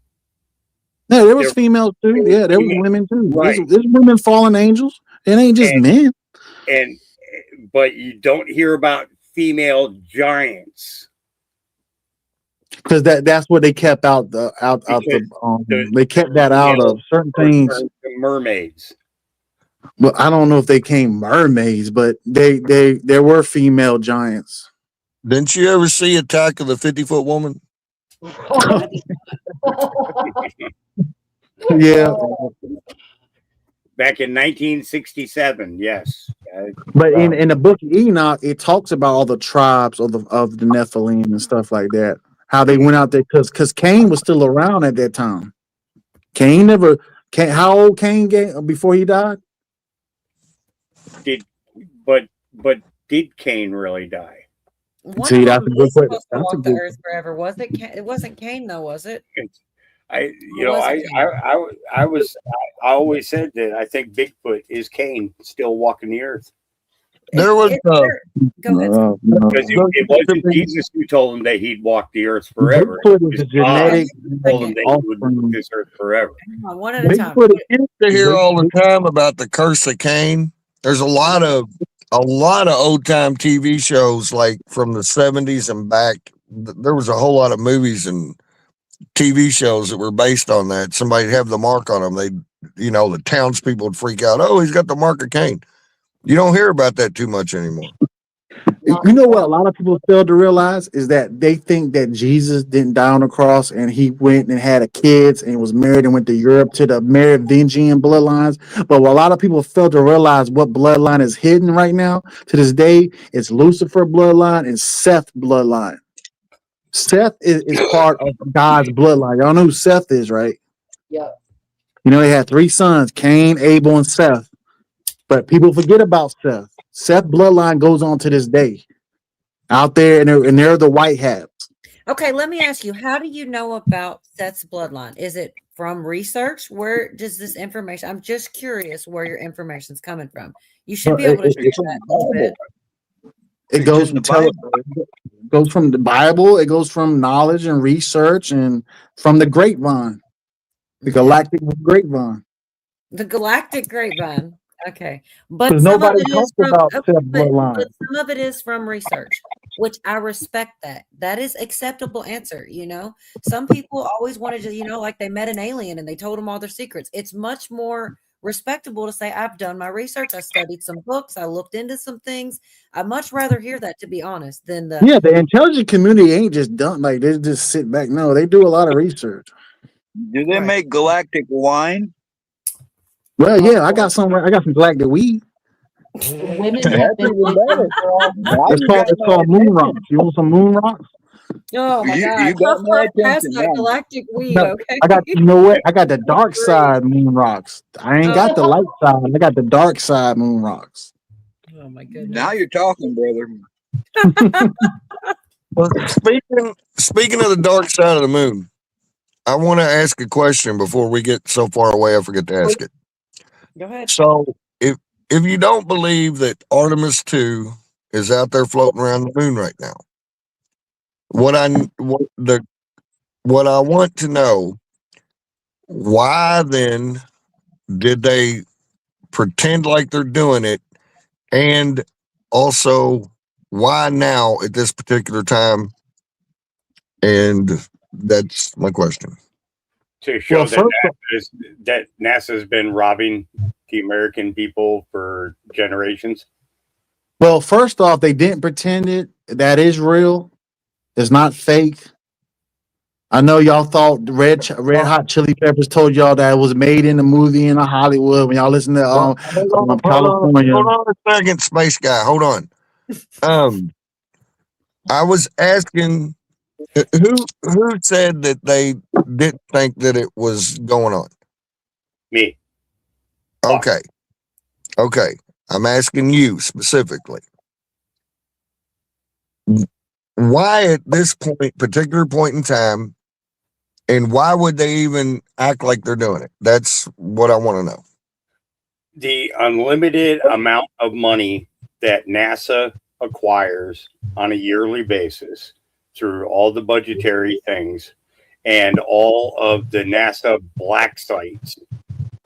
No, there was There- females too. Yeah, there was women too. Right. There's women fallen angels. It ain't just men. But you don't hear about female giants. Because that's what they kept out the they kept that out of certain things. The mermaids. Well, I don't know if they came mermaids, but there were female giants. Didn't you ever see Attack of the 50-Foot Woman? Yeah. Back in 1967, yes. But in the book of Enoch, it talks about all the tribes of the Nephilim and stuff like that. How they went out there because Cain was still around at that time. How old Cain before he died? But did Cain really die? See, that's a good question. Walk the earth forever. Was it? It wasn't Cain, though, was it? I always said that I think Bigfoot is Cain still walking the earth. There was go ahead. Because it wasn't Jesus who told him that he'd walk the earth forever. Bigfoot is a genetic told him that he would walk this earth forever. One at a time. To hear all the time about the curse of Cain. There's a lot of old time TV shows like from the 70s and back. There was a whole lot of movies and TV shows that were based on that. Somebody'd have the mark on them. The townspeople would freak out. Oh, he's got the mark of Cain. You don't hear about that too much anymore. You know what a lot of people fail to realize is that they think that Jesus didn't die on the cross and he went and had kids and was married and went to Europe to the Merovingian bloodlines. But what a lot of people fail to realize what bloodline is hidden right now to this day, it's Lucifer bloodline and Seth bloodline. Seth is part of God's bloodline. Y'all know who Seth is, right? Yeah. They had 3 sons, Cain, Abel, and Seth. But people forget about Seth. Seth bloodline goes on to this day. Out there, and they're the white hats. Okay, let me ask you, how do you know about Seth's bloodline? Is it from research? Where does this information? I'm just curious where your information's coming from. You should be able to share that a little bit. It goes from the Bible. It goes from knowledge and research and from the grapevine, the galactic grapevine. The galactic grapevine. Okay, but Because some of nobody it is talks from, about okay, Seth bloodline. but some of it is from research, which I respect. That is acceptable answer. Some people always wanted to, like they met an alien and they told them all their secrets. It's much more respectable to say, I've done my research, I studied some books, I looked into some things. I'd much rather hear that, to be honest, than the intelligent community ain't just done like they just sit back. No, they do a lot of research. Do they make galactic wine? Well, yeah, I got some galactic weed. Women have been It's called moon rocks. You want some moon rocks? Oh my God! You got my attention that now. galactic weed. No, Okay. I got, you know what? I got the dark side moon rocks. I ain't got the light side. I got the dark side moon rocks. Oh my goodness! Now you're talking, brother. Well, speaking of the dark side of the moon, I want to ask a question before we get so far away I forget to ask it. Go ahead. So if you don't believe that Artemis 2 is out there floating around the moon right now, what I want to know, why then did they pretend like they're doing it, and also why now at this particular time? And that's my question. To show that NASA's been robbing the American people for generations. Well, first off, they didn't pretend it. That is real. It's not fake. I know y'all thought Red Hot Chili Peppers told y'all that it was made in the movie in Hollywood when y'all listen to California. Hold on a second, space guy. Hold on. I was asking who said that they didn't think that it was going on? Me. Okay. I'm asking you specifically. Why at this particular point in time, and why would they even act like they're doing it? That's what I want to know. The unlimited amount of money that NASA acquires on a yearly basis through all the budgetary things and all of the NASA black sites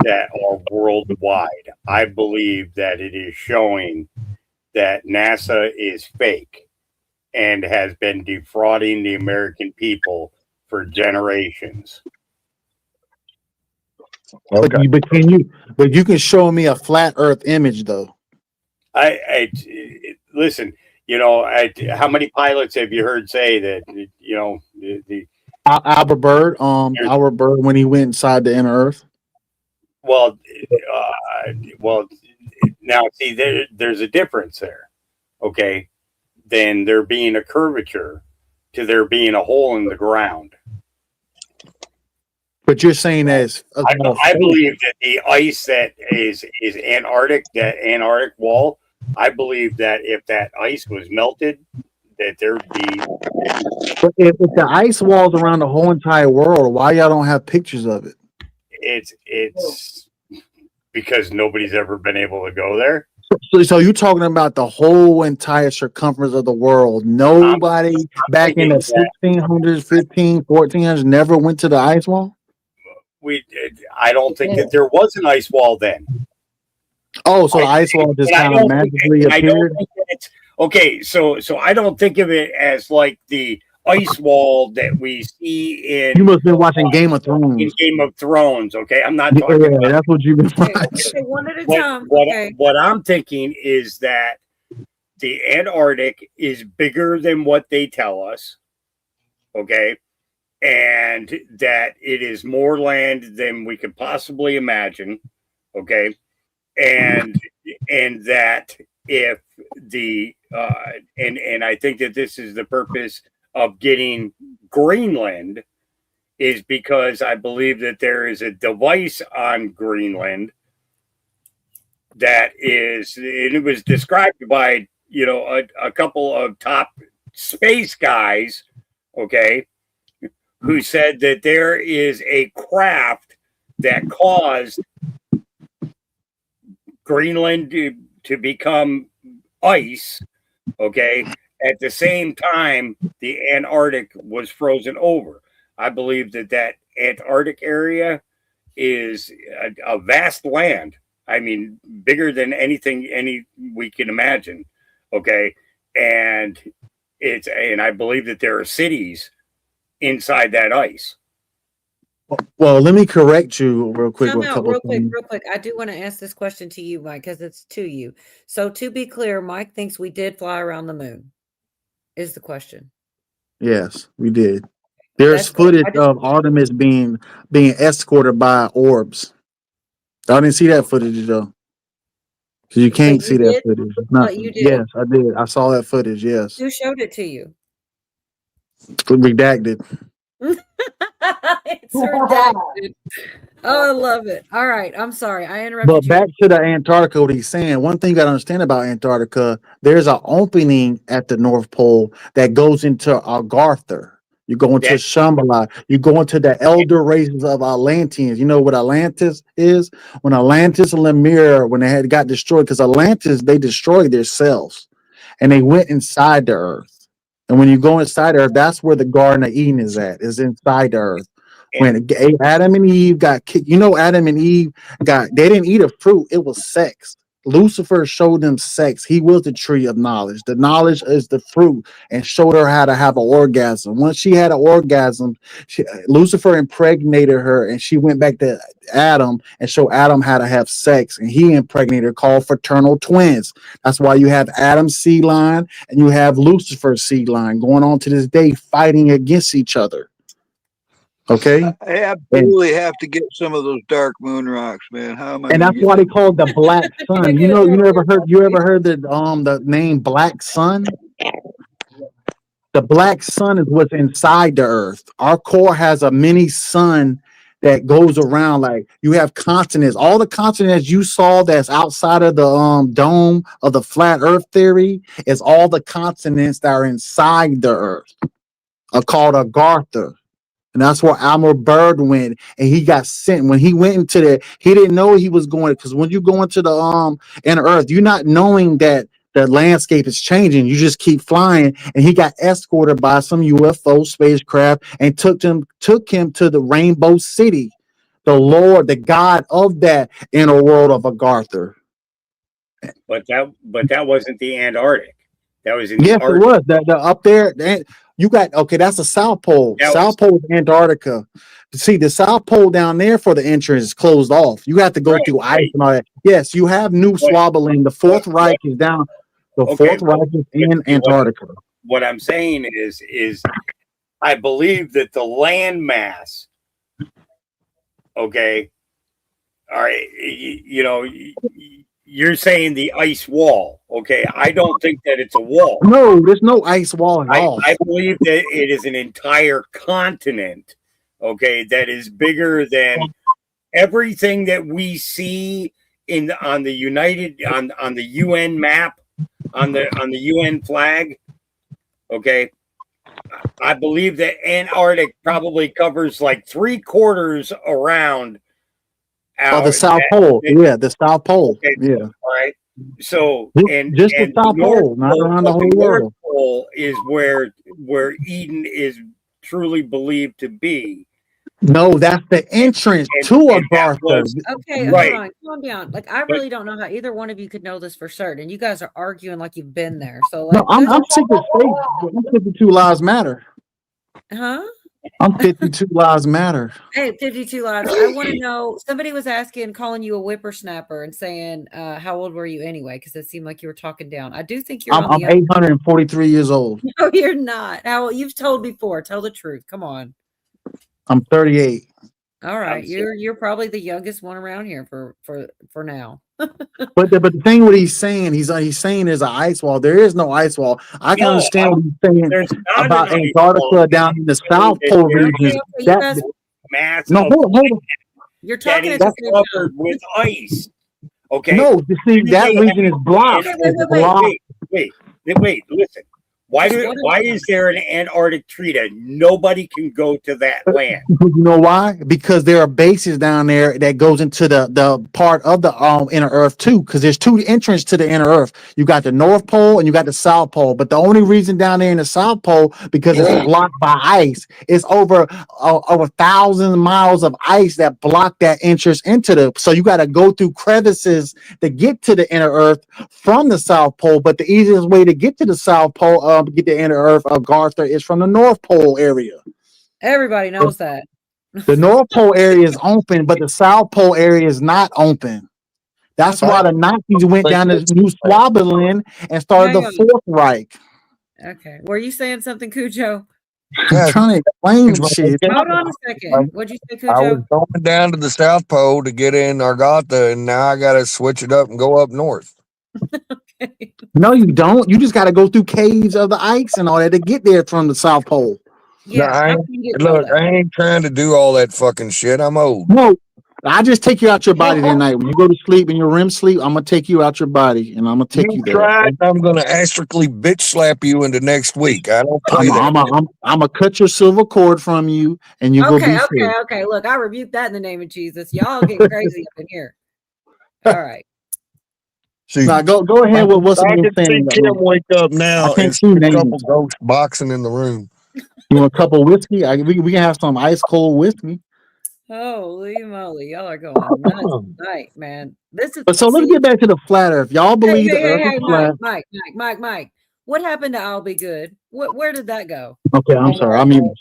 that are worldwide, I believe that it is showing that NASA is fake. and has been defrauding the American people for generations. But you can show me a flat Earth image though. Listen. How many pilots have you heard say that? Albert Bird, Albert Bird, when he went inside the inner Earth. Well, now see, there's a difference there. Okay, then there being a curvature to there being a hole in the ground. But you're saying that I believe that the ice that is Antarctic, that Antarctic wall. I believe that if that ice was melted, that there'd be. But if the ice walls around the whole entire world, why y'all don't have pictures of it? It's because nobody's ever been able to go there. So you're talking about the whole entire circumference of the world. Nobody back in the 1600s, 1400s never went to the ice wall? I don't think that there was an ice wall then. Oh, so the ice wall just kind of magically appeared? Okay, so I don't think of it as like the ice wall that we see in. You must have been watching Game of Thrones. In Game of Thrones, okay? I'm not talking about that's what you've been watching. One at a What, time. what, Okay. what I'm thinking is that the Antarctic is bigger than what they tell us, okay? And that it is more land than we could possibly imagine, okay? And that if the and I think that this is the purpose of getting Greenland is because I believe that there is a device on Greenland that is, and it was described by a couple of top space guys, okay, who said that there is a craft that caused Greenland to become ice, okay, at the same time the Antarctic was frozen over. I believe that Antarctic area is a vast land. I mean, bigger than any we can imagine, okay, and I believe that there are cities inside that ice. Well, let me correct you real quick. Time with a out, couple real of things. quick. I do want to ask this question to you, Mike, because it's to you. So to be clear, Mike thinks we did fly around the moon. Is the question? Yes, we did. There's That's cool. footage of Artemis being escorted by orbs. I didn't see that footage though, because you can't see that did? footage. It's not, But you did. yes, I did. I saw that footage. Yes, Who showed it to you? redacted. It's redacted. Oh, I love it. All right. I'm sorry. I interrupted But you. back to the Antarctica, what he's saying, one thing you got to understand about Antarctica, there's an opening at the North Pole that goes into Agartha. You go into Shambhala. You go into the elder races of Atlanteans. You know what Atlantis is? When Atlantis and Lemur, when they got destroyed, because Atlantis, they destroyed themselves. And they went inside the earth. And when you go inside the earth, that's where the Garden of Eden is inside the earth. When Adam and Eve got kicked, Adam and Eve they didn't eat a fruit, it was sex. Lucifer showed them sex. He was the tree of knowledge. The knowledge is the fruit, and showed her how to have an orgasm. Once she had an orgasm, Lucifer impregnated her, and she went back to Adam and showed Adam how to have sex, and he impregnated her, called fraternal twins. That's why you have Adam's seed line and you have Lucifer's seed line going on to this day, fighting against each other. Okay, I absolutely have to get some of those dark moon rocks, man. How am I? and that's why they call it the Black Sun. You ever heard the name Black Sun? The Black Sun is what's inside the Earth. Our core has a mini sun that goes around. Like, you have continents. All the continents you saw that's outside of the dome of the flat Earth theory is all the continents that are inside the Earth, are called Agartha. And that's where Albert Bird went, and he got sent. When he went into there, he didn't know he was going, because when you go into the inner Earth, you're not knowing that the landscape is changing. You just keep flying, and he got escorted by some UFO spacecraft and took him to the Rainbow City, the Lord, the God of that inner world of Agartha. But that wasn't the Antarctic. That was in the Yes, it Arctic. was. The up there, you got okay. That's the South Pole. That South Pole is Antarctica. See, the South Pole down there for the entrance is closed off. You have to go Right, through ice right. and all that. Yes, you have New But Swabaland. The Fourth but Reich is down. The okay, Fourth Reich is in Antarctica. what I'm saying is I believe that the land mass, okay, all right, you know, you're saying the ice wall, okay? I don't think that it's a wall. No, there's no ice wall at all. I believe that it is an entire continent, okay, that is bigger than everything that we see on the UN map, on the UN flag, okay. I believe that Antarctic probably covers like 3/4 around. Oh, the South Pole. Yeah, the South Pole. Okay, Yeah. all right. So Just the South Pole, not around the whole North world. Pole is where Eden is truly believed to be. No, that's the entrance to Agartha. Okay, right. hold on, calm down. Like, I really don't know how either one of you could know this for certain. You guys are arguing like you've been there. So, like, No, I'm 52 Lives Matter. huh? I'm 52 Lives Matter. Hey, 52 Lives. I want to know. Somebody was asking, calling you a whippersnapper, and saying, "How old were you anyway?" Because it seemed like you were talking down. I do think you're I'm on the. 843 years old. No, you're not. How you've told before. Tell the truth. Come on. I'm 38. All right, you're probably the youngest one around here for now. But the thing what he's saying saying there's an ice wall. There is no ice wall. I can understand what he's saying about Antarctica down in the South Pole region. No, hold on. You're that talking is at the same covered with ice. Okay. No, you see, that region is blocked. It's blocked. Wait, listen. Why is there an Antarctic treaty? Nobody can go to that land. You know why? Because there are bases down there that goes into the part of the inner Earth too. Because there's two entrances to the inner Earth. You got the North Pole and you got the South Pole. But the only reason down there in the South Pole because it's blocked by ice. It's over 1,000 miles of ice that block that entrance into the. So you got to go through crevices to get to the inner Earth from the South Pole. But the easiest way to get to the South Pole, get the inner Earth of Agartha, is from the North Pole area. Everybody knows that. The North Pole area is open, but the South Pole area is not open. That's why the Nazis went down to New Swabaland and started the Fourth Reich. Okay. Were you saying something, Cujo? I'm trying to explain shit. Hold on a second. What'd you say, I was Cujo? going down to the South Pole to get in Agartha, and now I got to switch it up and go up north. No, you don't. You just got to go through caves of the ice and all that to get there from the South Pole. Yeah, I ain't trying to do all that fucking shit. I'm old. No, I just take you out your body tonight. When you go to sleep in your REM sleep, I'm gonna take you out your body and I'm gonna take you there. Tried, I'm gonna astrically bitch slap you into next week. I don't play that. I'm gonna cut your silver cord from you and you go be free. Okay. Look, I rebuke that in the name of Jesus. Y'all get crazy up in here. All right. See, now go ahead with what's I the can see Kim wake up now and see a couple ghosts boxing in the room. You want a cup of whiskey? We can have some ice cold whiskey. Holy moly, y'all are going nuts tonight, man. This is. But so let's get back to the flat Earth. Y'all believe the Earth is flat? Mike. What happened to I'll Be Good? Where did that go? Okay, I'm sorry. I mean,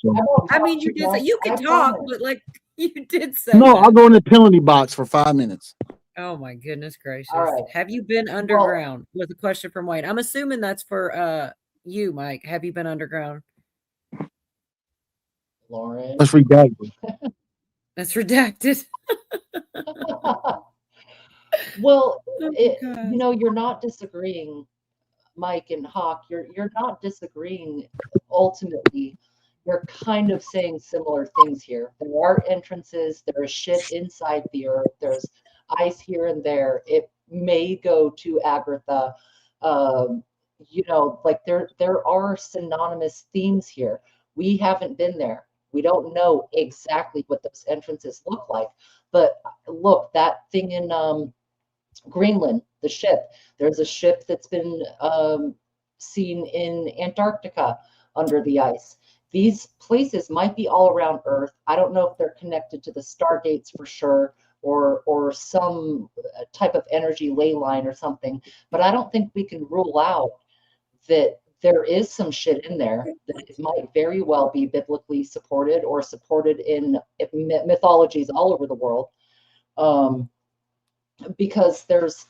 you did say you can talk, but like you did say. no, that. I'll go in the penalty box for 5 minutes. Oh my goodness gracious! All right. Have you been underground? Was a question from Wayne. I'm assuming that's for you, Mike. Have you been underground? Lauren. That's redacted. That's redacted. Well, you're not disagreeing, Mike and Hawk. You're not disagreeing. Ultimately, you're kind of saying similar things here. There are entrances. There is shit inside the Earth. There's ice here and there. It may go to Agartha. Like there are synonymous themes here. We haven't been there. We don't know exactly what those entrances look like. But look, that thing in Greenland, the ship. There's a ship that's been seen in Antarctica under the ice. These places might be all around Earth. I don't know if they're connected to the stargates for sure, or some type of energy ley line or something. But I don't think we can rule out that there is some shit in there that it might very well be biblically supported or supported in mythologies all over the world. Because there's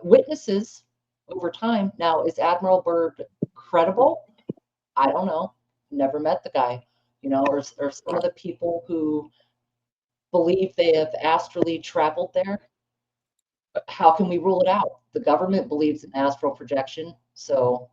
witnesses over time. Now, is Admiral Byrd credible? I don't know. Never met the guy, or some of the people who believe they have astrally traveled there. How can we rule it out? The government believes in astral projection, so.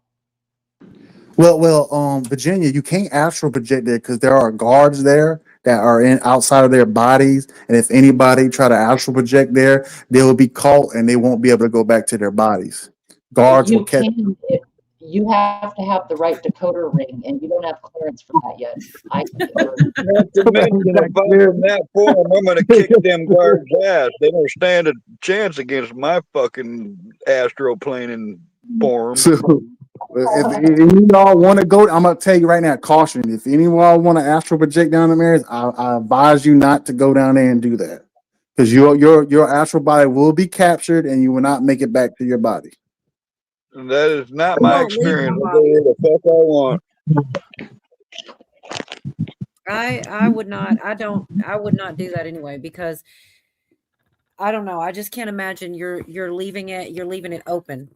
Well, Virginia, you can't astral project there because there are guards there that are outside of their bodies, and if anybody try to astral project there, they will be caught and they won't be able to go back to their bodies. Guards will catch. You have to have the right decoder ring, and you don't have clearance for that yet. Not to mention, if I'm in that form, I'm going to kick them guards' ass. They don't stand a chance against my fucking astroplaning form. So, if any y'all want to go, I'm gonna tell you right now, caution. If anyone want to astral project down the areas, I advise you not to go down there and do that, because your astral body will be captured and you will not make it back to your body. That is not my experience. I go where the fuck I want. I would not. I would not do that anyway, because I don't know. I just can't imagine you're leaving it open,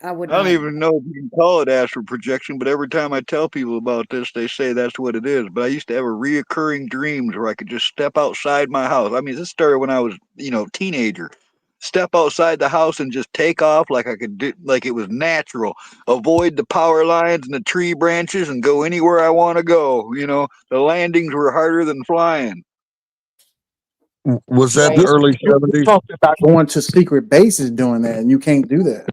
I would. I don't even know if you can call it astral projection, but every time I tell people about this, they say that's what it is. But I used to have a reoccurring dreams where I could just step outside my house. I mean, this started when I was, teenager. Step outside the house and just take off like I could do, like it was natural. Avoid the power lines and the tree branches and go anywhere I want to go. The landings were harder than flying. Was that the early 70s? Talking about going to secret bases doing that, and you can't do that.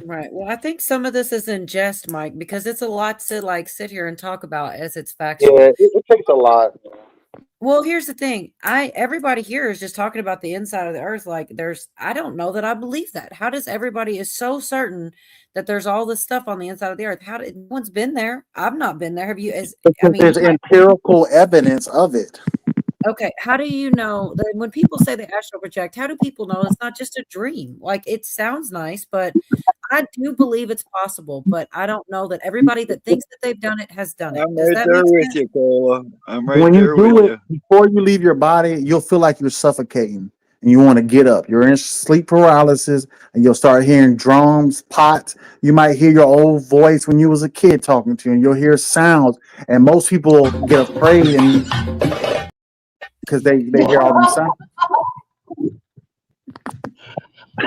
Right. Well, I think some of this is in jest, Mike, because it's a lot to sit here and talk about as it's factual. Yeah, it takes a lot. Well, here's the thing. Everybody here is just talking about the inside of the earth. I don't know that I believe that. How does everybody is so certain that there's all this stuff on the inside of the earth? No one's been there. I've not been there. Have you? There's empirical evidence of it. Okay, how do you know that when people say they astral project, how do people know it's not just a dream? It sounds nice, but I do believe it's possible, but I don't know that everybody that thinks that they've done it has done it. I'm right there with you, Carla. I'm right when there you do with it, you. before you leave your body, you'll feel like you're suffocating and you want to get up. You're in sleep paralysis and you'll start hearing drums, pots. You might hear your old voice when you was a kid talking to you, and you'll hear sounds. And most people get afraid because they hear all them sounds.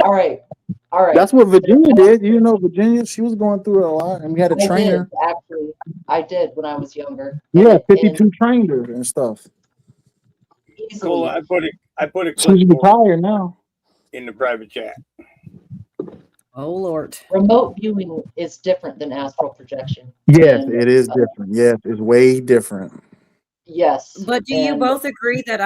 All right. That's what Virginia did. Virginia, she was going through it a lot, and we had a trainer. Actually, I did when I was younger. Yeah, 52 trained her and stuff. Cool. I put it She's retired now. In the private chat. Oh Lord. Remote viewing is different than astral projection. Yes, it is different. Yes, it's way different. Yes. But do you both agree that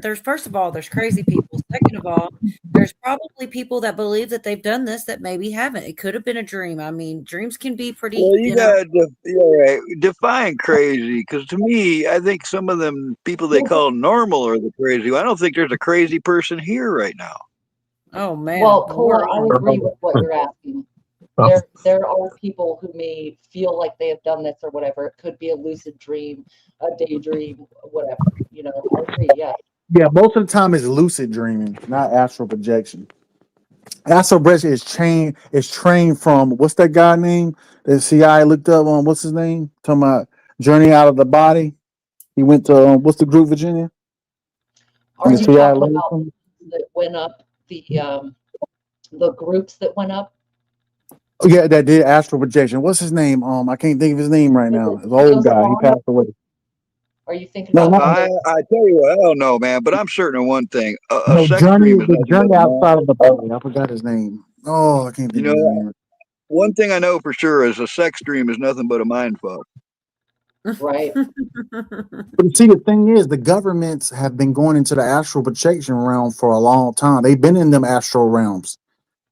there's first of all, there's crazy people. Second of all, there's probably people that believe that they've done this that maybe haven't. It could have been a dream. I mean, dreams can be pretty. Well, you gotta define crazy, because to me, I think some of them people they call normal are the crazy. I don't think there's a crazy person here right now. Oh man. Well, Cole, I agree with what you're asking. There are people who may feel like they have done this or whatever. It could be a lucid dream, a daydream, whatever. I agree. Yeah. Yeah, most of the time it's lucid dreaming, not astral projection. Astral projection is trained from what's that guy name? The CIA looked up on what's his name? Talking about Journey Out of the Body. He went to what's the group, Virginia? Are you talking about that went up the groups that went up? Oh, yeah, that did astral projection. What's his name? I can't think of his name right now. It's an old guy. He passed away. Are you thinking about? I tell you what, I don't know, man, but I'm certain of one thing. The journey outside of the body. I forgot his name. Oh, I can't think of his name. One thing I know for sure is a sex dream is nothing but a mind fuck. Right. But see, the thing is, the governments have been going into the astral projection realm for a long time. They've been in them astral realms.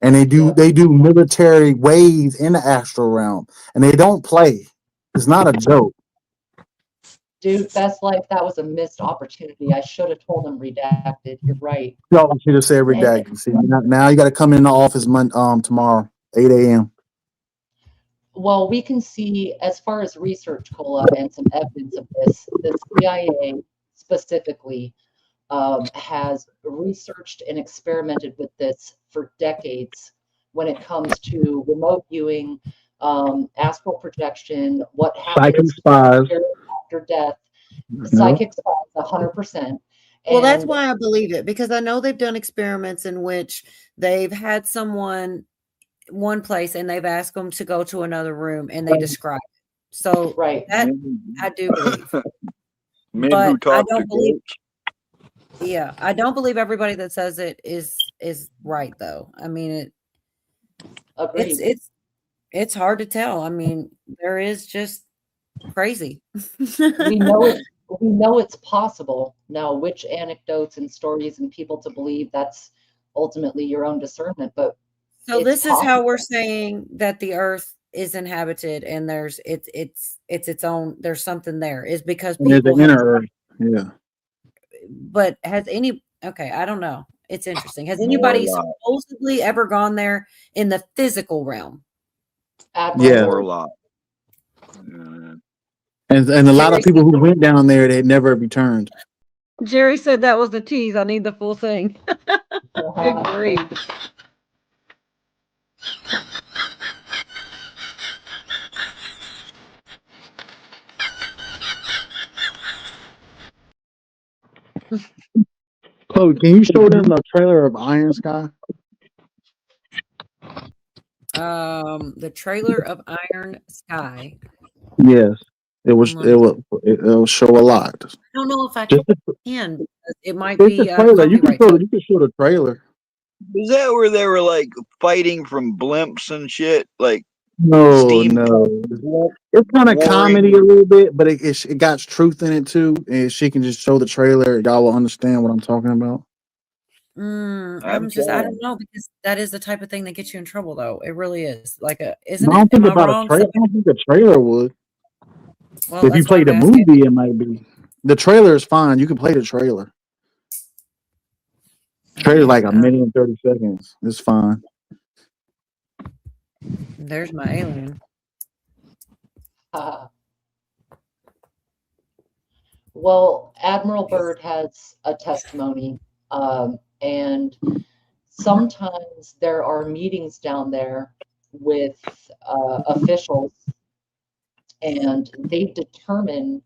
And they do military waves in the astral realm, and they don't play. It's not a joke. Dude, that was a missed opportunity. I should have told them redacted. You're right. Y'all should have said redacted. See, now you got to come in the office tomorrow. 8 a.m. Well, we can see, as far as research, Cola, and some evidence of this, the CIA specifically has researched and experimented with this for decades when it comes to remote viewing, astral projection, what Psychic happens spies. after death, No. psychic spies, 100%. Well, that's And why I believe it, because I know they've done experiments in which they've had someone one place and they've asked them to go to another room and they describe it. So right, that I do believe. Men But who I talk to don't believe goats. yeah, I don't believe everybody that says it is right though. I mean agreed. it's hard to tell. I mean, there is just crazy. we know it's possible. Now, which anecdotes and stories and people to believe, that's ultimately your own discernment, but So it's this is how possible. we're saying that the earth is inhabited and there's it's its own, there's something there, is because And there's the people have, inner earth. Yeah. but has any, okay, I don't know. It's interesting. Has More anybody lies. supposedly ever gone there in the physical realm? Yeah. More lies. Yeah. And a lot of people who went down there, they never returned. Jerry said that was the tease. I need the full thing. Good grief. Chloe, can you show them the trailer of Iron Sky? The trailer of Iron Sky. Yes. It'll show a lot. I don't know if I Just can, because it might it's be the trailer. You can copyright. show the trailer. Is that where they were like fighting from blimps and shit? Like No, steam no. blimp It's kind of warring comedy a with little bit, but it got truth in it too. And she can just show the trailer, y'all will understand what I'm talking about. I'm I don't trying. know, because that is the type of thing that gets you in trouble, though. It really is. Like I isn't don't it? think Am I about a wrong? trailer. I don't think a trailer would. Well, If you that's why play the I'm asking. movie, it might be. The trailer is fine. You can play the trailer. Trailer's like a minute and 30 seconds. It's fine. There's my alien. Well, Admiral Byrd has a testimony, and sometimes there are meetings down there with officials, and they determine,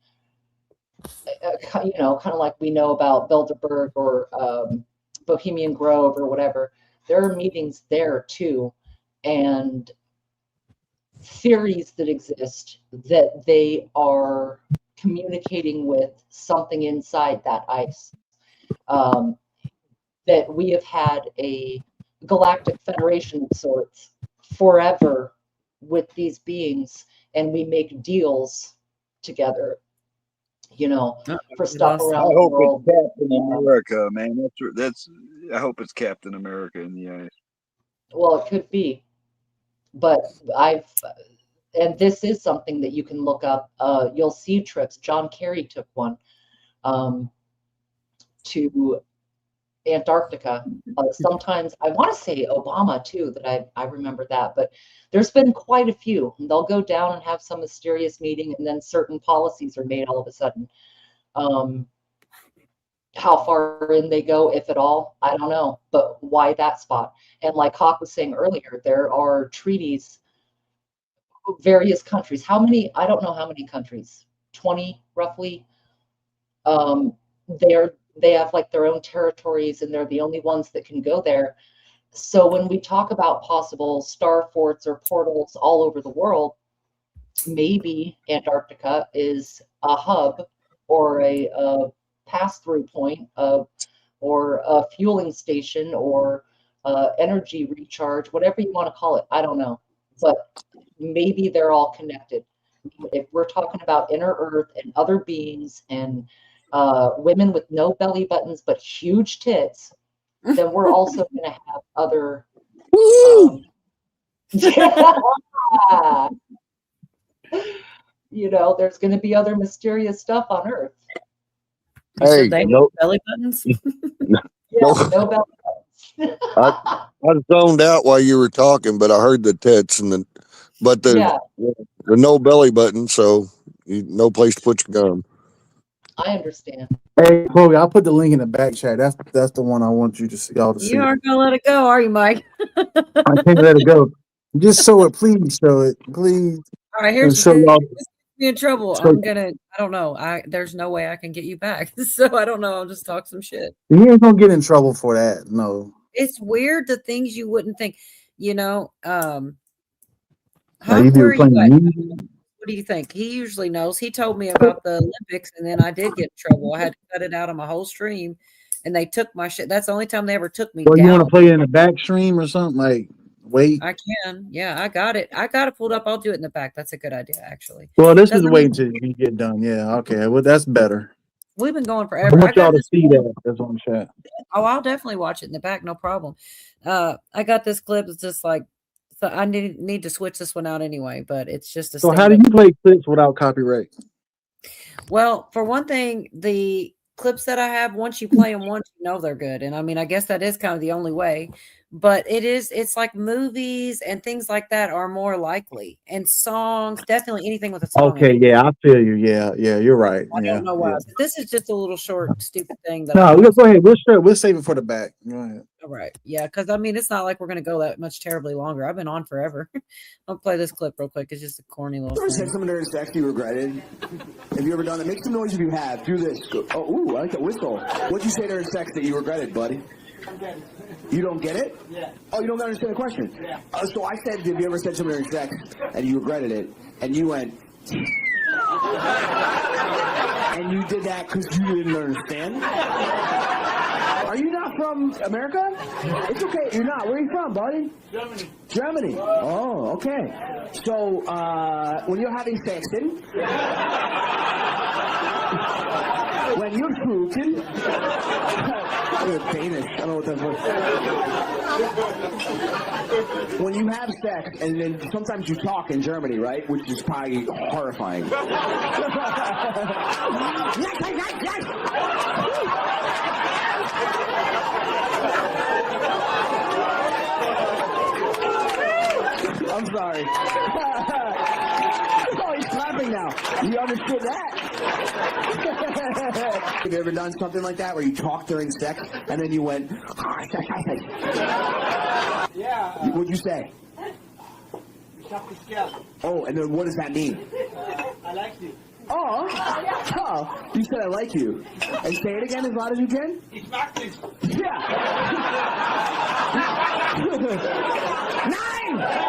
kind of like we know about Bilderberg or Bohemian Grove or whatever. There are meetings there too, and theories that exist that they are communicating with something inside that ice. That we have had a galactic federation of sorts forever with these beings, and we make deals together, for stuff I around the hope world. it's Captain America, man. That's. I hope it's Captain America in the ice. Well, it could be, but and this is something that you can look up. You'll see trips. John Kerry took one to Antarctica. Sometimes I want to say Obama too, that I remember that, but there's been quite a few. And they'll go down and have some mysterious meeting, and then certain policies are made all of a sudden. How far in they go, if at all, I don't know. But why that spot? And like Hawk was saying earlier, there are treaties, various countries. How many? I don't know how many countries. 20 roughly. They have like their own territories, and they're the only ones that can go there. So when we talk about possible star forts or portals all over the world, maybe Antarctica is a hub or a pass-through point or a fueling station or energy recharge, whatever you want to call it. I don't know, but maybe they're all connected. If we're talking about inner Earth and other beings and women with no belly buttons but huge tits, then we're also going to have other. There's going to be other mysterious stuff on Earth. So they have belly buttons? Yeah, no belly buttons. I zoned out while you were talking, but I heard the tits and Yeah, the no belly button, so no place to put your gum. I understand. Hey, Chloe, I'll put the link in the back chat. That's the one I want you to see, y'all to see. You aren't gonna let it go, are you, Mike? I can't let it go. Just show it, please show it, please. All right, And here's the show thing. y'all. If this gets me in trouble, So I don't know. There's no way I can get you back. So I don't know. I'll just talk some shit. you ain't gonna get in trouble for that. No. It's weird the things you wouldn't think, you know. Now Huck, you where do are you at? playing. What do you think? He usually knows. He told me about the Olympics, and then I did get in trouble. I had to cut it out of my whole stream, and they took my shit. That's the only time they ever took me Well, you want to down. play it in the back stream or something? Like, wait. I can. Yeah, I got it. I got it pulled up. I'll do it in the back. That's a good idea, actually. Well, this is Doesn't wait mean until you get done. Yeah. Okay. Well, that's better. we've been going I forever. I want got y'all to this. see that. That's on chat. Oh, I'll definitely watch it in the back. No problem. I got this clip. It's just like, so I need to switch this one out anyway, but it's just a So, how do stand-up. you play clips without copyright? Well, for one thing, the clips that I have, once you play them once, you know they're good. And I mean, I guess that is kind of the only way. But it's like movies and things like that are more likely. And songs, definitely anything with a song in Okay. it. Yeah, I feel you. Yeah. Yeah, you're right. I Yeah. don't know why. Yeah. But this is just a little short, stupid thing that No, I we'll thought. go ahead. We'll save it for the back. Go ahead. All right. Yeah, because I mean, it's not like we're going to go that much terribly longer. I've been on forever. I'll play this clip real quick. It's just a corny little Ever said thing. something during sex you regretted? Have you ever done that? Make some noise if you have. Do this. Go, oh, ooh, I like that whistle. What'd you say during sex that you regretted, buddy? You don't get it? Yeah. Oh, you don't understand the question? Yeah. So I said, have you ever said something during sex and you regretted it? And you went... and you did that because you didn't understand? Are you not from America? It's okay, you're not. Where are you from, buddy? Germany. Germany. Oh, okay. So, when you're having sex, when you're cruising, Danish, I don't know what that was. When you have sex, and then sometimes you talk in Germany, right? Which is probably horrifying. I'm sorry. Oh, he's clapping now. You understood that? Have you ever done something like that where you talked during sex and then you went, yeah. What'd you say? Oh, and then what does that mean? I like you. Oh, you said I like you. And say it again as loud as you can? Yeah. 9!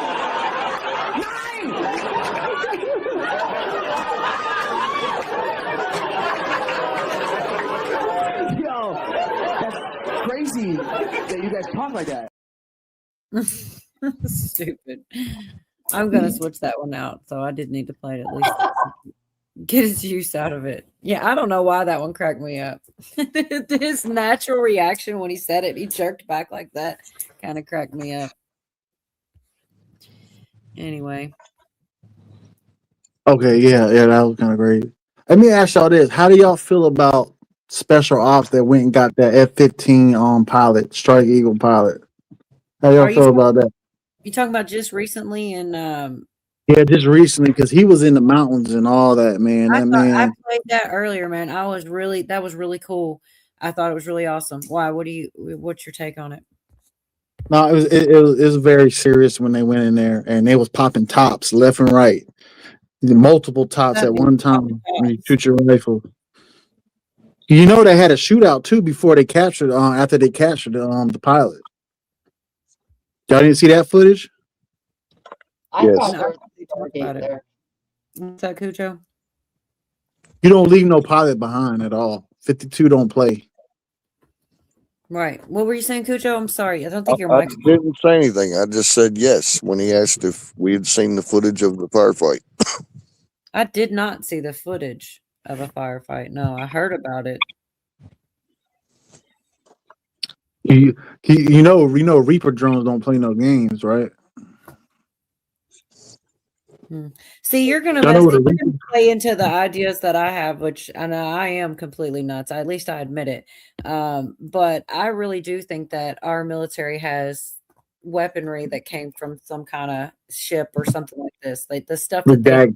Yo, that's crazy that you guys talk like that. Stupid. I'm going to switch that one out. So I did need to play it at least. Get his use out of it. Yeah, I don't know why that one cracked me up. His natural reaction when he said it, he jerked back like that, kind of cracked me up. Anyway. Okay, yeah, that was kind of great. Let me ask y'all this: how do y'all feel about special ops that went and got that F-15 pilot, Strike Eagle pilot? How y'all feel about that? You talking about just recently and Yeah, just recently because he was in the mountains and all that, man. I That thought I man. played that earlier, man. That was really cool. I thought it was really awesome. Why? What's your take on it? No, it was very serious when they went in there and they was popping tops left and right, multiple tops at one time when you shoot your rifle. You know they had a shootout too before they captured after they captured the pilot. Y'all didn't see that footage? I Yes. thought No, there was I talk a about gate it. there. What's that, Cujo? You don't leave no pilot behind at all. 52 don't play. Right. What were you saying, Cujo? I'm sorry. I don't I, think your I mic's didn't say anything. I just said yes when he asked if we had seen the footage of the firefight. I did not see the footage of a firefight. No, I heard about it. You know Reaper drones don't play no games, right? See, you're gonna I know what a reason. play into the ideas that I have, which I know I am completely nuts. At least I admit it. But I really do think that our military has weaponry that came from some kind of ship or something like this. Like the stuff that they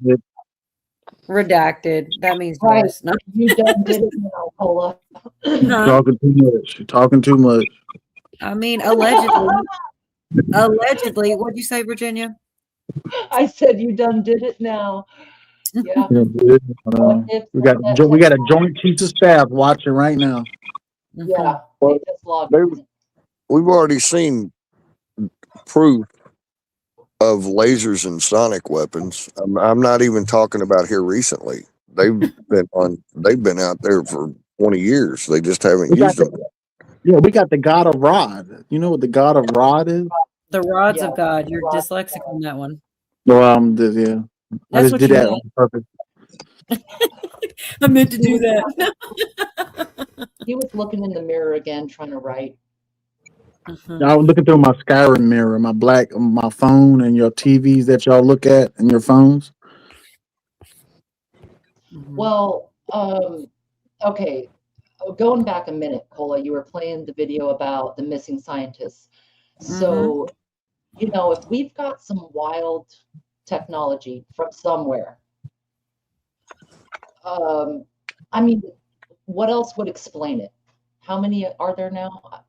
redacted. That means Right. worse. No. You done did it now, Cola. You're talking too much. You're talking too much. I mean, allegedly. Allegedly, what'd you say, Virginia? I said you done did it now. Yeah. We got a joint chiefs of staff watching right now. Yeah. Well, They just logged they- in. We've already seen proof of lasers and sonic weapons. I'm not even talking about here recently. They've been out there for 20 years. They just haven't used them. Yeah, we got the God of Rod. You know what the God of Rod is? The rods of God. You're dyslexic on that one. No, yeah. I That's just what did you that meant. on purpose. I meant to do that. He was looking in the mirror again, trying to write. I was looking through my Skyrim mirror, my phone, and your TVs that y'all look at and your phones. Well, okay. Going back a minute, Cola, you were playing the video about the missing scientists. So, you know, if we've got some wild technology from somewhere, I mean, what else would explain it? How many are there now?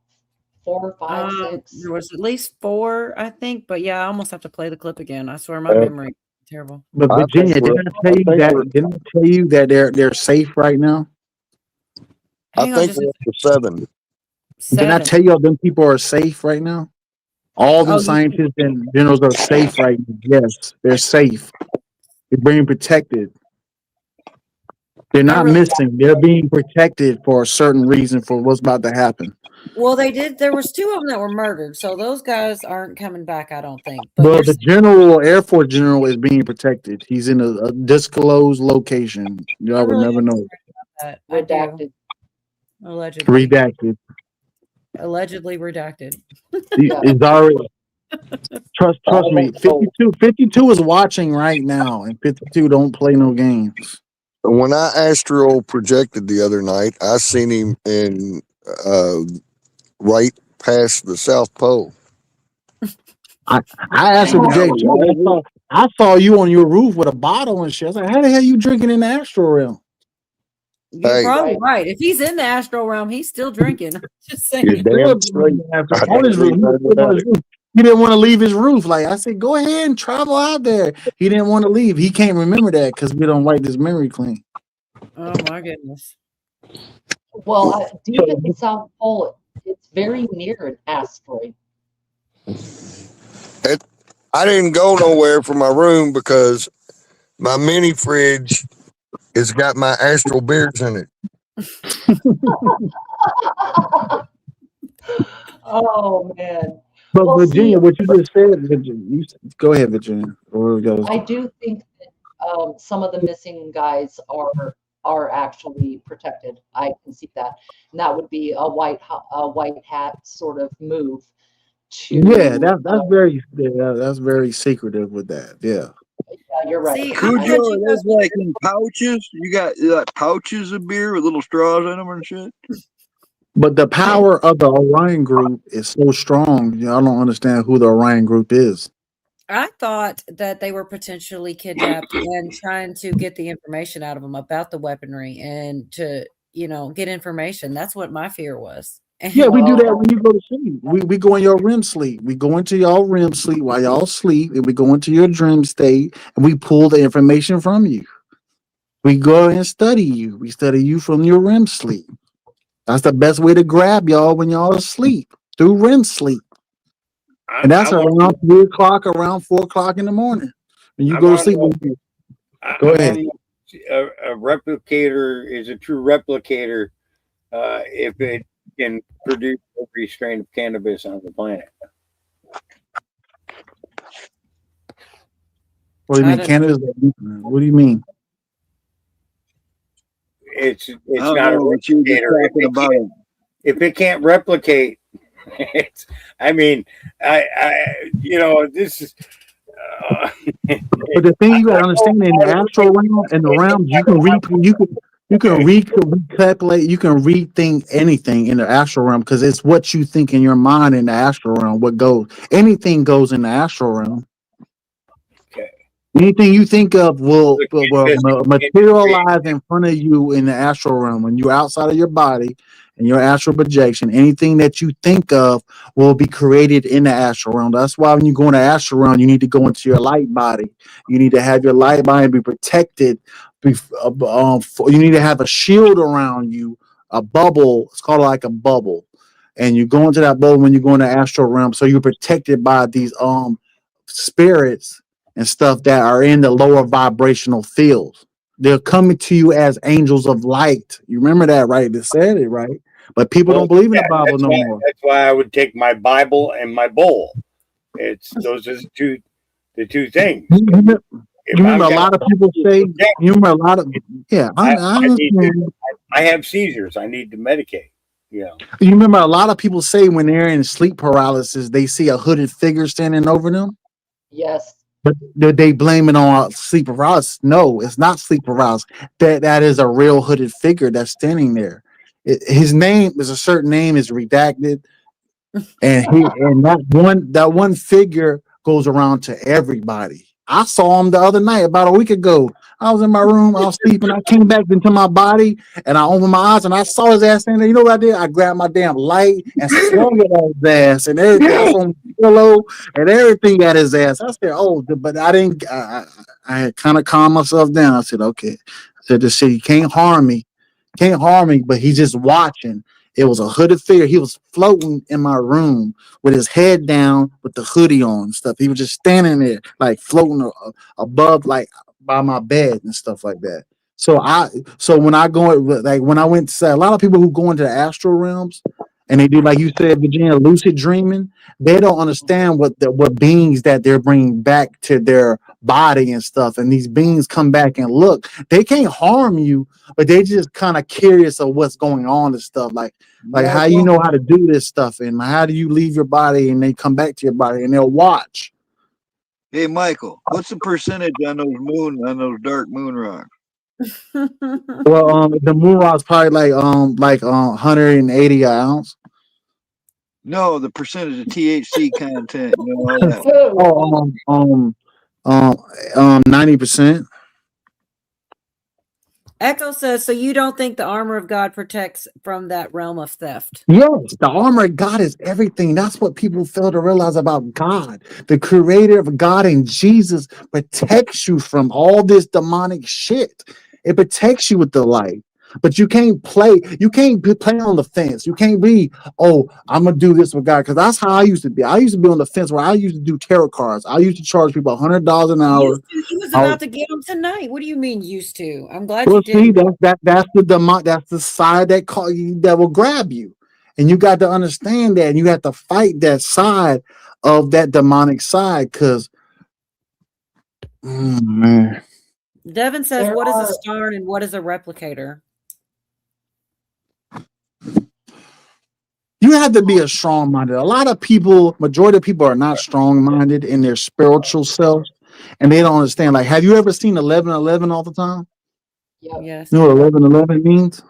4, 5, 6? There was at least 4, I think. But yeah, I almost have to play the clip again. I swear my memory is terrible. But Virginia, didn't I tell you that they're safe right now? I think we're up to 7. Didn't I tell you them people are safe right now? All the scientists and generals are safe right now. Yes, they're safe. They're being protected. They're not missing. They're being protected for a certain reason for what's about to happen. Well, they did. There was 2 of them that were murdered, so those guys aren't coming back. I don't think. Well, the Air Force general is being protected. He's in a disclosed location. Y'all would never know. Redacted. Allegedly. Redacted. Allegedly redacted. It's already. Trust me. 52 is watching right now, and 52 don't play no games. When I astral projected the other night, I seen him in right past the South Pole. I astral projected you. I saw you on your roof with a bottle and shit. I was like, how the hell you drinking in the astral realm? You're probably right. If he's in the astral realm, he's still drinking. Just saying. On his roof. He didn't want to leave his roof. Like I said, go ahead and travel out there. He didn't want to leave. He can't remember that because we don't wipe his memory clean. Oh my goodness. Well, deep at the South Pole, it's very near an asteroid. I didn't go nowhere from my room because my mini fridge has got my astral beers in it. Oh man. But Well, Virginia, what you just said, Virginia, go ahead, Virginia. I do think that some of the missing guys are actually protected. I can see that, and that would be a white hat sort of move. Yeah, that's very secretive with that. Yeah. Yeah, you're right. See, Cujo, that's like in pouches. You got like pouches of beer with little straws in them and shit. But the power of the Orion group is so strong. I don't understand who the Orion group is. I thought that they were potentially kidnapped and trying to get the information out of them about the weaponry and to, get information. That's what my fear was. Yeah, we do that when you go to sleep. We go in your REM sleep. We go into your REM sleep while y'all sleep, and we go into your dream state, and we pull the information from you. We go and study you. We study you from your REM sleep. That's the best way to grab y'all when y'all asleep, through REM sleep. And that's around 3 o'clock, around 4 o'clock in the morning. When you go to sleep. Go ahead. A replicator is a true replicator if it can produce every strain of cannabis on the planet. What do you mean, cannabis? What do you mean? It's not a replicator. If it can't replicate, this is But the thing you gotta understand in the astral realm and the realms, you can recalculate, you can rethink anything in the astral realm because it's what you think in your mind in the astral realm. Anything goes in the astral realm. Anything you think of will materialize in front of you in the astral realm. When you're outside of your body and your astral projection, anything that you think of will be created in the astral realm. That's why when you go in the astral realm, you need to go into your light body. You need to have your light body be protected. You need to have a shield around you, a bubble. It's called like a bubble. And you go into that bubble when you go in the astral realm. So you're protected by these spirits and stuff that are in the lower vibrational fields. They're coming to you as angels of light. You remember that, right? They said it, right? But people don't believe in the Bible no more. That's why I would take my Bible and my bowl. Those are the two things. You remember a lot of people say, I have seizures. I need to medicate. Yeah. You remember a lot of people say when they're in sleep paralysis, they see a hooded figure standing over them. Yes. But they blame it on sleep paralysis. No, it's not sleep paralysis. That is a real hooded figure that's standing there. His name is a certain name is redacted, and that one figure goes around to everybody. I saw him the other night about a week ago. I was in my room, I was sleeping. I came back into my body and I opened my eyes and I saw his ass standing there. You know what I did? I grabbed my damn light and swung it at his ass and everything on the pillow and everything at his ass. I said, but I didn't. I had kind of calmed myself down. I said, okay. I said, this shit, he can't harm me. But he's just watching. It was a hooded figure. He was floating in my room with his head down with the hoodie on and stuff. He was just standing there, like floating above, like by my bed and stuff like that. So when I went to a lot of people who go into the astral realms and they do, like you said, Virginia, lucid dreaming, they don't understand what beings that they're bringing back to their body and stuff. And these beings come back and look, they can't harm you, but they just kind of curious of what's going on and stuff. Like how you know how to do this stuff and how do you leave your body and they come back to your body and they'll watch. Hey, Michael, what's the percentage on those dark moon rocks? Well, the moon rock's probably like 180 an ounce. No, the percentage of THC content. You know all that. 90%. Echo says, so you don't think the armor of God protects from that realm of theft? Yes, the armor of God is everything. That's what people fail to realize about God. The creator of God and Jesus protects you from all this demonic shit. It protects you with the light. But you can't play. You can't be playing on the fence. You can't be, I'm going to do this with God. Because that's how I used to be. I used to be on the fence where I used to do tarot cards. I used to charge people $100 an hour. He was about to get them tonight. What do you mean used to? I'm glad you did. See, that's the side that will grab you. And you got to understand that. And you have to fight that side of that demonic side. Because, man. Devin says, what is a star and what is a replicator? You have to be a strong-minded. A lot of people, majority of people are not strong-minded in their spiritual self, and they don't understand. Like, have you ever seen 11:11 all the time? Yes. You know what 11:11 means?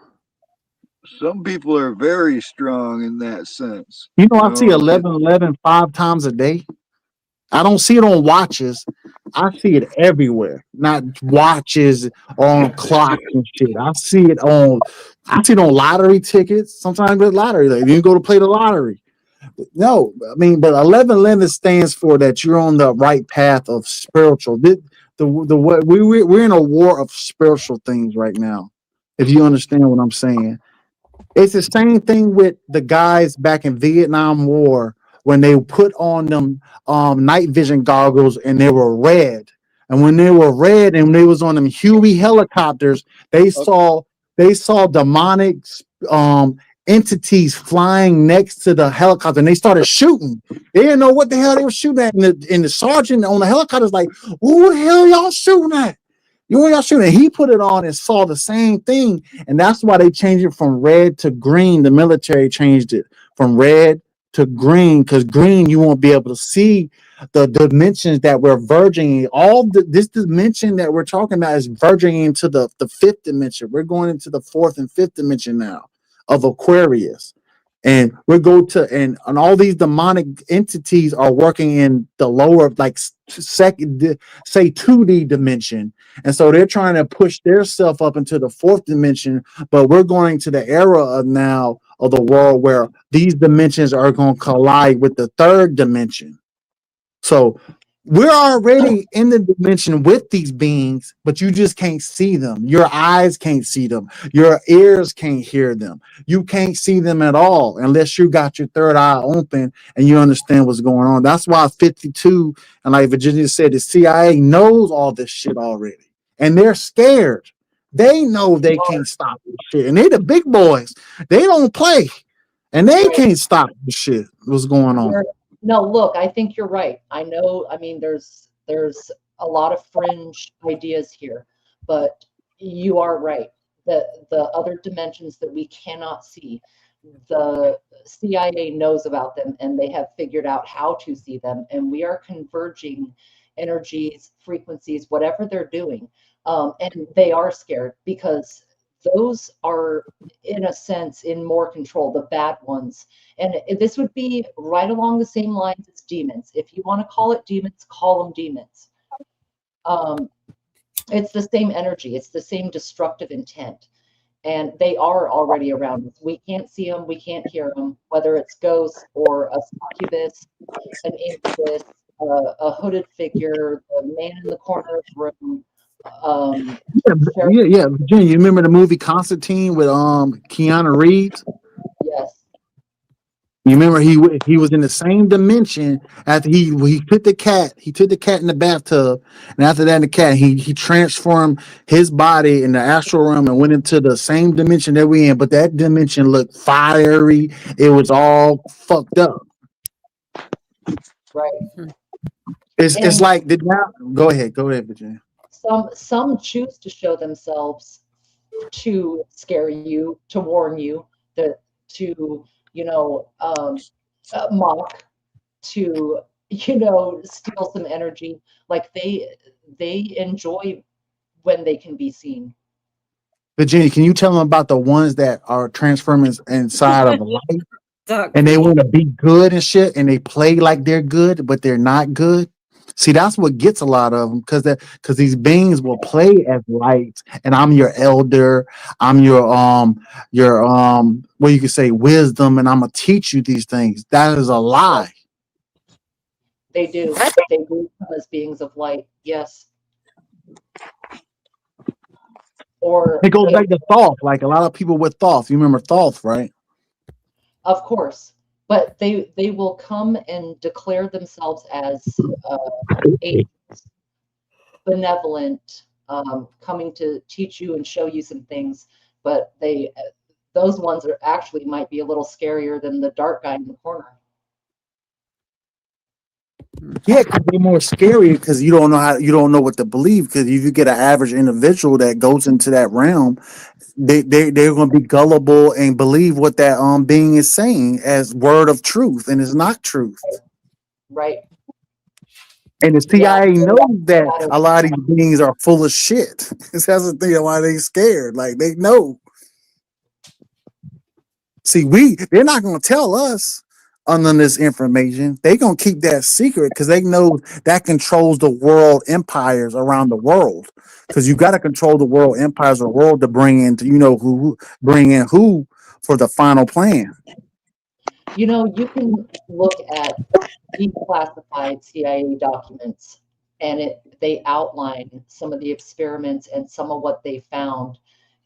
Some people are very strong in that sense. You know, I see 11:11 5 times a day. I don't see it on watches. I see it everywhere. Not watches on clocks and shit. I see it on lottery tickets. Sometimes with lottery, like you go to play the lottery. No, I mean, but 11:11 stands for that you're on the right path of spiritual. We're in a war of spiritual things right now. If you understand what I'm saying, it's the same thing with the guys back in Vietnam War. When they put on them night vision goggles and they were red. And when they were red and they was on them Huey helicopters, they saw demonic entities flying next to the helicopter and they started shooting. They didn't know what the hell they were shooting at. And the sergeant on the helicopter was like, who the hell y'all shooting at? Y'all shooting? And he put it on and saw the same thing. And that's why they changed it from red to green. The military changed it from red to green, because green you won't be able to see the dimensions that we're verging. This dimension that we're talking about is verging into the fifth dimension. We're going into the fourth and fifth dimension now of Aquarius. And we go to and all these demonic entities are working in the lower, like second, say 2D dimension, and so they're trying to push their self up into the fourth dimension. But we're going to the era of now of the world where these dimensions are going to collide with the third dimension. So we're already in the dimension with these beings, but you just can't see them. Your eyes can't see them. Your ears can't hear them. You can't see them at all unless you got your third eye open and you understand what's going on. That's why 52, and like Virginia said, the CIA knows all this shit already. And they're scared. They know they can't stop this shit. And they the big boys. They don't play. And they can't stop this shit. What's going on? No, look, I think you're right. I know, I mean, there's a lot of fringe ideas here, but you are right. The other dimensions that we cannot see, the CIA knows about them and they have figured out how to see them, and we are converging energies, frequencies, whatever they're doing. And they are scared because those are, in a sense, in more control, the bad ones. And this would be right along the same lines as demons. If you want to call it demons, call them demons. It's the same energy. It's the same destructive intent. And they are already around us. We can't see them. We can't hear them, whether it's ghosts or a succubus, an incubus, a hooded figure, the man in the corner of the room. Yeah, Virginia, you remember the movie Constantine with Keanu Reeves? Yes. You remember he was in the same dimension after he took the cat in the bathtub, and after that, the cat he transformed his body in the astral realm and went into the same dimension that we in, but that dimension looked fiery. It was all fucked up. Right. It's like go ahead, Virginia. Some choose to show themselves to scare you, to warn you, to mock, to steal some energy. Like they enjoy when they can be seen. Virginia, can you tell them about the ones that are transforming inside of light and they want to be good and shit, and they play like they're good, but they're not good? See, that's what gets a lot of them, because these beings will play as lights, and I'm your elder, I'm your what you could say wisdom, and I'm gonna teach you these things. That is a lie. They do. They do come as beings of light. Yes. Or it goes back to Thoth, like a lot of people with Thoth. You remember Thoth, right? Of course. But they will come and declare themselves as angels, benevolent, coming to teach you and show you some things. But those ones are actually might be a little scarier than the dark guy in the corner. Yeah, because they're more scary because you don't know what to believe. Because if you get an average individual that goes into that realm, they're going to be gullible and believe what that being is saying as word of truth, and it's not truth. Right. And the CIA knows that a lot of these beings are full of shit. That's the thing why they scared. Like they know. See, they're not going to tell us on this information. They're going to keep that secret because they know that controls the world empires around the world. Because you got to control the world empires of the world to bring in who for the final plan. You can look at declassified CIA documents, and they outline some of the experiments and some of what they found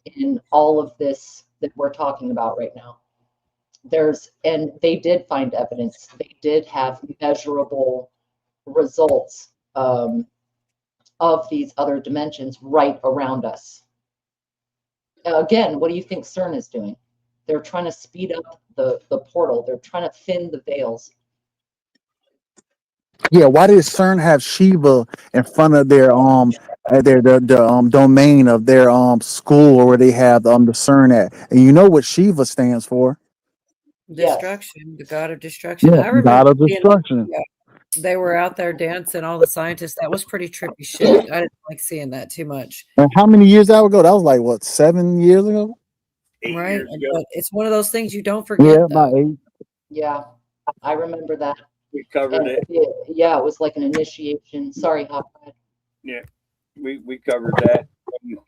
in all of this that we're talking about right now. And they did find evidence. They did have measurable results of these other dimensions right around us. Again, what do you think CERN is doing? They're trying to speed up the portal. They're trying to thin the veils. Yeah, why did CERN have Shiva in front of their domain of their school where they have the CERN at? And you know what Shiva stands for? Destruction, the god of destruction. I Yeah, remember God of seeing, destruction. yeah, they were out there dancing, all the scientists. That was pretty trippy shit. I didn't like seeing that too much. And how many years that ago? That was like what, 7 years ago? 8 Right? years ago. But it's one of those things you don't Yeah, forget, about though. 8. Yeah, I remember that. We covered And it. yeah, it was like an initiation. Sorry, Hop. Yeah, we covered that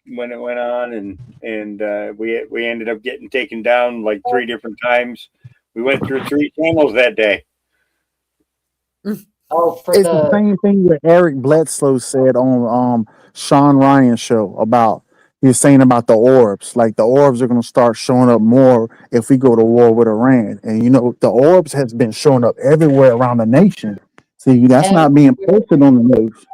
when it went on, and we ended up getting taken down like 3 different times. We went through 3 channels that day. Oh, for It's the same thing that Eric Bledsoe said on Sean Ryan's show about, he was saying about the orbs. Like the orbs are gonna start showing up more if we go to war with Iran. And you know, the orbs has been showing up everywhere around the nation. See, that's not being posted on the news.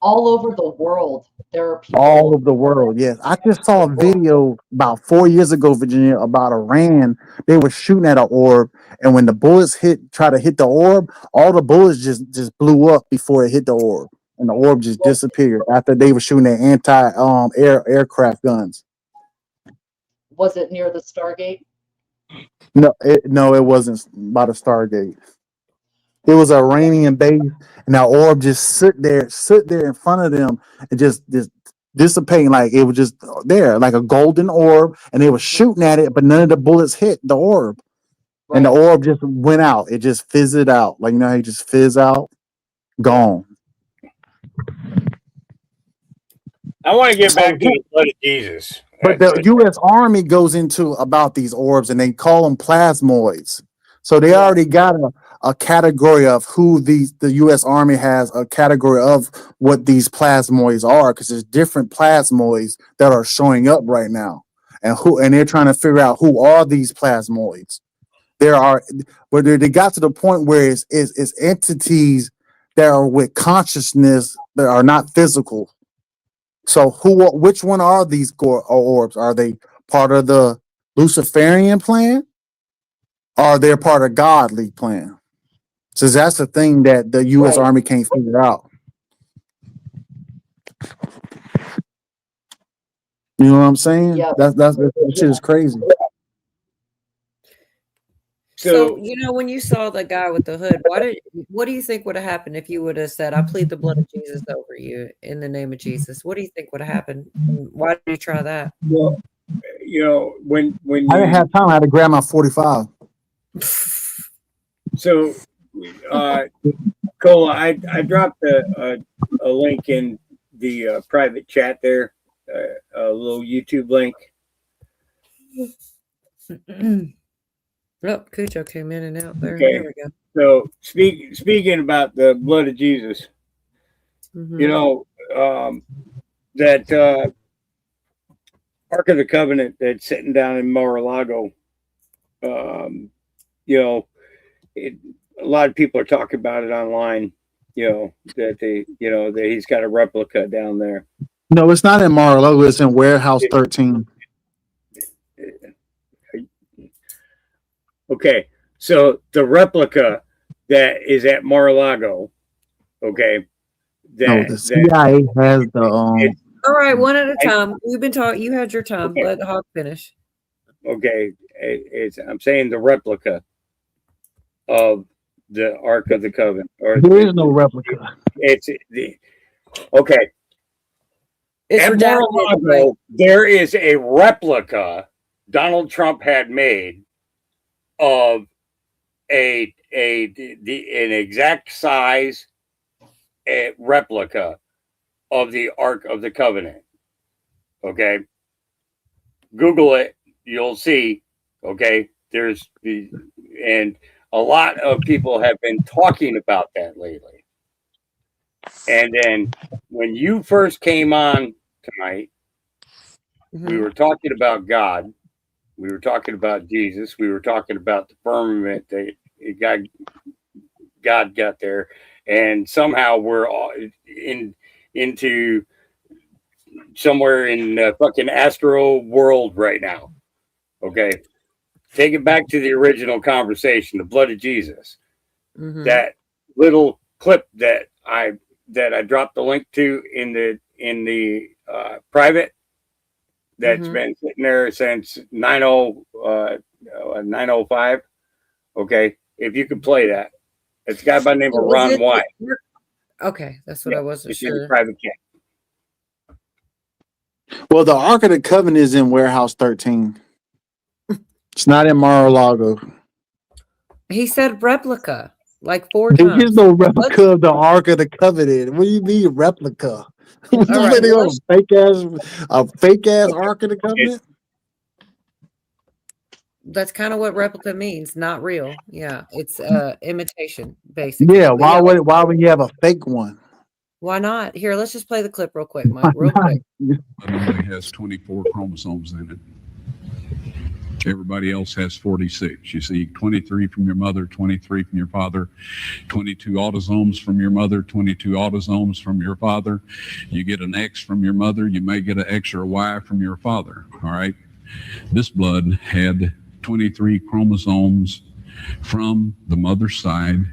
all over the world, there are people. All of the world, yes. I just saw a video about 4 years ago, Virginia, about Iran. They were shooting at an orb, and when the bullets try to hit the orb, all the bullets just blew up before it hit the orb, and the orb just disappeared after they were shooting their aircraft guns. Was it near the Stargate? No, it wasn't by the Stargate. It was an Iranian base, and that orb just sit there in front of them, and just dissipating, like it was just there, like a golden orb, and they were shooting at it, but none of the bullets hit the orb, and the orb just went out. It just fizzed out, like you know how you just fizz out, gone. I want to get back to the blood of Jesus. But the U.S. Army goes into about these orbs, and they call them plasmoids. So they already got a category of who the U.S. Army has a category of what these plasmoids are, because there's different plasmoids that are showing up right now, and they're trying to figure out who are these plasmoids. But they got to the point where it's entities that are with consciousness that are not physical. So which one are these orbs? Are they part of the Luciferian plan? Are they part of godly plan? So that's the thing that the U.S. Army can't figure out. You know what I'm saying? Yeah. That shit is crazy. So you know, when you saw the guy with the hood, what do you think would have happened if you would have said, "I plead the blood of Jesus over you in the name of Jesus"? What do you think would have happened? Why did you try that? Well, you know, when I didn't have time, I had to grab my 45. So, Cola, I dropped a link in the private chat there, a little YouTube link. Oh, Cujo came in and out there. Okay. There we go. So speaking about the blood of Jesus, you know, that Ark of the Covenant that's sitting down in Mar-a-Lago, you know, a lot of people are talking about it online, you know, that he's got a replica down there. No, it's not in Mar-a-Lago. It's in Warehouse 13. Okay, so the replica that is at Mar-a-Lago, okay, No, the CIA has the All right, one at a time. You've been talking. You had your time. Let Hawk finish. Okay, I'm saying the replica of the Ark of the Covenant. Or there is no replica. Okay. It's at Mar-a-Lago, there is a replica Donald Trump had made of an exact size replica of the Ark of the Covenant. Okay, Google it, you'll see. Okay, and a lot of people have been talking about that lately. And then when you first came on tonight, we were talking about God. We were talking about Jesus. We were talking about the firmament that God got there, and somehow we're all into somewhere in the fucking astro world right now. Okay, take it back to the original conversation, the blood of Jesus. That little clip that I dropped the link to in the private. That's been sitting there since 905. Okay, if you could play that, it's a guy by the name of Is Ron it- Wyatt. Okay, that's what I wasn't It's his sure. private jet. Well, the Ark of the Covenant is in Warehouse 13. It's not in Mar-a-Lago. He said replica like 4 There times. is no replica of the Ark of the Covenant. What do you mean replica? What All the right, video, well, fake ass Ark of the Covenant? that's kind of what replica means, not real. Yeah, it's imitation, basically. Yeah. But Why yeah, would you have a fake one? why not? Here, let's just play the clip real quick, Mike. Real quick. It only has 24 chromosomes in it. Everybody else has 46. You see 23 from your mother, 23 from your father, 22 autosomes from your mother, 22 autosomes from your father. You get an X from your mother, you may get an X or a Y from your father. All right. This blood had 23 chromosomes from the mother's side,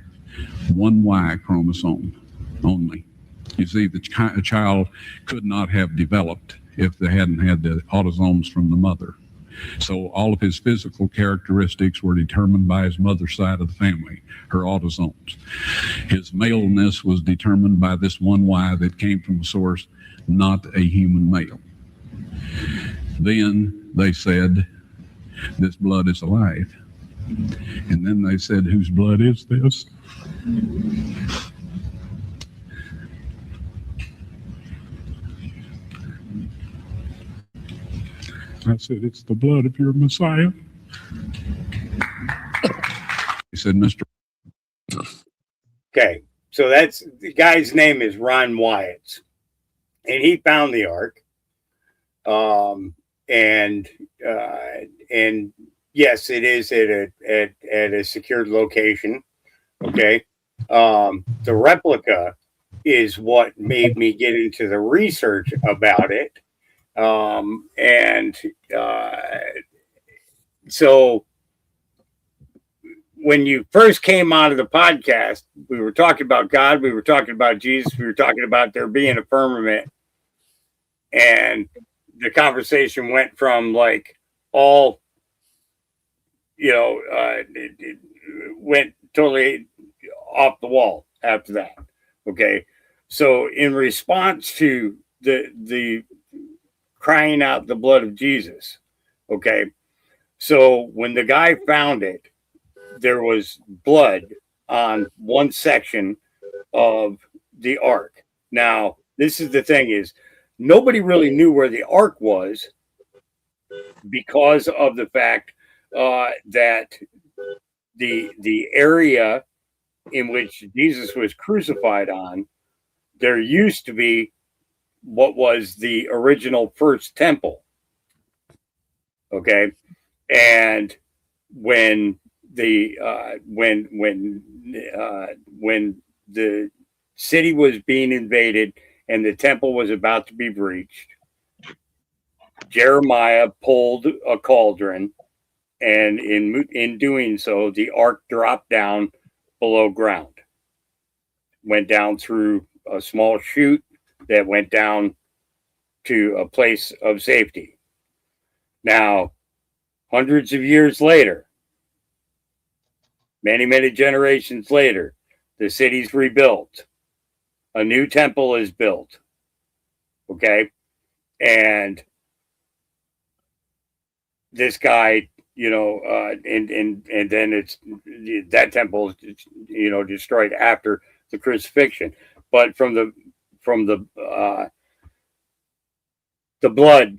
1 Y chromosome only. You see, the child could not have developed if they hadn't had the autosomes from the mother. So all of his physical characteristics were determined by his mother's side of the family, her autosomes. His maleness was determined by this 1 Y that came from a source, not a human male. Then they said, this blood is alive. And then they said, whose blood is this? I said, it's the blood of your Messiah. He said, Mr. Okay, so that's the guy's name is Ron Wyatt, and he found the Ark. And yes, it is at a secured location. Okay, the replica is what made me get into the research about it. So when you first came out of the podcast, we were talking about God, we were talking about Jesus, we were talking about there being a firmament, and the conversation went from like all, it went totally off the wall after that. Okay. So in response to the crying out the blood of Jesus. Okay. So when the guy found it, there was blood on one section of the Ark. Now, this is the thing is nobody really knew where the Ark was because of the fact that the area in which Jesus was crucified on, there used to be what was the original first temple. Okay. And when the city was being invaded and the temple was about to be breached, Jeremiah pulled a cauldron, and in doing so, the Ark dropped down below ground, went down through a small chute that went down to a place of safety. Now, hundreds of years later, many generations later, the city's rebuilt. A new temple is built. Okay. And this guy, and then it's that temple is, destroyed after the crucifixion. But from the blood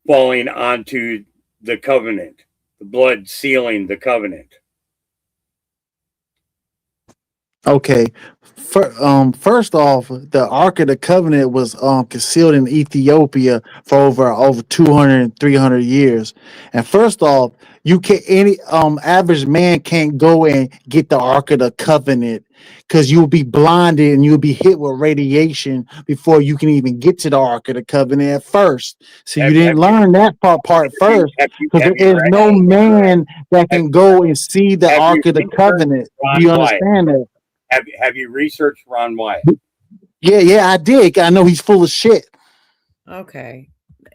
falling onto the covenant, the blood sealing the covenant. Okay. First off, the Ark of the Covenant was concealed in Ethiopia for over 200, 300 years. And first off, you can't any average man can't go and get the Ark of the Covenant because you'll be blinded and you'll be hit with radiation before you can even get to the Ark of the Covenant at first. So you didn't learn that part first because there is no man that can go and see the Ark of the Covenant. Do you understand that? Have you researched Ron Wyatt? Yeah, I did. I know he's full of shit. Okay.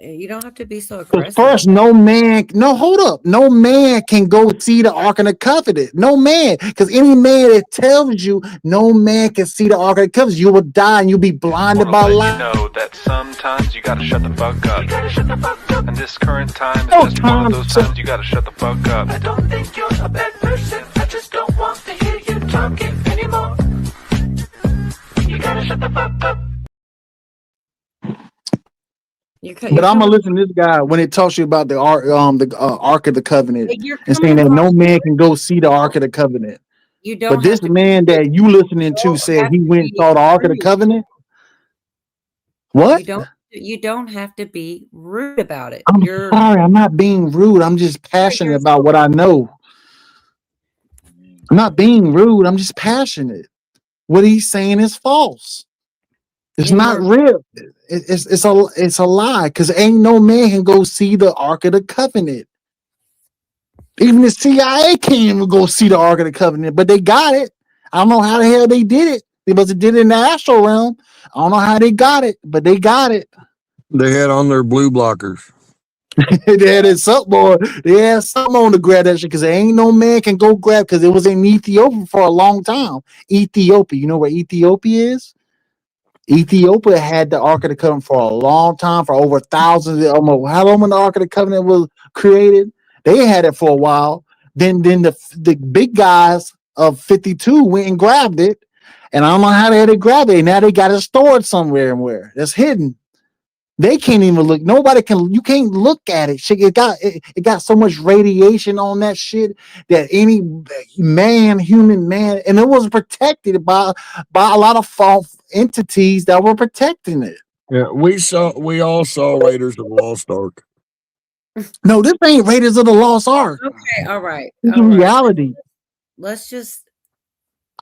You don't have to be so Because aggressive. first, no man, no, hold up. No man can go see the Ark of the Covenant. No man. Because any man that tells you no man can see the Ark of the Covenant, you will die and you'll be blinded by You light. know that sometimes you gotta shut the fuck up. And this current time is No just one of time. those times you gotta shut the fuck up. I don't think you're a bad person. I just don't want to hear you talking anymore. You gotta shut the fuck up. But I'm gonna listen to this guy when it talks you about the Ark of the Covenant, You're and saying coming that no across man can go see the Ark of the Covenant. You don't But this have to man that you listening to said he went and saw the Ark of the Covenant. What? You don't have to be rude about it. I'm You're sorry, I'm not being rude. I'm just passionate about what I know. I'm not being rude. I'm just passionate. What he's saying is false. It's not real. It's a lie because ain't no man can go see the Ark of the Covenant. Even the CIA can't even go see the Ark of the Covenant, but they got it. I don't know how the hell they did it. They must have did it in the astral realm. I don't know how they got it, but they got it. They had on their blue blockers. They had something on. They had something on to grab that shit because there ain't no man can go grab because it was in Ethiopia for a long time. Ethiopia, you know where Ethiopia is? Ethiopia had the Ark of the Covenant for a long time, for over thousands. Almost how long when the Ark of the Covenant was created? They had it for a while. Then the big guys of 52 went and grabbed it, and I don't know how they had to grab it. Now they got it stored somewhere and where it's hidden. They can't even look. Nobody can. You can't look at it. Shit, it got so much radiation on that shit that any human man, and it was protected by a lot of false entities that were protecting it. Yeah, we all saw Raiders of the Lost Ark. No, this ain't Raiders of the Lost Ark. okay. All right. This is All right. reality. Let's just.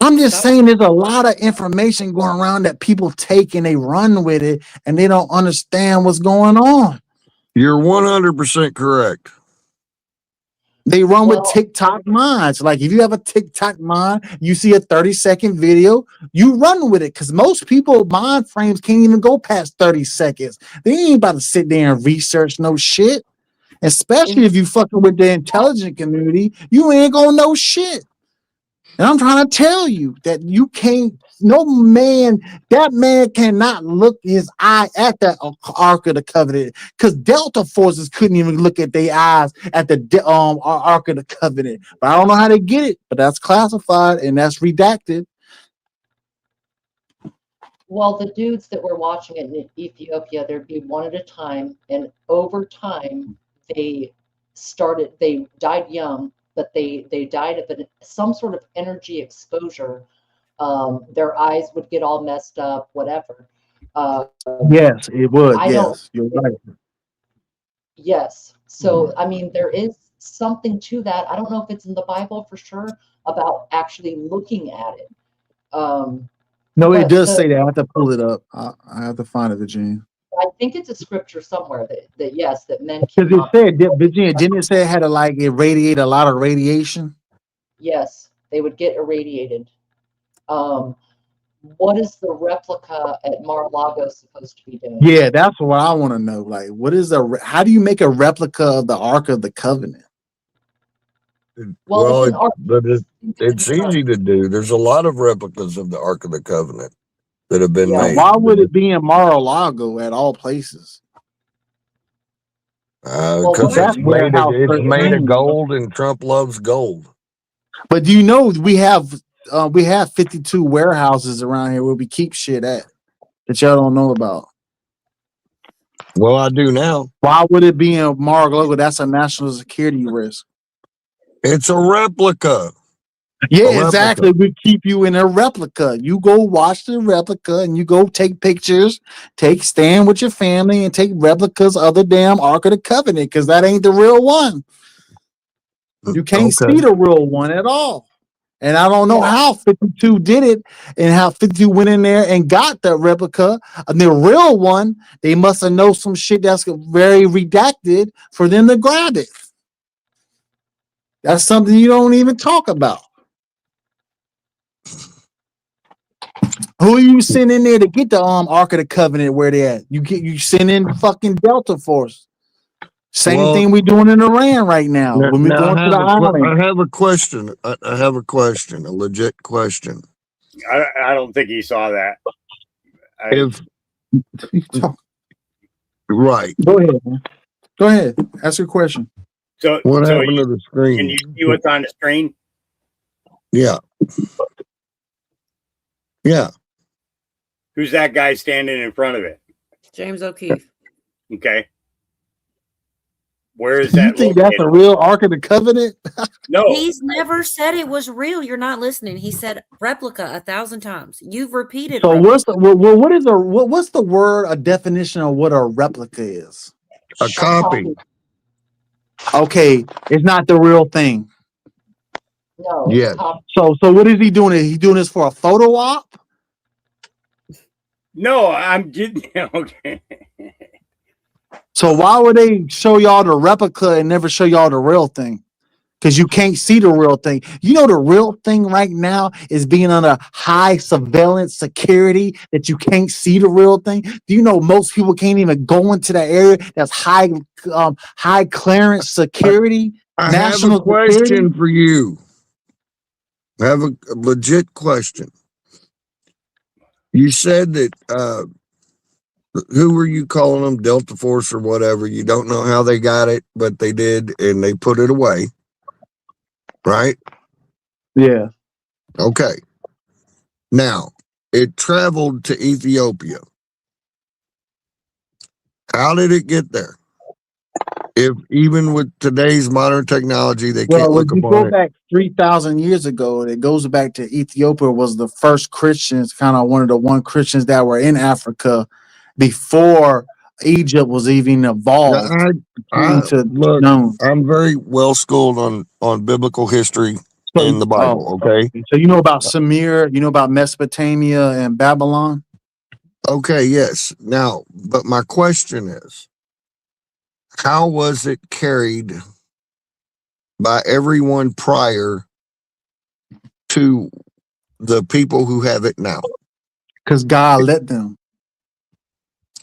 I'm just saying there's a lot of information going around that people take and they run with it and they don't understand what's going on. You're 100% correct. They run with TikTok minds. Like if you have a TikTok mind, you see a 30-second video, you run with it. Because most people mind frames can't even go past 30 seconds. They ain't about to sit there and research no shit. Especially if you fucking with the intelligent community, you ain't gonna know shit. And I'm trying to tell you that you can't, that man cannot look his eye at that Ark of the Covenant because Delta forces couldn't even look at their eyes at the Ark of the Covenant. But I don't know how they get it, but that's classified and that's redacted. Well, the dudes that were watching it in Ethiopia, there'd be one at a time, and over time, they died young, but they died of some sort of energy exposure. Their eyes would get all messed up, whatever. Yes, it would. Yes, you're right. Yes. So, I mean, there is something to that. I don't know if it's in the Bible for sure about actually looking at it. No, it does say that. I have to pull it up. I have to find it, Virginia. I think it's a scripture somewhere that yes, that men Because it said, Virginia, didn't it say it had to like irradiate a lot of radiation? Yes, they would get irradiated. What is the replica at Mar-a-Lago supposed to be doing? Yeah, that's what I want to know. Like, what is how do you make a replica of the Ark of the Covenant? Well, it's easy to do. There's a lot of replicas of the Ark of the Covenant that have been made. Why would it be in Mar-a-Lago at all places? Because it's made of gold, and Trump loves gold. But do you know we have 52 warehouses around here where we keep shit at that y'all don't know about? Well, I do now. Why would it be in Mar-a-Lago? That's a national security risk. It's a replica. Yeah, exactly. We keep you in a replica. You go watch the replica and you go take pictures, stand with your family and take replicas of the damn Ark of the Covenant because that ain't the real one. You can't see the real one at all. And I don't know how 52 did it and how 52 went in there and got the replica. And the real one, they must have known some shit that's very redacted for them to grab it. That's something you don't even talk about. Who are you sending there to get the Ark of the Covenant? Where they at? You send in fucking Delta Force. Same thing we doing in Iran right now. When we going to the island. I have a question. I have a question, a legit question. I don't think he saw that. Right. Go ahead, man. Go ahead. Ask your question. So what happened to the screen? Can you see what's on the screen? Yeah. Yeah. Who's that guy standing in front of it? James O'Keefe. Okay. Where is You that? think that's a real Ark of the Covenant? No. He's never said it was real. You're not listening. He said replica 1,000 times. You've repeated. So replica. what's the word, a definition of what a replica is? A copy. Okay, it's not the real thing. No. Yes. So what is he doing? Is he doing this for a photo op? No, I'm getting okay. So why would they show y'all the replica and never show y'all the real thing? Because you can't see the real thing. You know the real thing right now is being under high surveillance security that you can't see the real thing. Do you know most people can't even go into the area that's high clearance security? I have a question for you. I have a legit question. You said that who were you calling them? Delta Force or whatever. You don't know how they got it, but they did, and they put it away. Right? Yeah. Okay. Now, it traveled to Ethiopia. How did it get there? If even with today's modern technology, they can't look when you upon go it. back 3,000 years ago, it goes back to Ethiopia was the first Christians, kind of one of the one Christians that were in Africa before Egypt was even evolved. Look, I'm very well schooled on biblical history in the Bible. Okay. So you know about Sumer, you know about Mesopotamia and Babylon? Okay, yes. Now, but my question is, how was it carried by everyone prior to the people who have it now? Because God let them.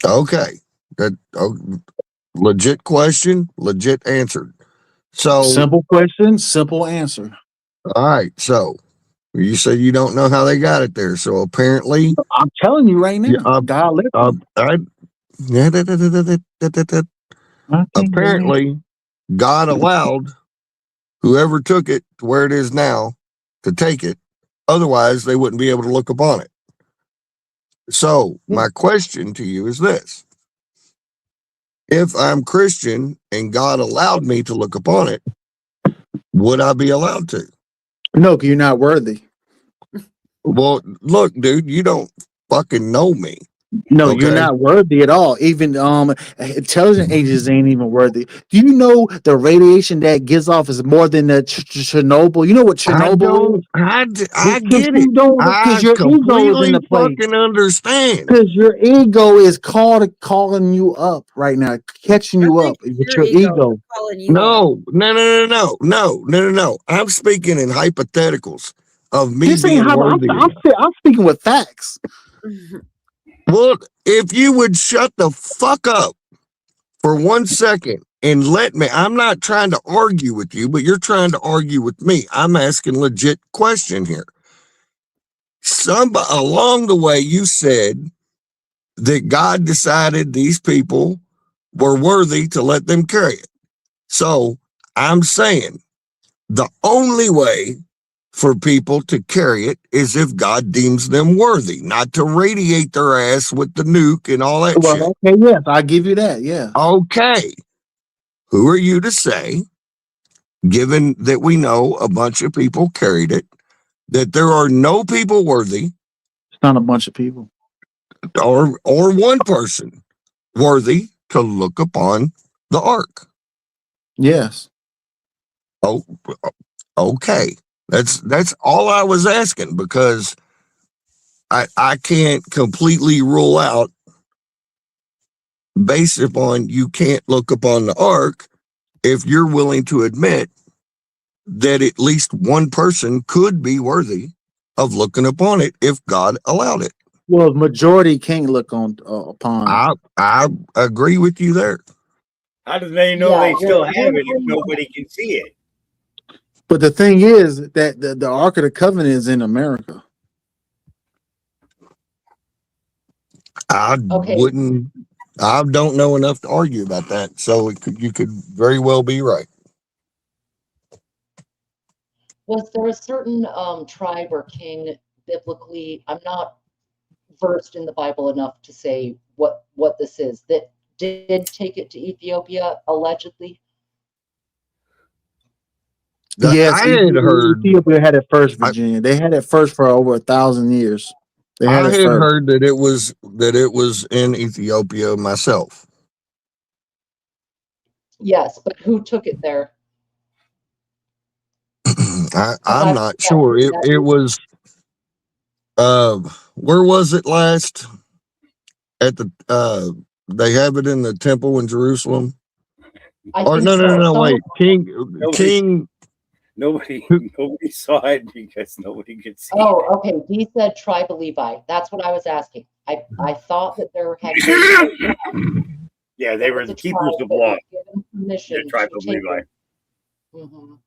Okay. Legit question, legit answered. So simple question, simple answer. All right. So you said you don't know how they got it there. So apparently, I'm telling you right now, God let them. Apparently, God allowed whoever took it to where it is now to take it. Otherwise, they wouldn't be able to look upon it. So my question to you is this. If I'm Christian and God allowed me to look upon it, would I be allowed to? No, because you're not worthy. Well, look, dude, you don't fucking know me. No, you're not worthy at all. Even intelligent agents ain't even worthy. Do you know the radiation that gives off is more than the Chernobyl? You know what Chernobyl is? I get it. Because your ego is in the place. Fucking understand. Because your ego is calling you up right now, catching you up with your ego. No. I'm speaking in hypotheticals of me This being ain't how worthy. I'm speaking with facts. Well, if you would shut the fuck up for 1 second and let me, I'm not trying to argue with you, but you're trying to argue with me. I'm asking legit question here. Along the way, you said that God decided these people were worthy to let them carry it. So I'm saying the only way for people to carry it is if God deems them worthy, not to radiate their ass with the nuke and all that shit. Okay, yes, I'll give you that, yeah. Okay. Who are you to say, given that we know a bunch of people carried it, that there are no people worthy? It's not a bunch of people. Or one person worthy to look upon the ark? Yes. Oh, okay. That's all I was asking, because I can't completely rule out based upon you can't look upon the ark if you're willing to admit that at least one person could be worthy of looking upon it if God allowed it. Well, majority can't look on upon. I agree with you there. How do they know they still have it if nobody can see it? But the thing is that the Ark of the Covenant is in America. I don't know enough to argue about that. So you could very well be right. Was there a certain tribe or king biblically? I'm not versed in the Bible enough to say what this is, that did take it to Ethiopia allegedly. Yes, I had heard Ethiopia had it first, Virginia. They had it first for over 1,000 years. They had I it had first. heard that it was in Ethiopia myself. Yes, but who took it there? I'm not sure. It was where was it last? At the they have it in the temple in Jerusalem. Wait. Nobody saw it because nobody could see Oh, it. okay. He said tribe of Levi. That's what I was asking. I thought that there had Yeah, they were the keepers of law. permission The tribe to of take Levi. it. Mhm.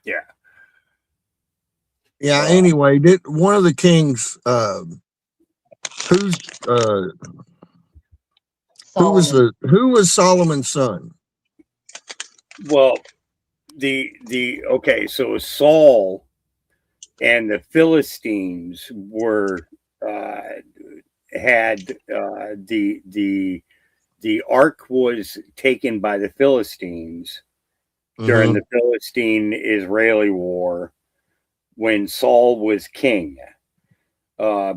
Yeah. Yeah. Anyway, one of the kings? Who was Solomon's son? Well, okay, so Saul and the Philistines were had the ark was taken by the Philistines during the Philistine-Israeli war when Saul was king,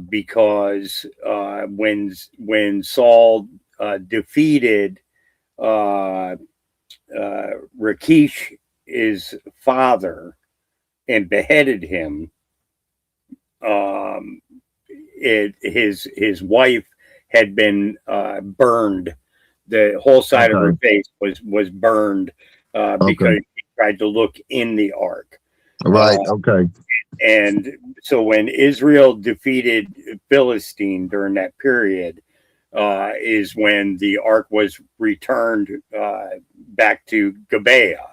because when Saul defeated Rakish, his father, and beheaded him, his wife had been burned. The whole side of her face was burned because she tried to look in the ark. Right. Okay. And so when Israel defeated Philistine during that period, is when the ark was returned back to Gibeah.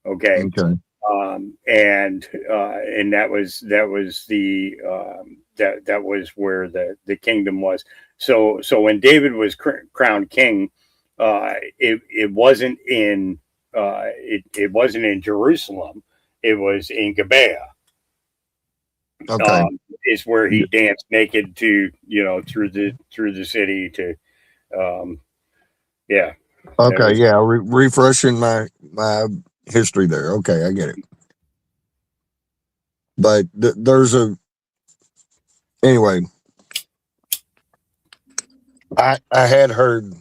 Okay. And that was where the kingdom was. So when David was crowned king, it wasn't in Jerusalem. It was in Gibeah. Is where he danced naked to through the city to yeah. Okay, yeah, refreshing my history there. Okay, I get it. But there's anyway. I had heard,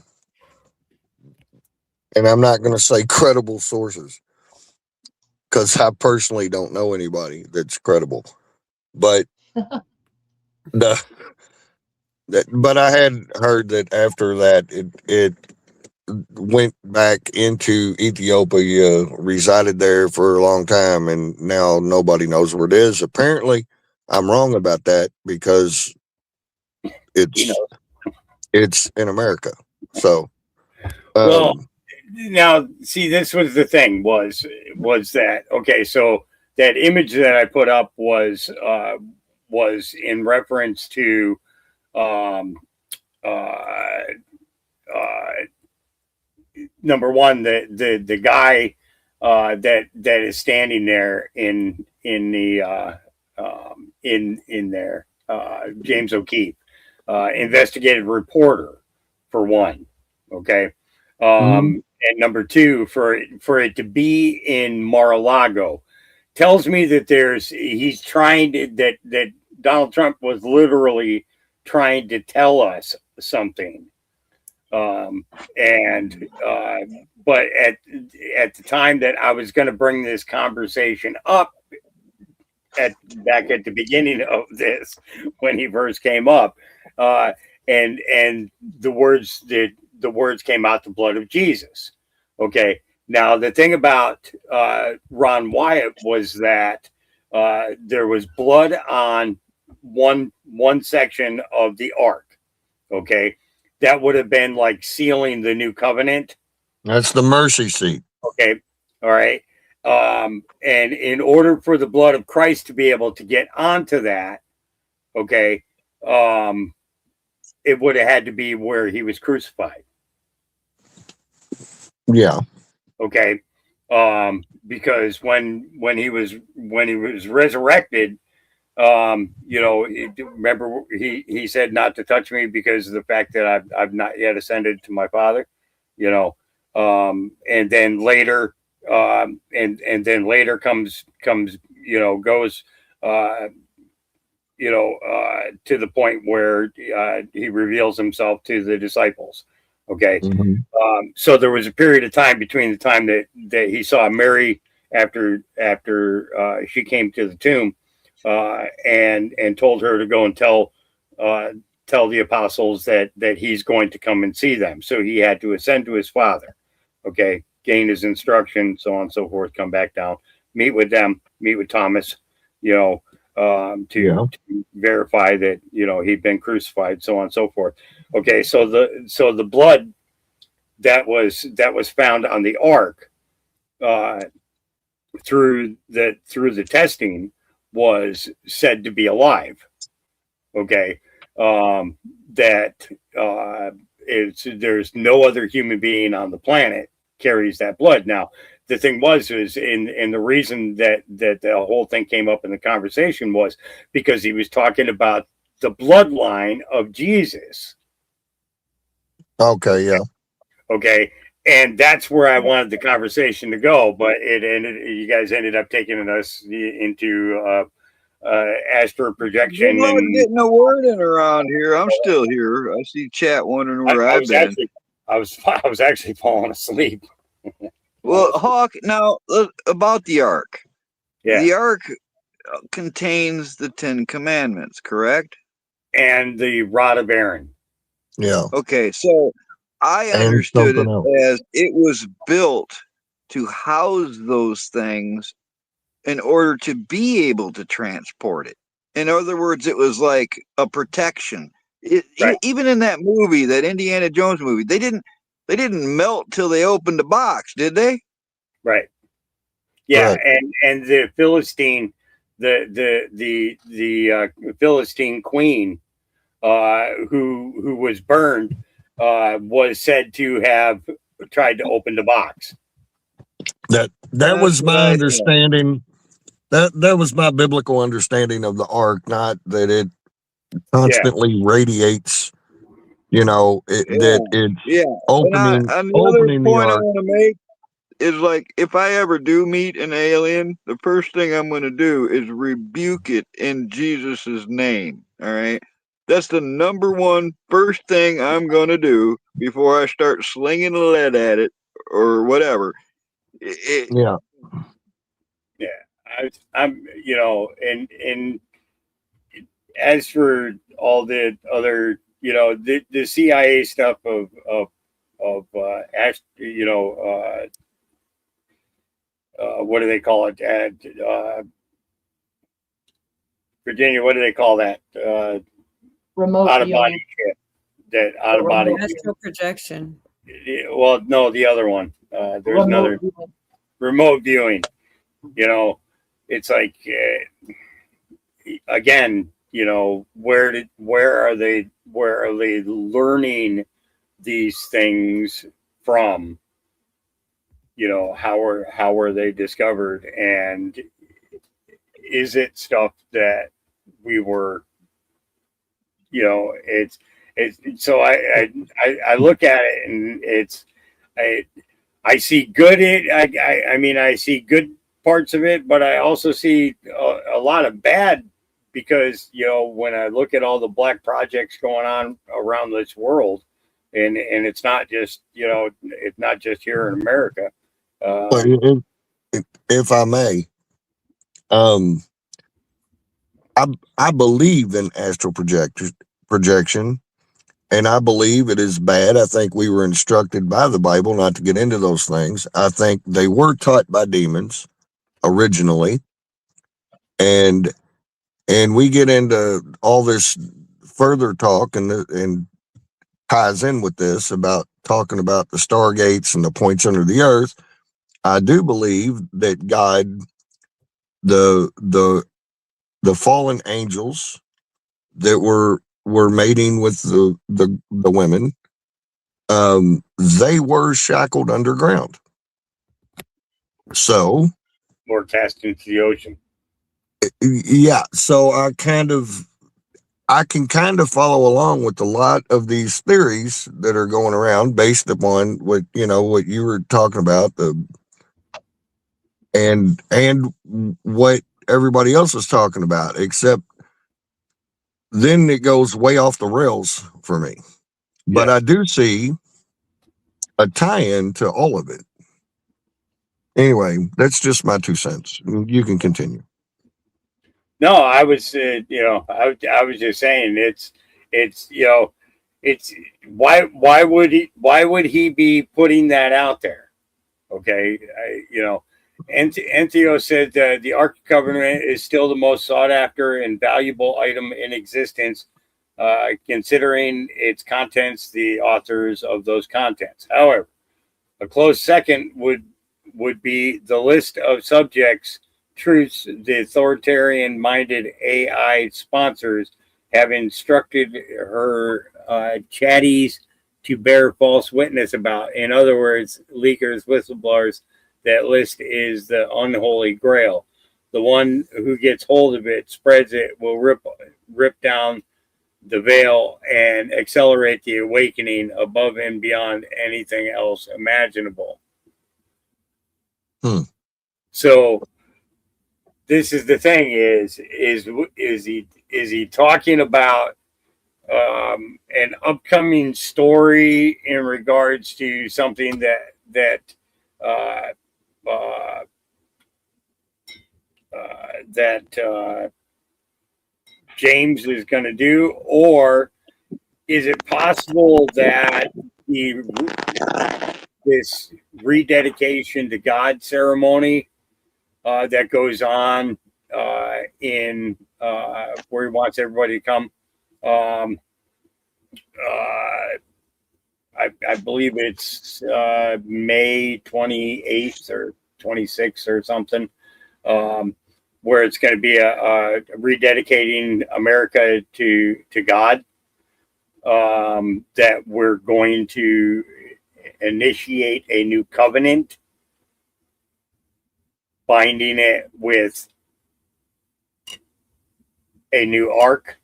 and I'm not going to say credible sources because I personally don't know anybody that's credible, but but I had heard that after that it went back into Ethiopia, resided there for a long time, and now nobody knows where it is. Apparently, I'm wrong about that because it's in America. So, well, now see, this was the thing was that okay? So that image that I put up was in reference to number one, the guy that is standing there in there, James O'Keefe, investigative reporter, for one. Okay. And number two, for it to be in Mar-a-Lago tells me that he's trying to, that Donald Trump was literally trying to tell us something. But at the time that I was going to bring this conversation up back at the beginning of this, when he first came up, and the words came out, the blood of Jesus. Okay. Now the thing about Ron Wyatt was that there was blood on one section of the ark. Okay, that would have been like sealing the new covenant. That's the mercy seat. Okay, all right. And in order for the blood of Christ to be able to get onto that, okay, it would have had to be where he was crucified. Yeah. Okay. Because when he was resurrected, remember he said not to touch me because of the fact that I've not yet ascended to my Father, and then later, and then later goes, to the point where he reveals himself to the disciples. Okay. So there was a period of time between the time that he saw Mary after she came to the tomb, and told her to go and tell the apostles that he's going to come and see them. So he had to ascend to his Father. Okay. Gain his instruction, so on and so forth, come back down, meet with them, meet with Thomas, to verify that, he'd been crucified, so on and so forth. Okay. So the blood that was found on the ark, through the testing, was said to be alive. Okay. There's no other human being on the planet carries that blood. Now, the thing was and the reason that the whole thing came up in the conversation was because he was talking about the bloodline of Jesus. Okay, yeah. Okay. And that's where I wanted the conversation to go, but you guys ended up taking us into astral projection. You're not getting a word in around here. I'm still here. I see chat wondering where I've been. I was actually falling asleep. Well, Hawk, now about the ark. Yeah. The ark contains the 10 commandments, correct? And the rod of Aaron. Yeah. Okay, so I understood it as it was built to house those things in order to be able to transport it. In other words, it was like a protection. Even in that movie, that Indiana Jones movie, they didn't melt till they opened the box, did they? Right. Yeah, Right. And the Philistine, the Philistine queen, who was burned, was said to have tried to open the box. That was my understanding. That was my biblical understanding of the ark, not that it constantly radiates. That it's opening Another the point I ark. want to make is, like, if I ever do meet an alien, the first thing I'm going to do is rebuke it in Jesus's name. All right. That's the number one first thing I'm going to do before I start slinging lead at it or whatever. Yeah. I'm, and as for all the other, the CIA stuff of what do they call it? Virginia, what do they call that? Remote out of body viewing. shit. That out of body. Astral projection. Well, no, the other one. There's Remote another viewing. remote viewing. It's like again, where are they learning these things from? How are they discovered, and is it stuff that we were, it's so I look at it and I see good I mean I see good parts of it, but I also see a lot of bad, because when I look at all the black projects going on around this world, and it's not just it's not just here in America. But if I may, I believe in astral projection, and I believe it is bad. I think we were instructed by the Bible not to get into those things. I think they were taught by demons originally, and we get into all this further talk and ties in with this about talking about the stargates and the points under the earth. I do believe that God, the fallen angels that were mating with the women, they were shackled underground. So, or cast into the ocean. Yeah, so I can kind of follow along with a lot of these theories that are going around based upon what you were talking about, and what everybody else is talking about, except then it goes way off the rails for me. But I do see a tie-in to all of it. Anyway, that's just my 2 cents. You can continue. No, I was, I was just saying it's why would he be putting that out there? Okay, Entheo said the Ark of Covenant is still the most sought after and valuable item in existence, considering its contents, the authors of those contents. However, a close second would be the list of subjects. Truths the authoritarian-minded AI sponsors have instructed her chatties to bear false witness about. In other words, leakers, whistleblowers, that list is the unholy grail. The one who gets hold of it, spreads it, will rip down the veil and accelerate the awakening above and beyond anything else imaginable. So this is the thing: is he talking about an upcoming story in regards to something that James is going to do, or is it possible that this rededication to God ceremony that goes on in where he wants everybody to come? I believe it's May 28th or 26th or something, where it's going to be a rededicating America to God. That we're going to initiate a new covenant, binding it with a new ark,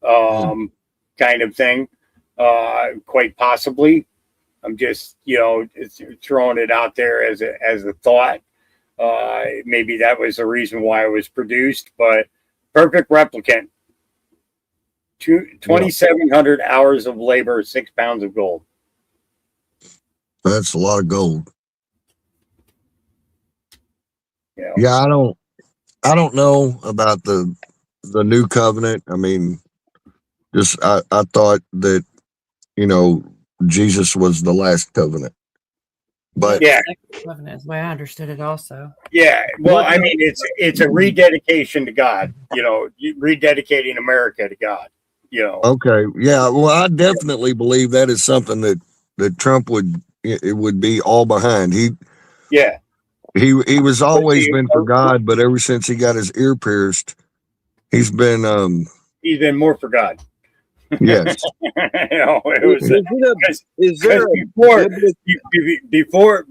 kind of thing. Quite possibly. I'm just, throwing it out there as a thought. Maybe that was the reason why it was produced, but perfect replicant. 2,700 hours of labor, 6 pounds of gold. That's a lot of gold. Yeah. Yeah, I don't know about the new covenant. I mean, just I thought that Jesus was the last covenant. But yeah, covenant is the way I understood it also. Yeah, well, I mean, it's a rededication to God. Rededicating America to God. Okay, yeah. Well, I definitely believe that is something that Trump would be all behind. He was always been for God, but ever since he got his ear pierced, he's been more for God. Yes.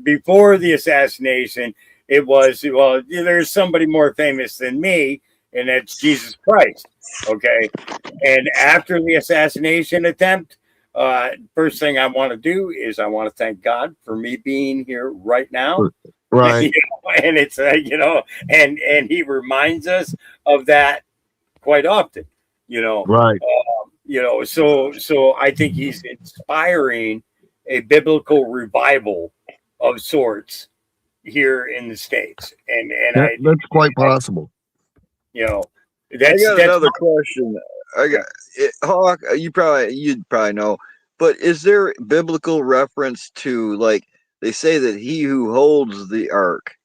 Before the assassination, it was, well, there's somebody more famous than me, and that's Jesus Christ. Okay. And after the assassination attempt, first thing I want to do is I want to thank God for me being here right now. Right. And it's, and he reminds us of that quite often, Right. So I think he's inspiring a biblical revival of sorts here in the States. And that's quite possible. That's another question. Hawk, you'd probably know, but is there biblical reference to, like, they say that he who holds the ark,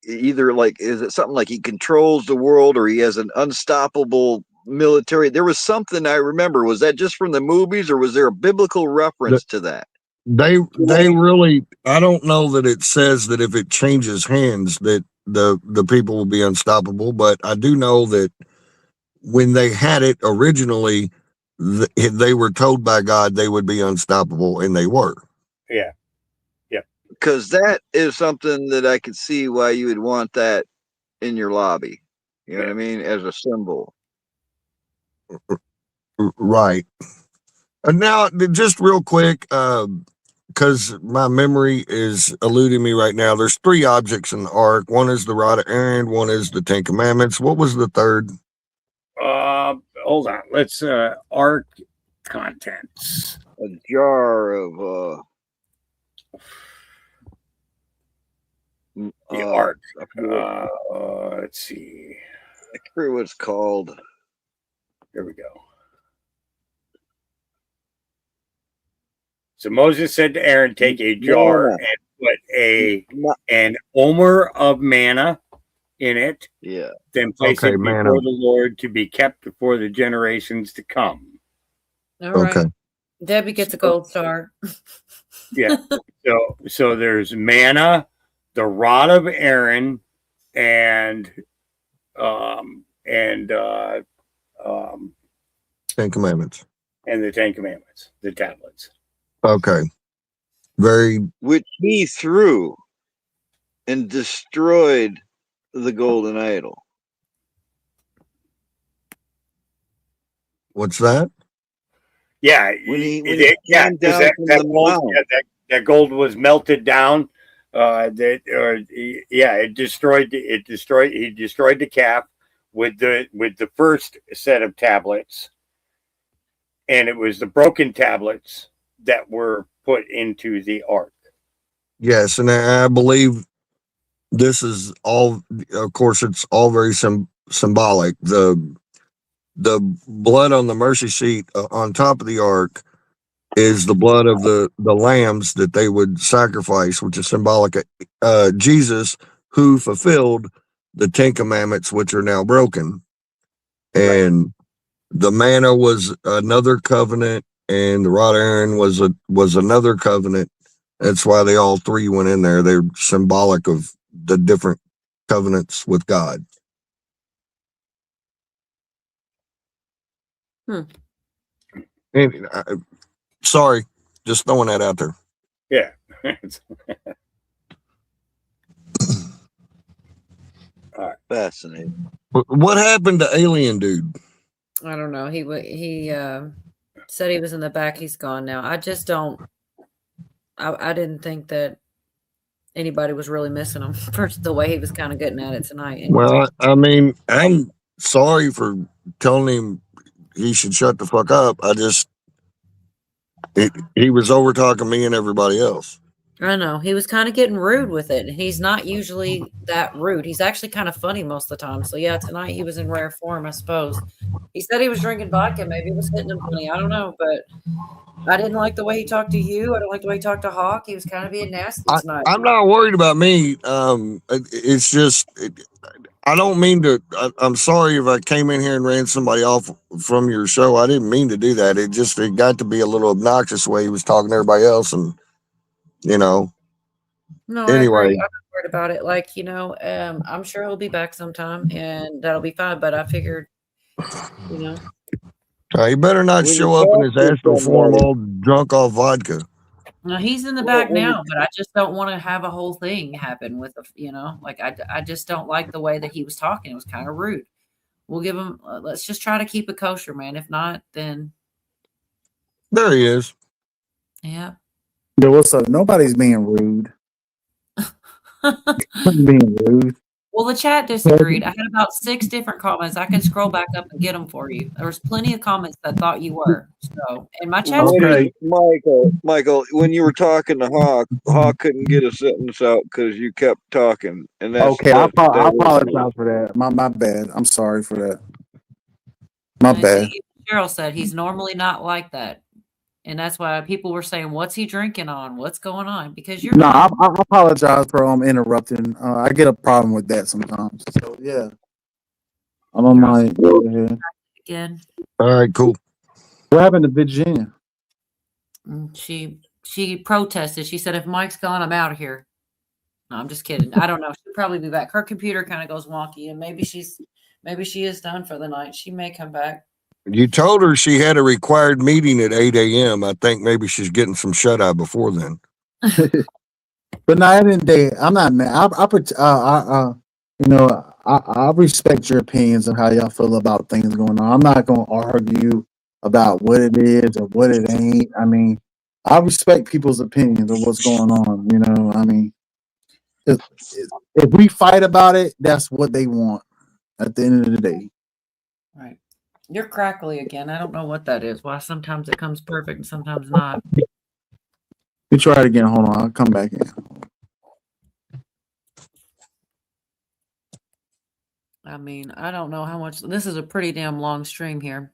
either like, is it something like he controls the world or he has an unstoppable military? There was something I remember. Was that just from the movies, or was there a biblical reference to that? They really, I don't know that it says that if it changes hands that the people will be unstoppable, but I do know that when they had it originally, they were told by God they would be unstoppable, and they were. Yeah. Because that is something that I could see why you would want that in your lobby. You know what I mean? As a symbol. Right. And now, just real quick, because my memory is eluding me right now. There's 3 objects in the ark. One is the rod of Aaron. One is the 10 Commandments. What was the third? Hold on. Let's ark contents. A jar of the ark. Let's see. I forget what it's called. Here we go. So Moses said to Aaron, "Take a jar and put an omer of manna in it. Yeah. Then place Okay, it before manna. the Lord to be kept before the generations to come." All right. Okay. Debbie gets a gold star. Yeah. So there's manna, the rod of Aaron, and 10 Commandments. and the 10 Commandments, the tablets. Okay. Which he threw and destroyed the golden idol. What's that? Yeah, When he yeah, came down from that the gold, mount. that gold was melted down. It destroyed. He destroyed the calf with the first set of tablets, and it was the broken tablets that were put into the ark. Yes, and I believe this is all. Of course, it's all very symbolic. The blood on the mercy seat on top of the ark is the blood of the lambs that they would sacrifice, which is symbolic of Jesus, who fulfilled the 10 Commandments, which are now broken. And the manna was another covenant, and the rod of Aaron was another covenant. That's why they all 3 went in there. They're symbolic of the different covenants with God. And, sorry, just throwing that out there. Yeah. All right. Fascinating. What happened to Alien Dude? I don't know. He said he was in the back. He's gone now. I just don't. I didn't think that anybody was really missing him for the way he was kind of getting at it tonight. Anyway. Well, I mean, I'm sorry for telling him he should shut the fuck up. He was over talking me and everybody else. I know. He was kind of getting rude with it. He's not usually that rude. He's actually kind of funny most of the time. So, yeah, tonight he was in rare form, I suppose. He said he was drinking vodka. Maybe it was hitting him funny. I don't know. But I didn't like the way he talked to you. I don't like the way he talked to Hawk. He was kind of being nasty tonight. I'm not worried about me. It's just, I don't mean to. I'm sorry if I came in here and ran somebody off from your show. I didn't mean to do that. It got to be a little obnoxious the way he was talking to everybody else. And, No, anyway. I agree. I'm not worried about it. Like, I'm sure he'll be back sometime and that'll be fine. But I figured, He better not When show you up in talk his to astral form somebody- all drunk off vodka. No, he's in the back now, but I just don't want to have a whole thing happen with, like I just don't like the way that he was talking. It was kind of rude. We'll give him, let's just try to keep it kosher, man. If not, then. There he is. Yeah. Yo, what's up? Nobody's being rude. Being rude. Well, the chat disagreed. I had about 6 different comments. I can scroll back up and get them for you. There was plenty of comments that thought you were. So, and my chat. Okay, Michael, when you were talking to Hawk couldn't get a sentence out because you kept talking, and that's Okay, I apologize for that. My bad. I'm sorry for that. My bad. Cheryl said he's normally not like that. And that's why people were saying, what's he drinking on? What's going on? Because you're No, I apologize for interrupting. I get a problem with that sometimes. So yeah, I don't mind. Go ahead. again. All right, cool. What happened to Virginia? She protested. She said, if Mike's gone, I'm out of here. No, I'm just kidding. I don't know. She'll probably be back. Her computer kind of goes wonky, and maybe she is done for the night. She may come back. You told her she had a required meeting at 8 a.m. I think maybe she's getting some shut eye before then. But no, at the end of the day, I'm not mad. I respect your opinions and how y'all feel about things going on. I'm not going to argue about what it is or what it ain't. I mean, I respect people's opinions of what's going on. You know, I mean, if we fight about it, that's what they want at the end of the day. Right. You're crackly again. I don't know what that is. Why sometimes it comes perfect and sometimes not. We try it again. Hold on. I'll come back in. I mean, I don't know how much. This is a pretty damn long stream here.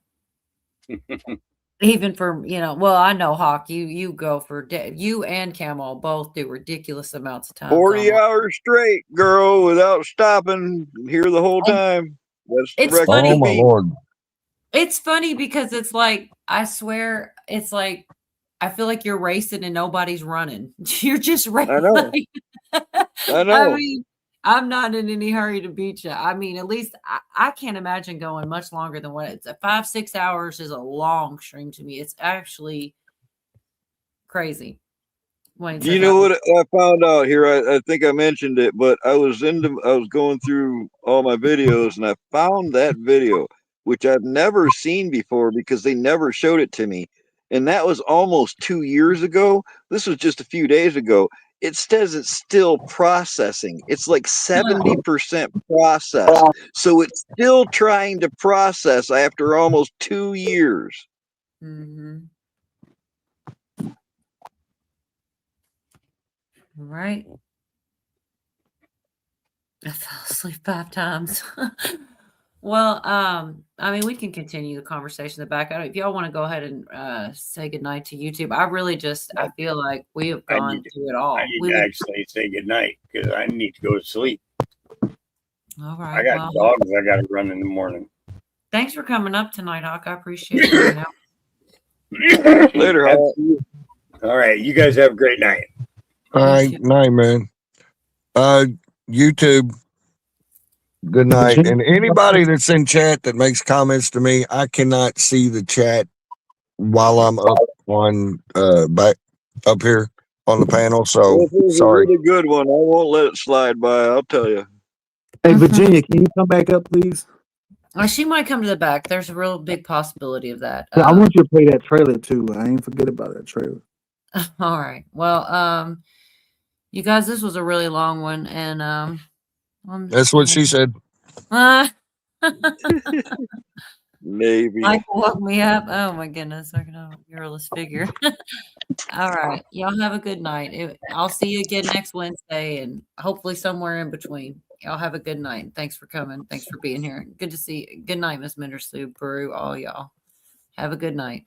Even for, well, I know, Hawk, you go for you and Camel both do ridiculous amounts of time. 40 hours straight, girl, without stopping here the whole time. That's the It's record. funny. Oh my Lord. It's funny because it's like, I swear, it's like, I feel like you're racing and nobody's running. You're just racing. I know. I know. I mean, I'm not in any hurry to beat you. I mean, at least I can't imagine going much longer than what it's 5-6 hours is a long stream to me. It's actually crazy. You know what I found out here? I think I mentioned it, but I was going through all my videos and I found that video, which I've never seen before because they never showed it to me. And that was almost 2 years ago. This was just a few days ago. It says it's still processing. It's like 70% processed. So it's still trying to process after almost 2 years. Mm-hmm. Right. I fell asleep 5 times. Well, I mean, we can continue the conversation in the back. If y'all want to go ahead and say goodnight to YouTube, I feel like we have gone through it all. I need to actually say goodnight because I need to go to sleep. All right. I got dogs I got to run in the morning. Thanks for coming up tonight, Hawk. I appreciate it. Later, Hawk. All right. You guys have a great night. All right. Night, man. YouTube. Good night. And anybody that's in chat that makes comments to me, I cannot see the chat while I'm up on back up here on the panel. So This is sorry. a really good one. I won't let it slide by. I'll tell you. Hey, Virginia, can you come back up, please? She might come to the back. There's a real big possibility of that. I want you to play that trailer too. I ain't forget about that trailer. All right. Well, you guys, this was a really long one, and That's what she said. Maybe. Michael woke me up. Oh my goodness, I can have a fearless figure. All right, y'all have a good night. I'll see you again next Wednesday, and hopefully somewhere in between. Y'all have a good night. Thanks for coming. Thanks for being here. Good to see you. Good night, Miss Minderslew, Brew, all y'all. Have a good night.